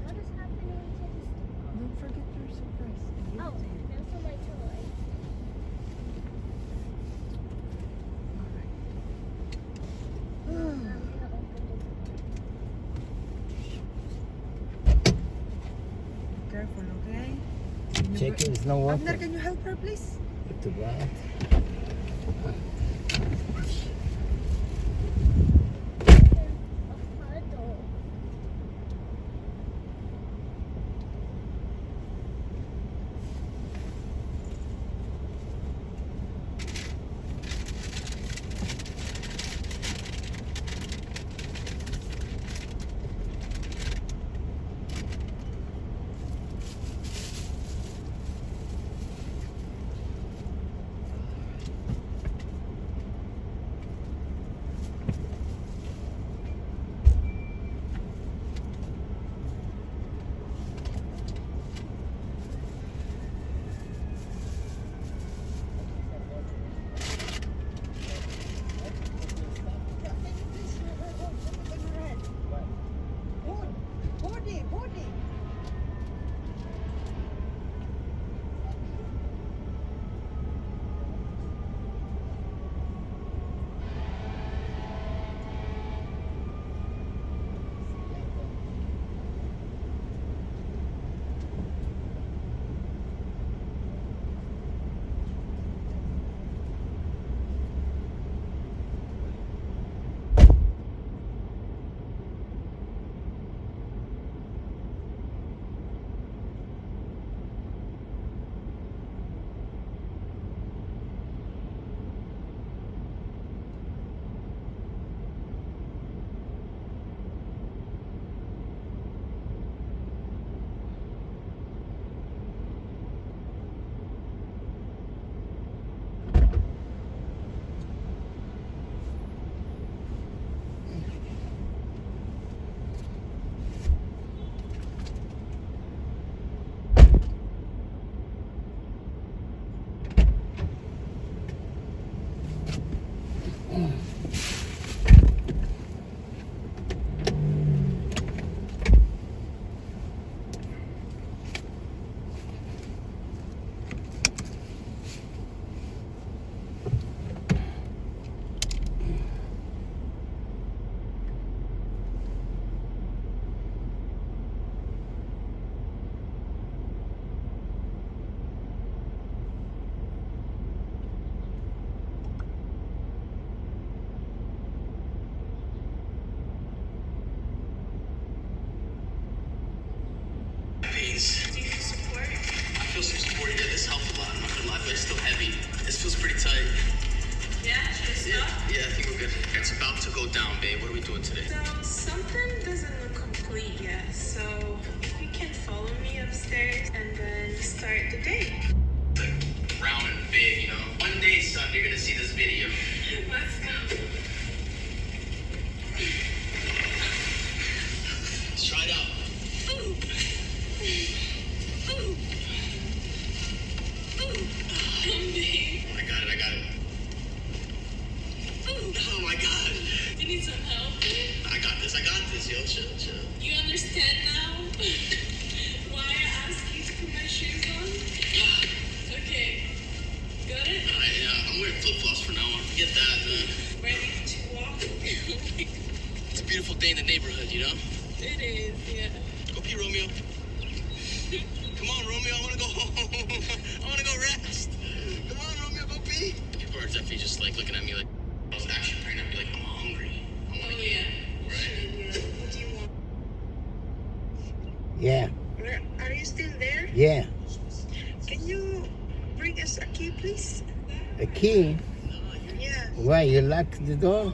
What is happening to this? Don't forget your surprise. Oh, that's for my toy. I'm gonna open Careful, okay? Check it, it's no water. Abner, can you help her, please? To go out. a puddle. Yeah, I think we're good. It's about to go down, babe. What are we doing today? So, something doesn't look complete yet. So, if you can follow me upstairs and then start the day. Like, round and big, you know? One day, son, you're gonna see this video. Let's go. Let's try it out. I got it. Oh my god. You need some help? I got this, yo. Chill. You understand now why I asked you to put my shoes on? Okay. Got it? Alright, yeah, I'm wearing flip-flops for now on. Forget that, man. Ready to walk? It's a beautiful day in the neighborhood, you know? It is, yeah. Go pee, Romeo. Come on, Romeo, I wanna go home. I wanna go rest. Come on, Romeo, go pee. People are definitely just like looking at me like I was actually pregnant. I'd be like, I'm hungry. I wanna eat. Yeah. Right? What do you want? Yeah. Are you still there? Yeah. Can you bring us a key, please? A key? Yeah. Why, you locked the door?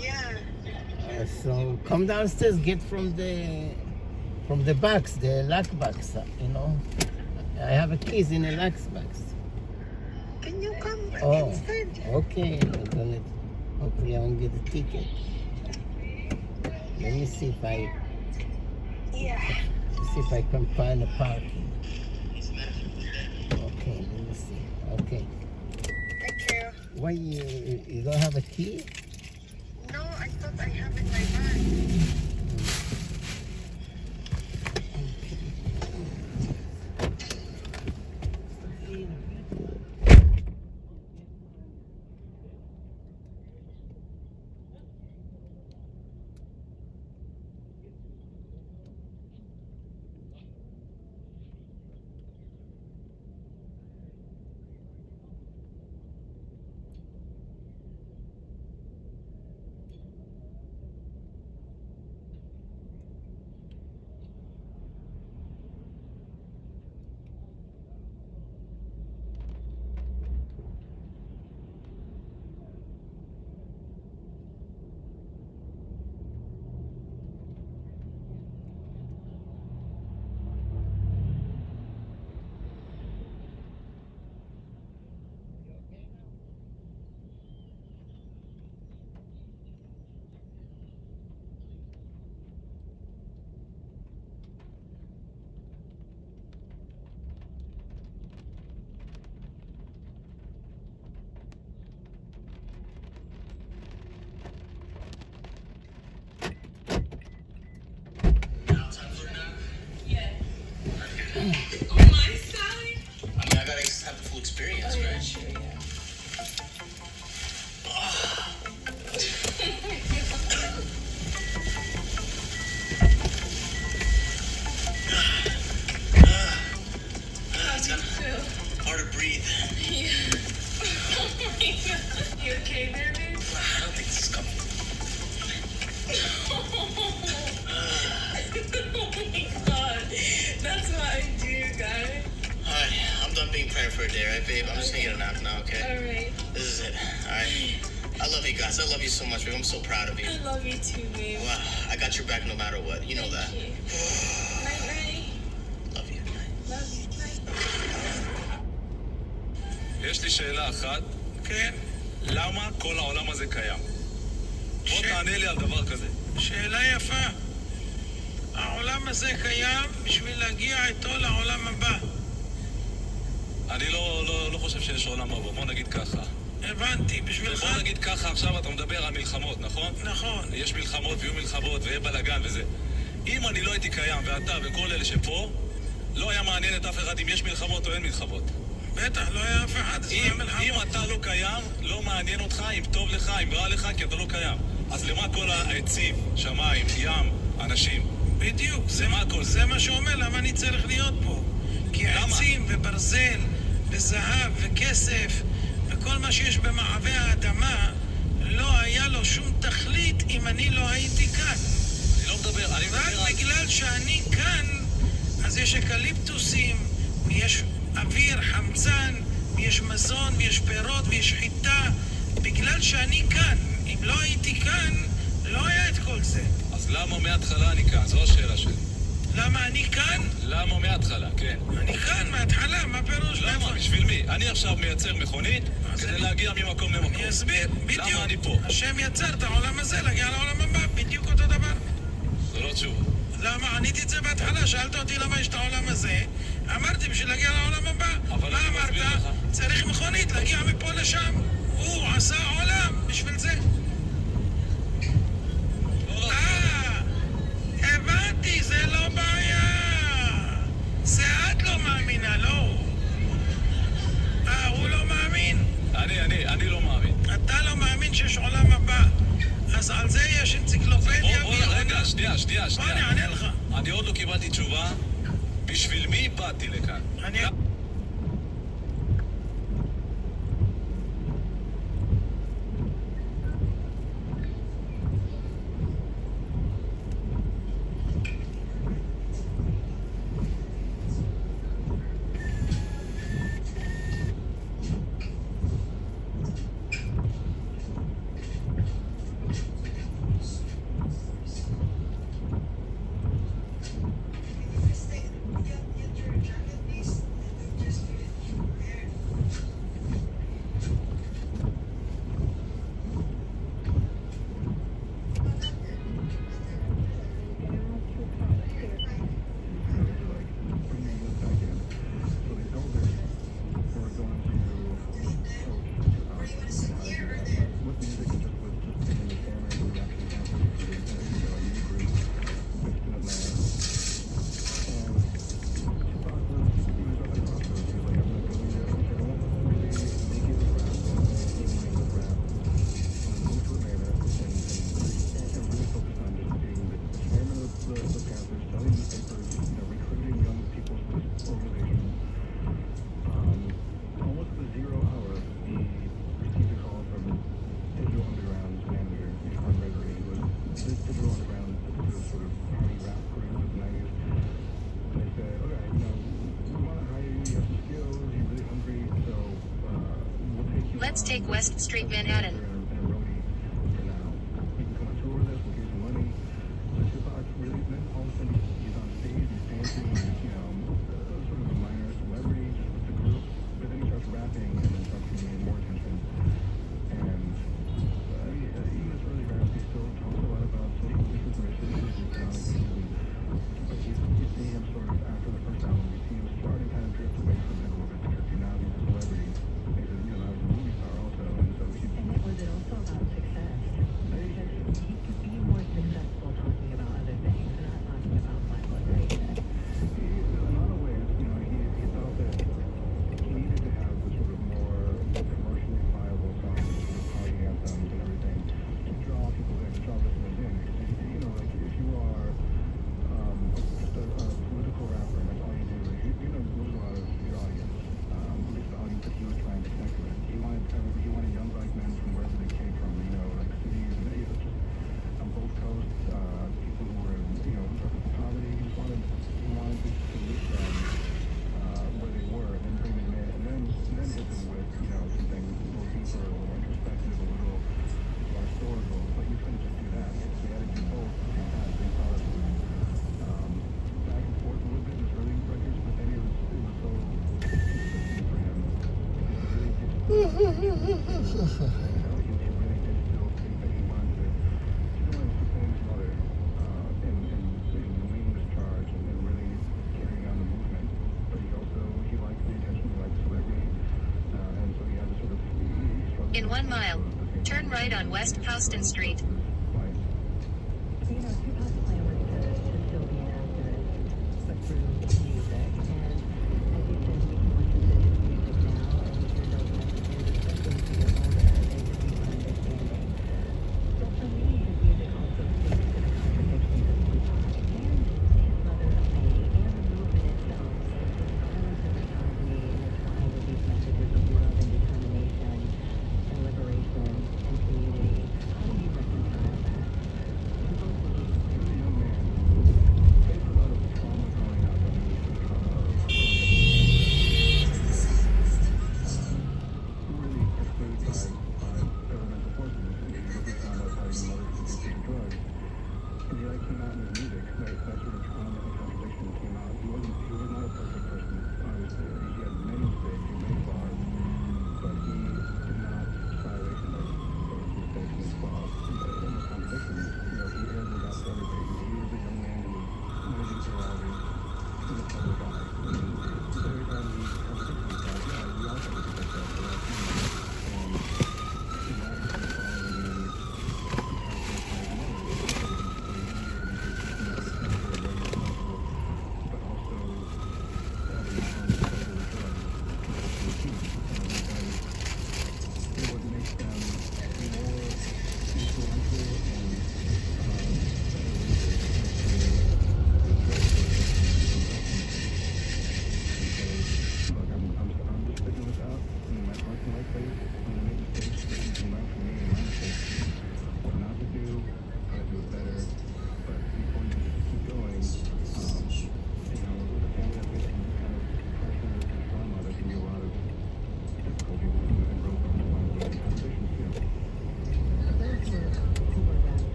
Yeah. So come downstairs, get from the box, the lock box, you know. I have a keys in the lock box. Can you come instead? Okay. Hopefully I won't get a ticket. Let me see if I can find a parking. Okay, let me see. Okay. Thank you. Why you don't have a key? No, I thought I have in my bag. On my side? I mean, I gotta have the full experience, right? Sure, yeah. It's kind of hard to breathe. Yeah. Oh my god. You okay there, babe? I don't think this is coming. Oh my god. That's what I do, guys. Alright, I'm done being pregnant for a day, right, babe? I'm just gonna get a nap now, okay? Alright. This is it, alright? I love you guys. I love you so much, babe. I'm so proud of you. I love you too, babe. Wow, I got your back no matter what. You know that. Thank you. Night, night. Love you. Love you. Night. יש לי שאלה אחת. כן. למה כל העולם הזה קיים? בוא תענה לי על דבר כזה. שאלה יפה. העולם הזה קיים בשביל להגיע איתו לעולם הבא. אני לא חושב שיש עולם הבא, בוא נגיד ככה. הבנתי, בשבילך... בוא נגיד ככה, עכשיו אתה מדבר על מלחמות, נכון? נכון. יש מלחמות ויהיו מלחמות ויהיה בלגן וזה. אם אני לא הייתי קיים ואתה וכל אלה שפה, לא היה מעניין את אף אחד אם יש מלחמות או אין מלחמות. בטח, לא היה אף אחד. אם אתה לא קיים, לא מעניין אותך אם טוב לך, אם רע לך, כי אתה לא קיים. אז למה כל העצים, שמיים, ים, אנשים? בדיוק, זה מה שאומר למה אני צריך להיות פה. כי העצים וברזל וזהב וכסף וכל מה שיש במעבה האדמה לא היה לו שום תכלית אם אני לא הייתי כאן. אני לא מדבר, אני מדבר על... רק בגלל שאני כאן, אז יש אקליפטוסים, ויש אוויר, חמצן, ויש מזון, ויש פירות, ויש חיטה. בגלל בגלל שאני כאן. אם לא הייתי כאן, לא היה את כל זה. אז למה מההתחלה אני כאן? זו השאלה שלי. למה אני כאן? למה מההתחלה? כן. אני כאן מההתחלה, מה פירוש? למה? בשביל מי? אני עכשיו מייצר מכונית כדי להגיע ממקום למקום. אני אסביר, בדיוק. למה אני פה? השם יצר את העולם הזה להגיע לעולם הבא, בדיוק אותו דבר. זו לא תשובה. למה? עניתי את זה בהתחלה, שאלת אותי למה יש את העולם הזה, אמרתי בשביל להגיע לעולם הבא. אבל מה אני אמרת? מסביר לך. צריך מכונית להגיע מפה לשם. הוא עשה עולם בשביל זה. הבנתי, זה לא בעיה. זה את לא מאמינה, לא. הוא לא מאמין? אני לא מאמין. אתה לא מאמין שיש עולם הבא. אז על זה יש אנציקלופדיה. רגע, שנייה. בוא אני אענה לך. אני עוד לא קיבלתי תשובה. בשביל מי באתי לכאן? Let's take West Street, Manhattan. In 1 mile, turn right on West Houston Street.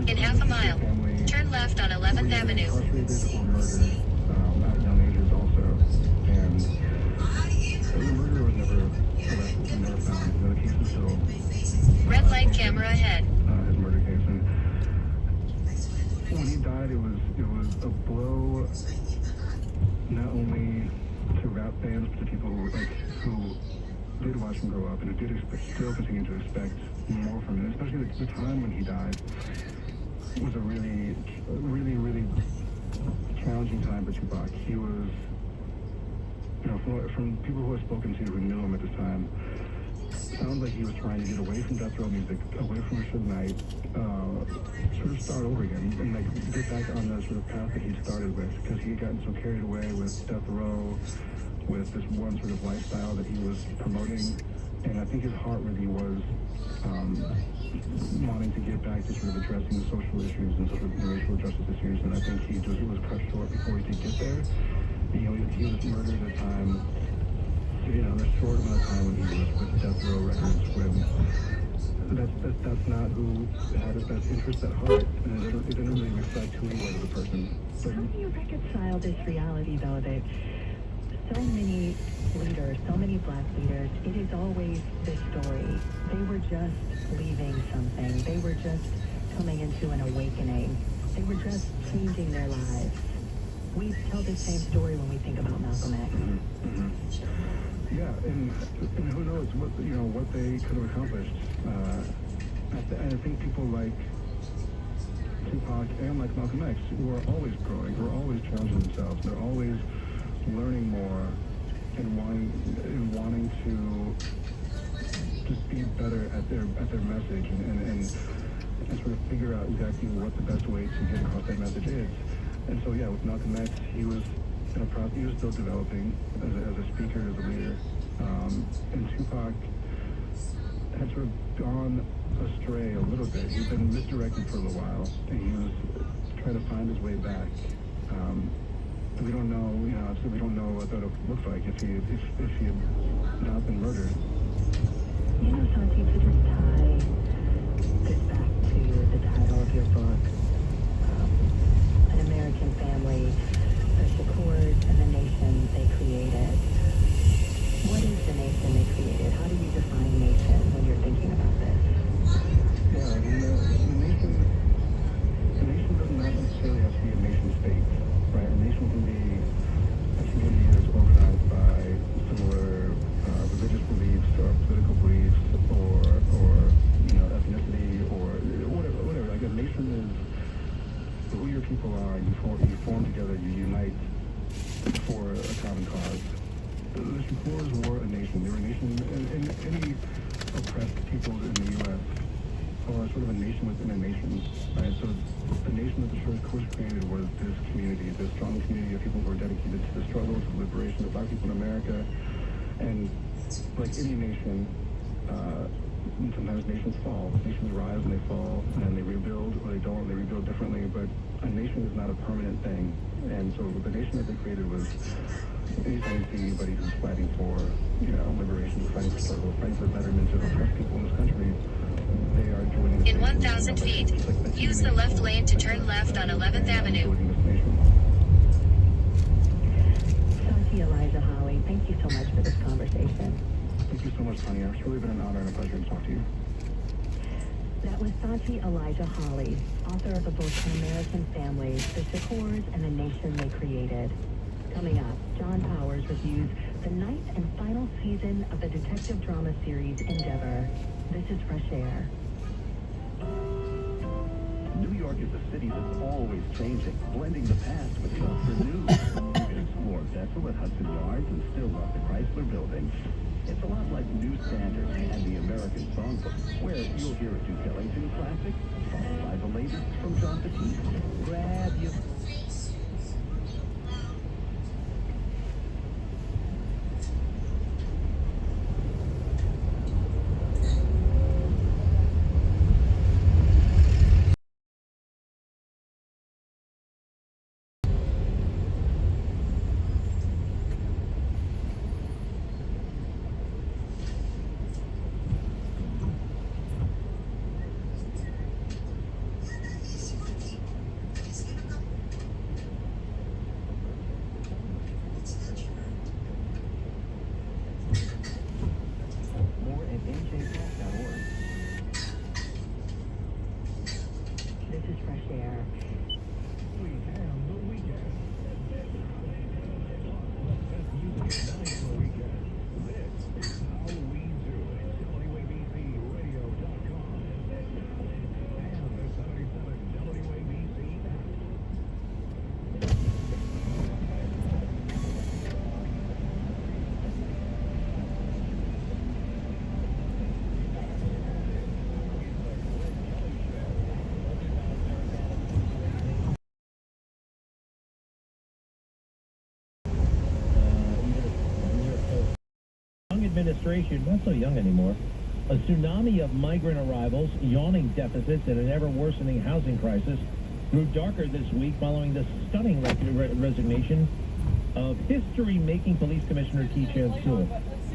In half a mile, turn left on 11th Avenue. Incarcerated or murdered at young ages also. And the murderer was never arrested, never found. The case is still Red light camera ahead. his murder case. And when he died, it was a blow not only to rap fans, but to people who did watch him grow up and who did still continue to expect more from him. Especially the time when he died was a really challenging time for Tupac. He was, from people who had spoken to who knew him at this time, sounds like he was trying to get away from death row music, away from Suge Knight, sort of start over again and get back on the sort of path that he started with, because he had gotten so carried away with death row, with this one sort of lifestyle that he was promoting. And I think his heart really was wanting to get back to sort of addressing the social issues and sort of the racial justice issues. And I think he was cut short before he could get there. He was murdered at a time, a short amount of time when he was with Death Row Records, when that's not who had his best interest at heart, and it didn't really reflect who he was as a person. How do you reconcile this reality, though, that so many leaders, so many black leaders, it is always this story. They were just leaving something. They were just coming into an awakening. They were just changing their lives. We tell the same story when we think about Malcolm X. Mm-hmm. Yeah, and who knows what they could have accomplished. And I think people like Tupac and like Malcolm X, who are always growing, who are always challenging themselves, they're always learning more and wanting to just be better at their message and sort of figure out exactly what the best way to get across that message is. And so yeah, with Malcolm X, he was in a process. He was still developing as a speaker, as a leader, and Tupac had sort of gone astray a little bit. He'd been misdirected for a little while, and he was trying to find his way back. We don't know, obviously we don't know what that would look like if he had not been murdered. Santi, to just tie this back to the title of your book, An American Family, the Shakurs and the nation they created. What is the nation they created? How do you define nation when you're thinking about this? Yeah, the nation does not necessarily have to be a nation state, right? A nation can be a community that's organized by similar religious beliefs or political beliefs or ethnicity or whatever. Like a nation is who your people are. You form together. You unite for a common cause. The Shakurs were a nation. They were a nation, and any oppressed peoples in the U.S. are sort of a nation within a nation, right? So the nation that the Shakurs created was this community, this strong community of people who are dedicated to the struggle, to the liberation of black people in America. And like any nation, sometimes nations fall. Nations rise and they fall, and they rebuild, or they don't, they rebuild differently. But a nation is not a permanent thing. And so the nation that they created was, anytime you see anybody who's fighting for, liberation, fighting for struggle, fighting for betterment of oppressed people in this country, they are joining. In 1,000 feet, use the left lane to turn left on 11th Avenue. Santi Elijah Holly, thank you so much for this conversation. Thank you so much, Tanya. It's really been an honor and a pleasure to talk to you. That was Santi Elijah Holly, author of the book An American Family, the Shakurs and the Nation They Created. Coming up, John Powers reviews the ninth and final season of the detective drama series Endeavor. This is Fresh Air. New York is a city that's always always changing, blending the past with the new. You can explore Bethel at Hudson Yards and still love the Chrysler Building. It's a lot like New Standard and the American Songbook, where you'll hear a Duke Ellington classic, followed by the latest from John Batiste. Grab your... This is fresh air. Administration, not so young anymore. A tsunami of migrant arrivals, yawning deficits, and an ever-worsening housing crisis grew darker this week following the stunning resignation of history-making Police Commissioner Keechant Sewell.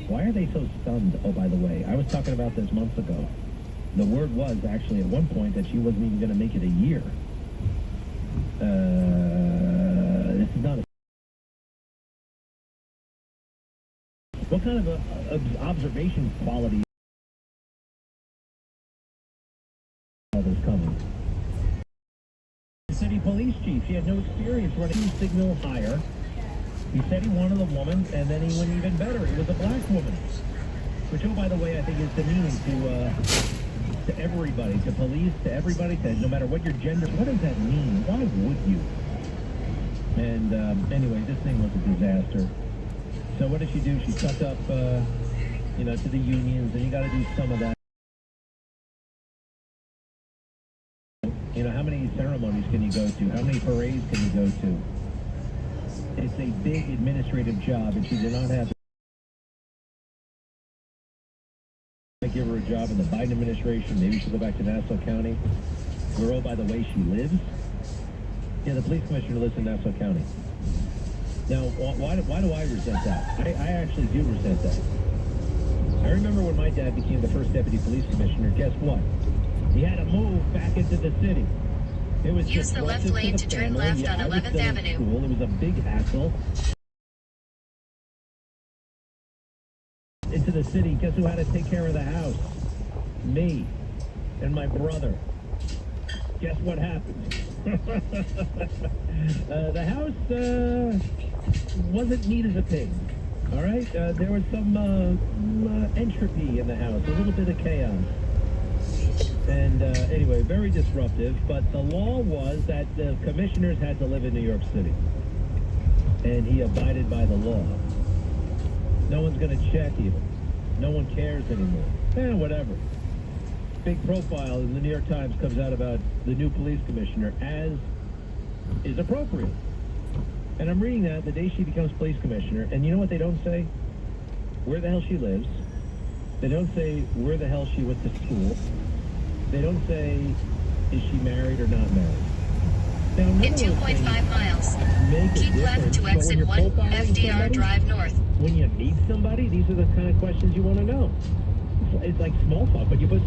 Why are they so stunned? Oh, by the way, I was talking about this months ago. The word was actually at one point that she wasn't even going to make it a year. This is not a... What kind of observation quality is coming? The city police chief, he had no experience running signal higher. He said he wanted a woman, and then he went even better. It was a black woman. Which, oh, by the way, I think is demeaning to everybody, to police, to everybody, to no matter what your gender. What does that mean? Why would you? And anyway, this thing was a disaster. So what did she do? She sucked up, to the unions, and you got to do some of that. How many ceremonies can you go to? How many parades can you go to? It's a big administrative job, and she did not have to give her a job in the Biden administration. Maybe she'll go back to Nassau County, where, oh, by the way, she lives. Yeah, the police commissioner lives in Nassau County. Now, why do I resent that? I actually do resent that. I remember when my dad became the first deputy police commissioner, guess what? He had to move back into the city. It was Use the left lane to turn left on 11th Avenue. School. It was a big hassle. Into the city, guess who had to take care of the house? Me and my brother. Guess what happened? The house wasn't neat as a pig. All right? There was some entropy in the house, a little bit of chaos. And anyway, very disruptive. But the law was that the commissioners had to live in New York City. And he abided by the law. No one's going to check even. No one cares anymore. Whatever. Big profile in the New York Times comes out about the new police commissioner, as is appropriate. And I'm reading that the day she becomes police commissioner, and you know what they don't say? Where the hell she lives. They don't say where the hell she went to school. They don't say, is she married or not married. Now, In 2.5 miles, keep left to exit 1 FDR Drive North. When you meet somebody, these are the kind of questions you want to know. It's like small talk, but you put,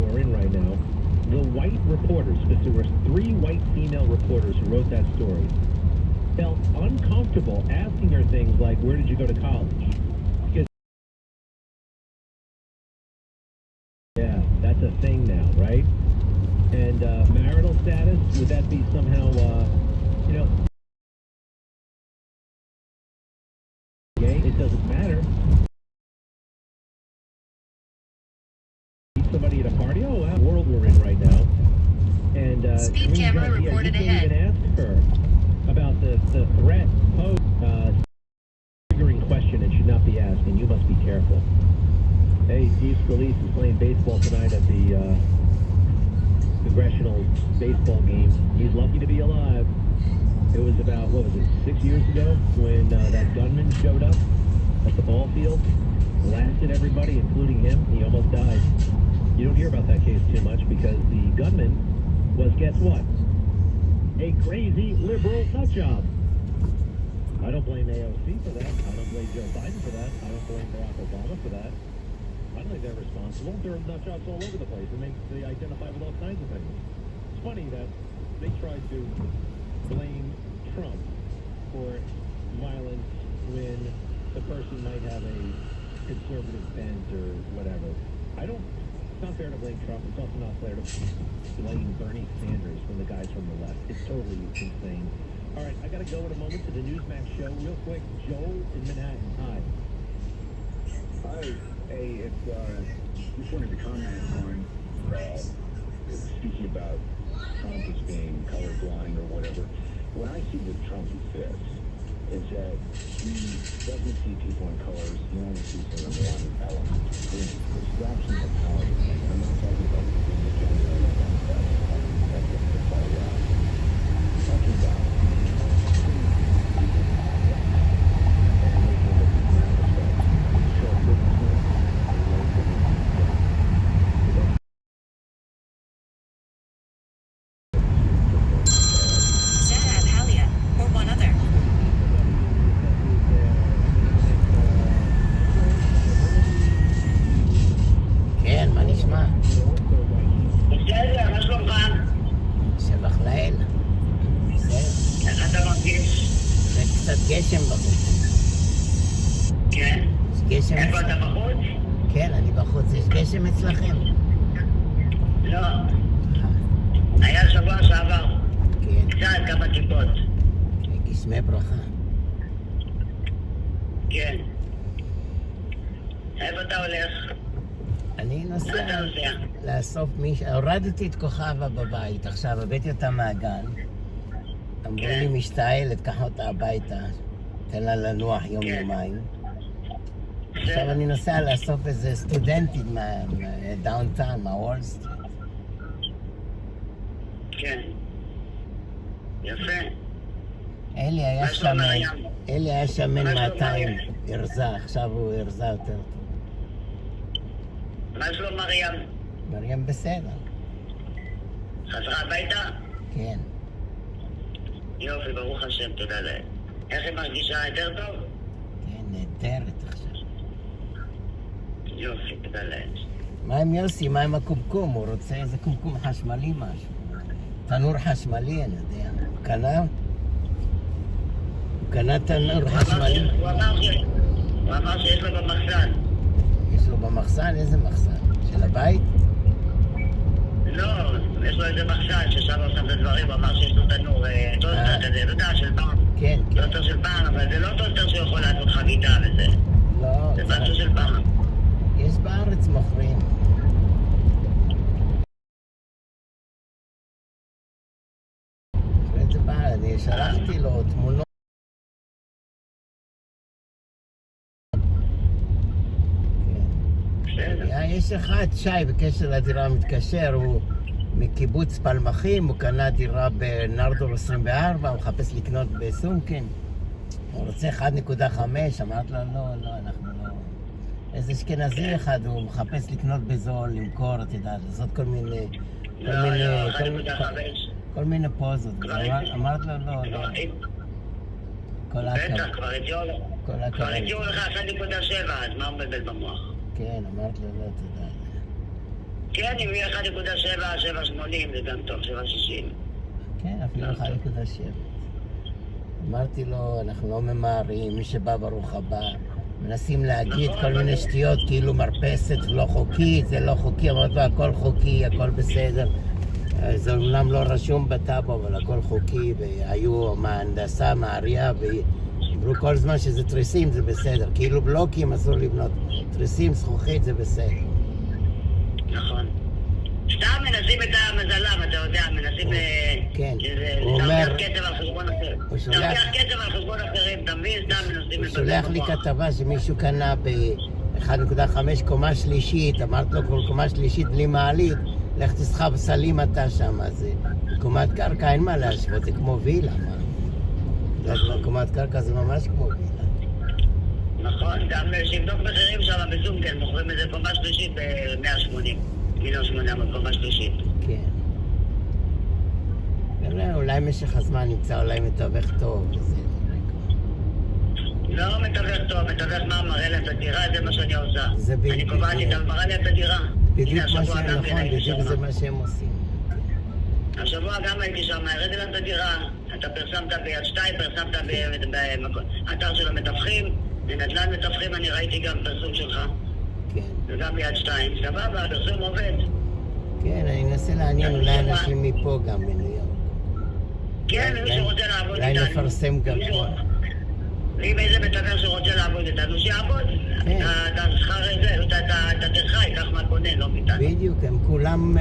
we're in right now. The white reporters, because there were 3 white female reporters who wrote that story, felt uncomfortable asking her things like, where did you go to college? Because, yeah, that's a thing now, right? And marital status, would that be somehow, gay? It doesn't matter. Somebody at a party, oh, wow, world we're in right now. And Speed camera reported you ahead. can't even ask her about the threat posed. Triggering question and should not be asked, and you must be careful. Hey, Steve Scalise is playing baseball tonight at the congressional baseball game. He's lucky to be alive. It was about, 6 years ago when that gunman showed up at the ball field, blasted everybody, including him. He almost died. You don't hear about that case too much because the gunman was, guess what? A crazy liberal nutjob. I don't blame AOC for that. I don't blame Joe Biden for that. I don't blame Barack Obama for that. I don't think they're responsible. There are nutjobs all over the place, and they identify with all kinds of things. It's funny that they try to blame Trump for violence when the person might have a conservative bent or whatever. It's not fair to blame Trump. It's also not fair to blame Bernie Sanders from the guys from the left. It's totally insane. All right, I got to go in a moment to the Newsmax show. Real quick, Joel in Manhattan. Hi. Hi. Hey, just wanted to comment on speaking about Trump as being colorblind or whatever. What I see with Trump is that he doesn't see people in colors. He only sees them in one element. There's absence of color. I'm not talking about the gender or that's the far right. I'm talking about גשם בחוץ. כן? יש גשם איפה אתה אצלכם? בחוץ? כן, אני בחוץ. יש גשם אצלכם? לא. היה שבוע שעבר. כן. קצת כמה טיפות. גשמי ברכה. כן. איפה אתה הולך? אני מה נוסע אתה נוסע? לאסוף מישהו. הורדתי את כוכבה בבית. עכשיו הבאתי אותה מהגן. אמרו לי משתעלת, קח אותה הביתה. תן לה לנוח יום-יומיים. עכשיו אני נוסע לאסוף איזה סטודנטית מהדאונטאון, מהוול סטריט. כן. יפה. אלי היה שמן 200, הרזה, עכשיו הוא הרזה יותר טוב. מה שלום מרים? מרים בסדר. חזרה הביתה? כן. יופי, ברוך השם, תודה להם. איך היא מרגישה? יותר טוב? כן, נהדרת עכשיו. יופי, תודה להם. מה עם יוסי? מה עם הקומקום? הוא רוצה איזה קומקום חשמלי משהו. תנור חשמלי, אני יודע. הוא קנה? הוא קנה תנור חשמלי? הוא אמר שיש לו במחסן. יש לו במחסן? איזה מחסן? של הבית? לא, יש לו איזה מחסן ששם הוא שם את הדברים, הוא אמר שיש לו תנור טוסטר כזה, אתה יודע, של פעם. כן, כן. טוסטר של פעם, אבל זה לא טוסטר שיכול לעשות חביתה וזה. לא. זה משהו של פעם. יש בארץ מוכרים. זה בארץ, אני שלחתי לו תמונות. יש אחד, שי, בקשר לדירה מתקשר, הוא מקיבוץ פלמחים, הוא קנה דירה בנרדור 24, הוא מחפש לקנות בסומקין. הוא רוצה 1.5, אמרת לו, לא, אנחנו לא. איזה אשכנזי אחד, הוא מחפש לקנות בזול, למכור, אתה יודע, לעשות כל מיני... לא, 1.5. כל מיני פוזות. אמרת לו, לא. כל הכבוד. בטח, כבר הגיעו לך 1.7, אז מה מבלבל במוח? כן, אמרת לו, לא, תודה. כן, אם יהיה 1.7, 7.80, זה גם טוב, 7.60. כן, אפילו 1.7. אמרתי לו, אנחנו לא ממהרים, מי שבא ברוך הבא. מנסים להגיד כל מיני שטויות, כאילו מרפסת לא חוקית, זה לא חוקי. אמרתי לו, הכל חוקי, הכל בסדר. זה אומנם לא רשום בטאבו, אבל הכל חוקי, והיו מהנדסה, מהעירייה, ואמרו כל זמן שזה תריסים, זה בסדר. כאילו בלוקים אסור לבנות. תריסים, זכוכית, זה בסדר. נכון. סתם מנסים מנסים את המזלם, אתה יודע, מנסים כן, להרוויח כסף על חשבון אחר. להרוויח כסף על חשבון אחרים, אתה מבין? סתם מנסים הוא שולח לי כתבה שמישהו קנה ב-1.5 קומה שלישית, אמרת לו קומה שלישית בלי מעלית, לך תסחב סלים אתה שם, אז קומת קרקע אין מה להשוות, זה כמו וילה, מה? קומת קרקע זה ממש כמו וילה. נכון, גם שיבדוק מחירים שם בזומקן, מוכרים איזה קומה שלישית ב-180, 1,800 קומה שלישית. כן. אולי משך הזמן נמצא אולי מתווך טוב וזה. לא מתווך טוב, מתווך מה מראה להם את הדירה, זה מה שאני עושה. אני קובעת איתם, מראה להם את הדירה. בדיוק מה שהם, נכון, בדיוק זה מה שהם עושים. השבוע גם הייתי שם, הראיתי להם את הדירה, אתה פרסמת ביד 2, פרסמת באתר של המתווכים, בנדל"ן מתווכים אני ראיתי גם פרסום שלך. כן. וגם ביד 2, סבבה, הפרסום עובד. כן, אני אנסה לעניין אולי אנשים מפה גם בניו יורק. כן, מי שרוצה לעבוד איתנו. אולי נפרסם גם פה. ואם איזה מתווך שרוצה לעבוד איתנו, שיעבוד. אתה שכר איזה, אתה תרחי, כך מה קונה, לא מאיתנו. בדיוק, הם כולם,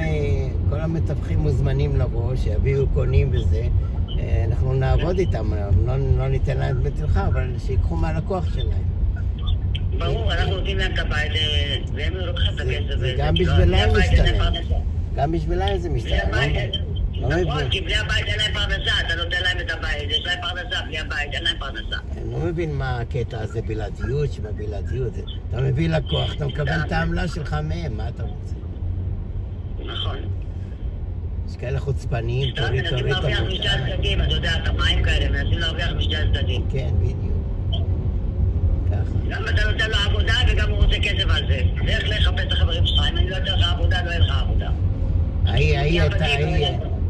כל המתווכים מוזמנים לבוא, שיביאו קונים וזה. אנחנו נעבוד איתם, לא ניתן להם דמי טרחה, אבל שיקחו מהלקוח שלהם. ברור, אנחנו נותנים להם את הבית, והם לוקחים את הכסף. גם בשבילם משתלם. גם בשבילם זה משתלם. נכון, כי בלי הבית אין להם פרנסה, אתה נותן להם את הבית, יש להם פרנסה, בלי הבית אין להם פרנסה. אני לא מבין מה הקטע הזה, בלעדיות שבבלעדיות. אתה מביא לקוח, אתה מקבל את העמלה שלך מהם, מה אתה רוצה? נכון. יש כאלה חוצפניים, מנסים להרוויח משתי הצדדים, אתה יודע, את המים כאלה, מנסים להרוויח משתי הצדדים. כן, בדיוק. ככה. גם אתה נותן לו עבודה וגם הוא רוצה כסף על זה. לך לחפש את החברים שלך, אם אני לא אתן לך עבודה, לא אין לך עבודה.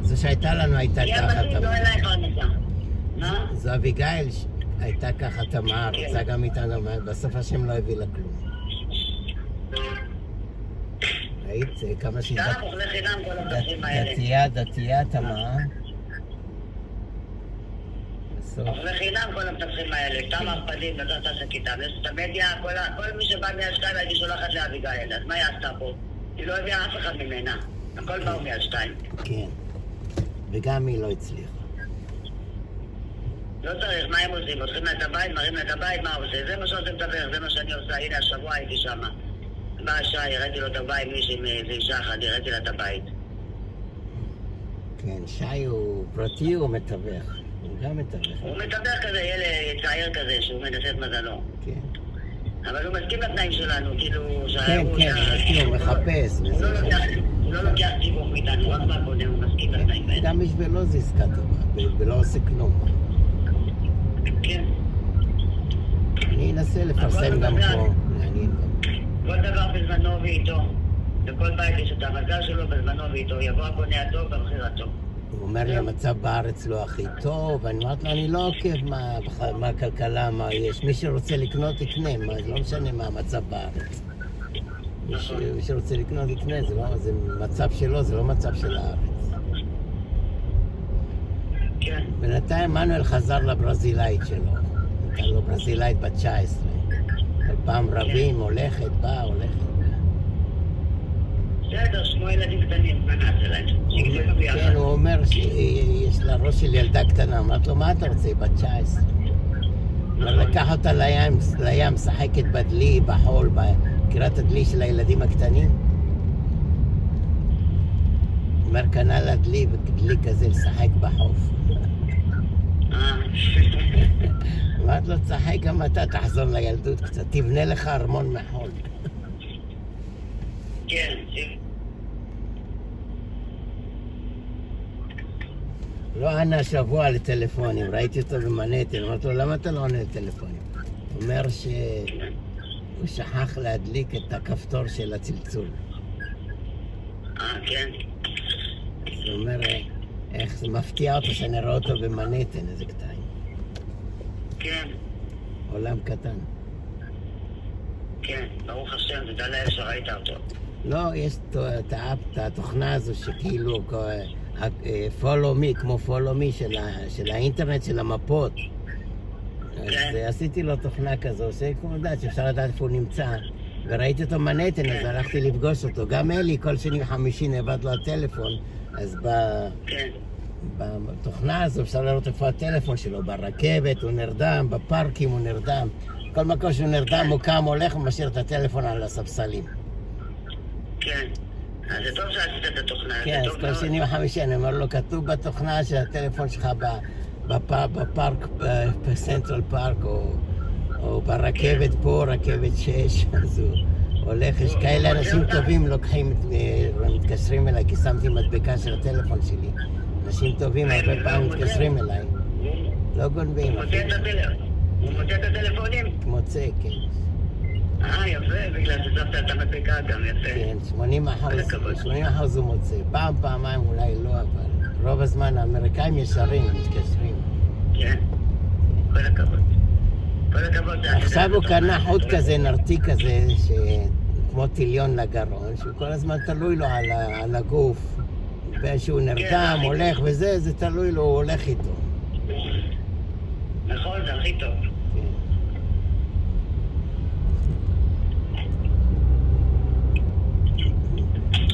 זו שהייתה לנו הייתה ככה תמר. לא אין להם פרנסה. מה? זו אביגיל הייתה ככה תמר, רצה גם איתנו, בסוף השם לא הביא לה כלום. ראית כמה שהיא דתייה תמר. אוכלי חינם כל המתווכים האלה, סתם ערפדים, נתת עסק איתם, יש את המדיה, כל מי שבא מיד 2 הייתי שולחת לאביגיל, אז מה היא עשתה פה? היא לא הביאה אף אחד ממנה, הכל באו מיד 2. כן, וגם היא לא הצליחה. לא צריך, מה הם עושים? הולכים לה את הבית, מראים לה את הבית, מה עושה? זה מה שעושה מתווך, זה מה שאני עושה, הנה השבוע הייתי שם. בא שי, הראיתי לו את הבית, מישהי עם איזה אישה אחת, הראיתי לה את הבית. כן, שי הוא פרטי, הוא מתווך. הוא גם מתווך. הוא מתווך כזה, ילד צעיר כזה, שהוא מנסה את מזלו. כן. אבל הוא מסכים לתנאים שלנו, כאילו... כן, הוא מחפש. הוא לא לוקח סיבוך מאיתנו, רק מה קודם, הוא מסכים לתנאים האלה. גם בשבילו זה עסקה טובה, ולא עושה כלום. כן. אני אנסה לפרסם גם פה. כל דבר בזמנו ואיתו. בכל בית יש את המזל שלו בזמנו ואיתו. יבוא הקונה הטוב במחיר הטוב. הוא אומר לי, המצב בארץ לא הכי טוב, ואני אומרת לו, אני לא עוקב מה הכלכלה, מה יש. מי שרוצה לקנות, יקנה, לא משנה מה המצב בארץ. מי שרוצה לקנות, יקנה, זה מצב שלו, זה לא מצב של הארץ. כן. בינתיים מנואל חזר לברזילאית שלו. הייתה לו ברזילאית בת 19. כל פעם רבים, הולכת, באה, הולכת. בסדר, שמו ילדים קטנים, מה נעשה להם? כן, הוא אומר שיש לה ראש של ילדה קטנה. אמרת לו, מה אתה רוצה? בת 19. אומר, לקח אותה לים, משחקת בדלי, בחול, בקריאת הדלי של הילדים הקטנים. אומר, קנה לה דלי כזה לשחק בחוף. אמרת לו, צחק גם אתה, תחזור לילדות קצת, תבנה לך ארמון מחול. כן. לא ענה שבוע לטלפונים, ראיתי אותו במנהטן, אמרתי לו, למה אתה לא עונה לטלפונים? הוא אומר שהוא שכח להדליק את הכפתור של הצלצול. כן. הוא אומר, איך זה מפתיע אותו שאני רואה אותו במנהטן, איזה קטעים. כן. עולם קטן. כן, ברוך השם, תדע לאל שראית אותו. לא, יש את התוכנה הזו שכאילו follow me, כמו follow me של האינטרנט, של המפות. אז עשיתי לו תוכנה כזו, שכמו לדעת שאפשר לדעת איפה הוא נמצא. וראיתי אותו מנהטן, אז הלכתי לפגוש אותו. גם אלי, כל שני וחמישי נאבד לו הטלפון, אז בתוכנה הזו אפשר לראות איפה הטלפון שלו, ברכבת הוא נרדם, בפארקים הוא נרדם. כל מקום שהוא נרדם הוא קם, הולך ומשאיר את הטלפון על הספסלים. כן. אז זה טוב שעשית את התוכנה, כן, זה אז טוב כל מאוד. שני וחמישי אני אומר לו, כתוב בתוכנה שהטלפון שלך בפארק, בסנטרל פארק, או ברכבת פה, רכבת 6, אז הוא הולך, יש כאלה אנשים טובים לוקחים, מתקשרים אליי, כי שמתי מדבקה של הטלפון שלי. אנשים טובים הרבה פעמים מתקשרים אליי. לא גונבים. הוא מוצא את הטלפונים? מוצא, כן. יפה, בגלל ששמת את המדבקה גם, יפה. כן, 80% הוא מוצא. פעמיים אולי לא, אבל רוב הזמן האמריקאים ישרים, מתקשרים. כן, כל הכבוד. כל הכבוד. עכשיו הוא קנה חוט כזה, נרתיק כזה, כמו טיליון לגרון, שהוא כל הזמן תלוי לו על הגוף. שהוא נרדם, הולך וזה, זה תלוי לו, הוא הולך איתו. נכון, זה הכי טוב.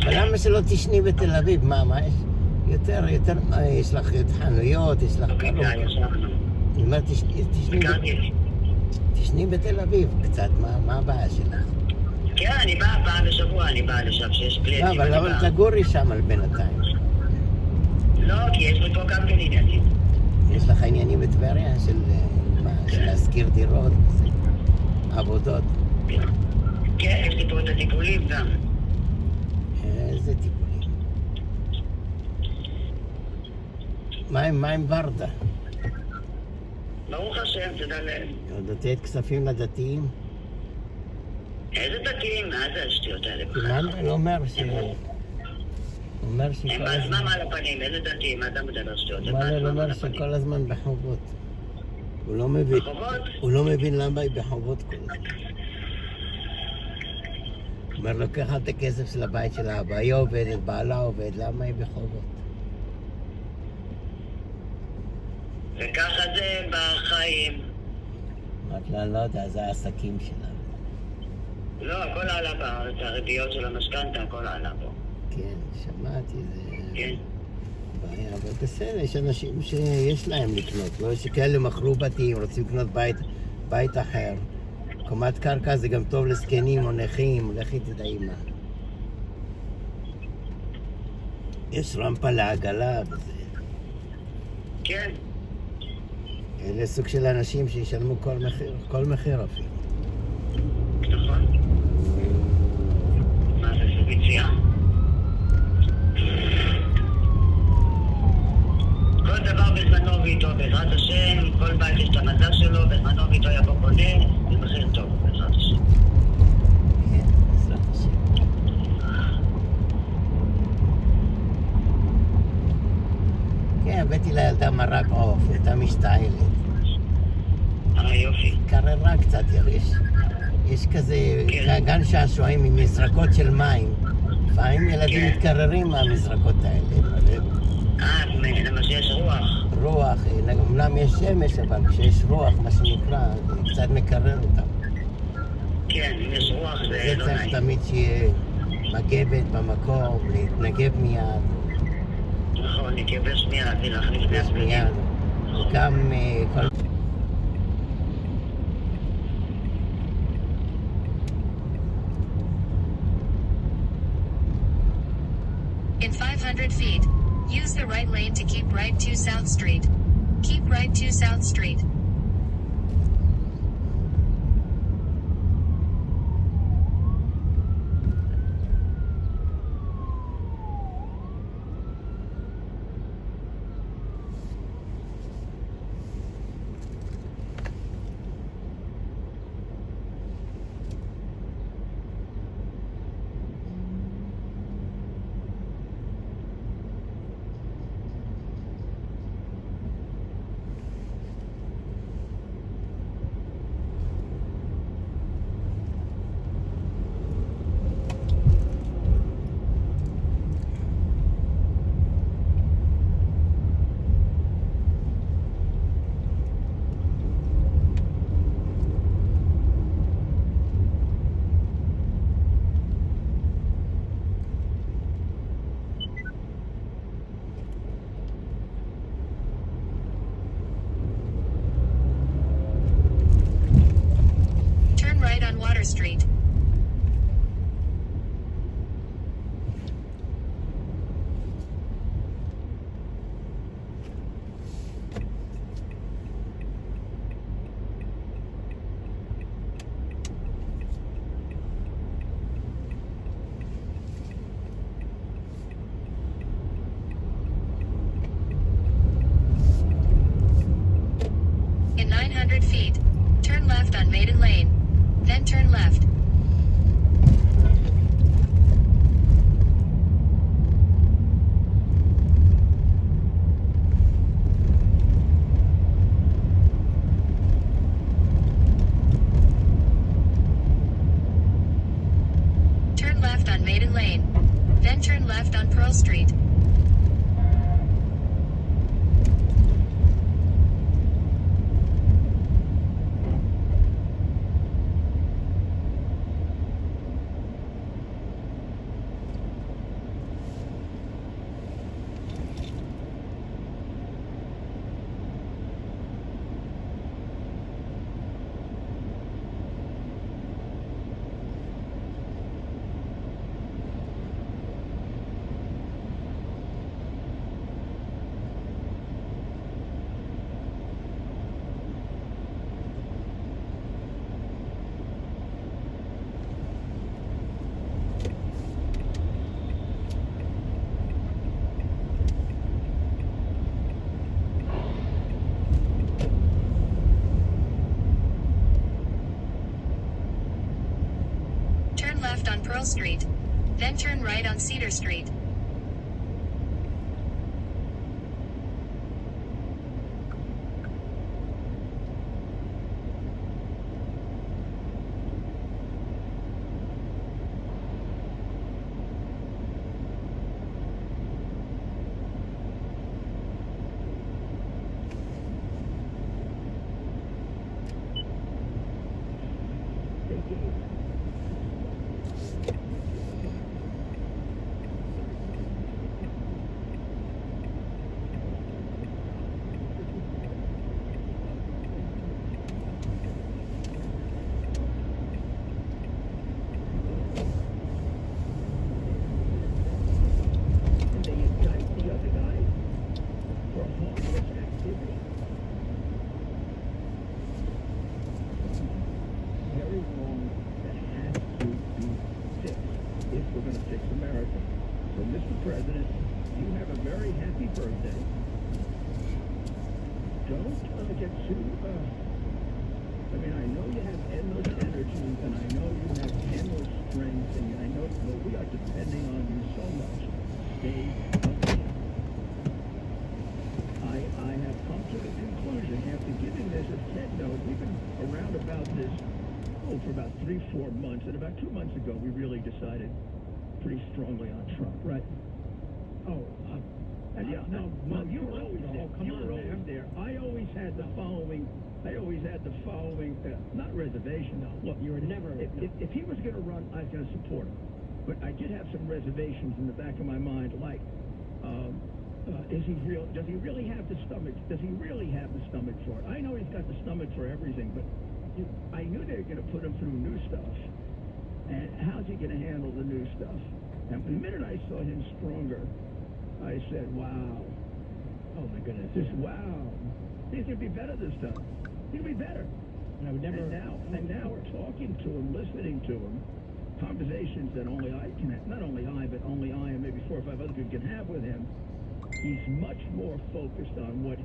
אבל למה שלא תשני בתל אביב? מה יש? יותר, יש לך חנויות, יש לך קרוב. אני אומר, תשני בתל אביב קצת, מה הבעיה שלך? כן, אני באה פעם בשבוע, אני באה לשם שיש קליינטים. לא, אבל תגורי שם על בינתיים. לא, כי יש לי פה גם כן עניינים. יש לך עניינים בטבריה של להשכיר דירות, עבודות? כן, יש לי פה את הטיפולים גם. איזה טיפולים? מה עם ורדה? ברוך השם, תודה להם. נותנת כספים לדתיים? איזה דתיים? מה זה השטויות האלה? מה לא אומר ש... אומר שכל הם בעצמם על הפנים, איזה דתיים? מה אתה מדבר שטויות? הם מה בעצמם לא על אומר הפנים. שכל הזמן בחובות? הוא לא מבין. בחובות? הוא לא מבין למה היא בחובות כל הזמן. הוא אומר, לוקח את הכסף של הבית של האבא, היא עובדת, בעלה עובד, למה היא בחובות? וככה זה בחיים. אמרת לה, לא יודע, זה העסקים שלה. לא, הכל עלה בארץ, הריביות של המשכנתה, הכל עלה פה. כן, שמעתי, זה... כן. בעיה, אבל בסדר, יש אנשים שיש להם לקנות, לא שכאלה מכרו בתים, רוצים לקנות בית אחר. קומת קרקע זה גם טוב לזקנים או נכים, לכי תדעי מה. יש רמפה לעגלה וזה. כן. אלה סוג של אנשים שישלמו כל מחיר אפילו. נכון. מה זה סוג יציאה? כל דבר בזמנו ואיתו, בעזרת השם, כל בית יש את המזל שלו, בזמנו ואיתו יבוא קונה, זה מחיר טוב, בעזרת השם. כן, בעזרת השם. כן, הבאתי לילדה מרק עוף, הייתה משתעלת. יופי. קררה קצת, יש כזה גן שעשועים עם מזרקות של מים. לפעמים ילדים מתקררים מהמזרקות האלה. למה שיש רוח. רוח, אמנם יש שמש, אבל כשיש רוח, מה שנקרא, זה קצת מקרר אותם. כן, אם יש רוח זה לא נעים. זה צריך תמיד שיהיה מגבת במקום, להתנגב מיד. נכון, נקבש מיד, ולהחליף מיד. וגם כל... In 500 feet, use the right lane to keep right to South Street. Keep right to South Street. 100 feet. Turn left on Maiden Lane. Then turn left. Turn left on Maiden Lane. Then turn left on Pearl Street. Turn left on Pearl Street. Then turn right on Cedar Street. President, you have a very happy birthday. Don't get too, I mean, I know you have endless energy, and I know you have endless strength, and I know that we are depending on you so much. Stay healthy. I have come to the conclusion, after giving this a TED note, we've been around about this, for about 3-4 months, and about 2 months ago, we really decided pretty strongly on Trump, right? You were always there. You were always there. I always had the following, not reservation. No, look, you were never. If he was going to run, I was going to support him. But I did have some reservations in the back of my mind, like, is he real? Does he really have the stomach? Does he really have the stomach for it? I know he's got the stomach for everything, but I knew they were going to put him through new stuff. And how's he going to handle the new stuff? And the minute I saw him stronger, I said, wow. Oh, my goodness. Just wow. He's going to be better this time. He's going to be better. And I would never... And now we're talking to him, listening to him, conversations that only I can have, not only I, but only I and maybe 4 or 5 other people can have with him. He's much more focused on what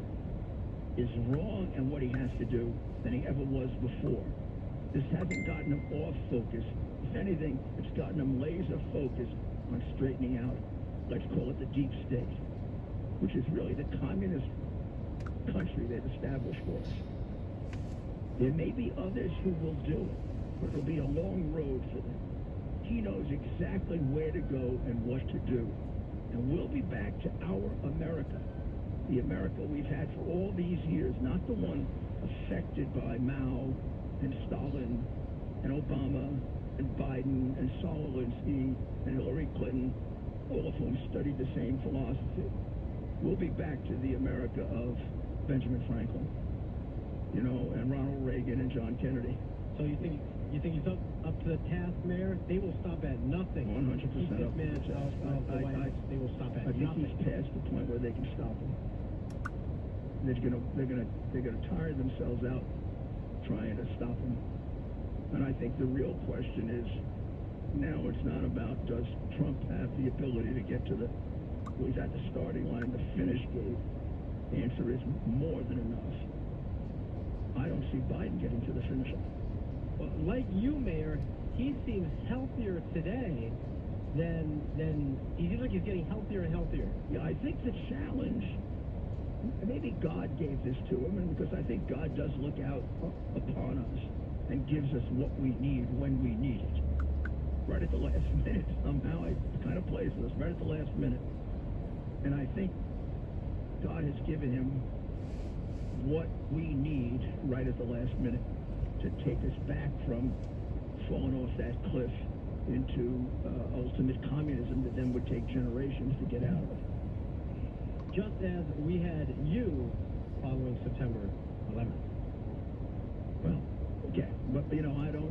is wrong and what he has to do than he ever was before. This hasn't gotten him off focus. If anything, it's gotten him laser focused on straightening out, let's call it the deep state, which is really the communist country they've established for us. There may be others who will do it, but it'll be a long road for them. He knows exactly where to go and what to do. And we'll be back to our America, the America we've had for all these years, not the one affected by Mao and Stalin and Obama and Biden and Saul Alinsky and Hillary Clinton, all of whom studied the same philosophy. We'll be back to the America of Benjamin Franklin, and Ronald Reagan and John Kennedy. So you think he's up to the task, Mayor? They will stop at nothing. 100% up to the task. They will stop at I think nothing. he's past the point where they can stop him. They're gonna tire themselves out trying to stop him. And I think the real question is, now it's not about does Trump have the ability to get to he's at the starting line, the finish gate. The answer is more than enough. I don't see Biden getting to the finish line. Well, like you, Mayor, he seems healthier today than he seems like he's getting healthier and healthier. Yeah, I think the challenge, maybe God gave this to him, and because I think God does look out upon us and gives us what we need when we need it. Right at the last minute, somehow it kind of plays with us right at the last minute. And I think God has given him what we need right at the last minute to take us back from falling off that cliff into ultimate communism that then would take generations to get out of. Just as we had you following September 11th. Well, okay, but you know, I don't.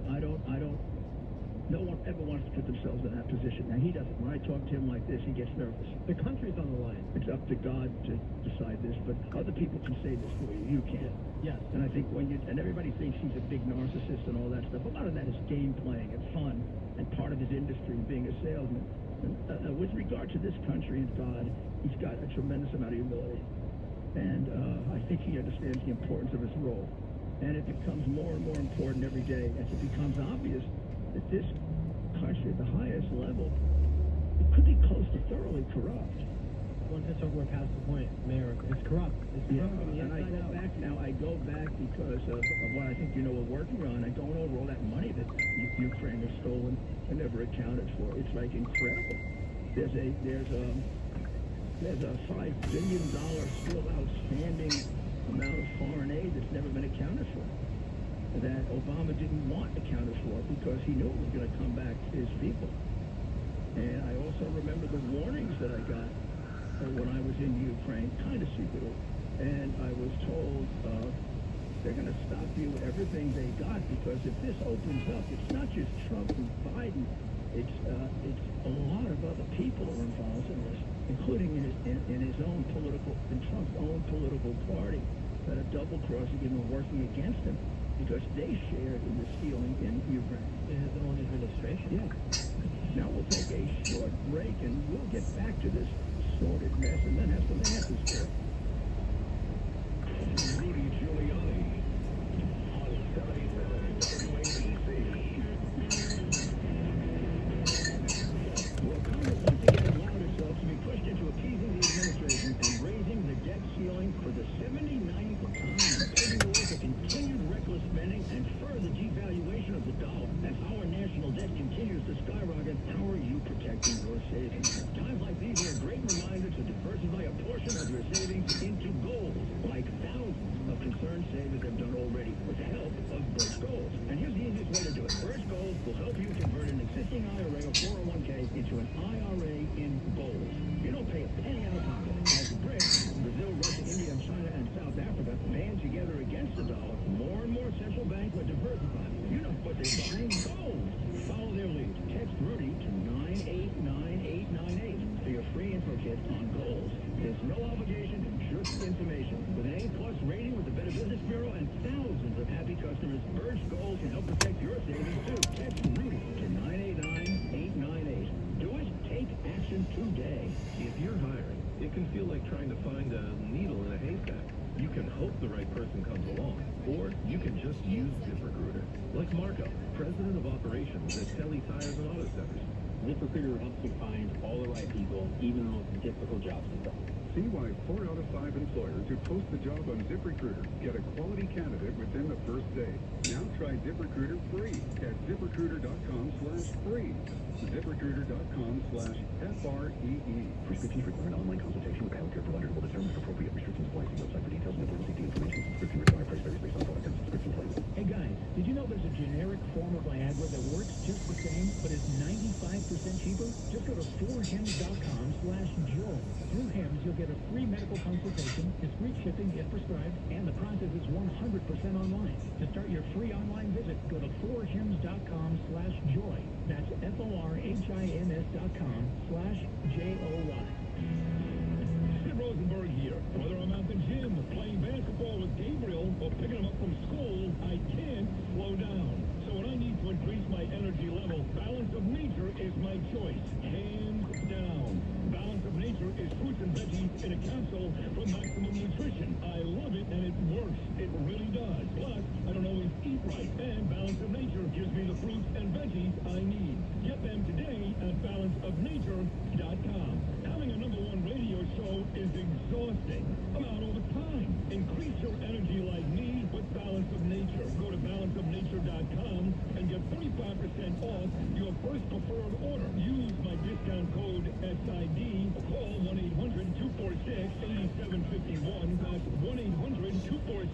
No one ever wants to put themselves in that position. Now he doesn't. When I talk to him like this, he gets nervous. The country's on the line. It's up to God to decide this, but other people can say this for you. You can't. Yes. And I think and everybody thinks he's a big narcissist and all that stuff. A lot of that is game playing and fun and part of his industry, being a salesman. And, with regard to this country and God, he's got a tremendous amount of humility. And I think he understands the importance of his role. And it becomes more and more important every day as it becomes obvious that this country at the highest level, it could be close to thoroughly corrupt. Well, we're past the point, Mayor. It's corrupt. It's corrupt from the and I inside go out. back now. I go back because of what I think we're working on, and going over all that money that Ukraine has stolen and never accounted for. It's like incredible. There's a $5 billion still outstanding amount of foreign aid that's never been accounted for, that Obama didn't want accounted for because he knew it was going to come back to his people. And I also remember the warnings that I got when I was in Ukraine, kind of secretly, and I was told they're going to stop you with everything they got, because if this opens up, it's not just Trump and Biden, it's a lot of other people are involved in this, including in his own Trump's own political party, that are double-crossing him and working against him, because they shared in the stealing in Ukraine. In his own administration. Yeah. Now we'll take a short break and we'll get back to this sordid mess and then have some answers for it. Rudy Giuliani on 77 WABC. Well, Congress once again allowed itself to be pushed into appeasing the administration and raising the debt ceiling for the 79th time, paving the way for continued reckless spending and further devaluation of the dollar. As our national debt continues to skyrocket, how are you protecting your savings? Times like these are a great reminder to diversify a portion of your savings into gold, like thousands of concerned savers have done already with the help of Birch Gold. And here's the easiest way to do it. Birch Gold will help you convert an existing IRA or 401k into an IRA in gold. You don't pay a penny out of pocket. As BRICS, Brazil, Russia, India, China, and South Africa band together against the dollar, more and more central banks are diversifying. You know what they're buying? Gold. Follow their lead. Text Rudy to 989898 for your free info kit on gold. There's no obligation, just information. With an A+ rating with the Better Business Bureau and thousands of happy customers, Birch Gold can help protect your savings too. Text Rudy to 989898. Do it. Take action today. If you're hiring, it can feel like trying to find a needle in a haystack. You can hope the right person comes along, or you can just use ZipRecruiter. Like Marco, president of operations at Telly Tires and Auto Centers. ZipRecruiter helps you find all the right people, even the most difficult jobs to fill. See why 4 out of 5 employers who post the job on ZipRecruiter get a quality candidate within the first day. Now try ZipRecruiter free at ZipRecruiter.com/free. ZipRecruiter.com/FREE. Prescriptions require an online consultation with a healthcare provider who will determine if appropriate prescriptions apply. See website for details and important safety information. Prescription required. Price varies based on product and subscription plans. Hey guys, did you know there's a generic form of Viagra that works just the same, but is 95% cheaper? Just go to 4hims.com/Joel. Through Hims, you'll get a free medical consultation, discreet shipping if prescribed, and the process is 100% online. To start your free online visit, go to 4hims.com/joy. That's FORHIMS.com/JOY. Sid Rosenberg here. Whether I'm at the gym, playing basketball with Gabriel, or picking him up from school, I can't slow down. So when I need to increase my energy level, Balance of Nature is my choice. Hands down. Balance of Nature is fruits and veggies in a capsule for maximum nutrition. I love it and it works. It really does. Plus,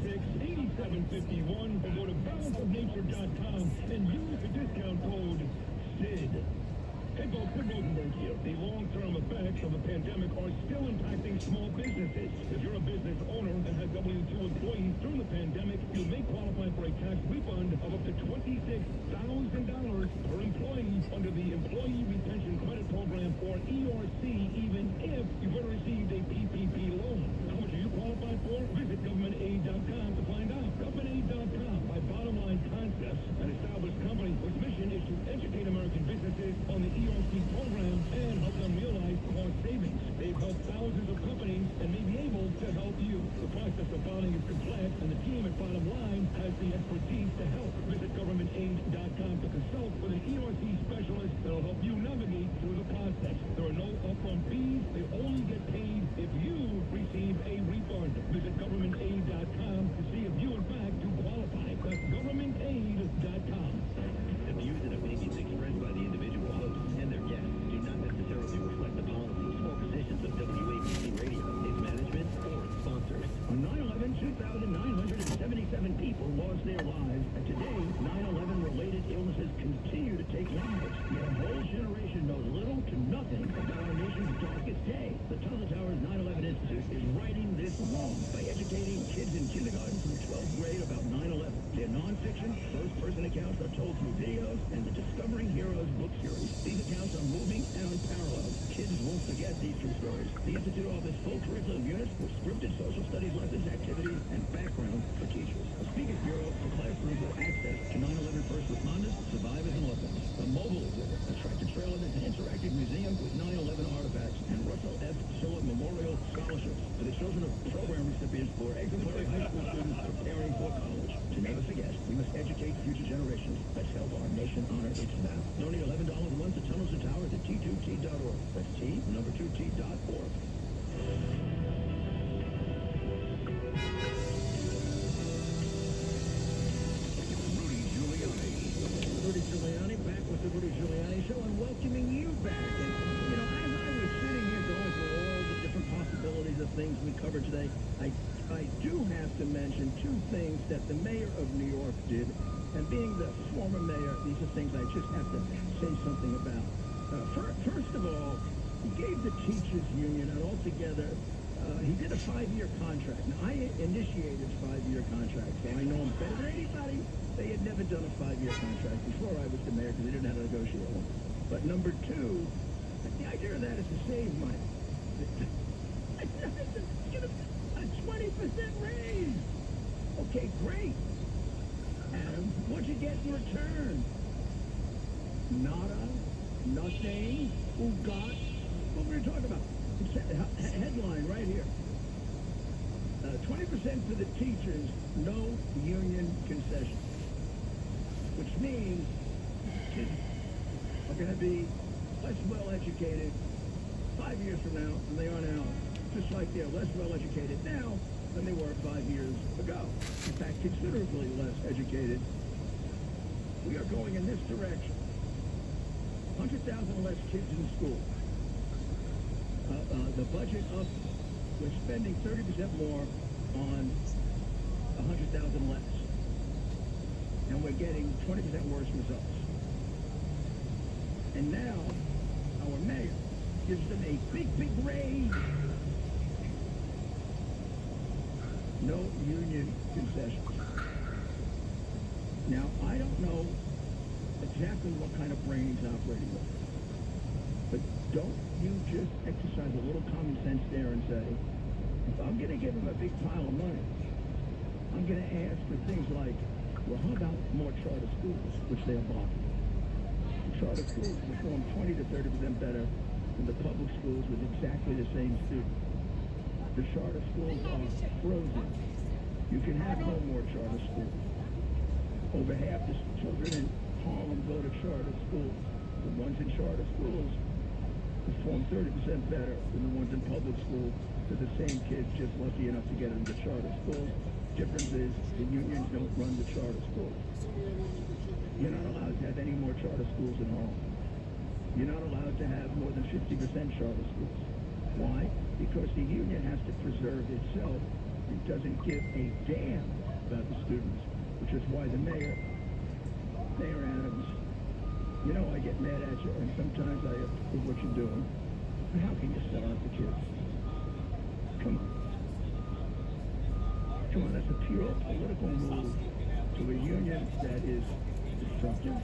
216-8751 or go to balanceofnature.com and use the discount code SID. Hey folks, Sid Rosenberg here. The long-term effects of the pandemic are still impacting small businesses. If you're a business owner and had W-2 employees during the pandemic, you may qualify for a tax refund of up to $26,000 per employee under the Employee Retention Credit Program, or ERC, even if you've already received a PPP loan. How much are you qualified for? Visit governmentaid.com to find out. Governmentaid.com, by Bottom Line Concepts, an established company whose mission is to educate American businesses on the ERC program and help them realize cost savings. They've helped thousands of companies and may be able to help you. The process of filing is complex, and the team at Bottom Line has the expertise to help. Visit governmentaid.com to consult with an ERC specialist that will help you navigate through the process. There are no upfront fees. They only get paid if you receive a refund. Visit governmentaid.com to see if you, in fact, do qualify. That's governmentaid.com. The views and opinions expressed by the individual hosts and their guests do not necessarily reflect the policies or positions of WABC Radio, its management, or its sponsors. On 9/11, 2,977 people lost their lives, and today, 9/11-related illnesses continue to take lives. Yet a whole generation knows little to nothing about our nation's darkest day. The Tunnel Towers 9/11 Institute is righting this wrong by educating kids in kindergarten through 12th grade about 9/11. Their nonfiction, first-person accounts are told through videos and the Discovering Heroes book series. These accounts are moving and unparalleled. Kids won't forget these true stories. The Institute offers full curriculum units with scripted social studies lessons, activities, and background for teachers. A speakers bureau for classrooms with access to 9/11 first responders, survivors, and loved ones. A mobile exhibit, a tractor-trailer, and an interactive museum with 9/11 artifacts, and Russell F. Siller Memorial Scholarships for the children of program recipients for exemplary high school students preparing for college. To never forget, we must educate future generations. Let's help our nation honor its vow. Donate $11 a month to Tunnels to Towers at T2T.org. That's T2T.org. Rudy Giuliani back with the Rudy Giuliani Show and welcoming you back. And, you know, as I was sitting here going through all the different possibilities of things we covered today, I do have to mention two things that the mayor of New York did. And being the former mayor, these are things I just have to say something about. First of all, he gave the teachers union an altogether, he did a 5-year contract. Now, I initiated 5-year contracts, so I know him better than anybody. They had never done a 5-year contract before I was the mayor because they didn't know how to negotiate one. But number two, the idea of that is to save money. Give a 20% raise. Okay, great. Adam, what'd you get in return? Nada, nothing, who got, what were we talking about? It's a headline right here. 20% for the teachers, no union concession. Which means kids are going to be less well-educated 5 years from now than they are now. Just like they're less well-educated now than they were 5 years ago. In fact, considerably less educated. We are going in this direction. 100,000 less kids in school. The budget up, we're spending 30% more on 100,000 less. And we're getting 20% worse results. And now, our mayor gives them a big raise. No union concessions. Now, I don't know exactly what kind of brain he's operating with. But don't you just exercise a little common sense there and say, if I'm going to give him a big pile of money, I'm going to ask for things like, well, how about more charter schools, which they are blocking? Charter schools perform 20 to 30% better than the public schools with exactly the same students. The charter schools are frozen. You can have no more charter schools. Over half the children in Harlem go to charter schools. The ones in charter schools perform 30% better than the ones in public school to the same kids just lucky enough to get into charter schools. Difference is the unions don't run the charter schools. You're not allowed to have any more charter schools in Harlem. You're not allowed to have more than 50% charter schools. Why? Because the union has to preserve itself country doesn't give a damn about the students, which is why the Mayor Adams, you know I get mad at you, and sometimes I approve what you're doing. But how can you sell out the kids? Come on. Come on, that's a pure political move to a union that is destructive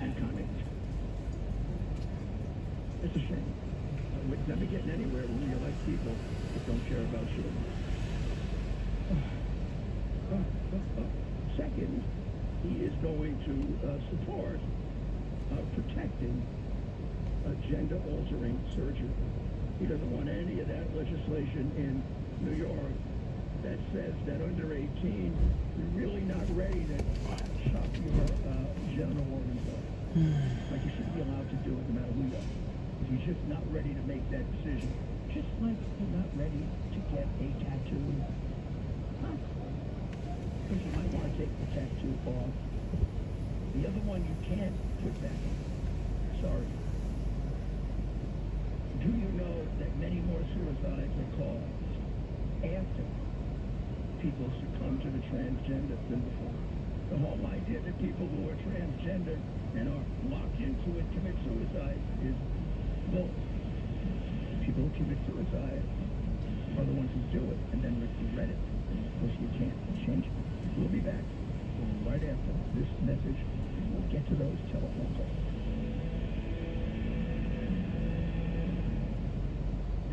and communist. It's a shame. We're never getting anywhere when you elect people that don't care about children. Second, he is going to support protecting gender-altering surgery. He doesn't want any of that legislation in New York that says that under 18, you're really not ready to chop your genital organs off. Like you should be allowed to do it no matter who you are. If you're just not ready to make that decision, just like you're not ready to get a tattoo. Huh? Because you might want to take the tattoo off. The other one you can't put back on. Sorry. Do you know that many more suicides are caused after people succumb to the transgender than before? The whole idea that people who are transgender and are locked into it commit suicide is bull. People who commit suicide are the ones who do it and then regret it, because you can't change it. We'll be back right after this message. We'll get to those telephone calls.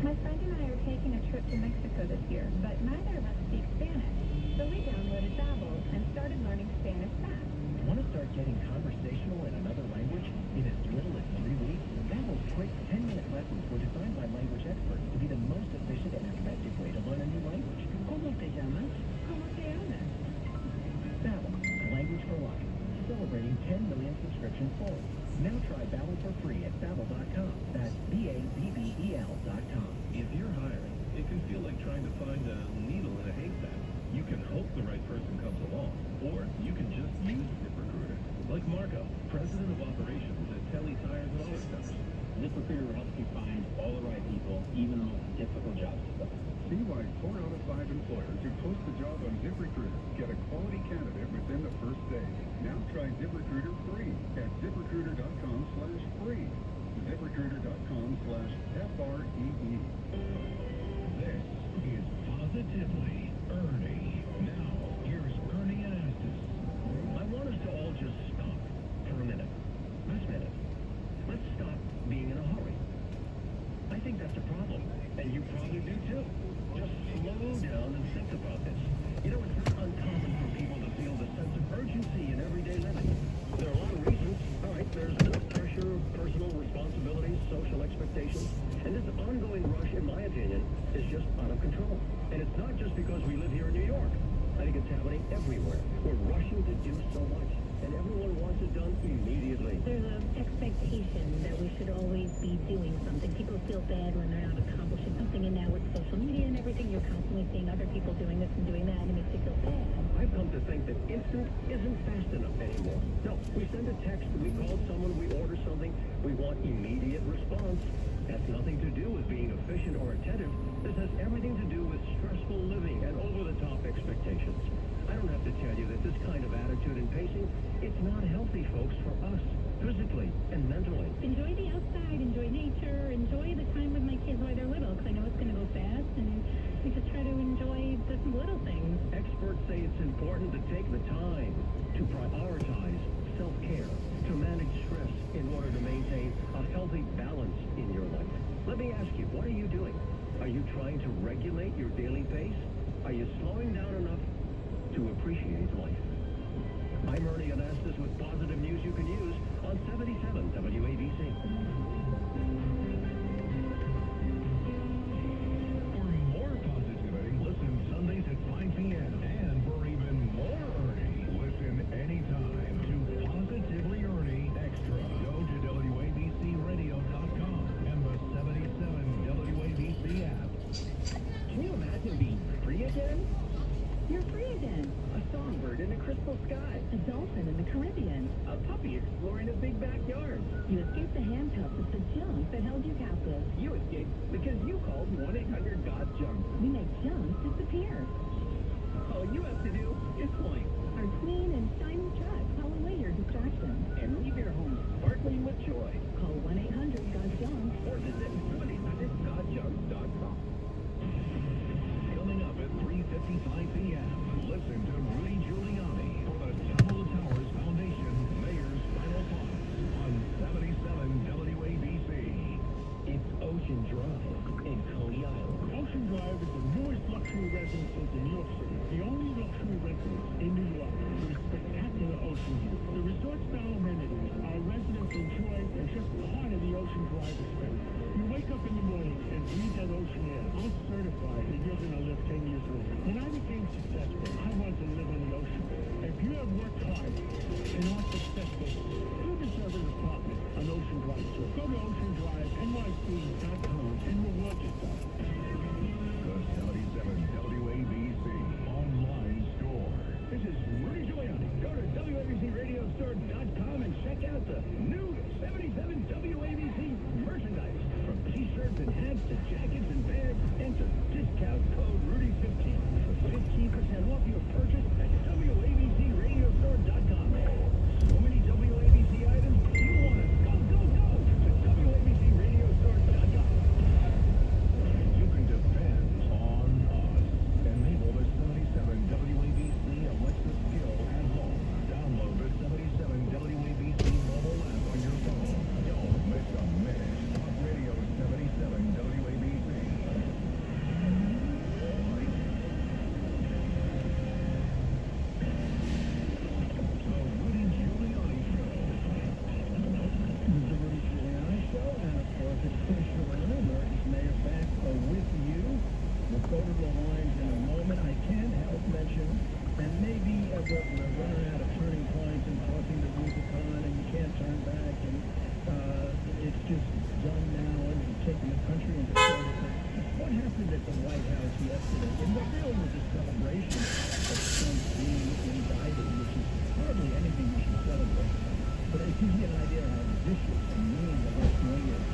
My friend and I are taking a trip to Mexico this year, but neither of us speak Spanish. So we downloaded Babbel and started learning Spanish fast. Want to start getting conversational in another language in as little as 3 weeks? Babbel's quick 10-minute lessons were designed by language experts to be the most efficient and effective way to learn a new language. ¿Cómo te llamas? ¿Cómo te llamas? Babbel, language for life. Celebrating 10 million subscriptions full. Now try Babbel for free at Babbel.com. That's Babbel.com. If you're hiring, it can feel like trying to find a needle in a haystack. You can hope the right person comes along, or you can just use ZipRecruiter. Like Marco, president of operations at Telly Tires and Auto Centers. ZipRecruiter helps you find all the right people, even the most difficult jobs to fill. See why 4 out of 5 employers who post a job on ZipRecruiter get a quality candidate within the first day. Now try ZipRecruiter free at ZipRecruiter.com/free. ZipRecruiter.com/FREE. This is Positively Ernie. Now, here's Ernie Anastas. I want us to all just stop for a minute. This minute. Let's stop being in a hurry. I think that's a problem, and you probably do too. Just slow down and think about this. You know, it's not uncommon for people to feel the sense of urgency in everyday living. There are a lot of reasons. All right, there's pressure, personal responsibilities, social expectations, and this ongoing rush, in my opinion, is just out of control. And it's not just because we live here in New York. I think it's happening everywhere. We're rushing to do so much, and everyone wants it done immediately. There's an expectation that we should always be doing something. People feel bad when they're not accomplishing something, and now with social media and everything, you're constantly seeing other people doing this and doing that, and it makes you feel bad. I've come to think that instant isn't fast enough anymore. No, we send a text, we call someone, we order something, we want immediate response. That's nothing to do with being efficient or attentive. This has everything to do with stressful living and over-the-top expectations. I don't have to tell you that this kind of attitude and pacing, it's not healthy, folks, for us, physically and mentally. Enjoy the outside, enjoy nature, enjoy the time with my kids while they're little, because I know it's going to go fast, and we just try to enjoy the little things. Experts say it's important to take the time to prioritize self-care, to manage stress in order to maintain a healthy balance in your life. Let me ask you, what are you doing? Are you trying to regulate your daily pace? Are you slowing down enough to appreciate life? I'm Ernie Anastas with positive news you can use on 77 WABC. For more positivity, listen Sundays at 5 p.m. And for even more Ernie, listen anytime to Positively Ernie Extra. Go to WABCRadio.com and the 77 WABC app. Can you imagine being free again? You're free again. A songbird in a crystal sky. A dolphin in the Caribbean. A puppy exploring a big backyard. You escaped the handcuffs of the junk that held you captive. You escaped because you called 1-800-GOT-JUNK. We make junk disappear. All you have to do is point. Our clean and shiny trucks haul away your distractions. And leave your home sparkling with joy. Call 1-800-GOT-JUNK. Or visit 1-800-GOT-JUNK.com. Coming up at 3:55 p.m. Listen to Rudy Giuliani for the Top of the Towers Foundation Mayor's Final Thoughts on 77 WABC. It's Ocean Drive in Coney Island. Ocean Drive is the newest luxury residence in New York City. The only luxury residence in New York with a spectacular ocean view. The resort-style amenities our residents enjoy are just part of the Ocean Drive experience. You wake up in the morning and breathe that ocean air. I'm certified that you're going to live 10 years older. When I became successful, I wanted to live on the ocean. If you have worked hard and are successful, you deserve an apartment on Ocean Drive. So go to OceanDriveNYC.com and reward yourself. The 77 WABC online store. This is Rudy Giuliani. Go to WABCRadiostore.com and check out the new 77 WABC merchandise. From t-shirts and hats to jackets and bags, enter discount code Rudy15 for 15% off your purchase at WABCRadiostore.com. So many WABC items, you want to go to WABCRadiostore.com. You can depend on us. Enable the 77 WABC Alexa skill at home. Download the 77 WABC mobile app on your phone. Don't miss a minute. Talk Radio 77 WABC. The Rudy Giuliani Show. The Rudy Giuliani Show, and of course, it's Chris Giuliani, America's Mayor, back with you. We'll go to the lines in a moment. I can't help mention, and maybe we're running out of turning points and crossing the Rubicon, and you can't turn back, and it's just done now, and we're taking the country into credit. What happened at the White House yesterday? And what really was a celebration of Trump being indicted, which is hardly anything you should celebrate. But it gives you an idea of how vicious and mean the left wing is.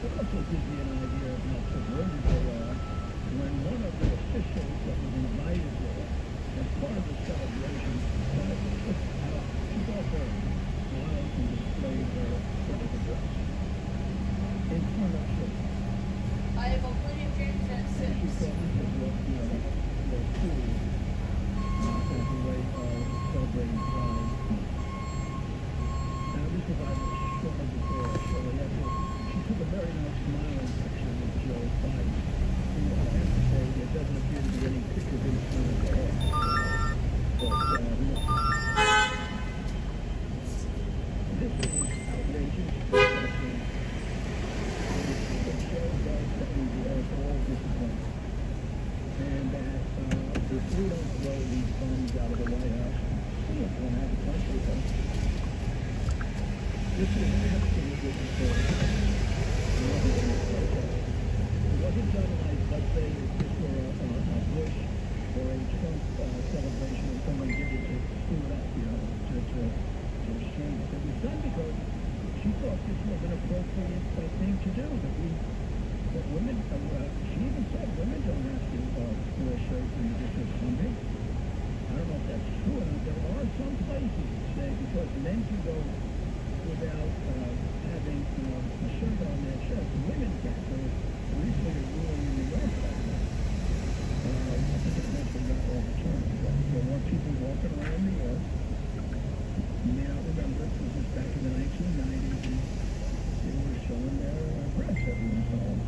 It also gives you an idea of how subverted they are when one of the officials that was invited there as part of the celebration took off her smiles and displayed her political dress in front of children. I have opening drinks at She 6. thought this was what, was cool as a way of celebrating Pride. Now, this was I was showing before I show it. She took a very nice smiling picture with Joe Biden, who I have to say there doesn't appear to be any picture of him smiling at all. But this is outrageous. It shows us that we are all disappointed. And that if we don't throw these bombs out of the White House, we don't want to have a country. This is absolutely historic. It wasn't done like, let's say, if this were a Bush or a Trump celebration and someone did it to screw it up, to shame it. It was done because she thought this was an appropriate thing to do, that women, she even said women don't have to wear shirts in the District of Columbia. I don't know if that's true or not. There are some places that say because men can go without having a shirt on their chest, women can't. There's recently a ruling in New York about that. I think it's mentioned not all the time. There are people walking around New York. You may not remember this was back in the 1990s, and they were showing their breasts every once in a while.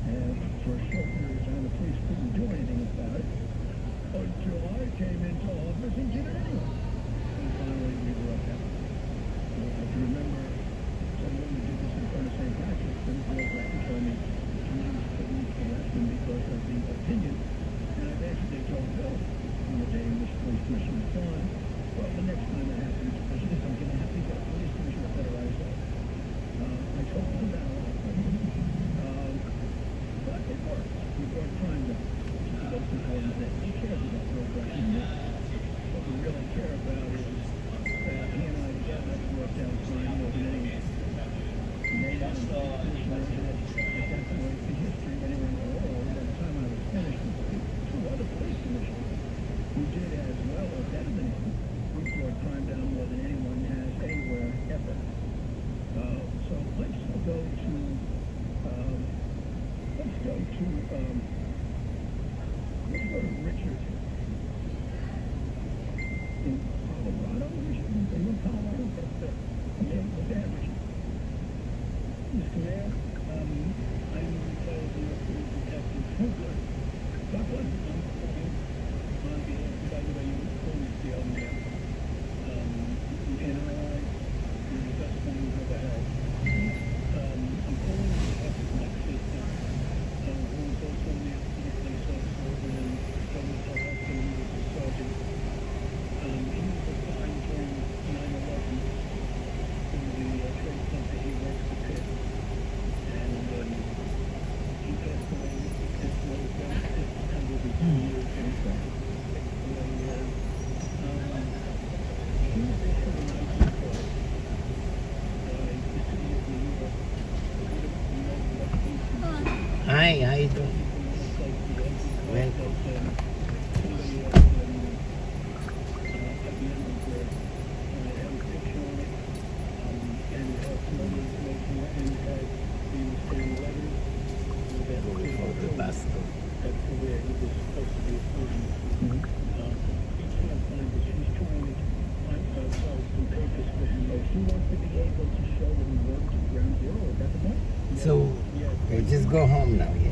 And for a short period of time, the police couldn't do anything about it until I came into office and did it anyway. And finally, we were up. I can remember someone who did this in front of St. Patrick's, and Bill Bratton told me police couldn't arrest him because of the opinion. And I basically told Bill on the day in which police commission was gone, well, the next time that happens, I said, I'm going to have to get a police commissioner better eyesight. I told him that a lot. But it worked. We brought crime down. That's the most important thing. better than him. We brought crime down more than anyone has anywhere ever. So let's go to Richard in Colorado. Richard, are you in Colorado? Okay, what's that, Richard? Mr. Mayor, I'm retired police detective. Oh, good. God bless you. I'm calling on behalf of WAU Police Field, Mayor. NRI is the best thing we've ever had. I'm calling on behalf of my sister, who is also an Anthony police officer and governmental health and he was a sergeant. He was assigned during 9/11 to the Trade Center. He works the pit. And he passed away. This was September of 2 years. He was issued an ID card by the city of New York. We don't know what he Hi, how you doing? Welcome. So, okay, just go home now, yeah.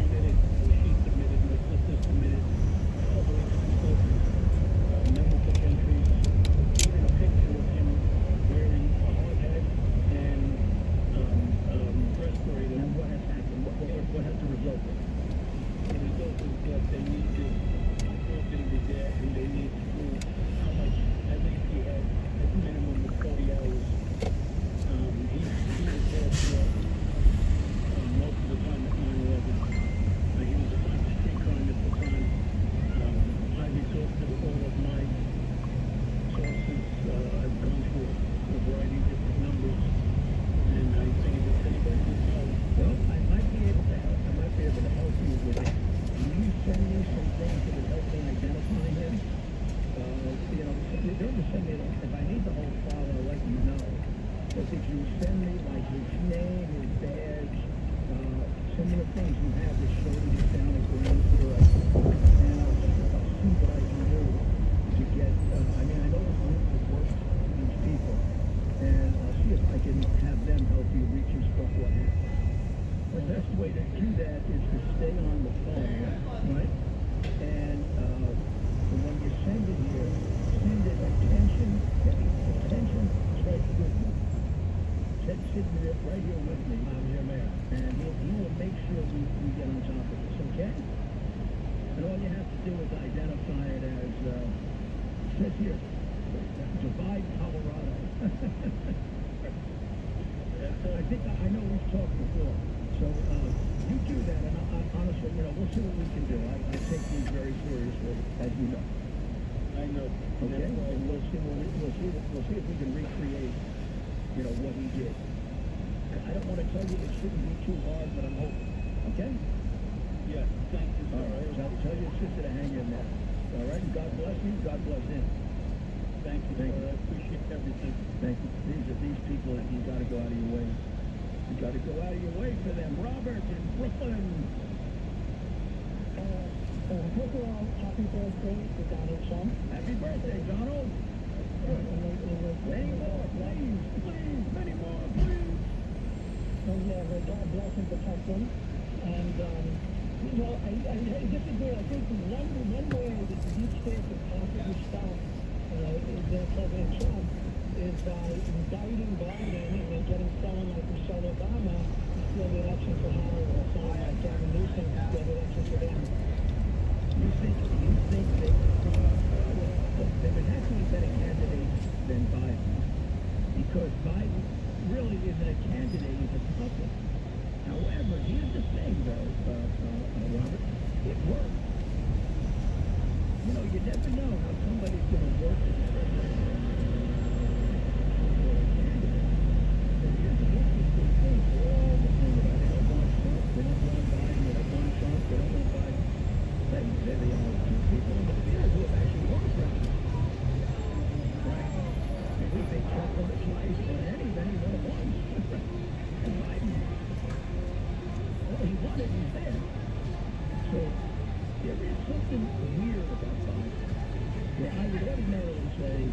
say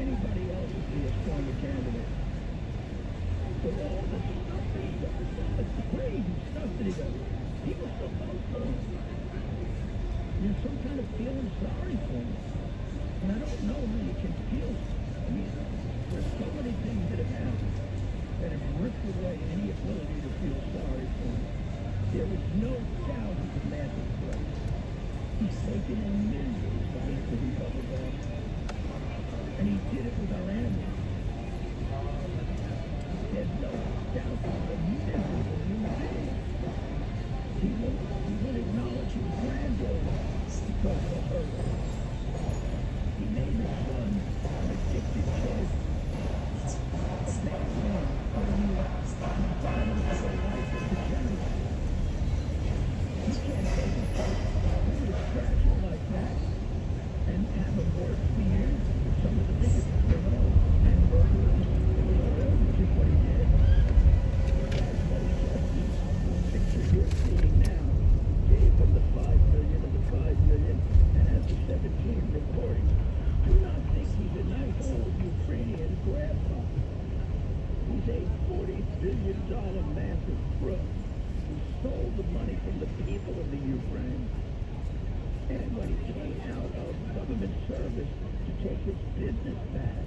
anybody else would be a stronger candidate. But all the stuff that he does, it's crazy stuff that he does. People still vote for him. There's some kind of feeling sorry for him. And I don't know how you can feel. I mean, there's so many things that have happened that have ripped away any ability to feel sorry for him. There is no doubt he's a massive threat. He's taken in millions by the Republicans. And he did it with our enemies. There's no doubt he's a miserable human being. He won't acknowledge his granddaughter because of her. He made his son an addicted kid. A bad man for you. Violence for life is degeneracy. You can't take a person who is fragile like that and have him work for you. Some of the biggest criminals and murderers in the world, which is what he did. That's what he justice. The picture you're seeing now gave him the $5 million and the $5 million and has the 17 recordings. Do not think he's a nice old Ukrainian grandpa. He's a $40 billion massive crook who stole the money from the people of the Ukraine. And when he came out of government service to take his business back.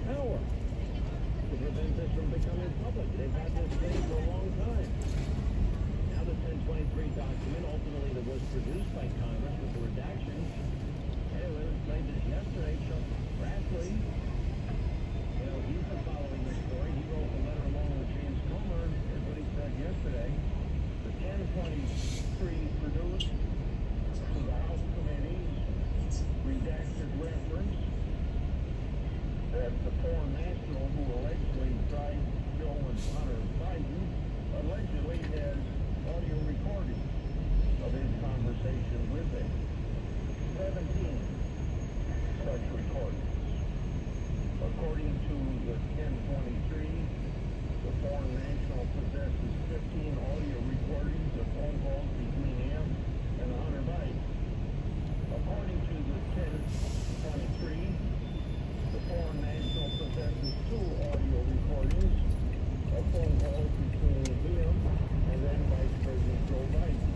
Power to prevent this from becoming public. They've had this thing for a long time. Now the 1023 document, ultimately that was produced by Congress with the redactions. Anyway, we played this yesterday. Chuck Grassley, he's been following this story. He wrote the letter along with James Comer. Here's what he said yesterday. The 1023 produced to the House committees redacted reference that the foreign national who allegedly tried Joe and Hunter Biden allegedly has audio recordings of his conversation with them. 17 such recordings. According to the 1023, the foreign national possesses 15 audio recordings of phone calls between him and Hunter Biden. According to the 1023, the foreign national possesses 2 audio recordings of phone calls between him and then Vice President Joe Biden.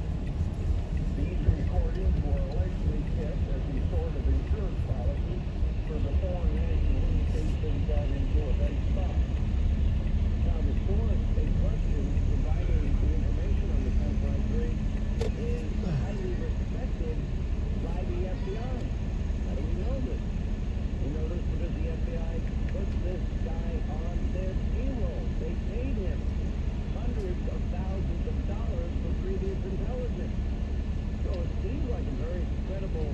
These recordings were allegedly kept as a sort of insurance policy for the foreign national in case things got into a big spot. Now, the source in question providing the information on the 1023 is highly respected by the FBI. How do we know this? We know this because the FBI put this guy on their payroll. They paid him hundreds of thousands of dollars for previous intelligence. So it seems like a very credible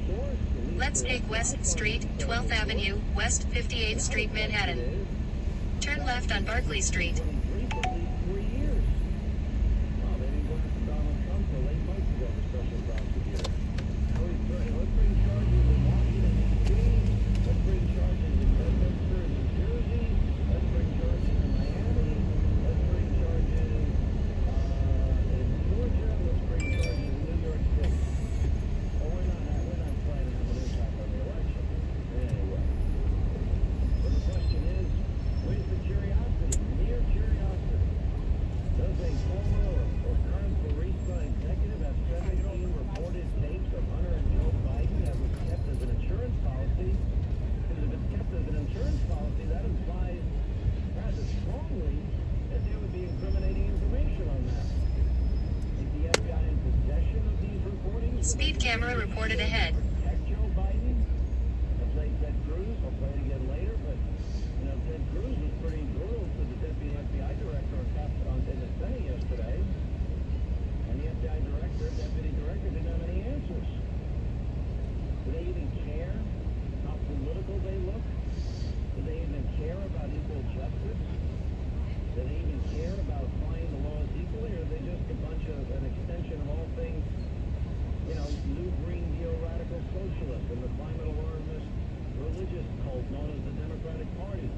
source. Let's take West Street, 12th Avenue, West 58th Street, Manhattan. Turn left on Barclay Street. 3 years. Well, they didn't go after Donald Trump till late months ago, the special prosecutor. So he's saying, let's bring charges in Washington, D.C. Let's bring charges in Bedminster, New Jersey. Let's bring charges in Miami. Let's bring charges in Georgia. Let's bring charges in New York City. Oh, we're not trying to have an impact on the election. Anyway. But the question is, where's the curiosity? Mere curiosity. Does a former or current Burisma executive have 17 reported tapes of Hunter and Joe Biden that was kept as an insurance policy? Because if it's kept as an insurance policy, that implies rather strongly that there would be incriminating information on that. Is the FBI in possession of these recordings? Speed camera reported ahead. Protect Joe Biden? I played Ted Cruz. I'll play it again later, but Ted Cruz was pretty brutal to the deputy FBI director in the Senate yesterday. And the FBI deputy director didn't have any answers. Do they even care how political they look? Do they even care about equal justice? Do they even care about applying the laws equally? Or are they just a bunch of an extension of all things, new Green Deal radical socialists and the climate alarmist religious cult known as the Democratic Party?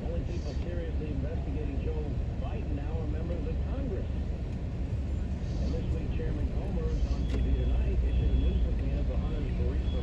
Only people seriously investigating Joe Biden now are members of Congress. And this week, Chairman Comer is on TV tonight, issued a new subpoena for Hunter's Burisma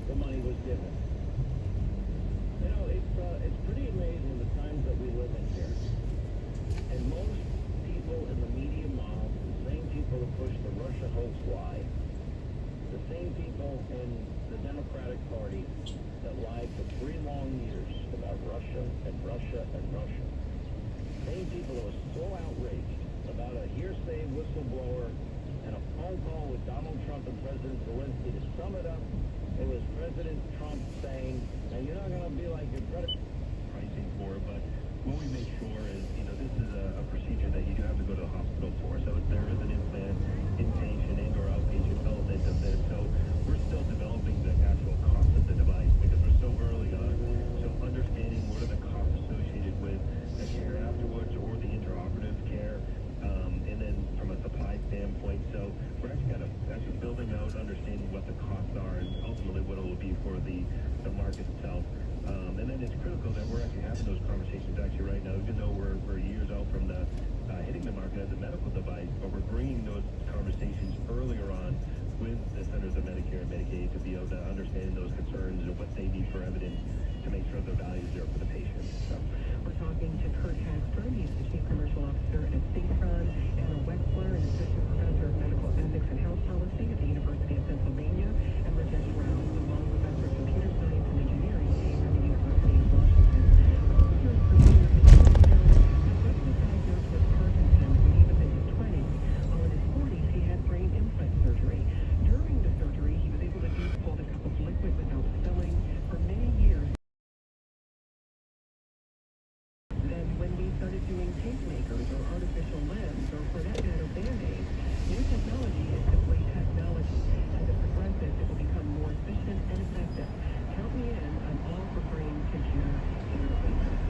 the money was given. You know, it's pretty amazing the times that we live in here. And most people in the media mob, the same people who push the Russia hoax lie, the same people in the Democratic Party that lied for 3 long years about Russia and Russia and Russia. Same people who are so outraged about a hearsay whistleblower and a phone call with Donald Trump and President Zelensky. To sum it up, it was President Trump saying, now you're not going to be like your predecessor. Pricing for, but what we make sure is, this is a procedure that you do have to go to the hospital for. So if there is an implant, inpatient and or outpatient element of this. So we're still developing the actual cost of the device because we're so early on. So understanding what are the costs associated with the care afterwards or the intraoperative care, and then from a supply standpoint. So we're actually building out, understanding what the costs are and ultimately what it will be for the market itself. And then it's critical that we're actually having those conversations actually right now, even though we're years out from the hitting the market as a medical device, but we're bringing those conversations earlier on with the Centers of Medicare and Medicaid to be able to understand those concerns and what they need for evidence to make sure the value is there for the patient. So. We're talking to Kurt Hagstrom, he's the Chief Commercial Officer at Seafront, Anna Wexler, an Assistant Professor of Medical Ethics and Health Policy at the University of Pennsylvania, and Rajesh Rao, the Long Professor of Computer Science and Engineering at the University of Washington. Diagnosed with Parkinson's when he was in his 20s. While in his 40s, he had brain implant surgery. During the surgery, he was able to hold a cup of liquid without spilling for many years. Then when we started doing pacemakers or artificial limbs or for that matter band-aids, new technology is simply technology. As it progresses, it will become more efficient and effective. Count me in, I'm all for brain-computer interfaces.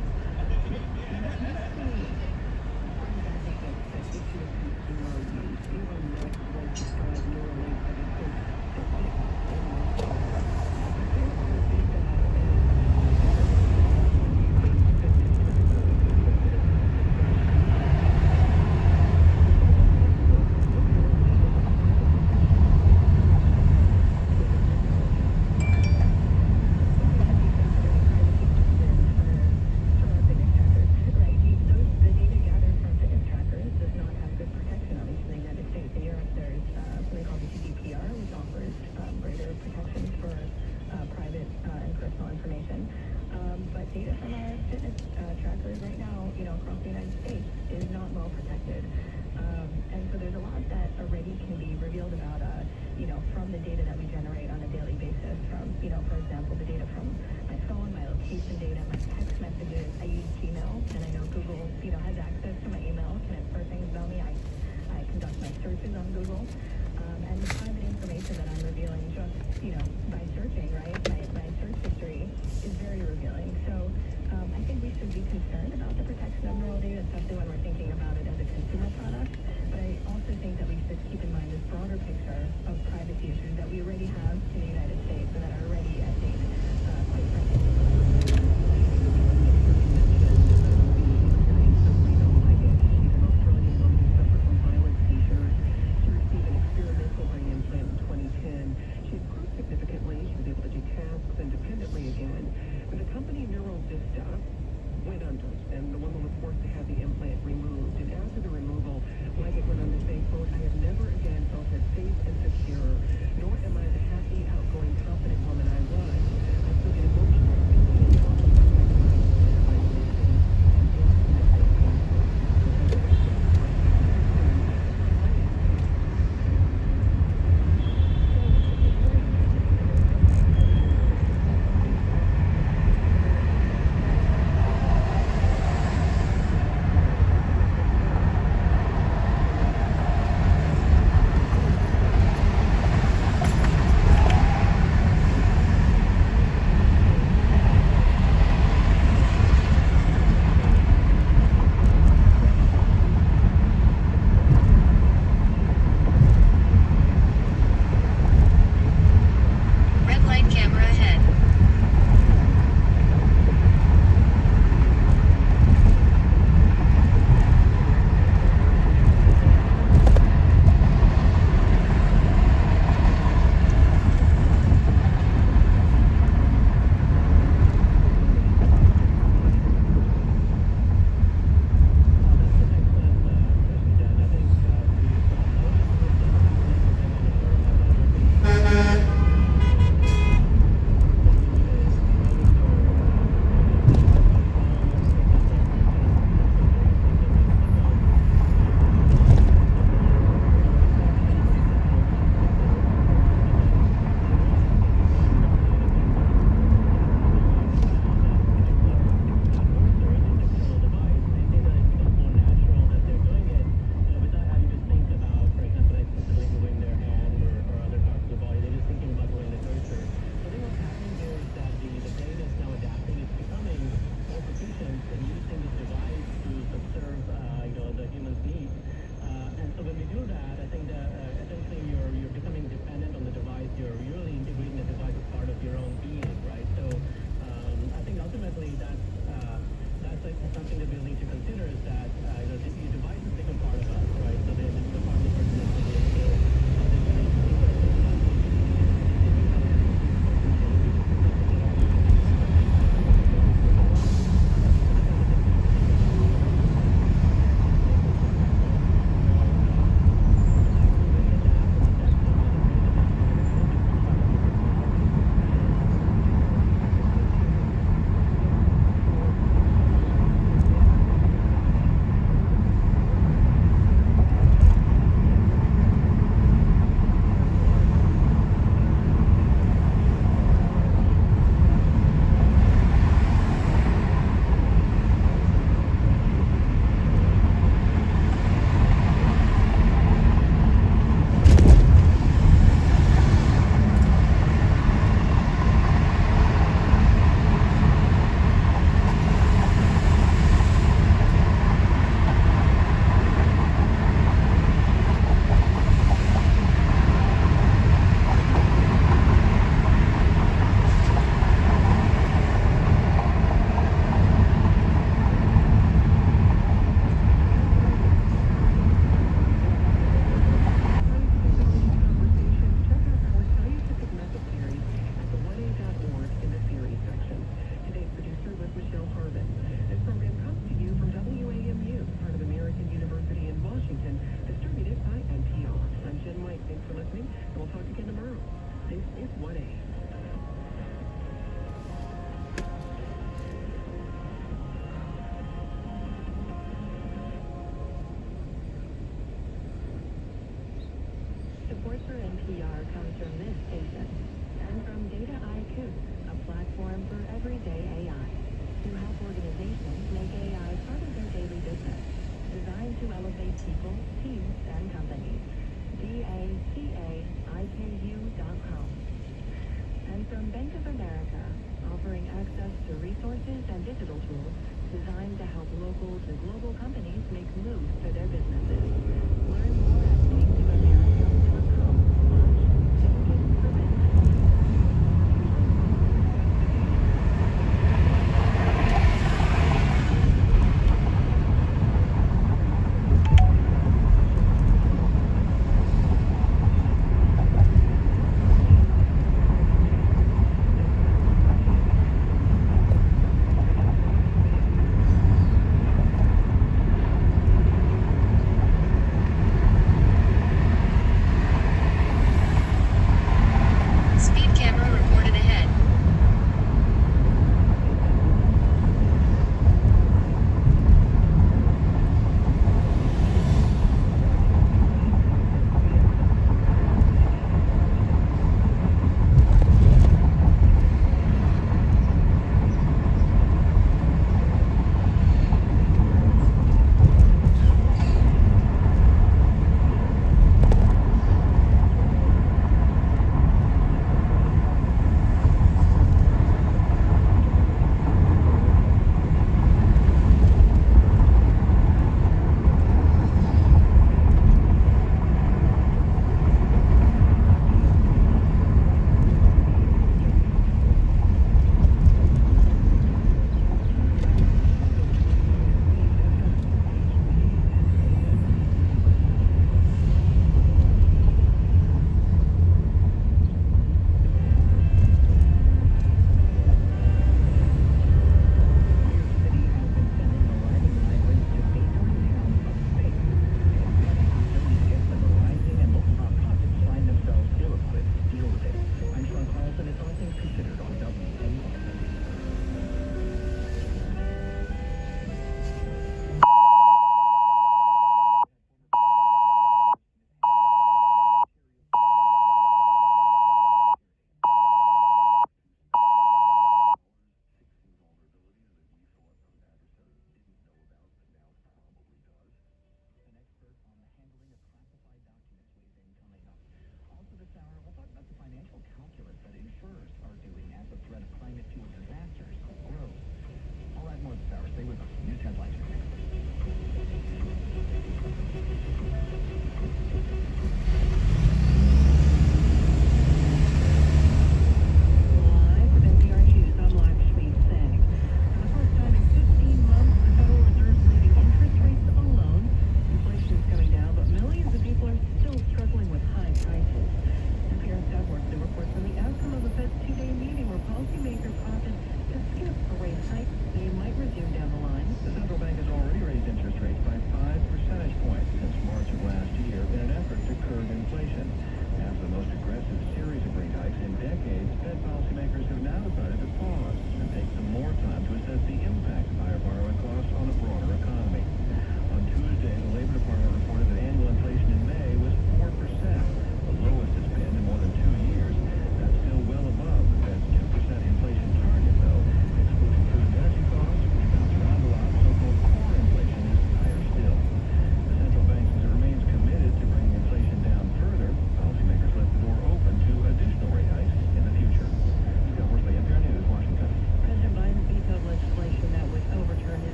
Nor am I the happy, outgoing, confident woman from this station. And from Data IQ, a platform for everyday AI, to help organizations make AI part of their daily business, designed to elevate people, teams, and companies. DACAIKU.com. And from Bank of America, offering access to resources and digital tools designed to help local to global companies make moves for their businesses. Learn more at bankofamerica.com/banking-for-business.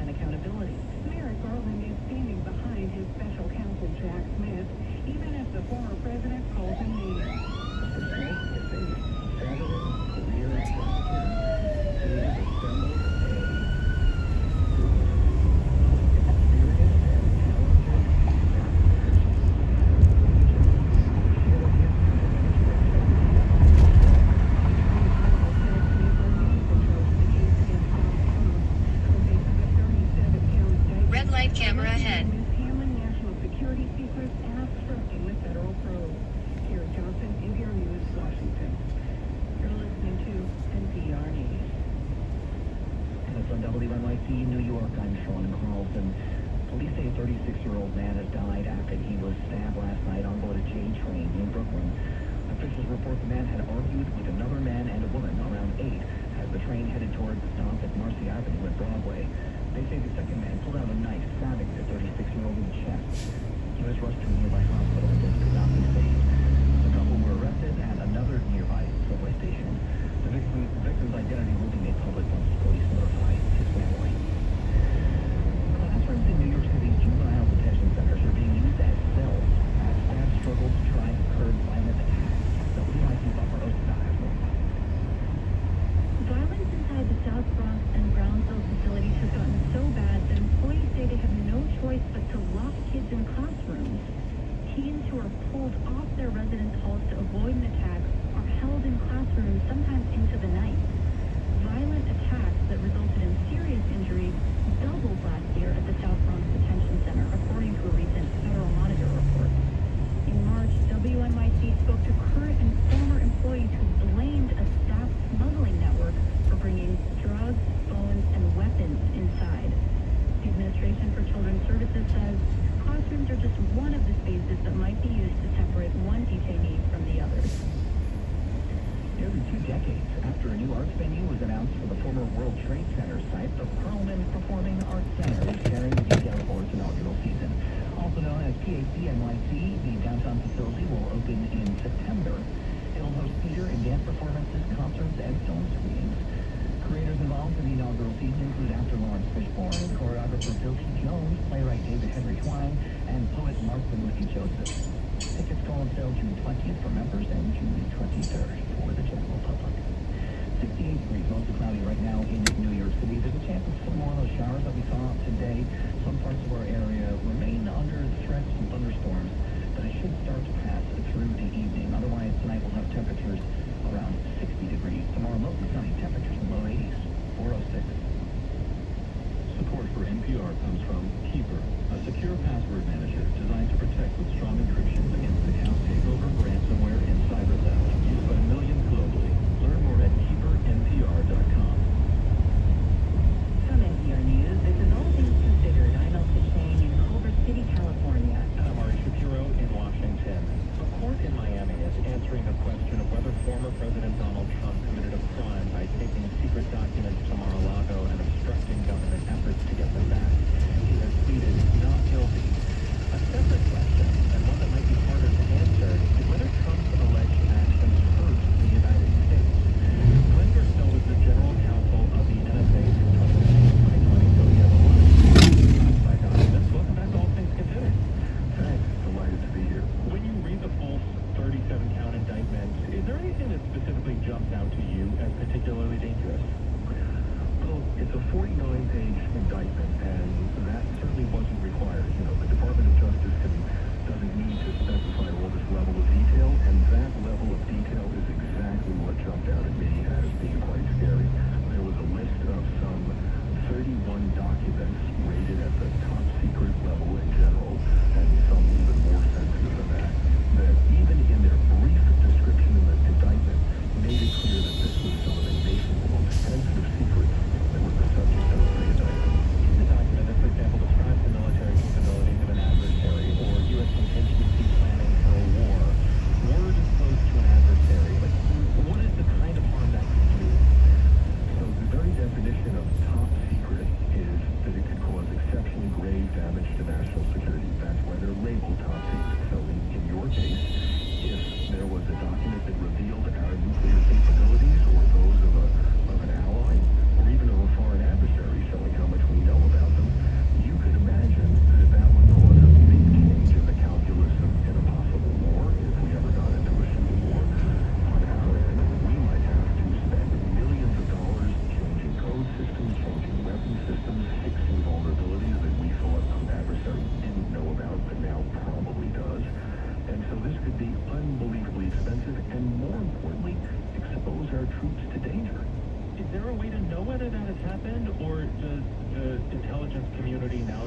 and accountability. Merrick Garland is standing behind his special counsel Jack Smith, even as the former president calls him names. Mr. Smith is a veteran career prosecutor. He has assembled a group of experienced and talented Red light camera ahead. Hamlin national security secrets and obstructing the federal probe. Kara Johnson, NPR News, Washington. You're listening to NPR News. And it's on WNYC New York. I'm Sean Carlson. Police say a 36-year-old man has died after he was stabbed last night on board a J train in Brooklyn. Officials report the man had argued with another man and a woman around 8 as the train headed toward the stop at Marcy Avenue at Broadway. They say the second man pulled out a knife, stabbing the 36-year-old in the chest. He was rushed to a nearby hospital but could not be saved. The couple were arrested at another nearby subway station. The victim's identity will be made public once police notify his family. Classrooms in New York City's juvenile detention centers are being used as cells as staff struggle to try to curb violent attacks. WNYC's Barbara Osta has more. Violence inside the South Bronx and Brownsville facilities has gotten so bad that employees say they have no choice but to lock kids in classrooms. Teens who are pulled off their residence halls to avoid an attack are held in classrooms, sometimes into the night. Violent attacks that resulted in serious injuries doubled last year at the South Bronx Detention Center, according to a recent Federal Monitor report. In March, WNYC spoke to current and former employees who blamed a staff smuggling network for bringing drugs, phones, and weapons inside. The Administration for Children's Services says classrooms are just one of the spaces that might be used to separate one detainee from the others. Nearly 2 decades after a new arts venue was announced for the former World Trade Center site, the Perlman Performing Arts Center is sharing the details for its inaugural season. Also known as PAC NYC, the downtown facility will open in September. It'll host theater and dance performances, concerts, and film screenings. Creators involved in the inaugural season include actor Lawrence Fishburne, choreographer Phil T. Jones, playwright David Henry Twine, and poet Martha Louis Joseph. Tickets go on sale June 20th for members and June 23rd for the general public. 68 degrees, mostly cloudy right now in New York City. There's a chance of some more of those showers that we saw today. Some parts of our area remain under the threat of some thunderstorms, but it should start to pass through the evening. Otherwise, tonight we'll have temperatures around 60 degrees. Tomorrow, mostly sunny, temperatures in the low 80s, 406. Support for NPR comes from Keeper, a secure password manager designed to protect with strong encryption against account takeover, ransomware, and cyber theft. Used by millions globally. Learn more at keepernpr.com. From NPR News, this is All Things Considered. I'm Elsa Shane in Culver City, California. And I'm Ari Shapiro in Washington. A court in Miami is answering the question of whether former President Donald Trump committed a crime by taking secret documents to Mar-a-Lago and obstructing government efforts to get them back. He has pleaded not guilty. A separate question, and one that might be harder to answer, is whether Trump's alleged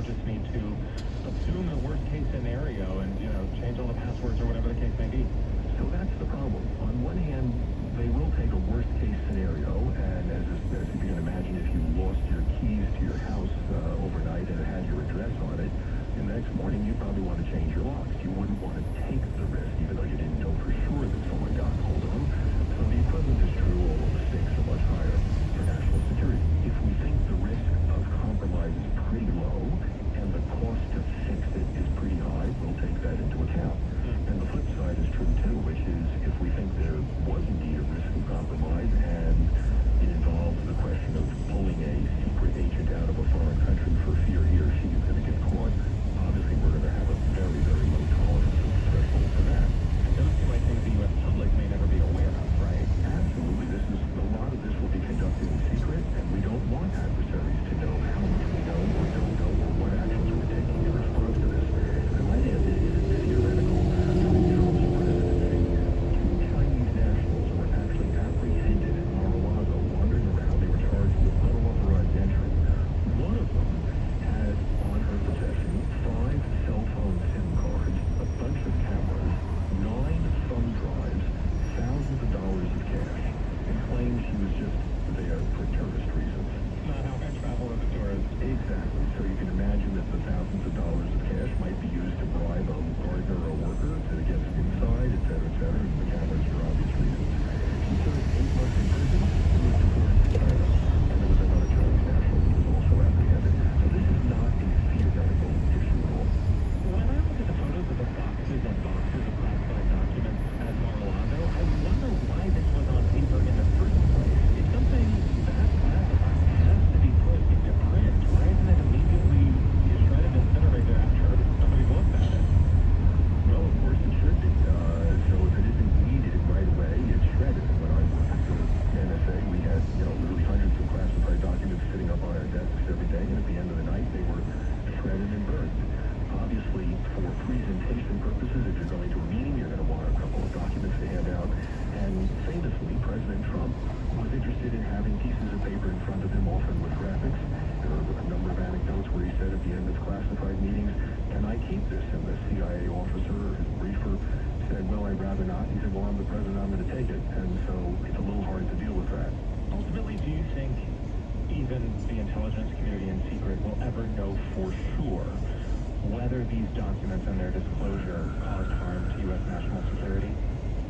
just need to assume the worst case scenario and, change all the passwords or whatever the case may be. So that's the problem. On one hand, they will take a worst case scenario, and as you can imagine, if you lost your keys to your house overnight and it had your address on it, and the next morning you probably want to change your locks. You wouldn't want to take the risk, even though you didn't know for sure that someone got hold of them. So the equivalent is true, although the stakes are much higher for national security. If we think the risk of compromise is pretty low and the cost to fix it is pretty high, we'll take that into account. And the flip side is true too, which is if we think there was indeed a risk of compromise and it involves the question of pulling a secret agent out of a foreign country for fear he or she is going to get caught, obviously we're going to have a very, very low tolerance threshold for that. Those seem like things the U.S. public may never be aware of, right? Absolutely. A lot of this will be conducted in secret, and we don't want adversaries to know how much we know or don't know or what actions we're taking in response to this. And my answer is theoretical. During Trump's presidency, 2 Chinese nationals were actually apprehended in Mar-a-Lago wandering around. They were charged with unauthorized entry. One of them had on her possession 5 cell phone SIM cards, a bunch of cameras, 9 thumb drives, thousands of dollars of cash, and claimed she was just there for tourist reasons. Not how I travel as a tourist. Exactly. So you can imagine that the thousands of dollars of cash might be used to bribe a gardener or a worker to get inside, et cetera, and the cameras for obvious reasons. She served 8 months in prison and was deported to China. And there was another Chinese national who was also apprehended. So this is not a theoretical issue at all. When I look at the photos of the boxes and boxes of classified documents at Mar-a-Lago, I wonder why this was on paper in the first place. If something that classified has to be put into print, why isn't it immediately shredded and incinerated after somebody looked at it? Well, of course it should be. So if it isn't needed right away, it's shredded. When I worked for NSA, we had, literally hundreds of classified documents sitting up on our desks every day, and at the end of the night, they were shredded and burned. Obviously, for presentation purposes, if you're going to a meeting, you're going to want a couple of documents to hand out. And famously, President Trump was interested in having pieces of paper in front of him, often with graphics. There are a number of anecdotes where he said at the end of classified meetings, "Can I keep this?" And the CIA officer, his briefer, said, "Well, I'd rather not." He said, "Well, I'm the president, I'm going to take it." And so it's a little hard to deal with that. Ultimately, do you think even the intelligence community in secret will ever know for sure whether these documents and their disclosure caused harm to U.S. national security?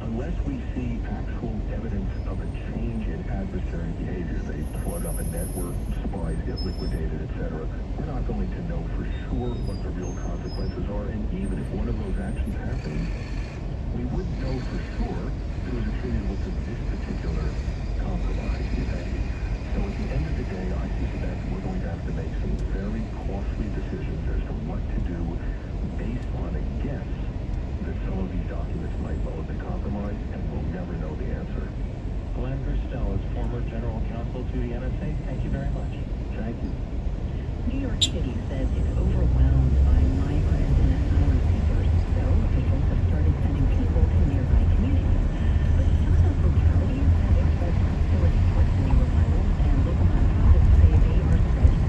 Unless we see actual evidence of a change in adversary behavior, they plug up a network, spies get liquidated, etc., we're not going to know for sure what the real consequences are. And even if one of those actions happened, we wouldn't know for sure if it was attributable to this particular compromise, if any. So at the end of the day, I suspect we're going to have to make some very costly decisions as to what to do based on a guess that some of these documents might well have been compromised, and we'll never know the answer. Glenn Gerstel is former general counsel to the NSA. Thank you very much. Thank you. New York City says it's overwhelmed by migrant and asylum seekers, so officials have started sending people to nearby communities. But some localities have expressed hostility towards the new arrivals, and local nonprofits say they are stretched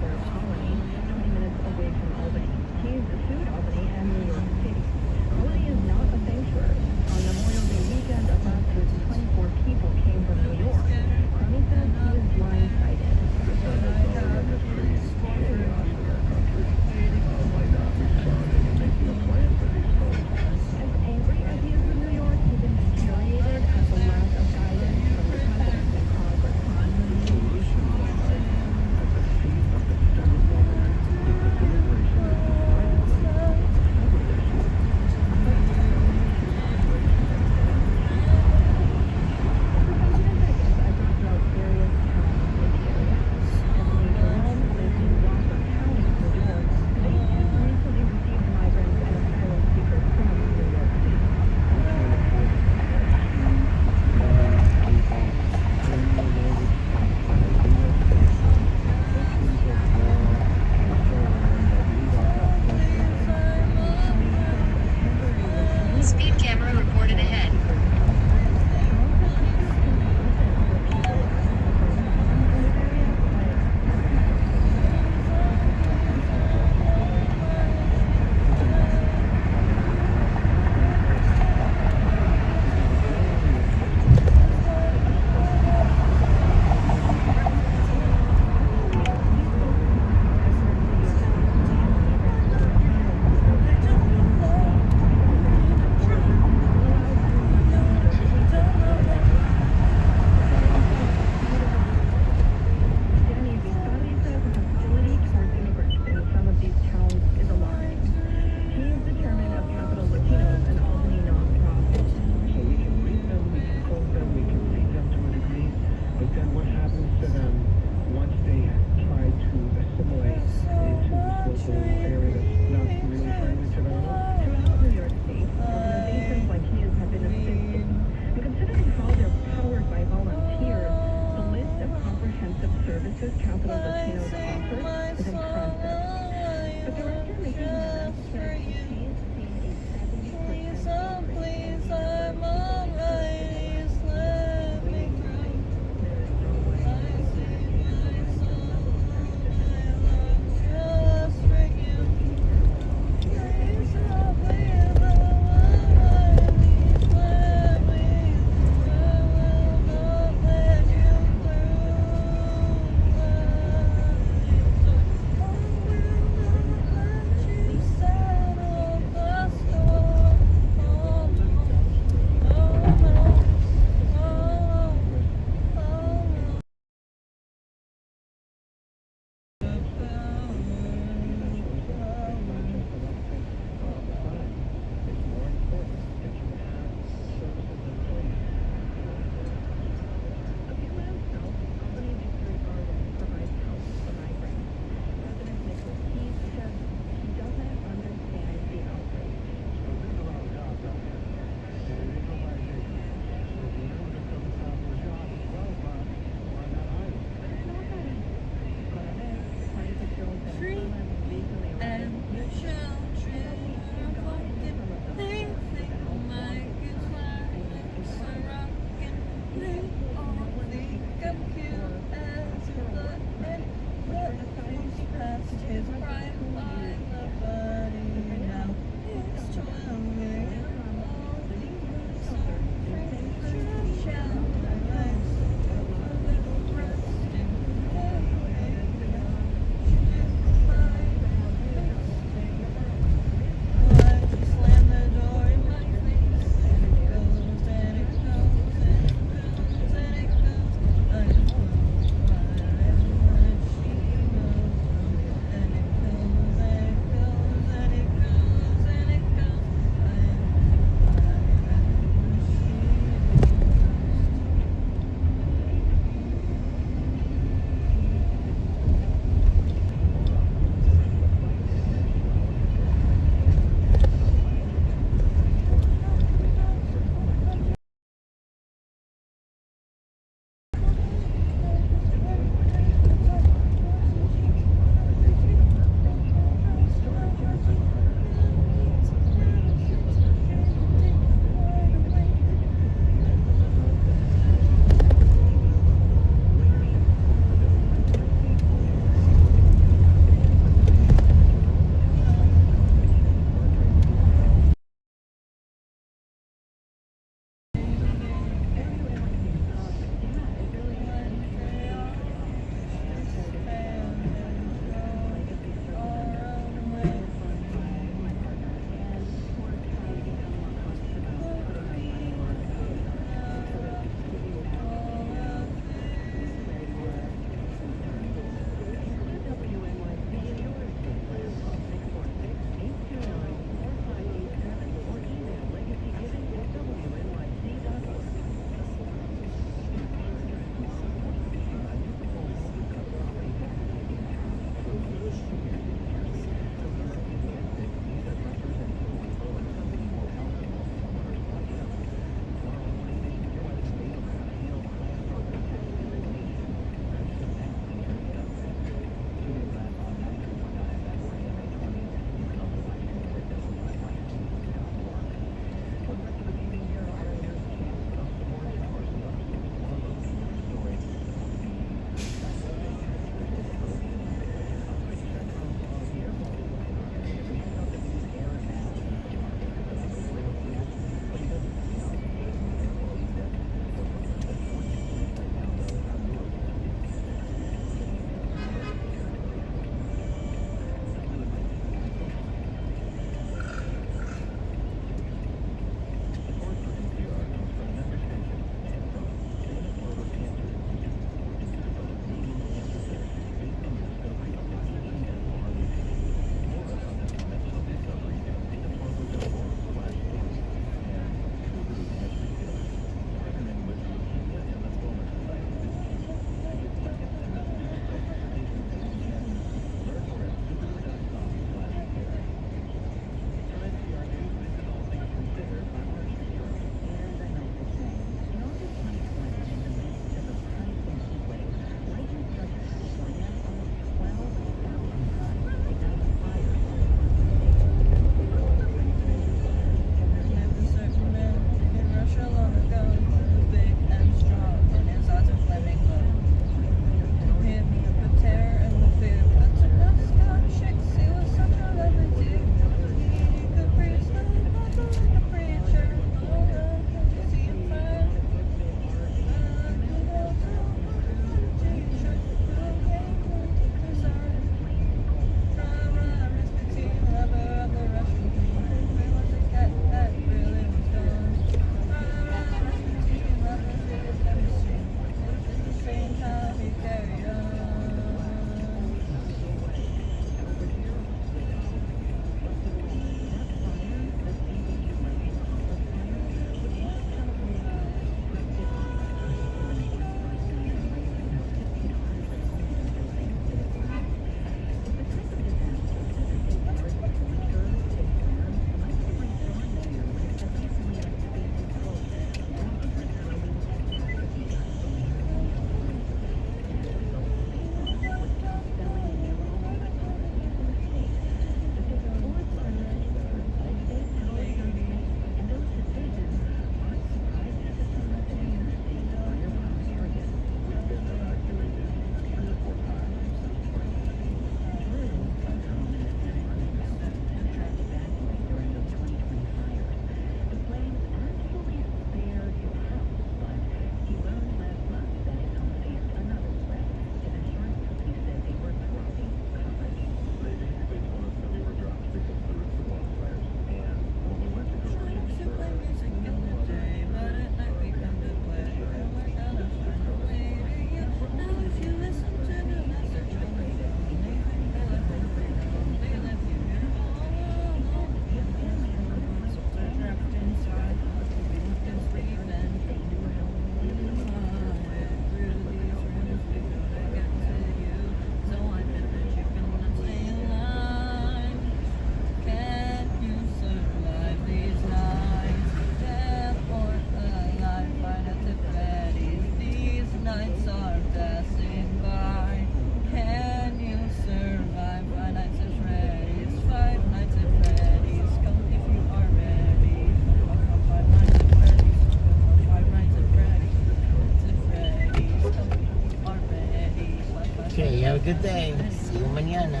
good day. See you mañana.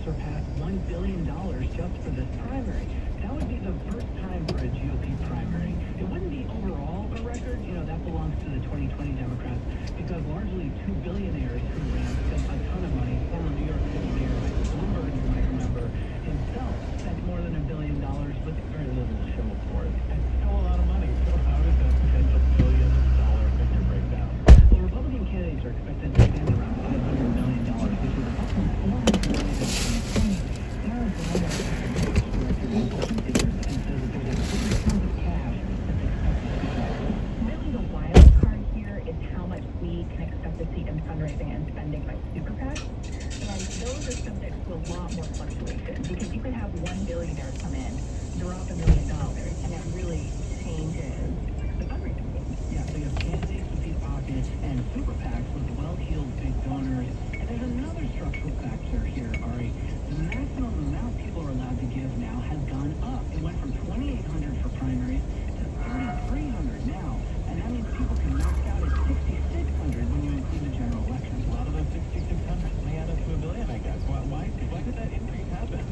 surpassed $1 billion just for this primary. That would be the first time for a GOP primary. It wouldn't be overall a record. That belongs to the 2020 Democrats because largely two billionaires who ran spent a ton of money. Former New York City Mayor Michael Bloomberg, you might remember, himself spent more than $1 billion with very little to show for it. It's still a lot of money. So how did that potential $1 billion figure break down? Well, Republican candidates are expected to spend around $500 million, which is up from $400 million in 2020. Sarah Bryant, director of Key Figures, and says that there's a big chunk of cash that's expected to go. Really, the wild card here is how much we can expect to see in fundraising and spending by super PACs. And those are subject to a lot more fluctuation because you can have one billionaire come in, drop $1 million, and that really changes the fundraising game. Yeah, so you have candidates with deep pockets and super PACs with well-heeled big donors. And there's another structural factor here, Ari. The maximum amount people are allowed to give now has gone up. It went from $2,800 for primaries to $3,300 now. And that means people can max out at $6,600 when you include the general elections. A lot of those $6,600 may add up to $1 billion, I guess. Why did that increase happen?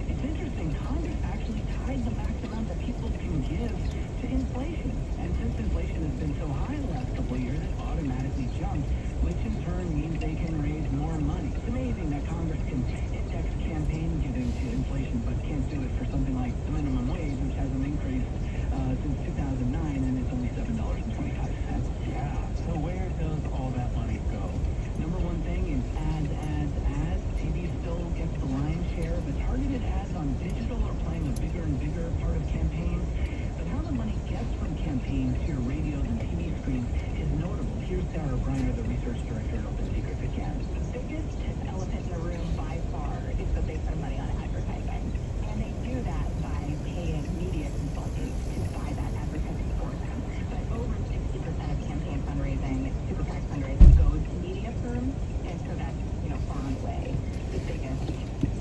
It's interesting. Congress actually tied the max amount that people can give to inflation. And since inflation has been so high the last couple of years, it automatically jumped, which in turn means they can raise more money. It's amazing that Congress can index campaign giving to inflation, but can't do it for something like the minimum wage, which hasn't increased since 2009, and it's only $7.25. Yeah, so where does all that money go? Number one thing is ads. TV still gets the lion's share, but targeted ads on digital are playing a bigger and bigger part of campaigns. But how the money gets from campaigns to your radios and TV screens is notable. Here's Sarah Briner, the research director at Open Secrets again. The biggest elephant in the room by far is that they spend money on advertising. And they do that by paying media consultants to buy that advertising for them. But over 60% of campaign fundraising, super PAC fundraising, goes to media firms. And so that's, far and away the biggest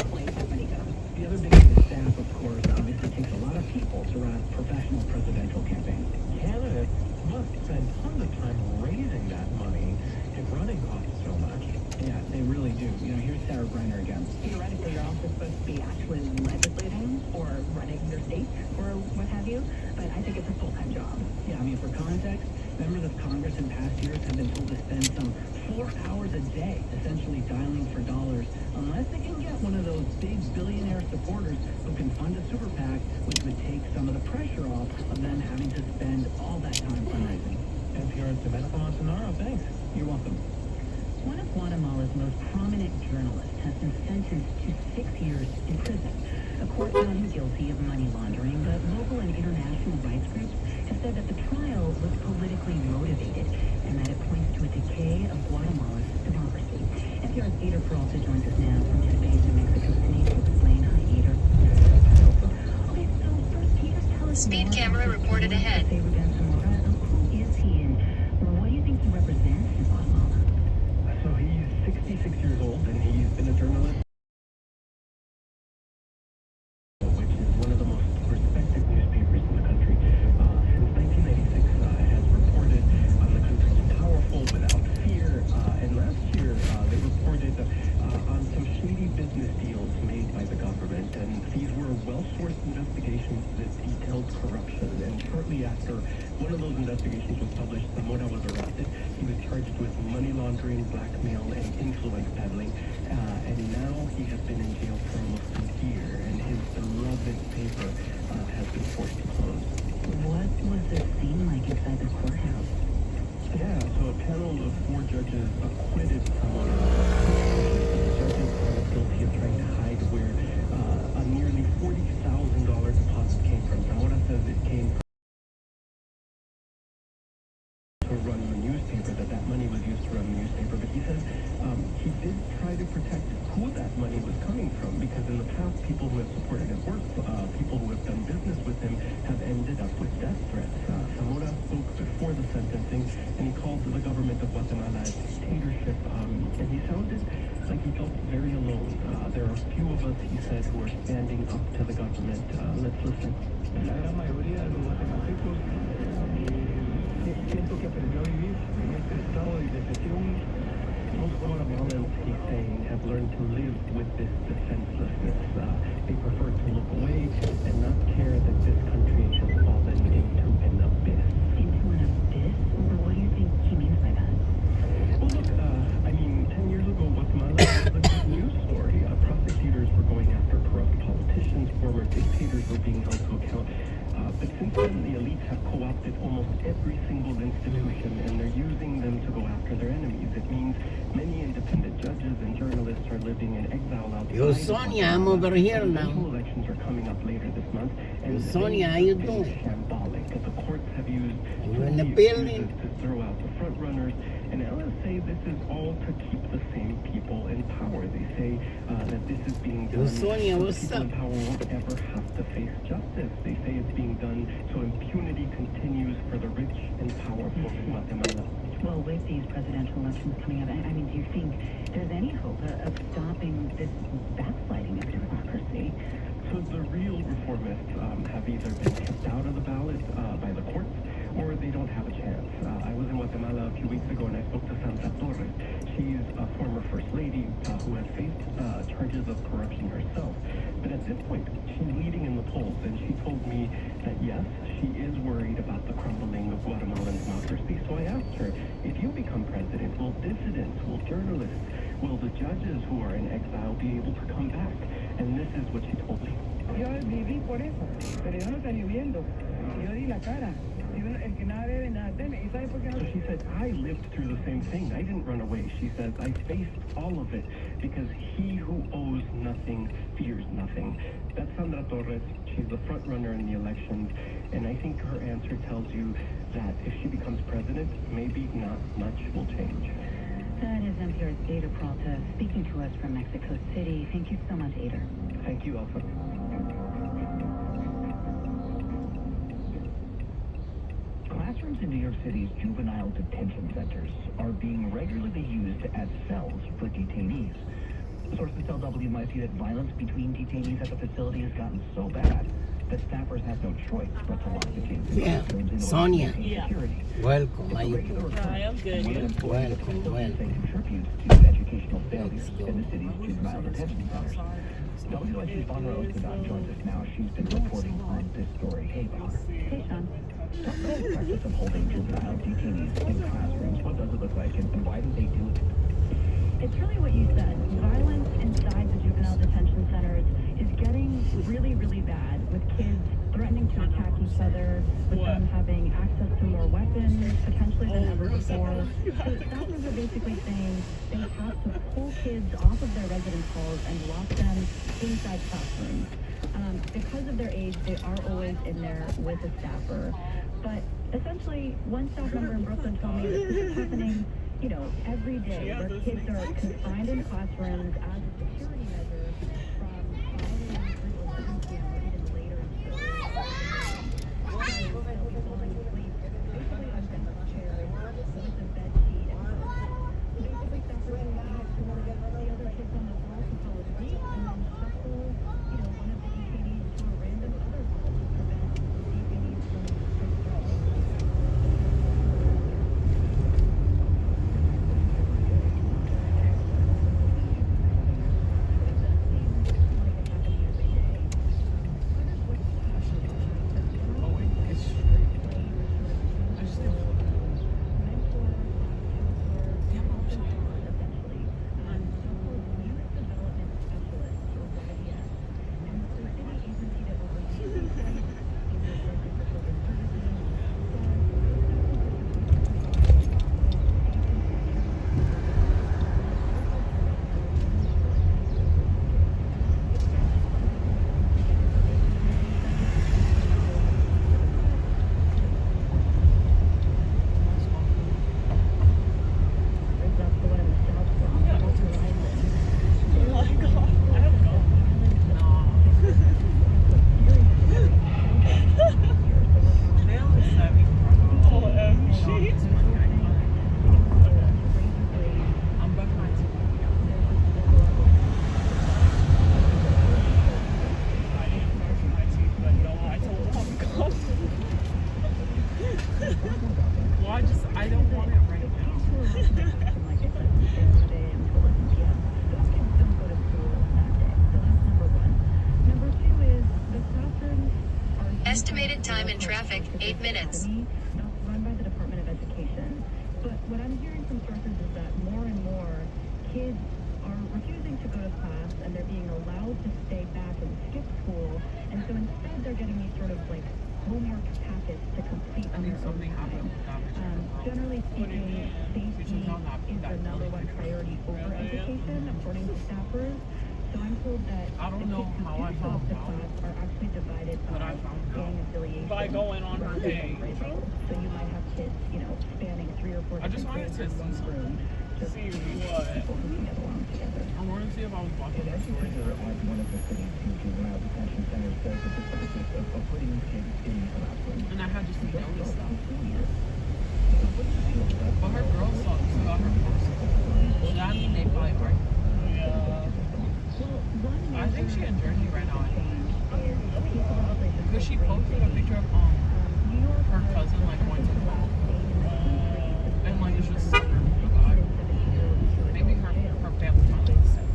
place that money goes. The other big thing is staff, of course. Obviously takes a lot of people to run professional presidential campaigns. Candidates must spend tons of time raising that money if running costs so much. Yeah, they really do. Here's Sarah Briner again. Theoretically, you're also supposed to be actually legislating or running your state or what have you, but I think it's a full-time job. Yeah, for context, members of Congress in past years have been told to spend some 4 hours a day essentially dialing for dollars unless they can get one of those big billionaire supporters who can fund a super PAC, which would take some of the pressure off of them having to spend all that time fundraising. NPR's Domenico Montanaro, thanks. You're welcome. One of Guatemala's most prominent journalists has been sentenced to 6 years in prison. The court found him guilty of money laundering, but local and international rights groups have said that the trial was politically motivated and that it points to a decay of Guatemala's democracy. NPR's Ader Peralta joins us now from his base in Mexico City to explain. Hi, Ader. Okay, so first, can you just tell us Speed camera reported ahead. Who is he and what do you think he represents in Guatemala? So he's 66 years old and he's been a journalist, which is one of the most respected newspapers in the country. Since 1996, it has reported on the country's powerful without fear. And last year, they reported on some shady business deals made by the government. And these were well-sourced investigations that detailed corruption. And shortly after one of those investigations was published, Zamora was arrested. He was charged with money laundering, blackmail, and influence peddling. And now he has been in jail for almost a year. And his beloved paper has been forced to close. What was the scene like inside the courthouse? Yeah, so a panel of 4 judges acquitted Zamora. The judges are guilty of trying to hide where a nearly $40,000 deposit came from. Zamora says it came to run the newspaper, that money was used to run the newspaper, but he says he did try to protect who that money was coming from, because in the past, people who have supported his work, people who have done business with him, have ended up with death threats. Zamora spoke before the sentencing, and he called the government of Guatemala a dictatorship, and he sounded like he felt very alone. There are few of us, he said, who are standing up to the government. Let's listen. La gran mayoría de los guatemaltecos siento que aprendió a vivir en este estado de depresión. Most Guatemalans, he's saying, have learned to live with this defenseless dictators were being held to account. But since then, the elites have co-opted almost every single institution, and they're using them to go after their enemies. It means many independent judges and journalists are living in exile outside. Yo, Sonia, I'm over here now. Elections are coming up later this month, and Sonia, how you doing? Shambolic. The courts have used You in the building? to throw out the front runners, and LS say this is all to keep the same people in power. They say that this is being done Sonia, so what's people in up? power won't ever have to face justice. They say it's being done so impunity continues for the rich and powerful in Guatemala. Well, with these presidential elections coming up, I mean, do you think there's any hope of stopping this backsliding of democracy? So the real reformists have either been kept out of the ballot by the courts, or they don't have a chance. I was in Guatemala a few weeks ago and I spoke to Sandra Torres. She's a former first lady who has faced charges of corruption herself. But at this point, she's leading in the polls, and she told me that yes, she is worried about the crumbling of Guatemalan democracy. So I asked her, if you become president, will dissidents, will journalists, will the judges who are in exile be able to come back? And this is what she told me. Yo viví por eso, pero yo no salí huyendo. Yo di la cara. El que nada debe, nada teme. ¿Y sabe por qué no? So she said, I lived through the same thing. I didn't run away. She says, I faced all of it because he who owes nothing fears nothing. That's Sandra Torres. She's the front runner in the elections. And I think her answer tells you that if she becomes president, maybe not much will change. That is NPR's Ada Peralta speaking to us from Mexico City. Thank you so much, Ada. Thank you, Alpha. Classrooms in New York City's juvenile detention centers are being regularly used as cells for detainees. Sources tell WMIC that violence between detainees at the facility has gotten so bad that staffers have no choice but to lock the kids in classrooms in order Sonia. to maintain security. Welcome. How you doing? Hi, I'm good. Welcome. They contribute to educational failures in the city's juvenile detention centers. WMIC's Bonner Osterdahl joins us now. She's been reporting on this story. Hey, Bonner. Hey, Sean. Talk about the practice of holding juvenile detainees in classrooms. What does it look like, and why do they do it? It's really what you said. Violence inside the juvenile detention centers is getting really, really bad, with kids threatening to attack each other, with them having access to more weapons, potentially than ever before. So staffers are basically saying they have to pull kids off of their residence halls and lock them inside classrooms. Because of their age, they are always in there with a staffer. But essentially, one staff member in Brooklyn told me that this is happening, you know, every day, where kids are confined in classrooms as a security measure from 5 a.m. through 11 p.m. or even later until they'll be falling asleep, basically on bench chairs with a bed sheet and basically staffers will wait for the other kids on the floor to fall asleep and then shuffle, you know, one of the detainees to a random other hall to prevent detainees from Estimated time in traffic, 8 minutes. Run by the Department of Education. But what I'm hearing from sources is that more and more kids are refusing to go to class, and they're being allowed to stay back and skip school and something happened with that picture. Generally speaking, safety is the number one priority over education, according to staffers. So I'm told that I don't know how I found the out, class are actually divided but by I found out. gang affiliation. By going on her rather than page. grade. So you might have kids, you know, spanning 3 or 4 I just different wanted to grades in see one room. Just see people what. who can get along together. I wanted to see if I was watching her story. At one of the city's two juvenile detention centers says that the practice of putting kids in classrooms. And I had just noticed that. But her girl saw her post. So that mean they probably are. Yeah. I think she in Jersey right now. Because she posted a picture of her cousin like going to prom. And like it's just maybe her family probably said.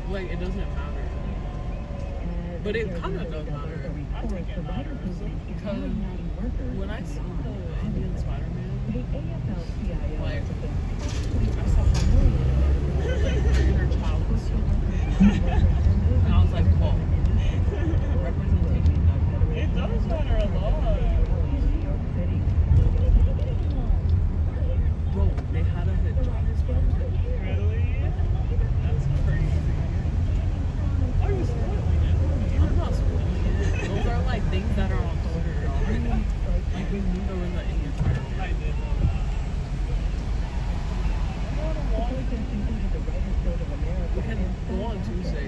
Like, it doesn't matter. But it kind of does matter. I think it matters. Because when I saw the Indian Spider-Man, like, I saw how like, inner child was so and I was like, whoa. Representation. It does matter a lot. Bro, they had a hit job. Really? That's crazy. Are you spoiling it? I'm not spoiling it. Those are like things that are on Twitter already. Like we knew there was an Indian Spider-Man. I did know that. We can go on Tuesday.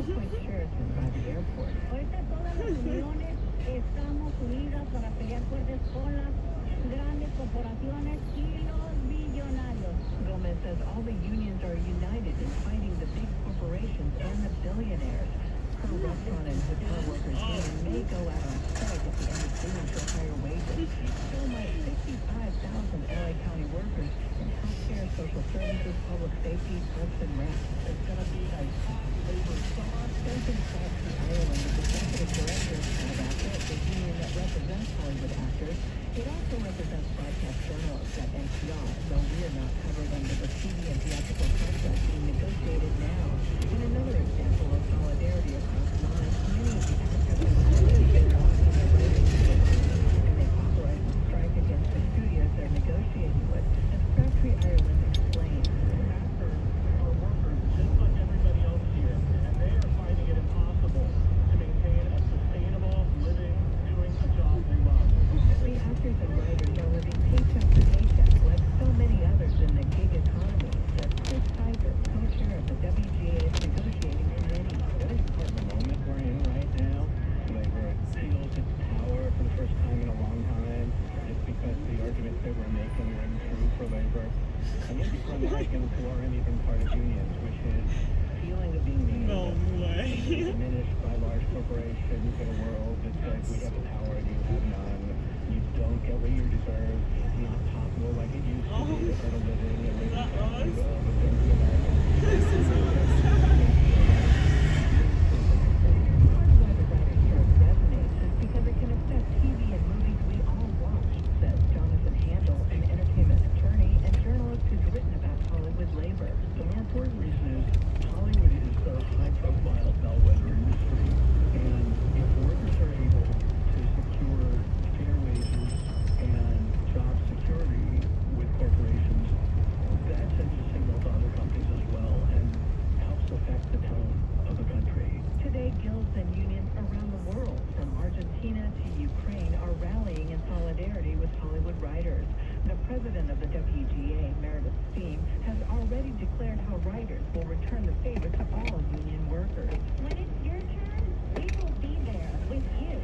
quite certain by the airport. Ahorita todas las uniones estamos unidas para pelear fuertes con las grandes corporaciones y los billonarios. Gomez says all the unions are united in fighting the big corporations and the billionaires. Her restaurant and hotel workers union may go out on strike at the end of June for higher wages. So might 55,000 LA County workers in healthcare, social services, public safety, parks and rec. It's going to be like labor saw. Spencer Crabtree Ireland is executive director of ACTA, the union that represents Hollywood actors. It also represents broadcast journalists at NPR, though we are not covered under the TV and theatrical contract being negotiated now. In another example of solidarity across lines, many of the actors in Hollywood get lost in their writing and they authorize a strike against the studios they're negotiating with, as Crabtree Ireland explained. Actors are workers just like everybody else here, and they are finding it impossible to maintain a sustainable living doing a job they love. The actors and writers are living paycheck to paycheck, like so many others in the gig economy, says Chris Tiger, co-chair of the WGA's negotiating committee. This is the moment we're in right now. Labor feels its power for the first time in a long time. It's because the arguments that we're making ring true for labor. And yet before Americans who aren't even part of unions, which is feeling of being diminished by large corporations in a world that says we have the power and you have none. You don't get what you deserve. It's not possible like it used to be to earn a living and live in America. Part of why the writer's strike resonates is because it can affect TV and movies we all watch, says Jonathan Handel, an entertainment attorney and journalist who's written about Hollywood labor. The more important reason is Hollywood is a high-profile bellwether industry, and if workers are able to secure fair wages and job security with corporations, that sends a signal to other companies as well and helps affect the tone of the country. Today, guilds and unions around the world, from Argentina to Ukraine, are rallying in solidarity with Hollywood writers. The president of the WGA, Meredith Steam, has already declared how writers will return the favor to all union workers. When it's your turn, we will be there with you.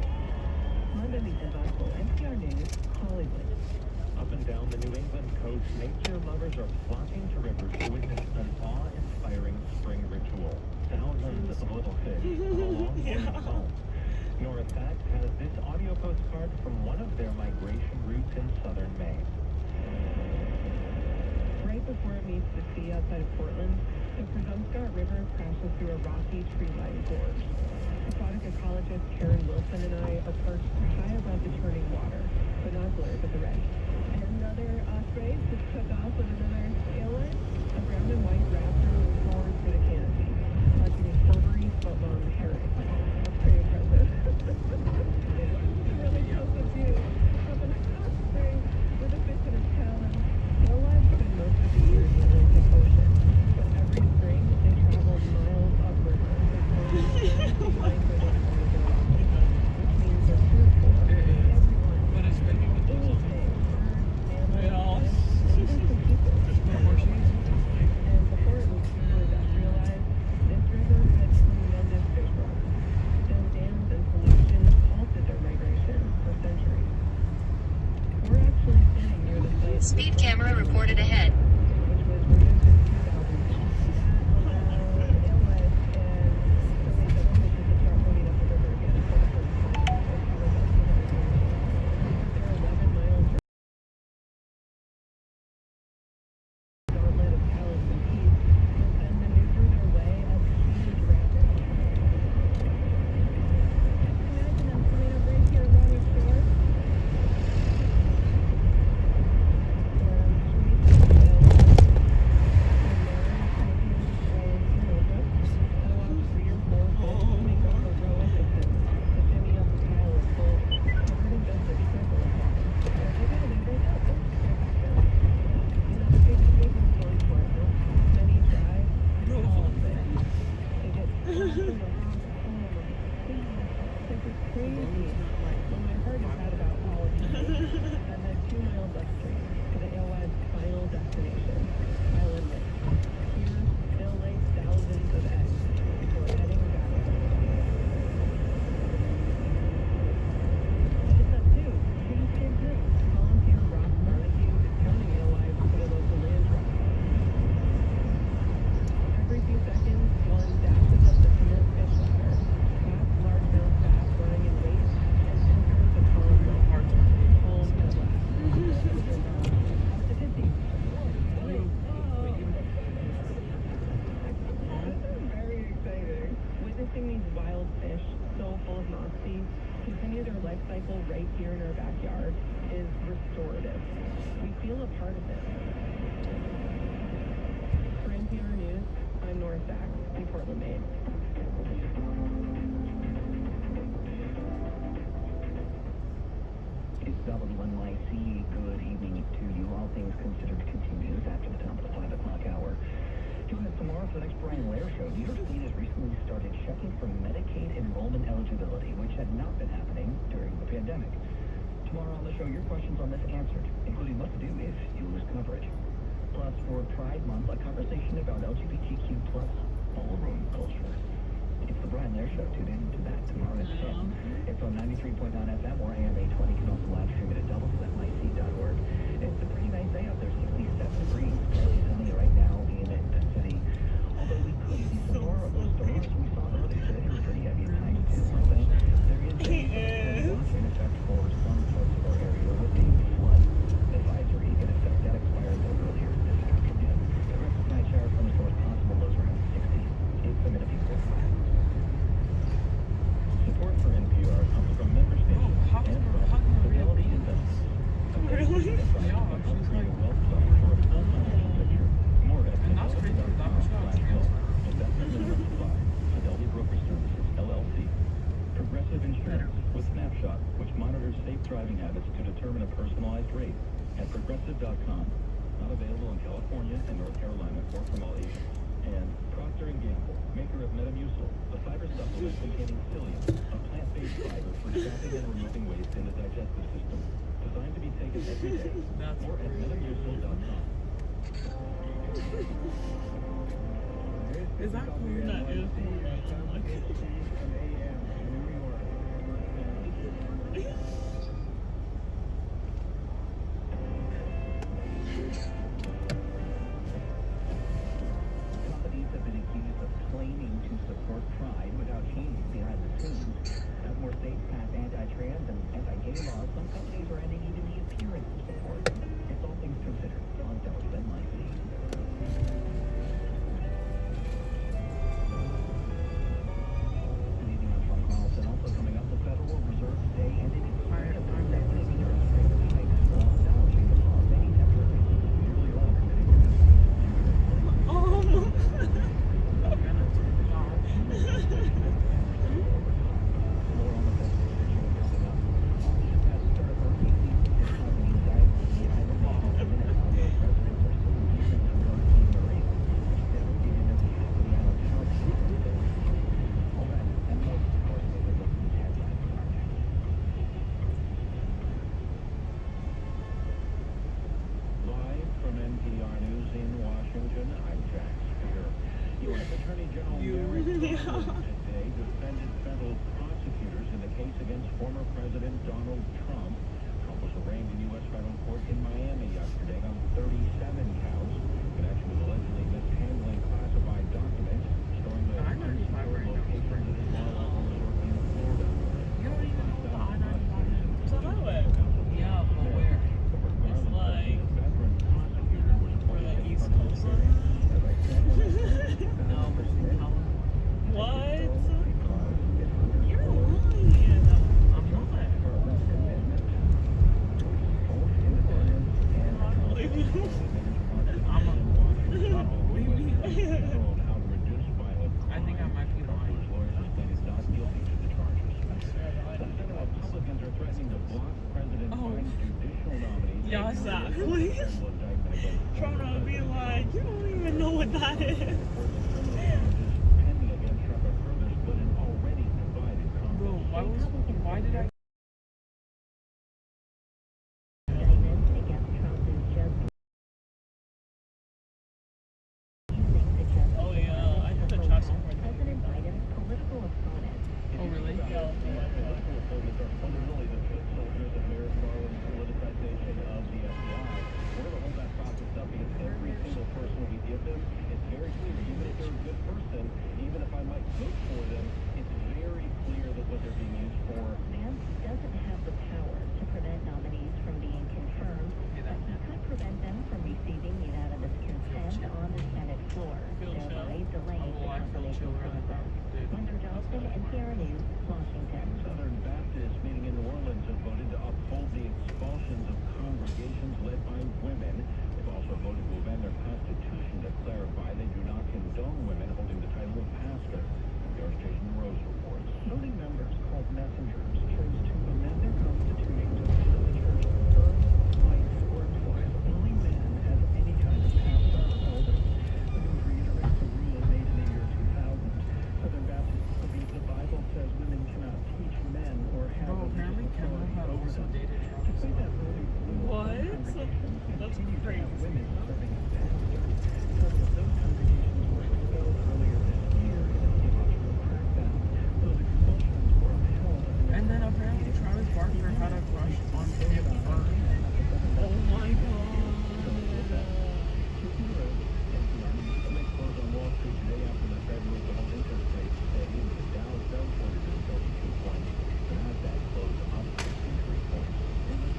Mandalita Vasco, NPR News, Hollywood. Up and down the New England coast, nature lovers are flocking to rivers to witness an awe-inspiring spring ritual. Thousands of little fish come along for its home. Nora Fact has this audio postcard from one of their migration routes in southern Maine. Right before it meets the sea outside of Portland, the Presumpscot River crashes through a rocky tree-lined gorge. Aquatic ecologist Karen Wilson and I are perched high above the churning water, binoculars at the ready. Another osprey just took off with another aleline. A brown and white raptor soared through the canopy, clutching a silvery foot-long herring. That's pretty impressive. It really shows the view of an osprey with a fish in its talons. Alewives spend most of the year in the Atlantic Ocean, but every spring they travel miles upriver as long as they find where they want to go, which means they're food for everyone. Anything, birds, mammals, and even some people. And before it was super industrialized, this river had tremendous fish runs. Then dams and pollution halted their migration for centuries. We're actually standing near the site. Speed camera reported ahead. Which was removed in 2010. That allowed alewives and related fishes to start moving up the river again for the first time in probably about 200 years. They're 11 miles from the gauntlet of talons and teeth will then maneuver their way up huge rapids. Imagine them coming up right here along the shore. these wild fish, so full of moxie, continue their life cycle right here in our backyard is restorative. We feel a part of it. For NPR News, I'm Nora Sachs in Portland, Maine. It's WNYC. Good evening to you. All Things Considered continues after the top of the 5 o'clock hour. Join us tomorrow for the next Brian Lair Show. New York State has recently started checking for Medicaid enrollment eligibility, which had not been happening during the pandemic. Tomorrow on the show, your questions on this answered, including what to do if you lose coverage. Plus, for Pride Month, a conversation about LGBTQ plus ballroom culture. It's the Brian Lair Show. Tune in to that tomorrow at 10. It's on 93.9 FM or AM 820. You can also live stream it at WNYC.org. It's a pretty nice day out there, 67 degrees. Fairly sunny right now in the city. Although we could see some more of those storms we saw earlier today. They were pretty heavy at times, too. There is a watch in effect for some parts of our area with a flood advisory in effect. That expired earlier this afternoon. The rest of night showers from the source possible. Lows around 60. It's a minute before 5. Support for NPR comes from member stations and from the reality investments. Really? Yeah, she's like, More at and that's crazy because that was not real. Fidelity Broker Services, LLC. Progressive Insurance with Snapshot, which monitors safe driving habits to determine a personalized rate at progressive.com. Not available in California and North Carolina or from all agents. And Procter & Gamble, maker of Metamucil, the fiber supplement containing psyllium, a plant-based fiber for trapping and removing waste in the digestive system. Designed to be taken every day. More at metamucil.com. Is that cool? That is cool. Companies have been accused of claiming to support Pride without changing behind the scenes. As more states pass anti-trans and anti-gay laws, some companies are ending even the appearance of support. It's All Things Considered on WNYC. Good evening, I'm Sean Carlson. Also coming up, the Federal Reserve today ended its string of consecutive interest rate hikes while acknowledging the pause any temporary. Nearly all committing to this. Live from NPR News in Washington, I'm Jack Spear. U.S. Attorney General Merrick Garland today defended federal prosecutors in the case against former President Donald Trump. Trump was arraigned in U.S. federal court in Miami yesterday on 37 counts. Connection with allegedly mishandling classified documents, storing the unsecured locations of his Mar-a-Lago resort in Florida. You don't even know the I-95 is. So that way. Yeah, but where? It's like where the East Coast are. No, what? You're lying. I'm not. I don't believe you. I'm a I think I might be lying. Republicans are threatening to block President Biden's judicial nominees. Yeah, exactly. Trying to be like, you don't even know what that is. Bro, why did I? Indictment against Trump is just using the justice Oh yeah, I have to chat some more. President Biden's political opponent. Oh really? Yeah. Fundamentally, the foot soldiers of Merrick Garland's politicization of the FBI. We're going to hold that process up because every single person we give them, it's very clear, even if they're a good person, even if I might vote for them, it's very clear that what they're being used for. Vance doesn't have the power to prevent nominees from being confirmed, but he could prevent them from receiving unanimous consent on the Senate floor, thereby delaying the confirmation process. Senator Johnson women. They've also voted to amend their constitution to clarify they do not condone women holding the title of pastor. NPR's Jason Rose reports. Voting members, called messengers, chose to amend their constitution to say that the church confirms, appoints, or employs only men as any kind of pastor or elder. The move reiterates a rule made in the year 2000. Southern Baptists believe the Bible says women cannot teach men or have Bro, apparently Kendall had also dated Trump. Despite that ruling, What? That's crazy. women serving as pastors. Several of those congregations were expelled earlier this year in a theological crackdown. Those expulsions were upheld. And then apparently Travis Barker had a crush on him first. Oh my god. Close on Wall Street today after the Fed moved the whole interest rate steady. The Dow fell 432 points. The Nasdaq closed up 63 points. In the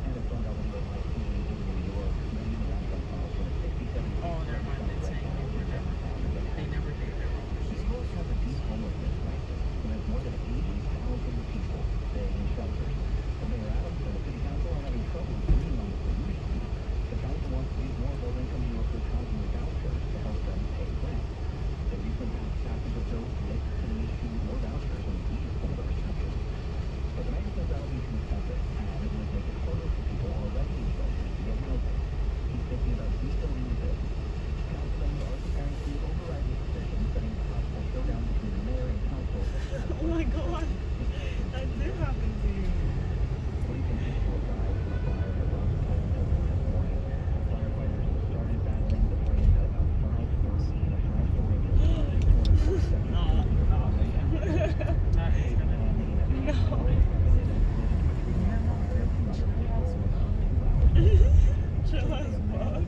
and it's on WNYC in New York. Many national files with 67. Oh, never mind. They say they never did it. She also has a deep homelessness crisis, and has more than 80,000 people staying in shelters. So Mayor Adams and the City Council are having trouble agreeing on the solution. The council wants to use more low-income New Yorkers' housing vouchers to help them pay rent. The recent passage of bills linked to the issue more vouchers and ease some of the restrictions. But the mayor says that'll be too expensive, and it will make it harder for people already in shelters to get housing. He's thinking about vetoing the bill. Councilmen are preparing to override the decision, setting a possible showdown between the mayor and council. Oh my god. That did happen to you. Police and people died from a fire that lost Poland this morning. Firefighters started battling the flames at about 5:30 in a five-story building. That is gonna be no. Chill as fuck.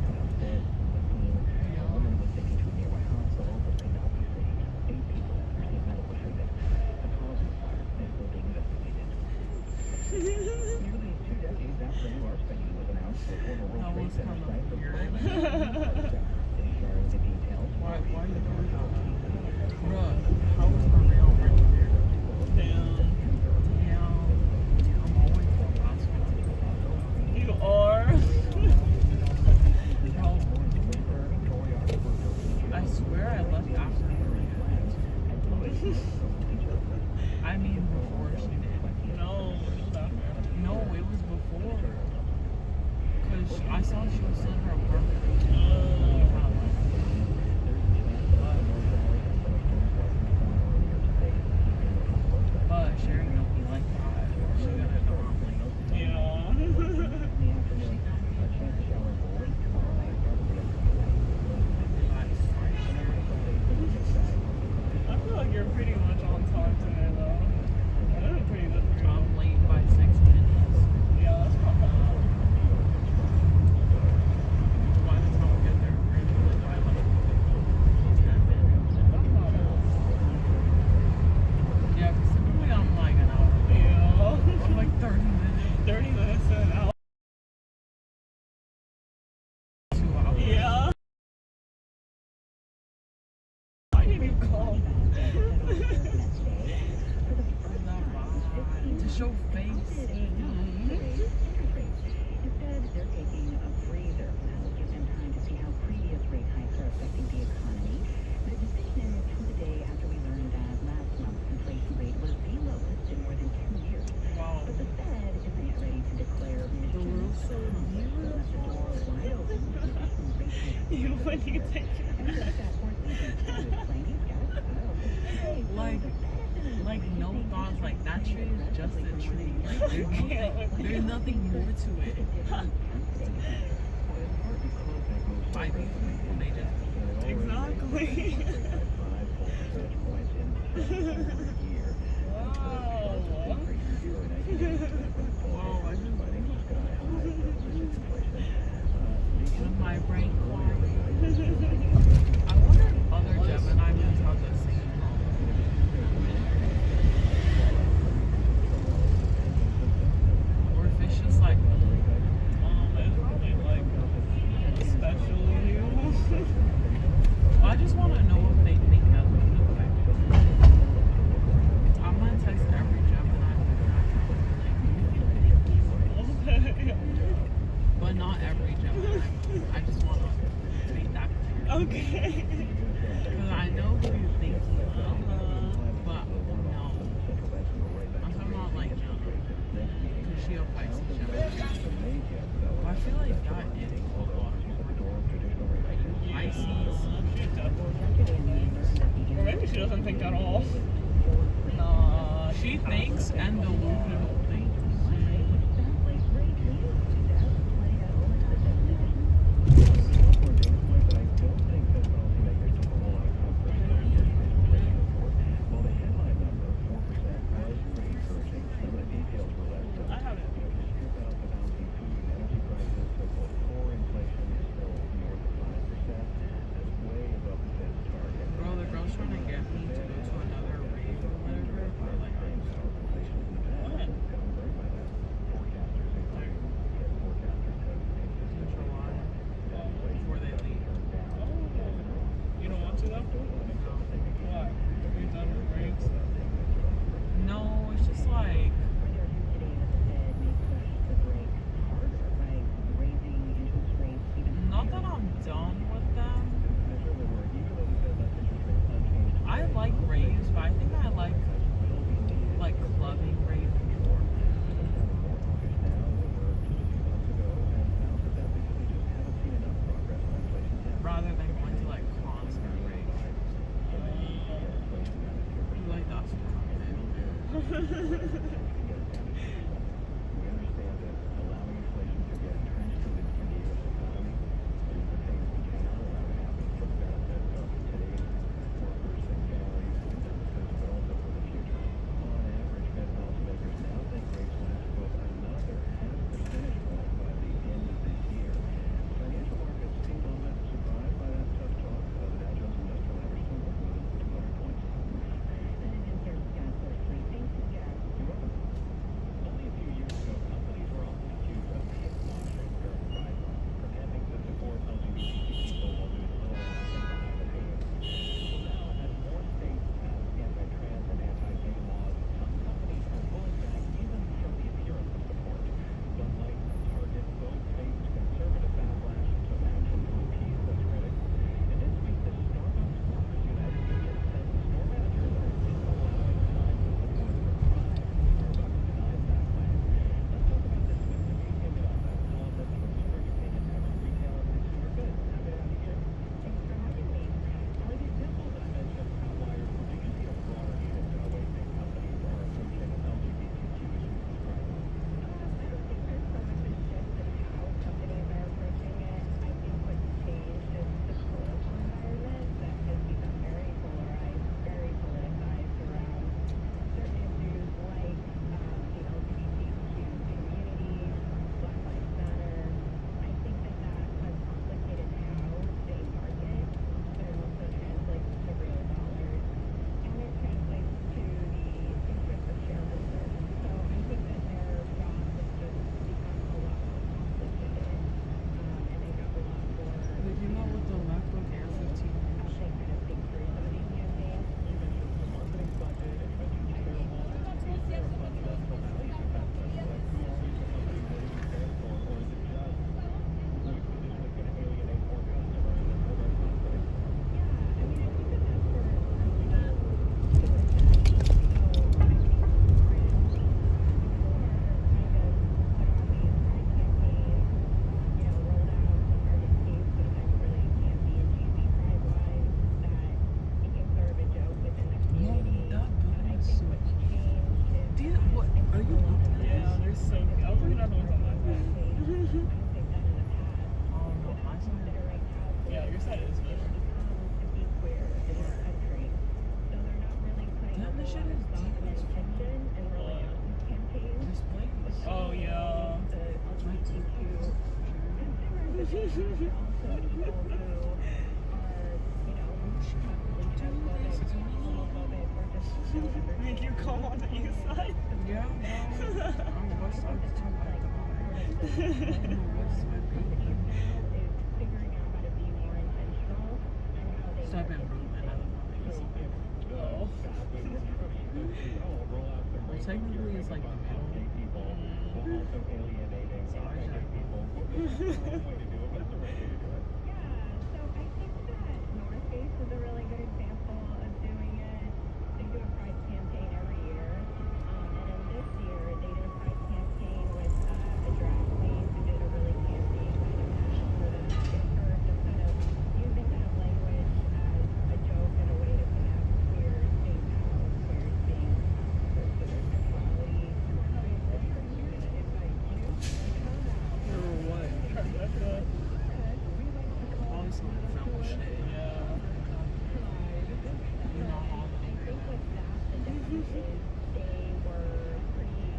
I mean, before she did. No, it was before. Because I saw she was in her apartment. But sharing don't like that. She got it wrong. I feel like you're pretty much on time today, though. That was pretty good. I'm late by 6 minutes. Yeah, that's not bad. By the time we get there, we're going to be by like 10 minutes. That's not bad. Yeah, because typically I'm like an hour. Yeah. I'm like 30 minutes. 30 minutes to an hour. 2 hours. Yeah. Why did you call? To show face. Instead, they're taking a breather. That'll give them time to see how previous rate hikes are affecting the economy. The decision comes a day after we learned that last month's inflation rate was the lowest in more than 2 years. Wow. But the Fed isn't yet ready to declare The world's so beautiful. You when you take like no thoughts, like that tree is just a tree. Like there's nothing more to it. Five people, they just exactly. Wow. Wow, I just with my brain quiet. I wonder if other Gemini men have the same or if it's just like especially you. I just want to know if they think that we look like she doesn't think at all. Nah, she thinks and delusional thinks. No, it's just like not that I'm done with them. I like raves, but I think I like clubbing raves more. Rather than going to like concert raves. Like that's oh yeah. Make you come on the east side? Yeah. On west side is too bad. Stop improvement. Oh. Well, technically it's like the is a really good example of doing it. They do a pride campaign every year. And then this year, they did a pride campaign with a drag queen who did a really campy kind of act for just kind of using that language as a joke and a way to connect queer they were pretty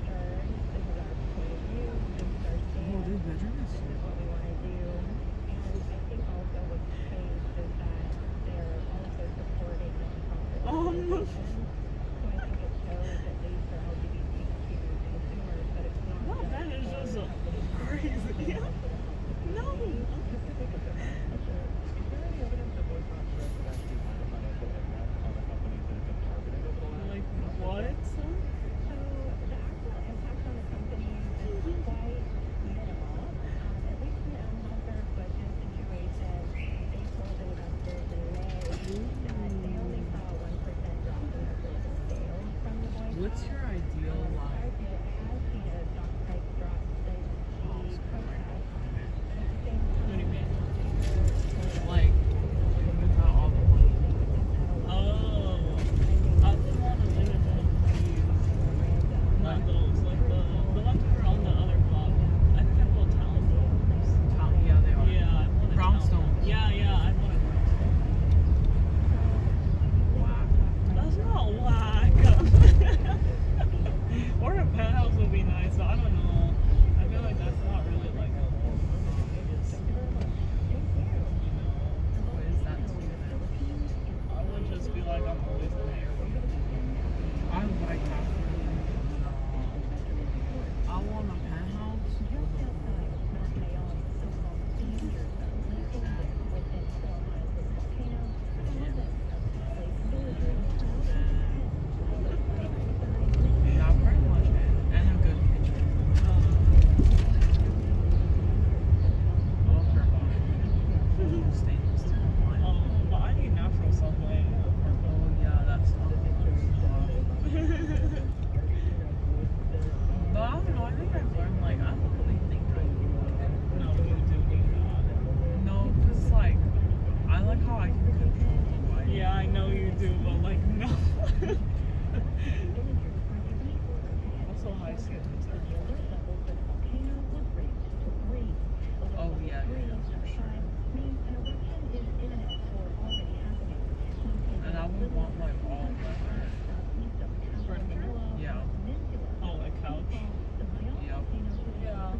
stern. This is our point of view. This is our stand. This is what we want to do. And I think also what's changed is that they're also supporting nonprofit organizations. So I think it shows at least for LGBTQ consumers that it's not No, that is just crazy. No. Like what? So the actual impact on the companies is quite minimal. At least in the Anheuser-Busch situation, they told investors in May that they only saw a 1% drop in their global sales from the boycott. What's your ideal life? Target has seen a stock price drop since the protest. At the same time, What do you mean? Like, without all the money. Oh, I didn't want to live in not those, like the ones that are on the other block. I think they're called Talons. Yeah, they are. Yeah, I wanted Brownstones. Yeah, I wanted Brownstones. Whack. That's not whack. Or a penthouse would be nice, but I don't know. I feel like that's not really like a whole what is that to you then? I would just be like, I'm always in the Airbnb. I like that. I want a penthouse. Yeah, pretty much, and a good kitchen. I'll turn on stainless steel wine. But I need natural sunlight. Oh yeah, that's not But I don't know, I think I've learned, like, I don't really think I do that. No, you do need that. No, because, like, I like how I can control the light. Yeah, I know you do, but, like, no. Also, high standards are Oh, yeah, for sure. And I would want, like, all leather. Yeah. Oh, like couch? Yep. Yeah.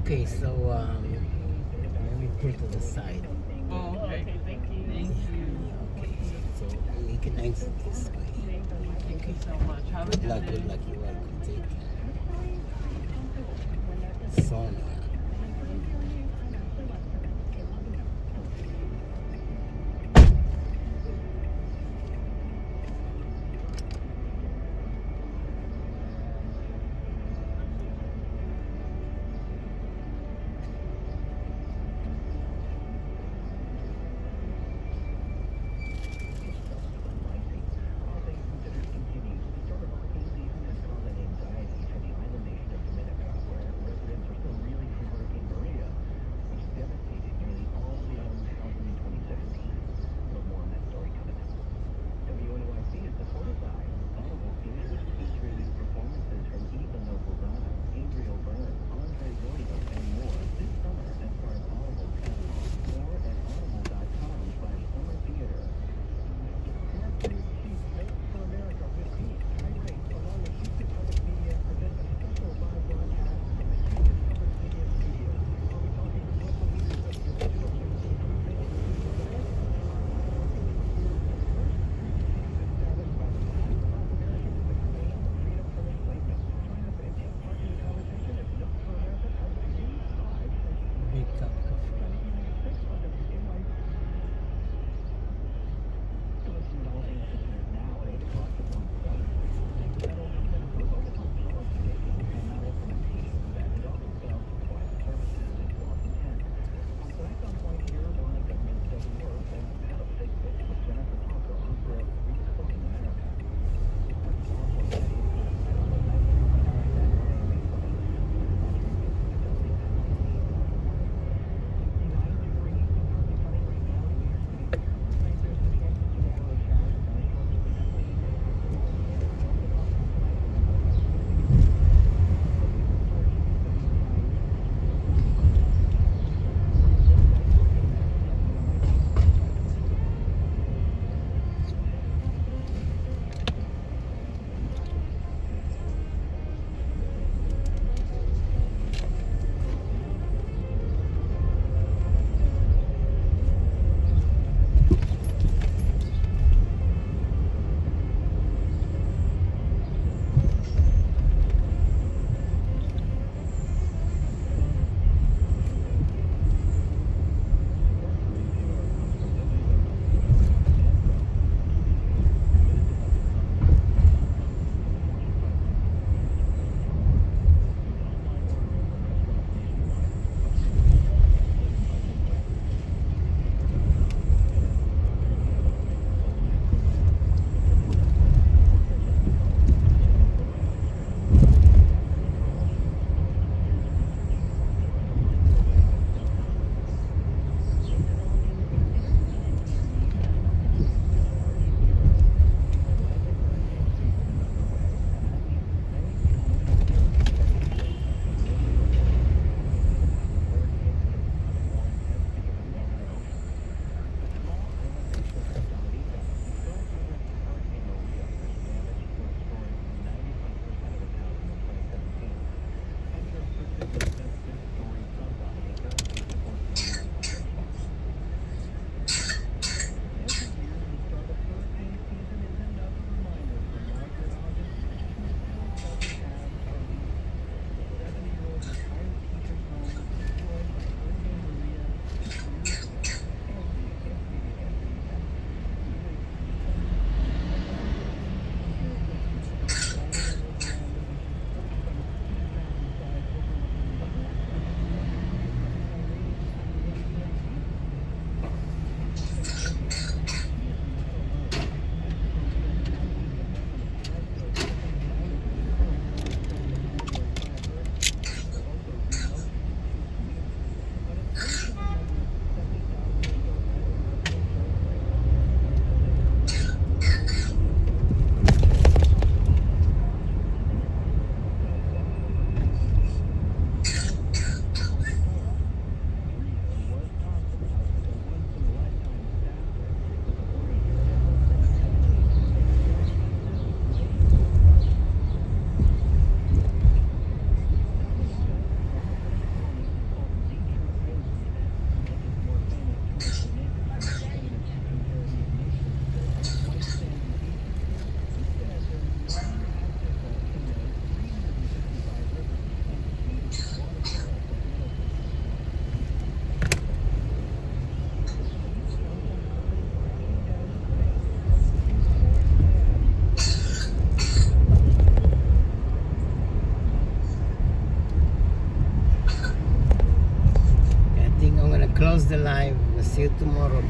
Okay, so let me put to the side. Oh, okay. Thank you. Thank you. Okay, so we can exit this way. Thank you so much. Have a Good good luck, day. good luck. You're welcome. Take care. Sonia.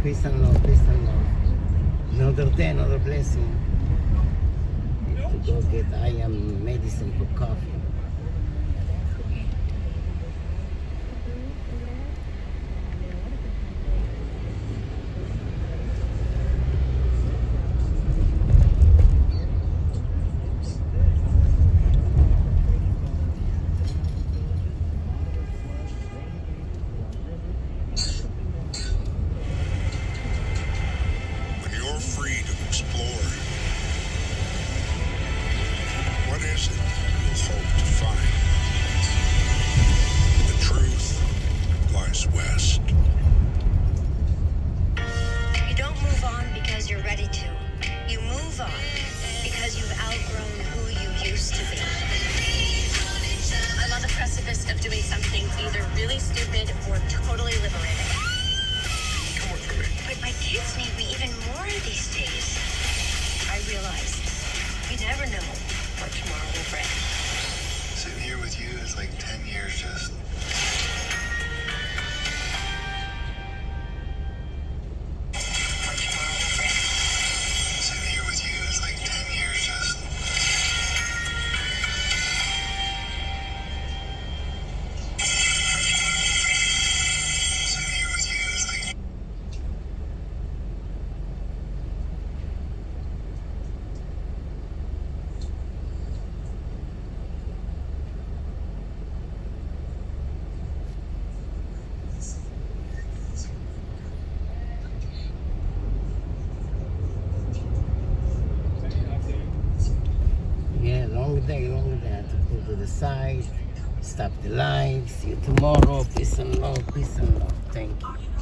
Peace and love, peace and love. Another day, another blessing. Need to go get medicine for coffee. When you're free to explore, what is it you'll hope to find? The truth lies west. You don't move on because you're ready to. You move on because you've outgrown who you used to be. I'm on the precipice of doing something either really stupid or totally liberating. Come with me. But my kids need me even more these days. I realize you never know what tomorrow will bring. Sitting here with you is like 10 years just. Sitting here with you is like 10 years just. Sitting here with you is like. Yeah, long day, long day. I have to pull to the side, stop the live. See you tomorrow. Peace and love, peace and love. Thank you.